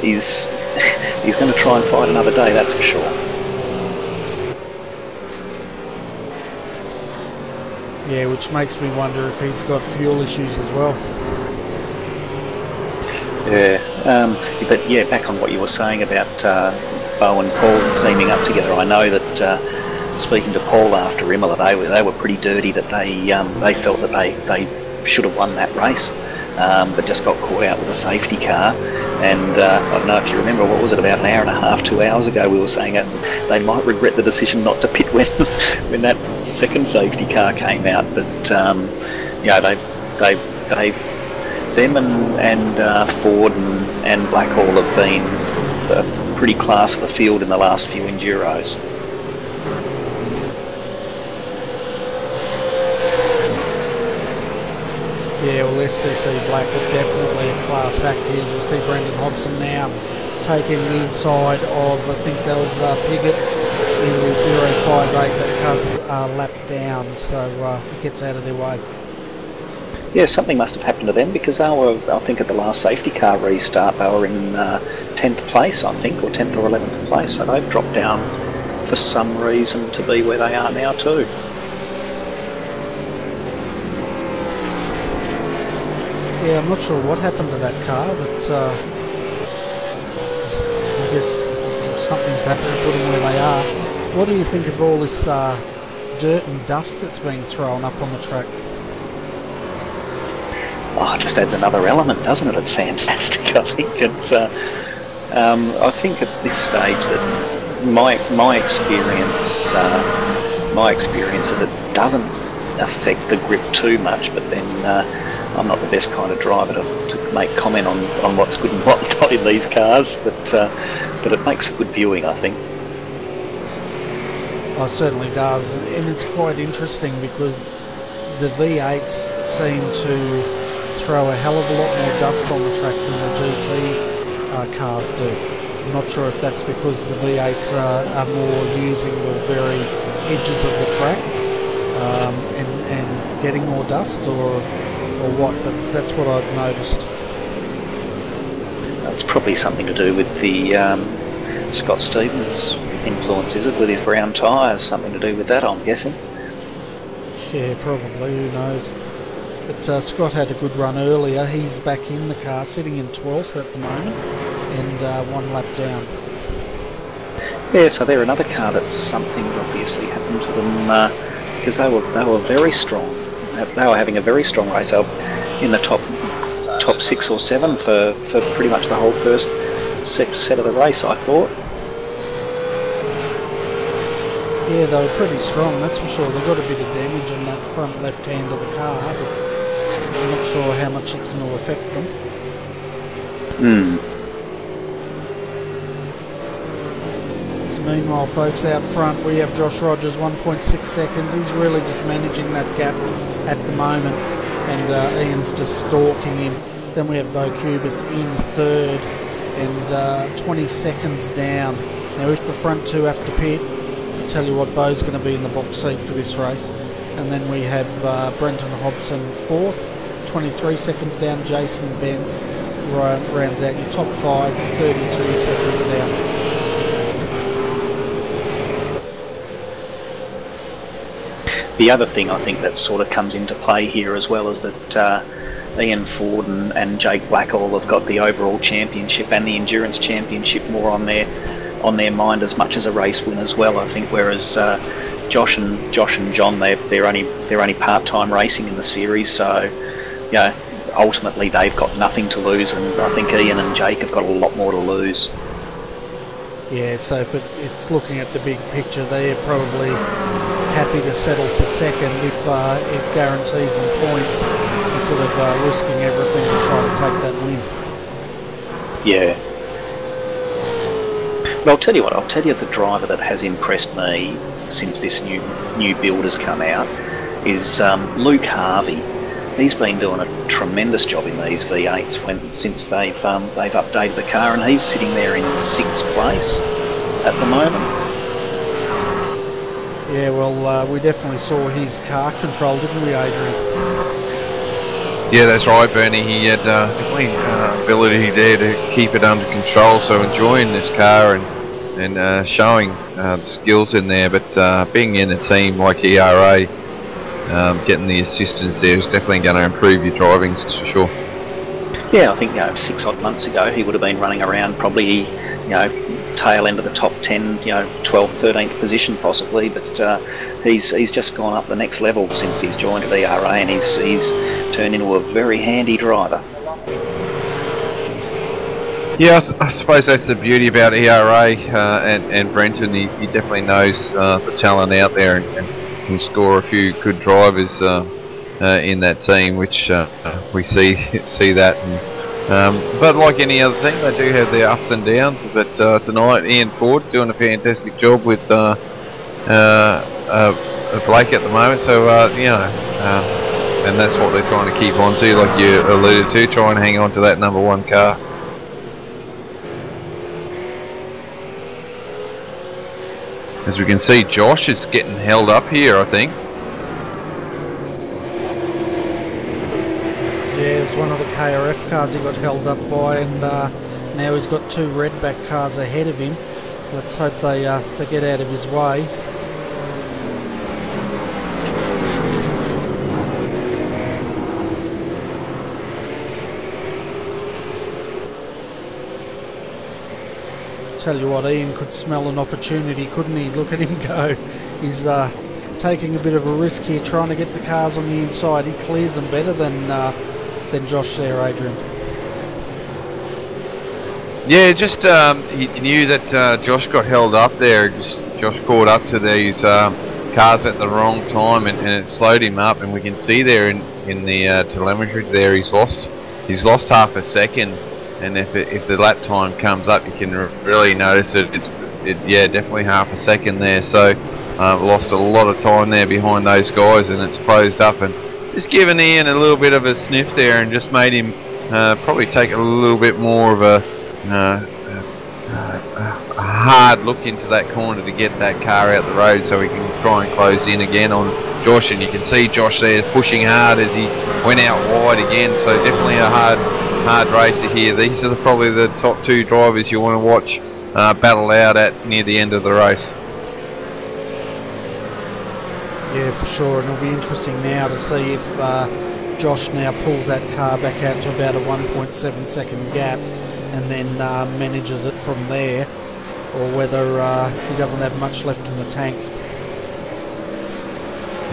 he's going to try and fight another day, that's for sure. Yeah, which makes me wonder if he's got fuel issues as well. Yeah, but yeah, back on what you were saying about Bo and Paul teaming up together. I know that. Speaking to Paul after Imola, they were pretty dirty that they felt that they should have won that race, but just got caught out with a safety car. And I don't know if you remember, what was it, about an hour and a half, 2 hours ago, we were saying that they might regret the decision not to pit when that second safety car came out. But yeah, them and Ford and Blackhall have been a pretty class of the field in the last few Enduros. Yeah, well, SDC Blackwood definitely a class act here, as we see Brendan Hobson now taking the inside of, I think that was Piggott in the 058. That car's lapped down, so he gets out of their way. Yeah, something must have happened to them, because they were, I think at the last safety car restart, they were in 10th place, I think, or 10th or 11th place, so they've dropped down for some reason to be where they are now too. Yeah, I'm not sure what happened to that car, but I guess something's happened to put them where they are. What do you think of all this dirt and dust that's being thrown up on the track? Oh, it just adds another element, doesn't it? It's fantastic. I think it's. I think at this stage that my experience is it doesn't affect the grip too much, but then. I'm not the best kind of driver to make comment on what's good and what's not in these cars, but it makes for good viewing, I think. Oh, it certainly does, and it's quite interesting because the V8s seem to throw a hell of a lot more dust on the track than the GT cars do. I'm not sure if that's because the V8s are more using the very edges of the track and getting more dust, or what, but that's what I've noticed. It's probably something to do with the Scott Stevens influence, is it, with his brown tyres? Something to do with that, I'm guessing. Yeah, probably, who knows. But Scott had a good run earlier. He's back in the car, sitting in 12th at the moment, and 1 lap down. Yeah, so they're another car that something's obviously happened to them, because they were very strong. They were having a very strong race. They were in the top 6 or 7 for pretty much the whole first set of the race, I thought. Yeah, they were pretty strong, that's for sure. They got a bit of damage on that front left hand of the car, but I'm not sure how much it's going to affect them. So meanwhile, folks, out front we have Josh Rogers, 1.6 seconds. He's really just managing that gap at the moment, and Ian's just stalking him. Then we have Bo Cubis in 3rd and 20 seconds down. Now if the front two have to pit, I'll tell you what, Bo's going to be in the box seat for this race. And then we have Brenton Hobson 4th, 23 seconds down. Jason Bentz rounds out your top 5, 32 seconds down. The other thing I think that sort of comes into play here as well is that Ian Ford and Jake Blackall have got the overall championship and the endurance championship more on their mind as much as a race win as well, I think. Whereas Josh and John, they're only part-time racing in the series, so you know, ultimately they've got nothing to lose, and I think Ian and Jake have got a lot more to lose. Yeah, so if it's looking at the big picture, they're probably happy to settle for second if it guarantees them points instead of risking everything to try to take that win. Yeah. Well, I'll tell you what, the driver that has impressed me since this new build has come out is Luke Harvey. He's been doing a tremendous job in these V8s since they've updated the car, and he's sitting there in 6th place at the moment. Yeah, well, we definitely saw his car control, didn't we, Adrian? Yeah, that's right, Bernie. He had definitely ability there to keep it under control, so enjoying this car and showing the skills in there. But being in a team like ERA, getting the assistance there is definitely going to improve your driving, for sure. Yeah, I think 6 odd months ago he would have been running around probably tail end of the top 10, 12th, 13th position possibly, but he's just gone up the next level since he's joined at ERA, and he's turned into a very handy driver. Yeah, I suppose that's the beauty about ERA and Brenton. He definitely knows the talent out there and can score a few good drivers in that team, which we see that. But like any other team, they do have their ups and downs. But tonight, Ian Ford doing a fantastic job with Blake at the moment. So and that's what they're trying to keep on to, like you alluded to, try and hang on to that number 1 car. As we can see, Josh is getting held up here, I think. Yeah, it's one of the KRF cars he got held up by, and now he's got 2 Redback cars ahead of him. Let's hope they get out of his way. Tell you what, Ian could smell an opportunity, couldn't he? Look at him go. He's taking a bit of a risk here, trying to get the cars on the inside. He clears them better than Josh there, Adrian. Yeah, just he knew that Josh got held up there. Josh caught up to these cars at the wrong time, and it slowed him up. And we can see there in the telemetry there, he's lost half a second. And if the lap time comes up, you can really notice it. Yeah, definitely half a second there. So lost a lot of time there behind those guys, and it's closed up and just given Ian a little bit of a sniff there, and just made him probably take a little bit more of a hard look into that corner to get that car out the road, so he can try and close in again on Josh. And you can see Josh there pushing hard as he went out wide again. So definitely a hard racer here. These are probably the top 2 drivers you want to watch battle out at near the end of the race. Yeah, for sure, and it'll be interesting now to see if Josh now pulls that car back out to about a 1.7 second gap and then manages it from there, or whether he doesn't have much left in the tank.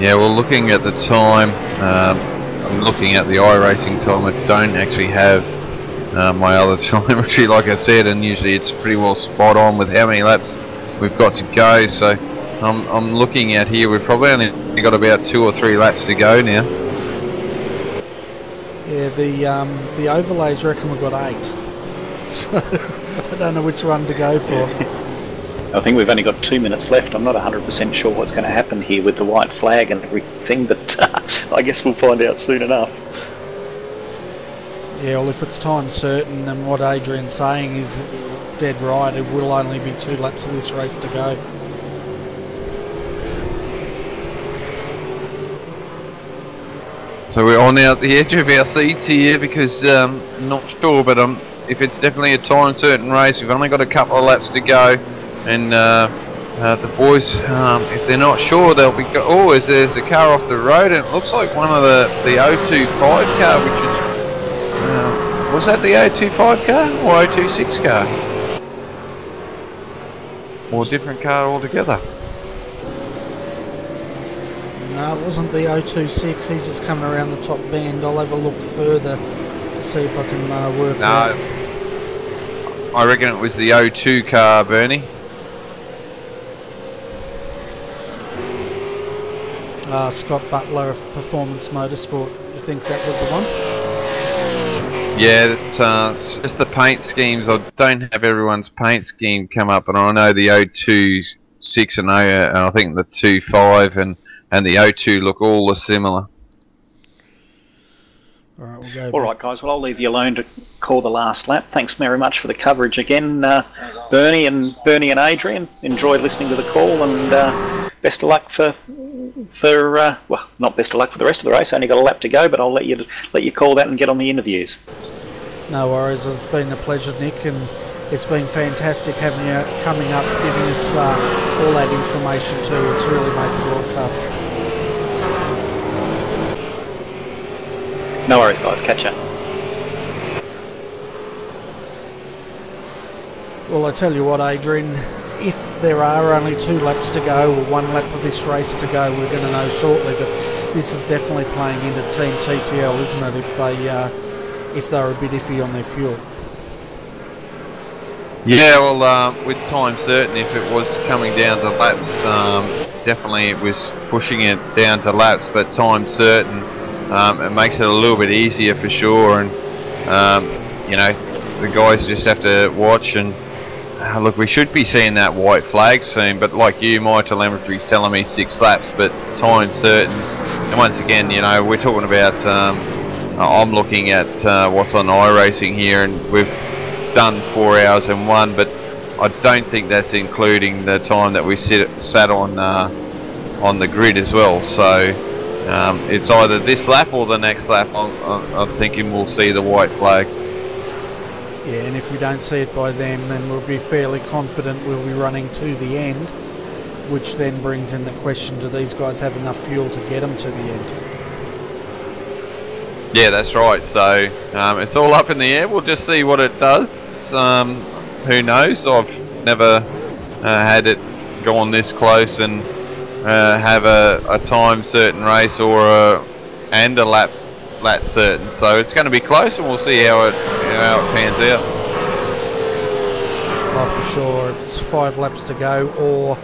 Yeah, well, looking at the time, I'm looking at the iRacing time. I don't actually have my other telemetry, like I said, and usually it's pretty well spot on with how many laps we've got to go. So I'm looking at here, we've probably only got about 2 or 3 laps to go now. Yeah, the overlays reckon we've got 8, so I don't know which one to go for. I think we've only got 2 minutes left. I'm not 100% sure what's going to happen here with the white flag and everything, but I guess we'll find out soon enough. Yeah, well, if it's time certain, then what Adrian's saying is dead right. It will only be 2 laps of this race to go. So we're on out the edge of our seats here because not sure, but if it's definitely a time certain race, we've only got a couple of laps to go. And the boys, if they're not sure, they'll be. There's a car off the road, and it looks like one of the 025 car, which is was that the 025 car or 026 car, or a different car altogether? No, it wasn't the 026. He's just coming around the top bend. I'll have a look further to see if I can work out. I reckon it was the 02 car, Bernie. Scott Butler of Performance Motorsport. You think that was the one? Yeah, it's just the paint schemes. I don't have everyone's paint scheme come up, but I know the 026 and I think the 25 and the 02 look all similar. Alright, we'll go. Alright guys, well I'll leave you alone to call the last lap. Thanks very much for the coverage again, Bernie and Adrian. Enjoyed listening to the call, and best of luck for well, not best of luck for the rest of the race. Only got a lap to go, but I'll let you call that and get on the interviews. No worries, it's been a pleasure, Nick, and it's been fantastic having you coming up, giving us all that information too. It's really made the broadcast. No worries guys, catch ya. Well, I tell you what, Adrian, if there are only 2 laps to go, or 1 lap of this race to go, we're going to know shortly, but this is definitely playing into Team TTL, isn't it, if they're a bit iffy on their fuel? Yeah, well, with time certain, if it was coming down to laps, definitely it was pushing it down to laps, but time certain, it makes it a little bit easier for sure, and you know, the guys just have to watch and look, we should be seeing that white flag soon, but like you, my telemetry's telling me 6 laps, but time certain. And once again, you know, we're talking about, I'm looking at what's on iRacing here, and we've done 4 hours and 1, but I don't think that's including the time that we sat on the grid as well. So it's either this lap or the next lap. I'm thinking we'll see the white flag. Yeah, and if we don't see it by then we'll be fairly confident we'll be running to the end, which then brings in the question, do these guys have enough fuel to get them to the end? Yeah, that's right. So it's all up in the air. We'll just see what it does. Who knows? I've never had it go on this close and have a time certain race or a lap certain. So it's going to be close, and we'll see how it pans out. Oh, for sure. It's 5 laps to go, or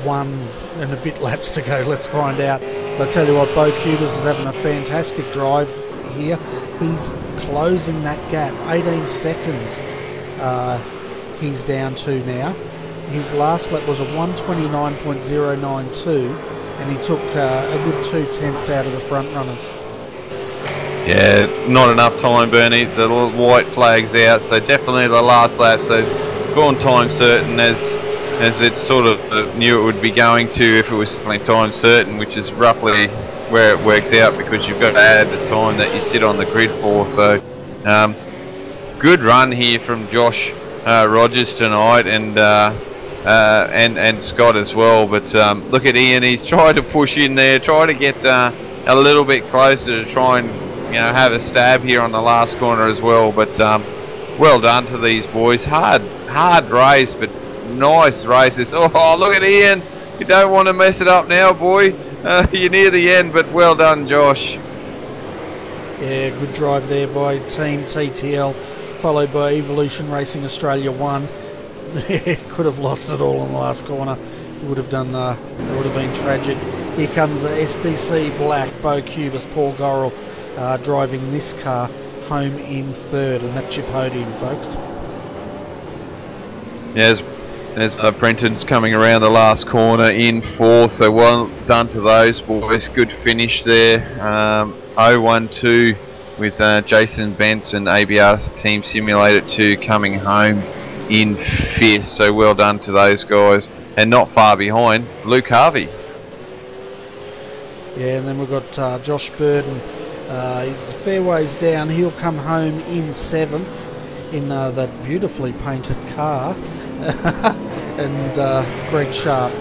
1 and a bit laps to go. Let's find out. But I tell you what, Bo Cubas is having a fantastic drive here. He's closing that gap. 18 seconds he's down to now. His last lap was a 129.092, and he took a good 2/10 out of the front runners. Yeah, not enough time, Bernie. The little white flag's out, so definitely the last lap. So gone time certain, as it sort of knew it would be going to if it was time certain, which is roughly where it works out, because you've got to add the time that you sit on the grid for. So good run here from Josh Rogers tonight, and Scott as well. But look at Ian, he's tried to push in there, try to get a little bit closer to try and have a stab here on the last corner as well. But well done to these boys. Hard race, but nice races. Oh, look at Ian. You don't want to mess it up now, boy. You're near the end, but well done, Josh. Yeah, good drive there by Team TTL, followed by Evolution Racing Australia 1. Could have lost it all in the last corner. It would have done. It would have been tragic. Here comes SDC Black, Bo Cubis, Paul Gorrell driving this car home in third, and that's your podium, folks. Yeah, as Brenton's coming around the last corner in fourth, so well done to those boys. Good finish there. 0-1-2 with Jason Benson, ABR Team Simulator 2 coming home in fifth, so well done to those guys. And not far behind, Luke Harvey. Yeah, and then we've got Josh Burden. He's a fair ways down. He'll come home in seventh in that beautifully painted car. And Greg Sharp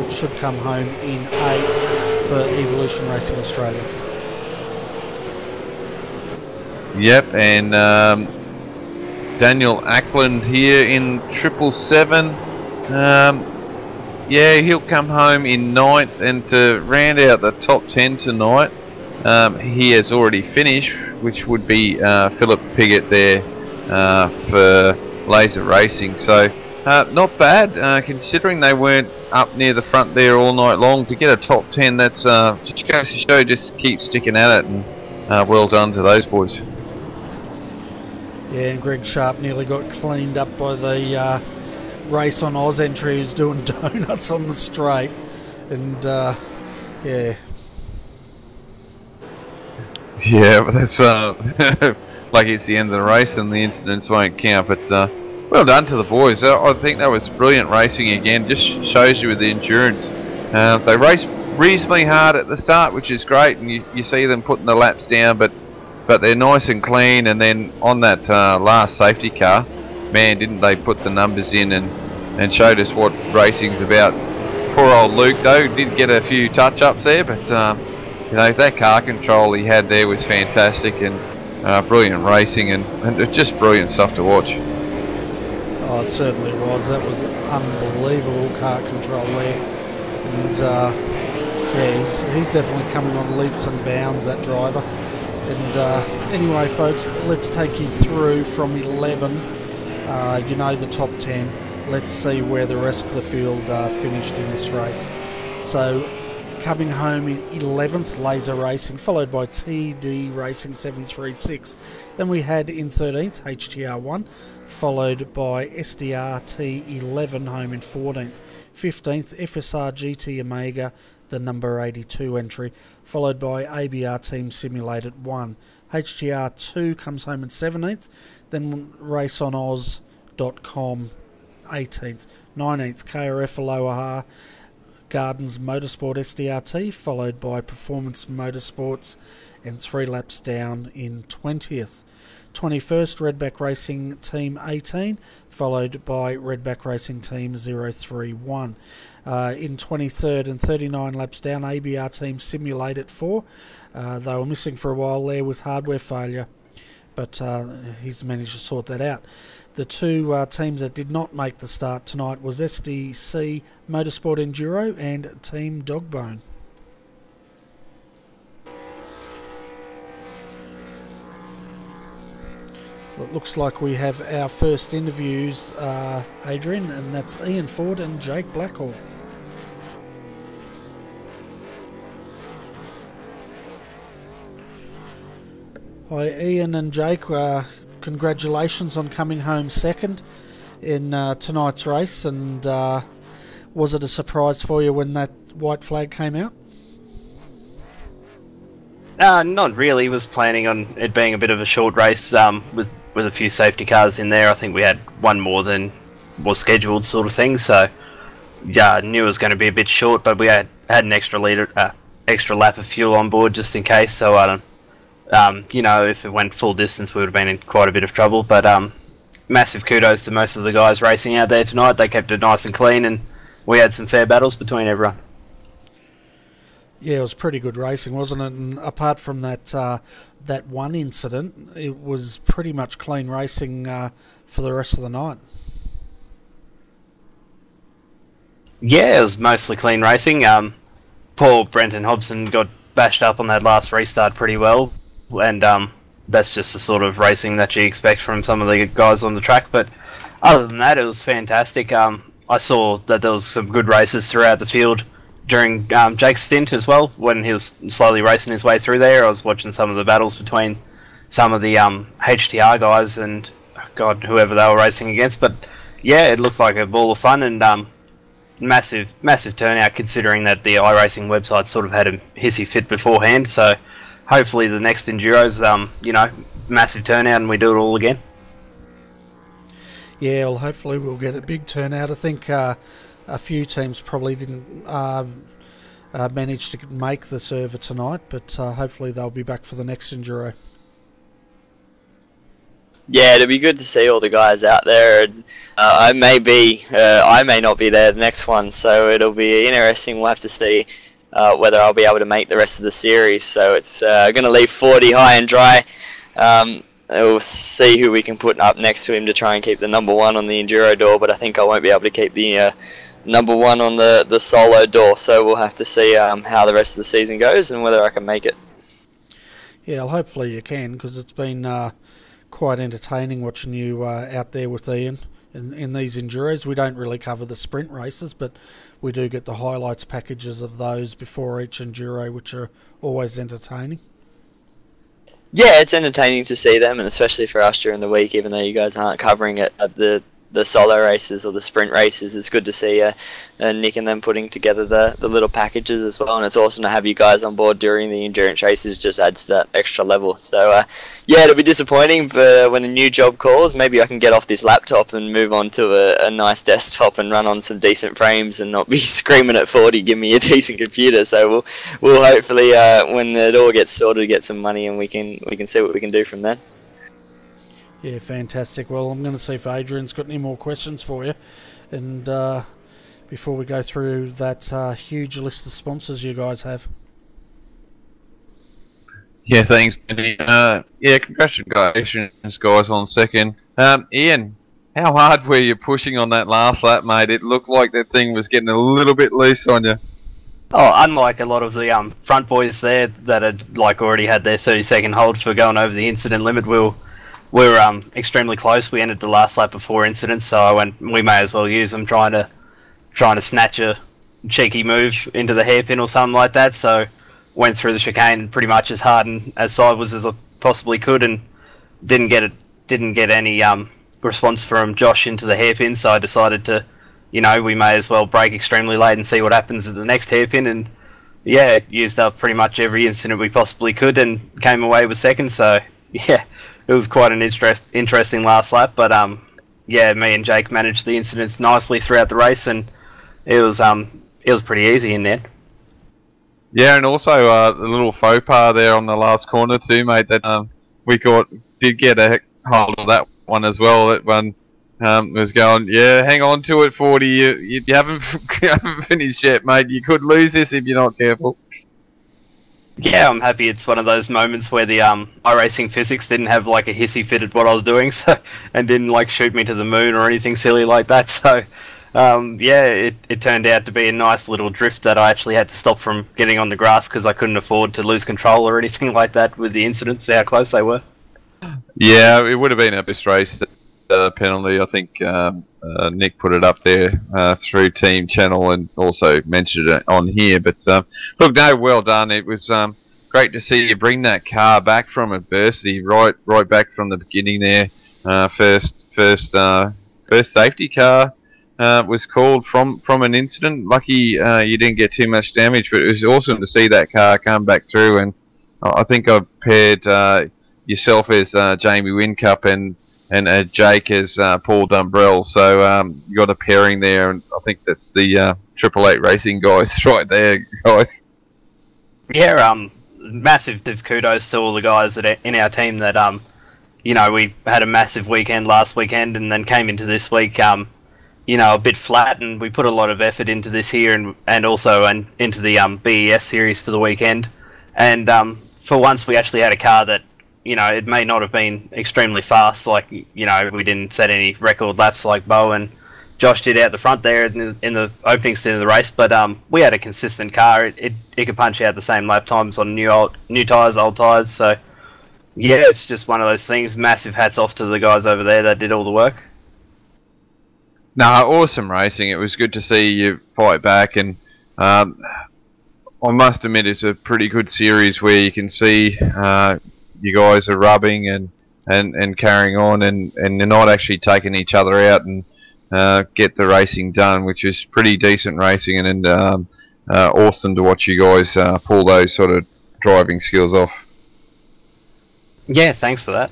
should come home in eighth for Evolution Racing Australia. Yep, and Daniel Ackland here in 777. Yeah, he'll come home in ninth, and to round out the top 10 tonight, he has already finished, which would be Philip Piggott there for Laser Racing. So not bad, considering they weren't up near the front there all night long. To get a top 10, that's just goes to show, just keep sticking at it, and well done to those boys. Yeah, and Greg Sharp nearly got cleaned up by the Race on Oz entry who's doing donuts on the straight, and yeah, but that's like it's the end of the race and the incidents won't count. But well done to the boys. I think that was brilliant racing again. Just shows you with the endurance. They race reasonably hard at the start, which is great, and you see them putting the laps down, but they're nice and clean. And then on that last safety car, man, didn't they put the numbers in and showed us what racing's about. Poor old Luke though did get a few touch-ups there, but that car control he had there was fantastic, and brilliant racing, and just brilliant stuff to watch. Oh, it certainly was. That was unbelievable car control there, and yeah, he's definitely coming on leaps and bounds, that driver. And anyway, folks, let's take you through from 11. The top 10. Let's see where the rest of the field finished in this race. So, coming home in 11th, Laser Racing, followed by TD Racing 736. Then we had in 13th, HTR1, followed by SDRT 11, home in 14th. 15th, FSR GT Omega, the number 82 entry, followed by ABR Team Simulated 1. HTR2 comes home in 17th, then RaceOnOz.com 18th. 19th, KRF Aloha Gardens Motorsport SDRT, followed by Performance Motorsports, and 3 laps down in 20th. 21st, Redback Racing Team 18, followed by Redback Racing Team 031. In 23rd and 39 laps down, ABR Team Simulated 4. They were missing for a while there with hardware failure, but he's managed to sort that out. The two teams that did not make the start tonight was SDC Motorsport Enduro and Team Dogbone. Well, it looks like we have our first interviews, Adrian, and that's Ian Ford and Jake Blackhall. Hi Ian and Jake, congratulations on coming home second in tonight's race, and was it a surprise for you when that white flag came out? Not really. Was planning on it being a bit of a short race with a few safety cars in there. I think we had one more than was scheduled, sort of thing. So yeah, I knew it was going to be a bit short, but we had an extra lap of fuel on board just in case. So I don't. If it went full distance, we would have been in quite a bit of trouble. But massive kudos to most of the guys racing out there tonight. They kept it nice and clean, and we had some fair battles between everyone. Yeah, it was pretty good racing, wasn't it? And apart from that that one incident, it was pretty much clean racing for the rest of the night. Yeah, it was mostly clean racing. Poor Brenton Hobson got bashed up on that last restart pretty well, and that's just the sort of racing that you expect from some of the guys on the track. But other than that, it was fantastic. I saw that there was some good races throughout the field during Jake's stint as well, when he was slowly racing his way through there. I was watching some of the battles between some of the HTR guys and, God, whoever they were racing against. But yeah, it looked like a ball of fun, and massive turnout, considering that the iRacing website sort of had a hissy fit beforehand. So hopefully the next Enduro's, massive turnout and we do it all again. Yeah, well, hopefully we'll get a big turnout. I think a few teams probably didn't manage to make the server tonight, but hopefully they'll be back for the next Enduro. Yeah, it'll be good to see all the guys out there. And, I may not be there the next one, so it'll be interesting. We'll have to see whether I'll be able to make the rest of the series. So it's going to leave 40 high and dry. We'll see who we can put up next to him to try and keep the number one on the Enduro door, but I think I won't be able to keep the number one on the solo door, so we'll have to see how the rest of the season goes and whether I can make it. Yeah, well, hopefully you can, because it's been quite entertaining watching you out there with Ian in these Enduros. We don't really cover the sprint races, but we do get the highlights packages of those before each Enduro, which are always entertaining. Yeah, it's entertaining to see them, and especially for us during the week, even though you guys aren't covering it at the solo races or the sprint races. It's good to see Nick and them putting together the little packages as well, and it's awesome to have you guys on board during the endurance races. Just adds to that extra level. So yeah, it'll be disappointing, but when a new job calls, maybe I can get off this laptop and move on to a nice desktop and run on some decent frames and not be screaming at 40, give me a decent computer. So we'll hopefully when it all gets sorted, get some money, and we can see what we can do from then. Yeah, fantastic. Well, I'm going to see if Adrian's got any more questions for you. And before we go through that huge list of sponsors you guys have. Yeah, thanks, Benny. Yeah, congratulations, guys, on second. Ian, how hard were you pushing on that last lap, mate? It looked like that thing was getting a little bit loose on you. Oh, unlike a lot of the front boys there that had already had their 30-second hold for going over the incident limit, we're extremely close. We ended the last lap before incidents, so I went, we may as well use them, trying to snatch a cheeky move into the hairpin or something like that. So went through the chicane pretty much as hard and as sideways as I possibly could, and didn't get any response from Josh into the hairpin. So I decided to, we may as well brake extremely late and see what happens at the next hairpin. And yeah, used up pretty much every incident we possibly could and came away with second. So yeah, it was quite an interesting last lap, but yeah, me and Jake managed the incidents nicely throughout the race, and it was pretty easy in there. Yeah, and also the little faux pas there on the last corner too, mate. That we did get a hold of that one as well. That one was going, yeah, hang on to it, 40. You haven't finished yet, mate. You could lose this if you're not careful. Yeah, I'm happy it's one of those moments where the iRacing physics didn't have a hissy fit at what I was doing, so, and didn't shoot me to the moon or anything silly like that. So yeah, it turned out to be a nice little drift that I actually had to stop from getting on the grass because I couldn't afford to lose control or anything like that with the incidents, how close they were. Yeah, it would have been a best race penalty. I think Nick put it up there through Team Channel and also mentioned it on here. But look, no, well done. It was great to see you bring that car back from adversity, right back from the beginning there. First safety car was called from an incident. Lucky you didn't get too much damage, but it was awesome to see that car come back through. And I think I've paired yourself as Jamie Wincup and Jake as Paul Dumbrell, so you got a pairing there, and I think that's the Triple Eight Racing guys right there, guys. Yeah, massive kudos to all the guys in our team that we had a massive weekend last weekend, and then came into this week you know, a bit flat, and we put a lot of effort into this here, and also into the BES series for the weekend. And for once, we actually had a car that, you know, it may not have been extremely fast, like, you know, we didn't set any record laps like Bo and Josh did out the front there in the opening stint of the race, but we had a consistent car. It could punch out the same lap times on new tyres, old tyres. So yeah, it's just one of those things. Massive hats off to the guys over there that did all the work. Nah, awesome racing. It was good to see you fight back, and I must admit it's a pretty good series where you can see you guys are rubbing and carrying on, and they're not actually taking each other out and get the racing done, which is pretty decent racing, and awesome to watch you guys pull those sort of driving skills off. Yeah, thanks for that.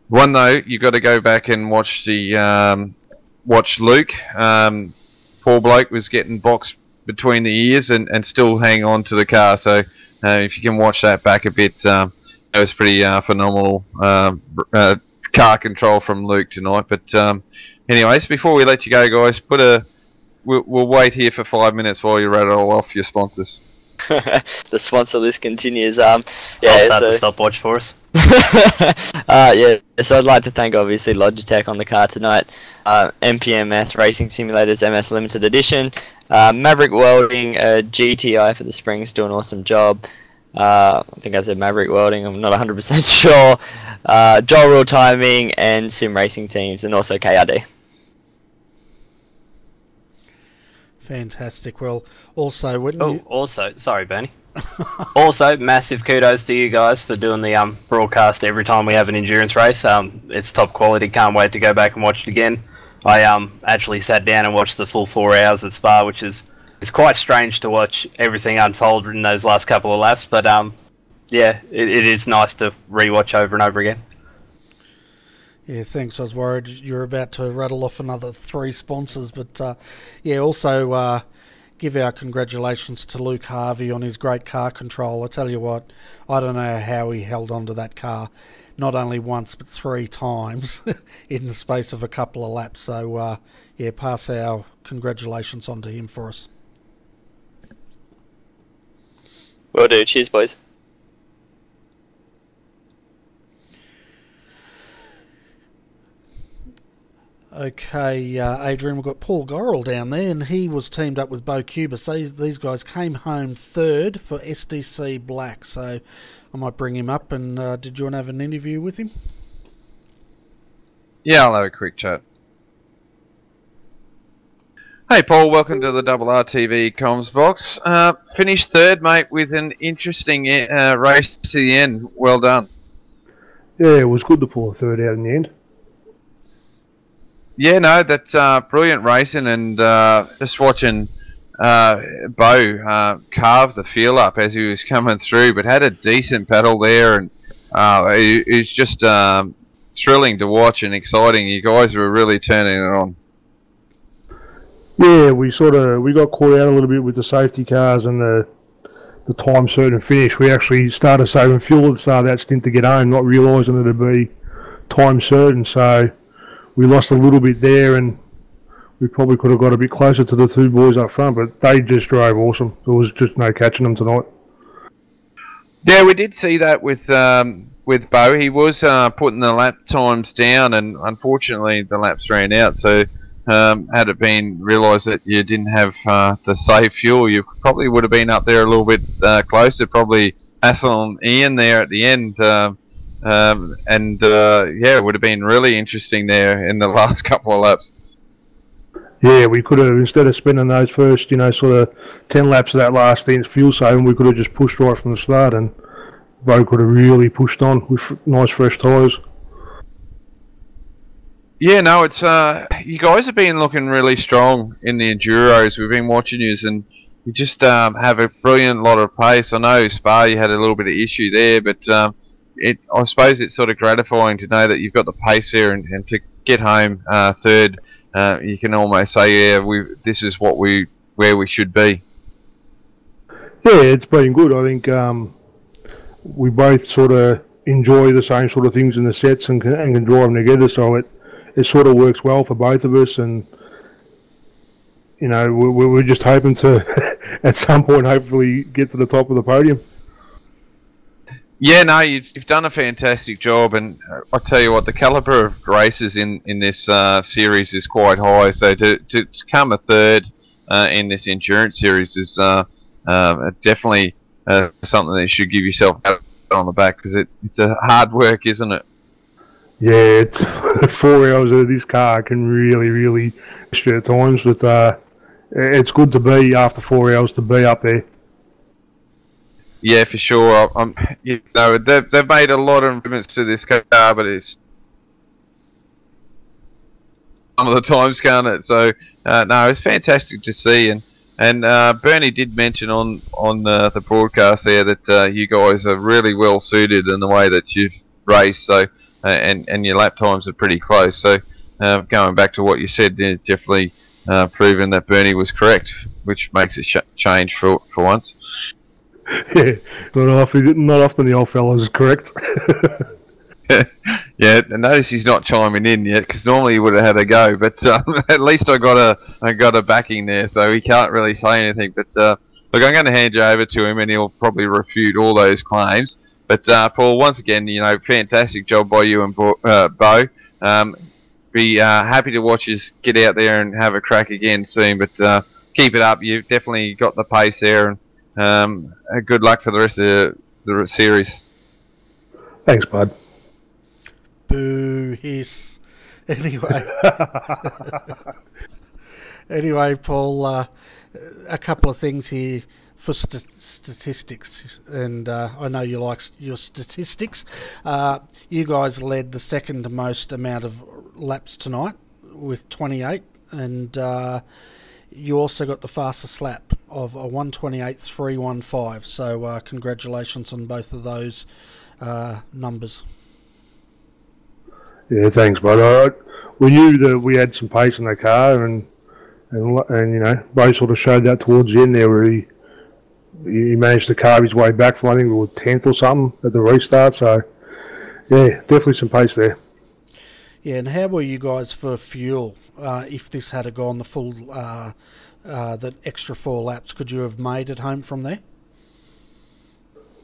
One though, you got to go back and watch the watch Luke. Poor bloke was getting boxed between the ears and still hang on to the car. So if you can watch that back a bit, it was pretty phenomenal car control from Luke tonight. But anyways, before we let you go, guys, we'll wait here for 5 minutes while you rattle off your sponsors. The sponsor list continues. Yeah, I'll start the stopwatch for us. Yeah, so I'd like to thank obviously Logitech on the car tonight, MPMS Racing Simulators MS Limited Edition, Maverick Welding, GTI for the springs, do an awesome job. I think I said Maverick Welding, I'm not 100% sure. Joel Rule Timing and Sim Racing Teams, and also KRD. Fantastic. Well, also, wouldn't you... Also, sorry, Bernie. Also, massive kudos to you guys for doing the broadcast every time we have an endurance race. It's top quality. Can't wait to go back and watch it again. I actually sat down and watched the full 4 hours at Spa, which is it's quite strange to watch everything unfold in those last couple of laps. But yeah, it is nice to rewatch over and over again. Yeah, thanks. I was worried you were about to rattle off another 3 sponsors, but yeah, also give our congratulations to Luke Harvey on his great car control. I tell you what, I don't know how he held on to that car, not only once but 3 times in the space of a couple of laps. So yeah, pass our congratulations on to him for us. Will do. Cheers, boys. Okay, Adrian, we've got Paul Gorrell down there, and he was teamed up with Bo Cuba. So these guys came home 3rd for SDC Black. So I might bring him up. And did you want to have an interview with him? Yeah, I'll have a quick chat. Hey Paul, welcome to the RRTV comms box. Finished 3rd, mate, with an interesting race to the end. Well done. Yeah, it was good to pull a 3rd out in the end. Yeah, no, that's brilliant racing, and just watching Bo carve the field up as he was coming through, but had a decent battle there, and it was just thrilling to watch and exciting. You guys were really turning it on. Yeah, we got caught out a little bit with the safety cars and the time certain finish. We actually started saving fuel at the start of that stint to get home, not realising it'd be time certain, so we lost a little bit there, and we probably could have got a bit closer to the 2 boys up front, but they just drove awesome. There was just no catching them tonight. Yeah, we did see that with Bo. He was putting the lap times down, and unfortunately the laps ran out. So had it been realised that you didn't have to save fuel, you probably would have been up there a little bit closer, probably hassling Ian there at the end. Yeah, it would have been really interesting there in the last couple of laps. Yeah, we could have, instead of spending those first, sort of 10 laps of that last stint's fuel saving, we could have just pushed right from the start, and Bo could have really pushed on with nice fresh tyres. Yeah, no, it's you guys have been looking really strong in the Enduros. We've been watching you, and you just have a brilliant lot of pace. I know Spa, you had a little bit of issue there, but I suppose it's sort of gratifying to know that you've got the pace there, and to get home 3rd, you can almost say, yeah, this is where we should be. Yeah, it's been good. I think we both sort of enjoy the same sort of things in the sets and can drive them together, so it sort of works well for both of us, and you know, we're just hoping to at some point hopefully get to the top of the podium. Yeah, no, you've done a fantastic job, and I tell you what, the calibre of races in this series is quite high. So to come a third in this endurance series is definitely something that you should give yourself a pat on the back, because it's a hard work, isn't it? Yeah, it's 4 hours of this car can really push you at times, but it's good to be after 4 hours to be up there. Yeah, for sure. You know, they've made a lot of improvements to this car, but it's some of the times, can't it? So no, it's fantastic to see, and Bernie did mention on the broadcast there that you guys are really well suited in the way that you've raced. So and your lap times are pretty close. So going back to what you said, it's definitely proven that Bernie was correct, which makes it change for once. Yeah, not often the old fellow is correct. Yeah, notice he's not chiming in yet, because normally he would have had a go. But at least I got a backing there, so he can't really say anything. But look, I'm going to hand you over to him, and he'll probably refute all those claims. But Paul, once again, you know, fantastic job by you and Bo. Be happy to watch us get out there and have a crack again soon. But keep it up. You've definitely got the pace there, and good luck for the rest of the series. Thanks, bud. Boo, hiss. Anyway, Paul, a couple of things here for statistics, and I know you like your statistics. You guys led the second most amount of laps tonight with 28, and you also got the fastest lap of a 1:28.315. So congratulations on both of those numbers. Yeah, thanks, bud. We knew that we had some pace in the car, and you know, Bo sort of showed that towards the end there, where he managed to carve his way back from, I think we were 10th or something at the restart. So yeah, definitely some pace there. Yeah, and how were you guys for fuel? If this had gone the full, that extra 4 laps, could you have made it home from there?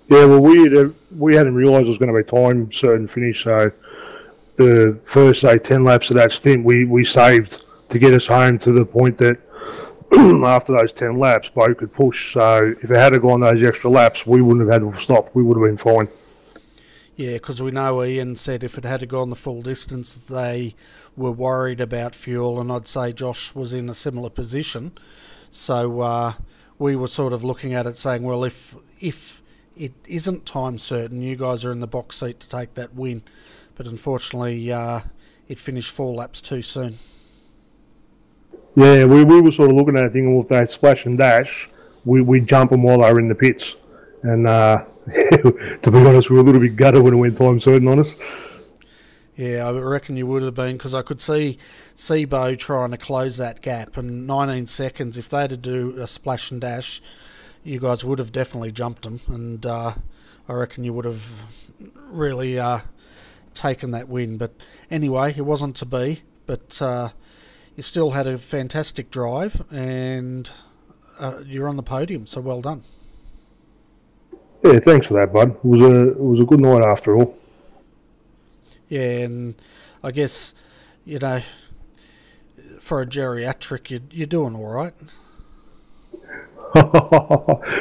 Yeah, well, we hadn't realised it was going to be time certain finish, so the first, say, 10 laps of that stint, we saved to get us home to the point that after those 10 laps, Bo could push. So if it had gone those extra laps, we wouldn't have had to stop. We would have been fine. Yeah, because we know Ian said if it had gone the full distance, they were worried about fuel, and I'd say Josh was in a similar position. So we were sort of looking at it saying, well, if it isn't time certain, you guys are in the box seat to take that win. But unfortunately, it finished 4 laps too soon. Yeah, we were sort of looking at it thinking, well, if they splash and dash, we'd jump them while they were in the pits. And to be honest, we were a little bit gutted when it went time certain on us. Yeah, I reckon you would have been, because I could see Bo trying to close that gap. And 19 seconds, if they had to do a splash and dash, you guys would have definitely jumped them. And I reckon you would have really taken that win. But anyway, it wasn't to be. But you still had a fantastic drive, and you're on the podium, so well done. Yeah, thanks for that, bud. It was a good night after all. Yeah, and I guess, you know, for a geriatric, you're doing all right.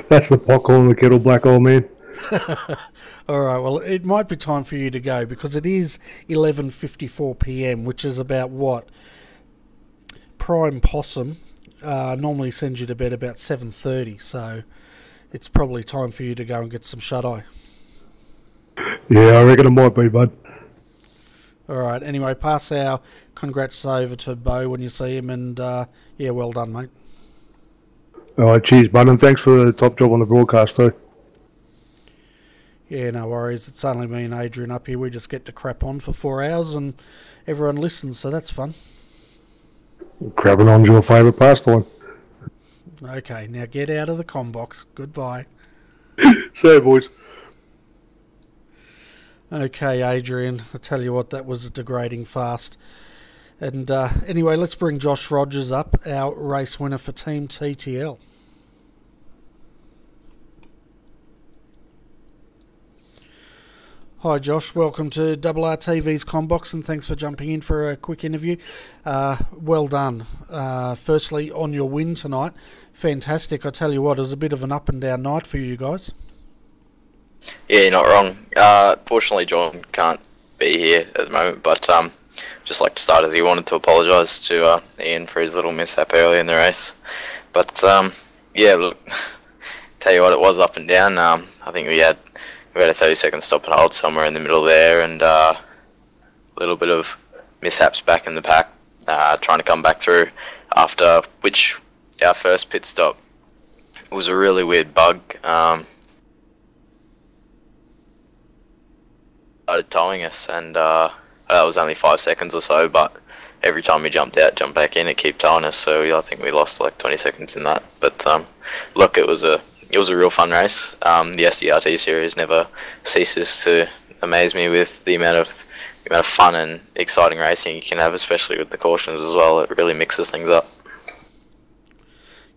That's the pot calling the kettle black, old man. All right, well, it might be time for you to go, because it is 11:54 p.m, which is about what? Prime Possum normally sends you to bed about 7:30, so it's probably time for you to go and get some shut-eye. Yeah, I reckon it might be, bud. All right, anyway, pass our congrats over to Bo when you see him, and yeah, well done, mate. All right, cheers, bud, and thanks for the top job on the broadcast too. Yeah, no worries. It's only me and Adrian up here. We just get to crap on for 4 hours, and everyone listens, so that's fun. Crabbing on's your favourite pastime. Okay, now get out of the comm box. Goodbye. See you, boys. Okay, Adrian, I tell you what, that was degrading fast. And anyway, let's bring Josh Rogers up, our race winner for Team TTL. Hi Josh, welcome to RRTV's Combox and thanks for jumping in for a quick interview. Well done. Firstly, on your win tonight. Fantastic. I tell you what, it was a bit of an up and down night for you guys. Yeah, you're not wrong. Fortunately, John can't be here at the moment, but just like to start as he wanted to apologise to Ian for his little mishap early in the race. But yeah, look, tell you what, it was up and down. I think we had a 30-second stop and hold somewhere in the middle there, and a little bit of mishaps back in the pack, trying to come back through. After which, our first pit stop was a really weird bug. Started towing us, and that was only 5 seconds or so, but every time we jumped out, jumped back in, it kept towing us, so I think we lost like 20 seconds in that. But look, it was a real fun race. The SDRT series never ceases to amaze me with the amount of fun and exciting racing you can have, especially with the cautions as well. It really mixes things up.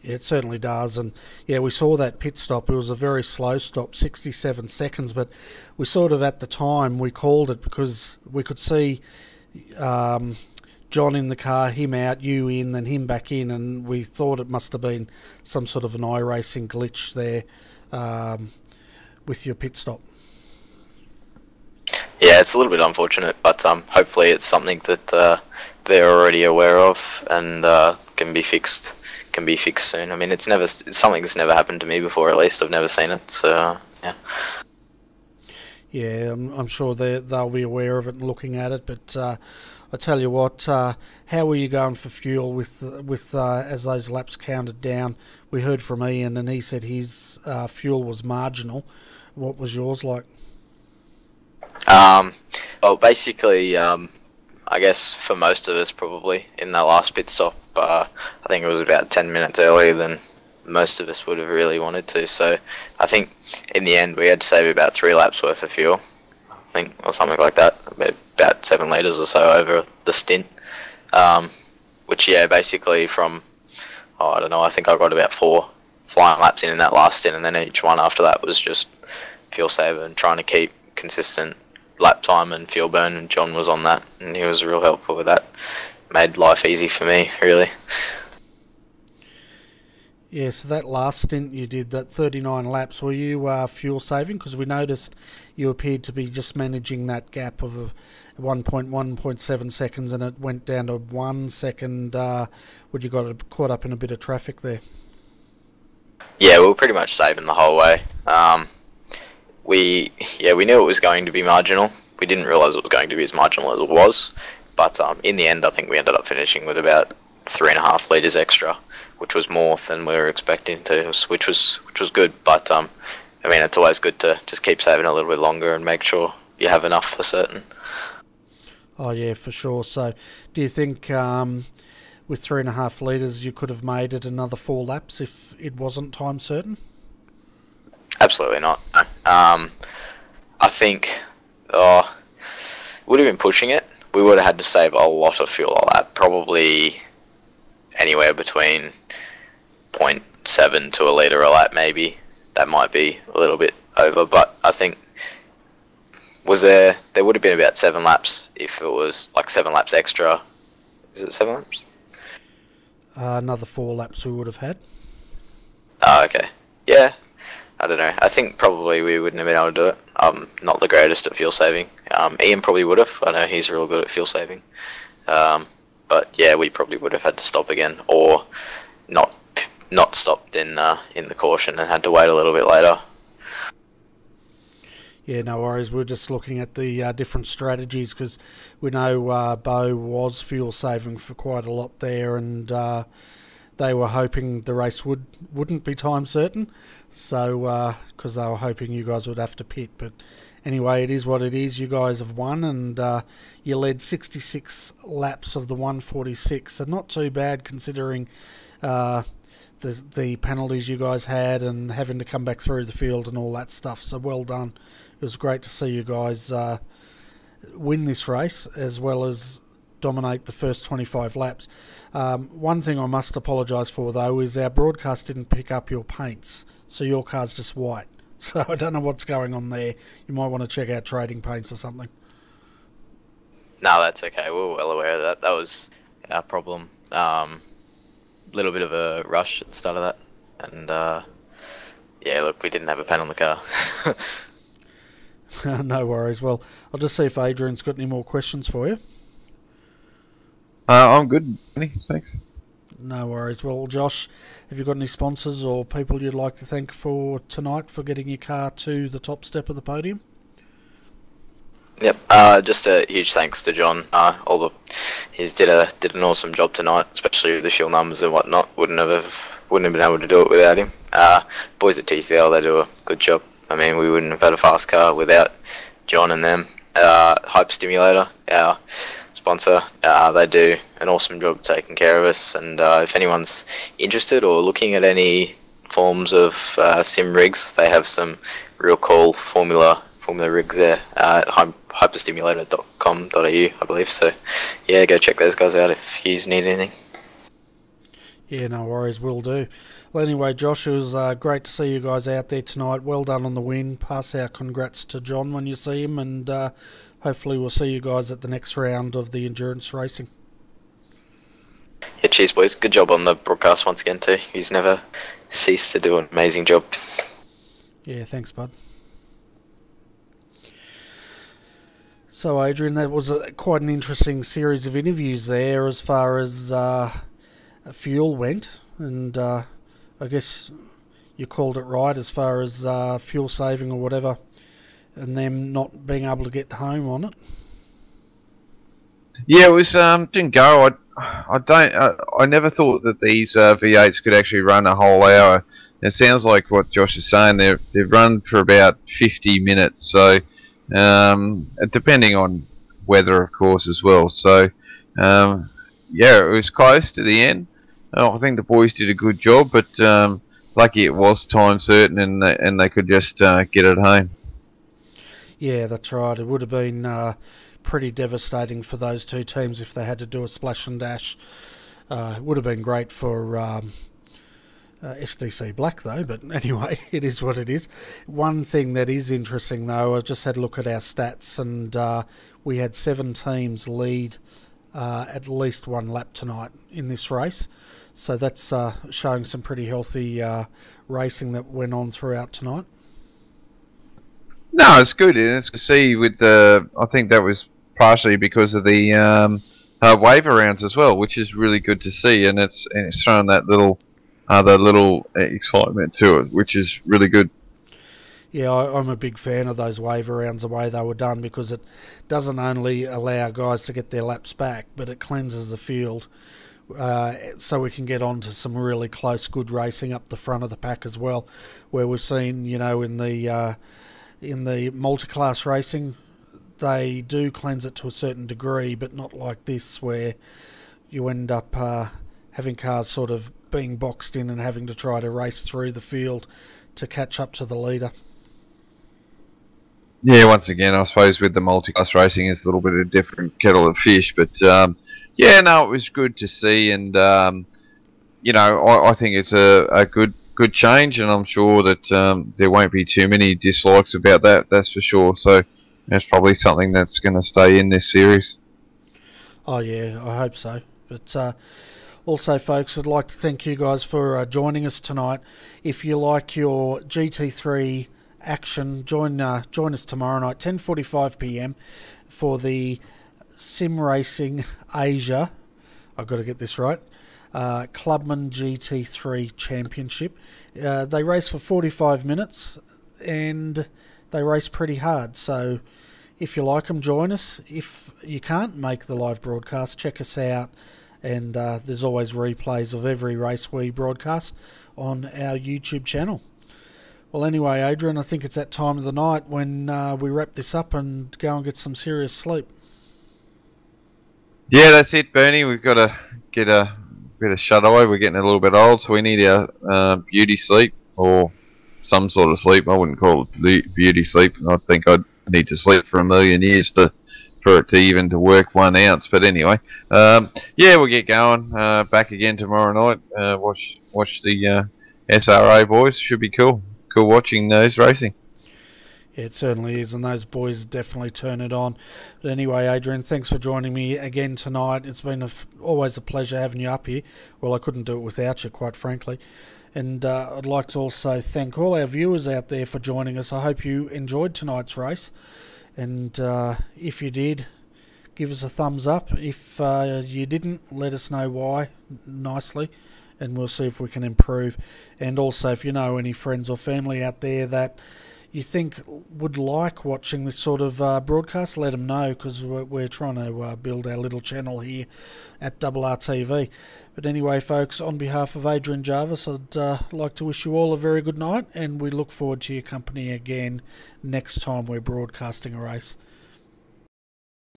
Yeah, it certainly does. And yeah, we saw that pit stop. It was a very slow stop, 67 seconds, but we sort of at the time we called it because we could see John in the car, him out, you in, then him back in, and we thought it must have been some sort of an iRacing glitch there with your pit stop. Yeah, it's a little bit unfortunate, but hopefully it's something that they're already aware of and can be fixed. Soon. I mean, it's something that's never happened to me before. At least I've never seen it. So yeah. Yeah, I'm sure they'll be aware of it and looking at it. But I tell you what, how were you going for fuel with as those laps counted down? We heard from Ian, and he said his fuel was marginal. What was yours like? Well, basically, I guess for most of us, probably in that last pit stop, I think it was about 10 minutes earlier than most of us would have really wanted to. So I think in the end we had to save about 3 laps worth of fuel, I think, or something like that, about 7 litres or so over the stint. Which, yeah, basically from, I don't know, I think I got about 4 flying laps in that last stint, and then each one after that was just fuel saver and trying to keep consistent lap time and fuel burn, and John was on that, and he was real helpful with that. Made life easy for me, really. Yeah, so that last stint you did, that 39 laps, were you fuel saving? Because we noticed you appeared to be just managing that gap of 1.7 seconds, and it went down to 1 second when you got caught up in a bit of traffic there. Yeah, we were pretty much saving the whole way. We knew it was going to be marginal. We didn't realise it was going to be as marginal as it was, but in the end I think we ended up finishing with about 3.5 litres extra, which was more than we were expecting to, which was good. But I mean, it's always good to just keep saving a little bit longer and make sure you have enough for certain. Oh yeah, for sure. So do you think with 3.5 litres you could have made it another 4 laps if it wasn't time certain? Absolutely not. I think would have been pushing it. We would have had to save a lot of fuel a lap, probably anywhere between 0.7 to a litre a lap maybe. That might be a little bit over, but I think there would have been about 7 laps if it was like 7 laps extra. Is it 7 laps? Another 4 laps we would have had. Okay. Yeah. I don't know. I think probably we wouldn't have been able to do it. I'm not the greatest at fuel saving. Ian probably would have. I know he's real good at fuel saving. But yeah, we probably would have had to stop again, or not stopped in the caution and had to wait a little bit later. Yeah, no worries. We're just looking at the different strategies because we know Bo was fuel saving for quite a lot there, and they were hoping the race wouldn't be time certain, so because they were hoping you guys would have to pit. But anyway, it is what it is. You guys have won, and you led 66 laps of the 146, so not too bad considering the penalties you guys had and having to come back through the field and all that stuff. So well done. It was great to see you guys win this race, as well as dominate the first 25 laps. One thing I must apologise for, though, is our broadcast didn't pick up your paints, so your car's just white. So I don't know what's going on there. You might want to check out Trading Paints or something. No, that's okay. We're well aware of that. That was our problem. Little bit of a rush at the start of that, and yeah, look, we didn't have a paint on the car. No worries. Well, I'll just see if Adrian's got any more questions for you. I'm good. Thanks. No worries. Well, Josh, have you got any sponsors or people you'd like to thank for tonight for getting your car to the top step of the podium? Yep. Just a huge thanks to John. He's did an awesome job tonight, especially with the fuel numbers and whatnot. Wouldn't have been able to do it without him. Boys at TCL, they do a good job. I mean, we wouldn't have had a fast car without John and them. Hype Stimulator, our sponsor, they do an awesome job taking care of us, and if anyone's interested or looking at any forms of sim rigs, they have some real cool formula rigs there at hyperstimulator.com.au, I believe. So yeah, go check those guys out if you need anything. Yeah, no worries, will do. Well, anyway, Josh, it was great to see you guys out there tonight. Well done on the win. Pass our congrats to John when you see him, and hopefully we'll see you guys at the next round of the endurance racing. Yeah, cheers, boys. Good job on the broadcast once again, too. He's never ceased to do an amazing job. Yeah, thanks, bud. So, Adrian, that was quite an interesting series of interviews there as far as fuel went, and I guess you called it right as far as fuel saving or whatever, and them not being able to get home on it. Yeah, it was didn't go. I never thought that these V8s could actually run a whole hour. It sounds like what Josh is saying. They've run for about 50 minutes, so depending on weather, of course, as well. So yeah, it was close to the end. I think the boys did a good job, but lucky it was time certain, and they could just get it home. Yeah, that's right. It would have been pretty devastating for those two teams if they had to do a splash and dash. It would have been great for SDC Black, though, but anyway, it is what it is. One thing that is interesting, though, I just had a look at our stats, and we had 7 teams lead at least one lap tonight in this race. So that's showing some pretty healthy racing that went on throughout tonight. No, it's good. It's to see with the. I think that was partially because of the waiver rounds as well, which is really good to see, and it's thrown that little excitement to it, which is really good. Yeah, I'm a big fan of those waiver rounds, the way they were done, because it doesn't only allow guys to get their laps back, but it cleanses the field. So we can get on to some really close, good racing up the front of the pack as well, where we've seen, in the multi-class racing, they do cleanse it to a certain degree, but not like this, where you end up having cars sort of being boxed in and having to try to race through the field to catch up to the leader. Yeah, once again, I suppose with the multi-class racing, it's a little bit of a different kettle of fish, but yeah, no, it was good to see, and I think it's a good change, and I'm sure that there won't be too many dislikes about that. That's for sure. So that's probably something that's going to stay in this series. Oh yeah, I hope so. But also, folks, I'd like to thank you guys for joining us tonight. If you like your GT3 action, join us tomorrow night, 10:45 p.m. for the Sim Racing Asia, I've got to get this right, Clubman GT3 Championship. They race for 45 minutes and they race pretty hard, so if you like them, join us. If you can't make the live broadcast, check us out, and there's always replays of every race we broadcast on our YouTube channel. Well, anyway, Adrian, I think it's that time of the night when we wrap this up and go and get some serious sleep. Yeah, that's it, Bernie. We've got to get a bit of shut-eye. We're getting a little bit old, so we need our beauty sleep, or some sort of sleep. I wouldn't call it beauty sleep. I think I'd need to sleep for a million years to for it to even to work 1 ounce. But anyway, yeah, we'll get going. Back again tomorrow night. Watch the SRA boys. Should be cool. Cool watching those racing. Yeah, it certainly is, and those boys definitely turn it on. But anyway, Adrian, thanks for joining me again tonight. It's been always a pleasure having you up here. Well, I couldn't do it without you, quite frankly. And I'd like to also thank all our viewers out there for joining us. I hope you enjoyed tonight's race. And if you did, give us a thumbs up. If you didn't, let us know why nicely, and we'll see if we can improve. And also, if you know any friends or family out there that you think would like watching this sort of broadcast, let them know, because we're trying to build our little channel here at RRTV. But anyway, folks, on behalf of Adrian Jarvis, I'd like to wish you all a very good night, and we look forward to your company again next time we're broadcasting a race.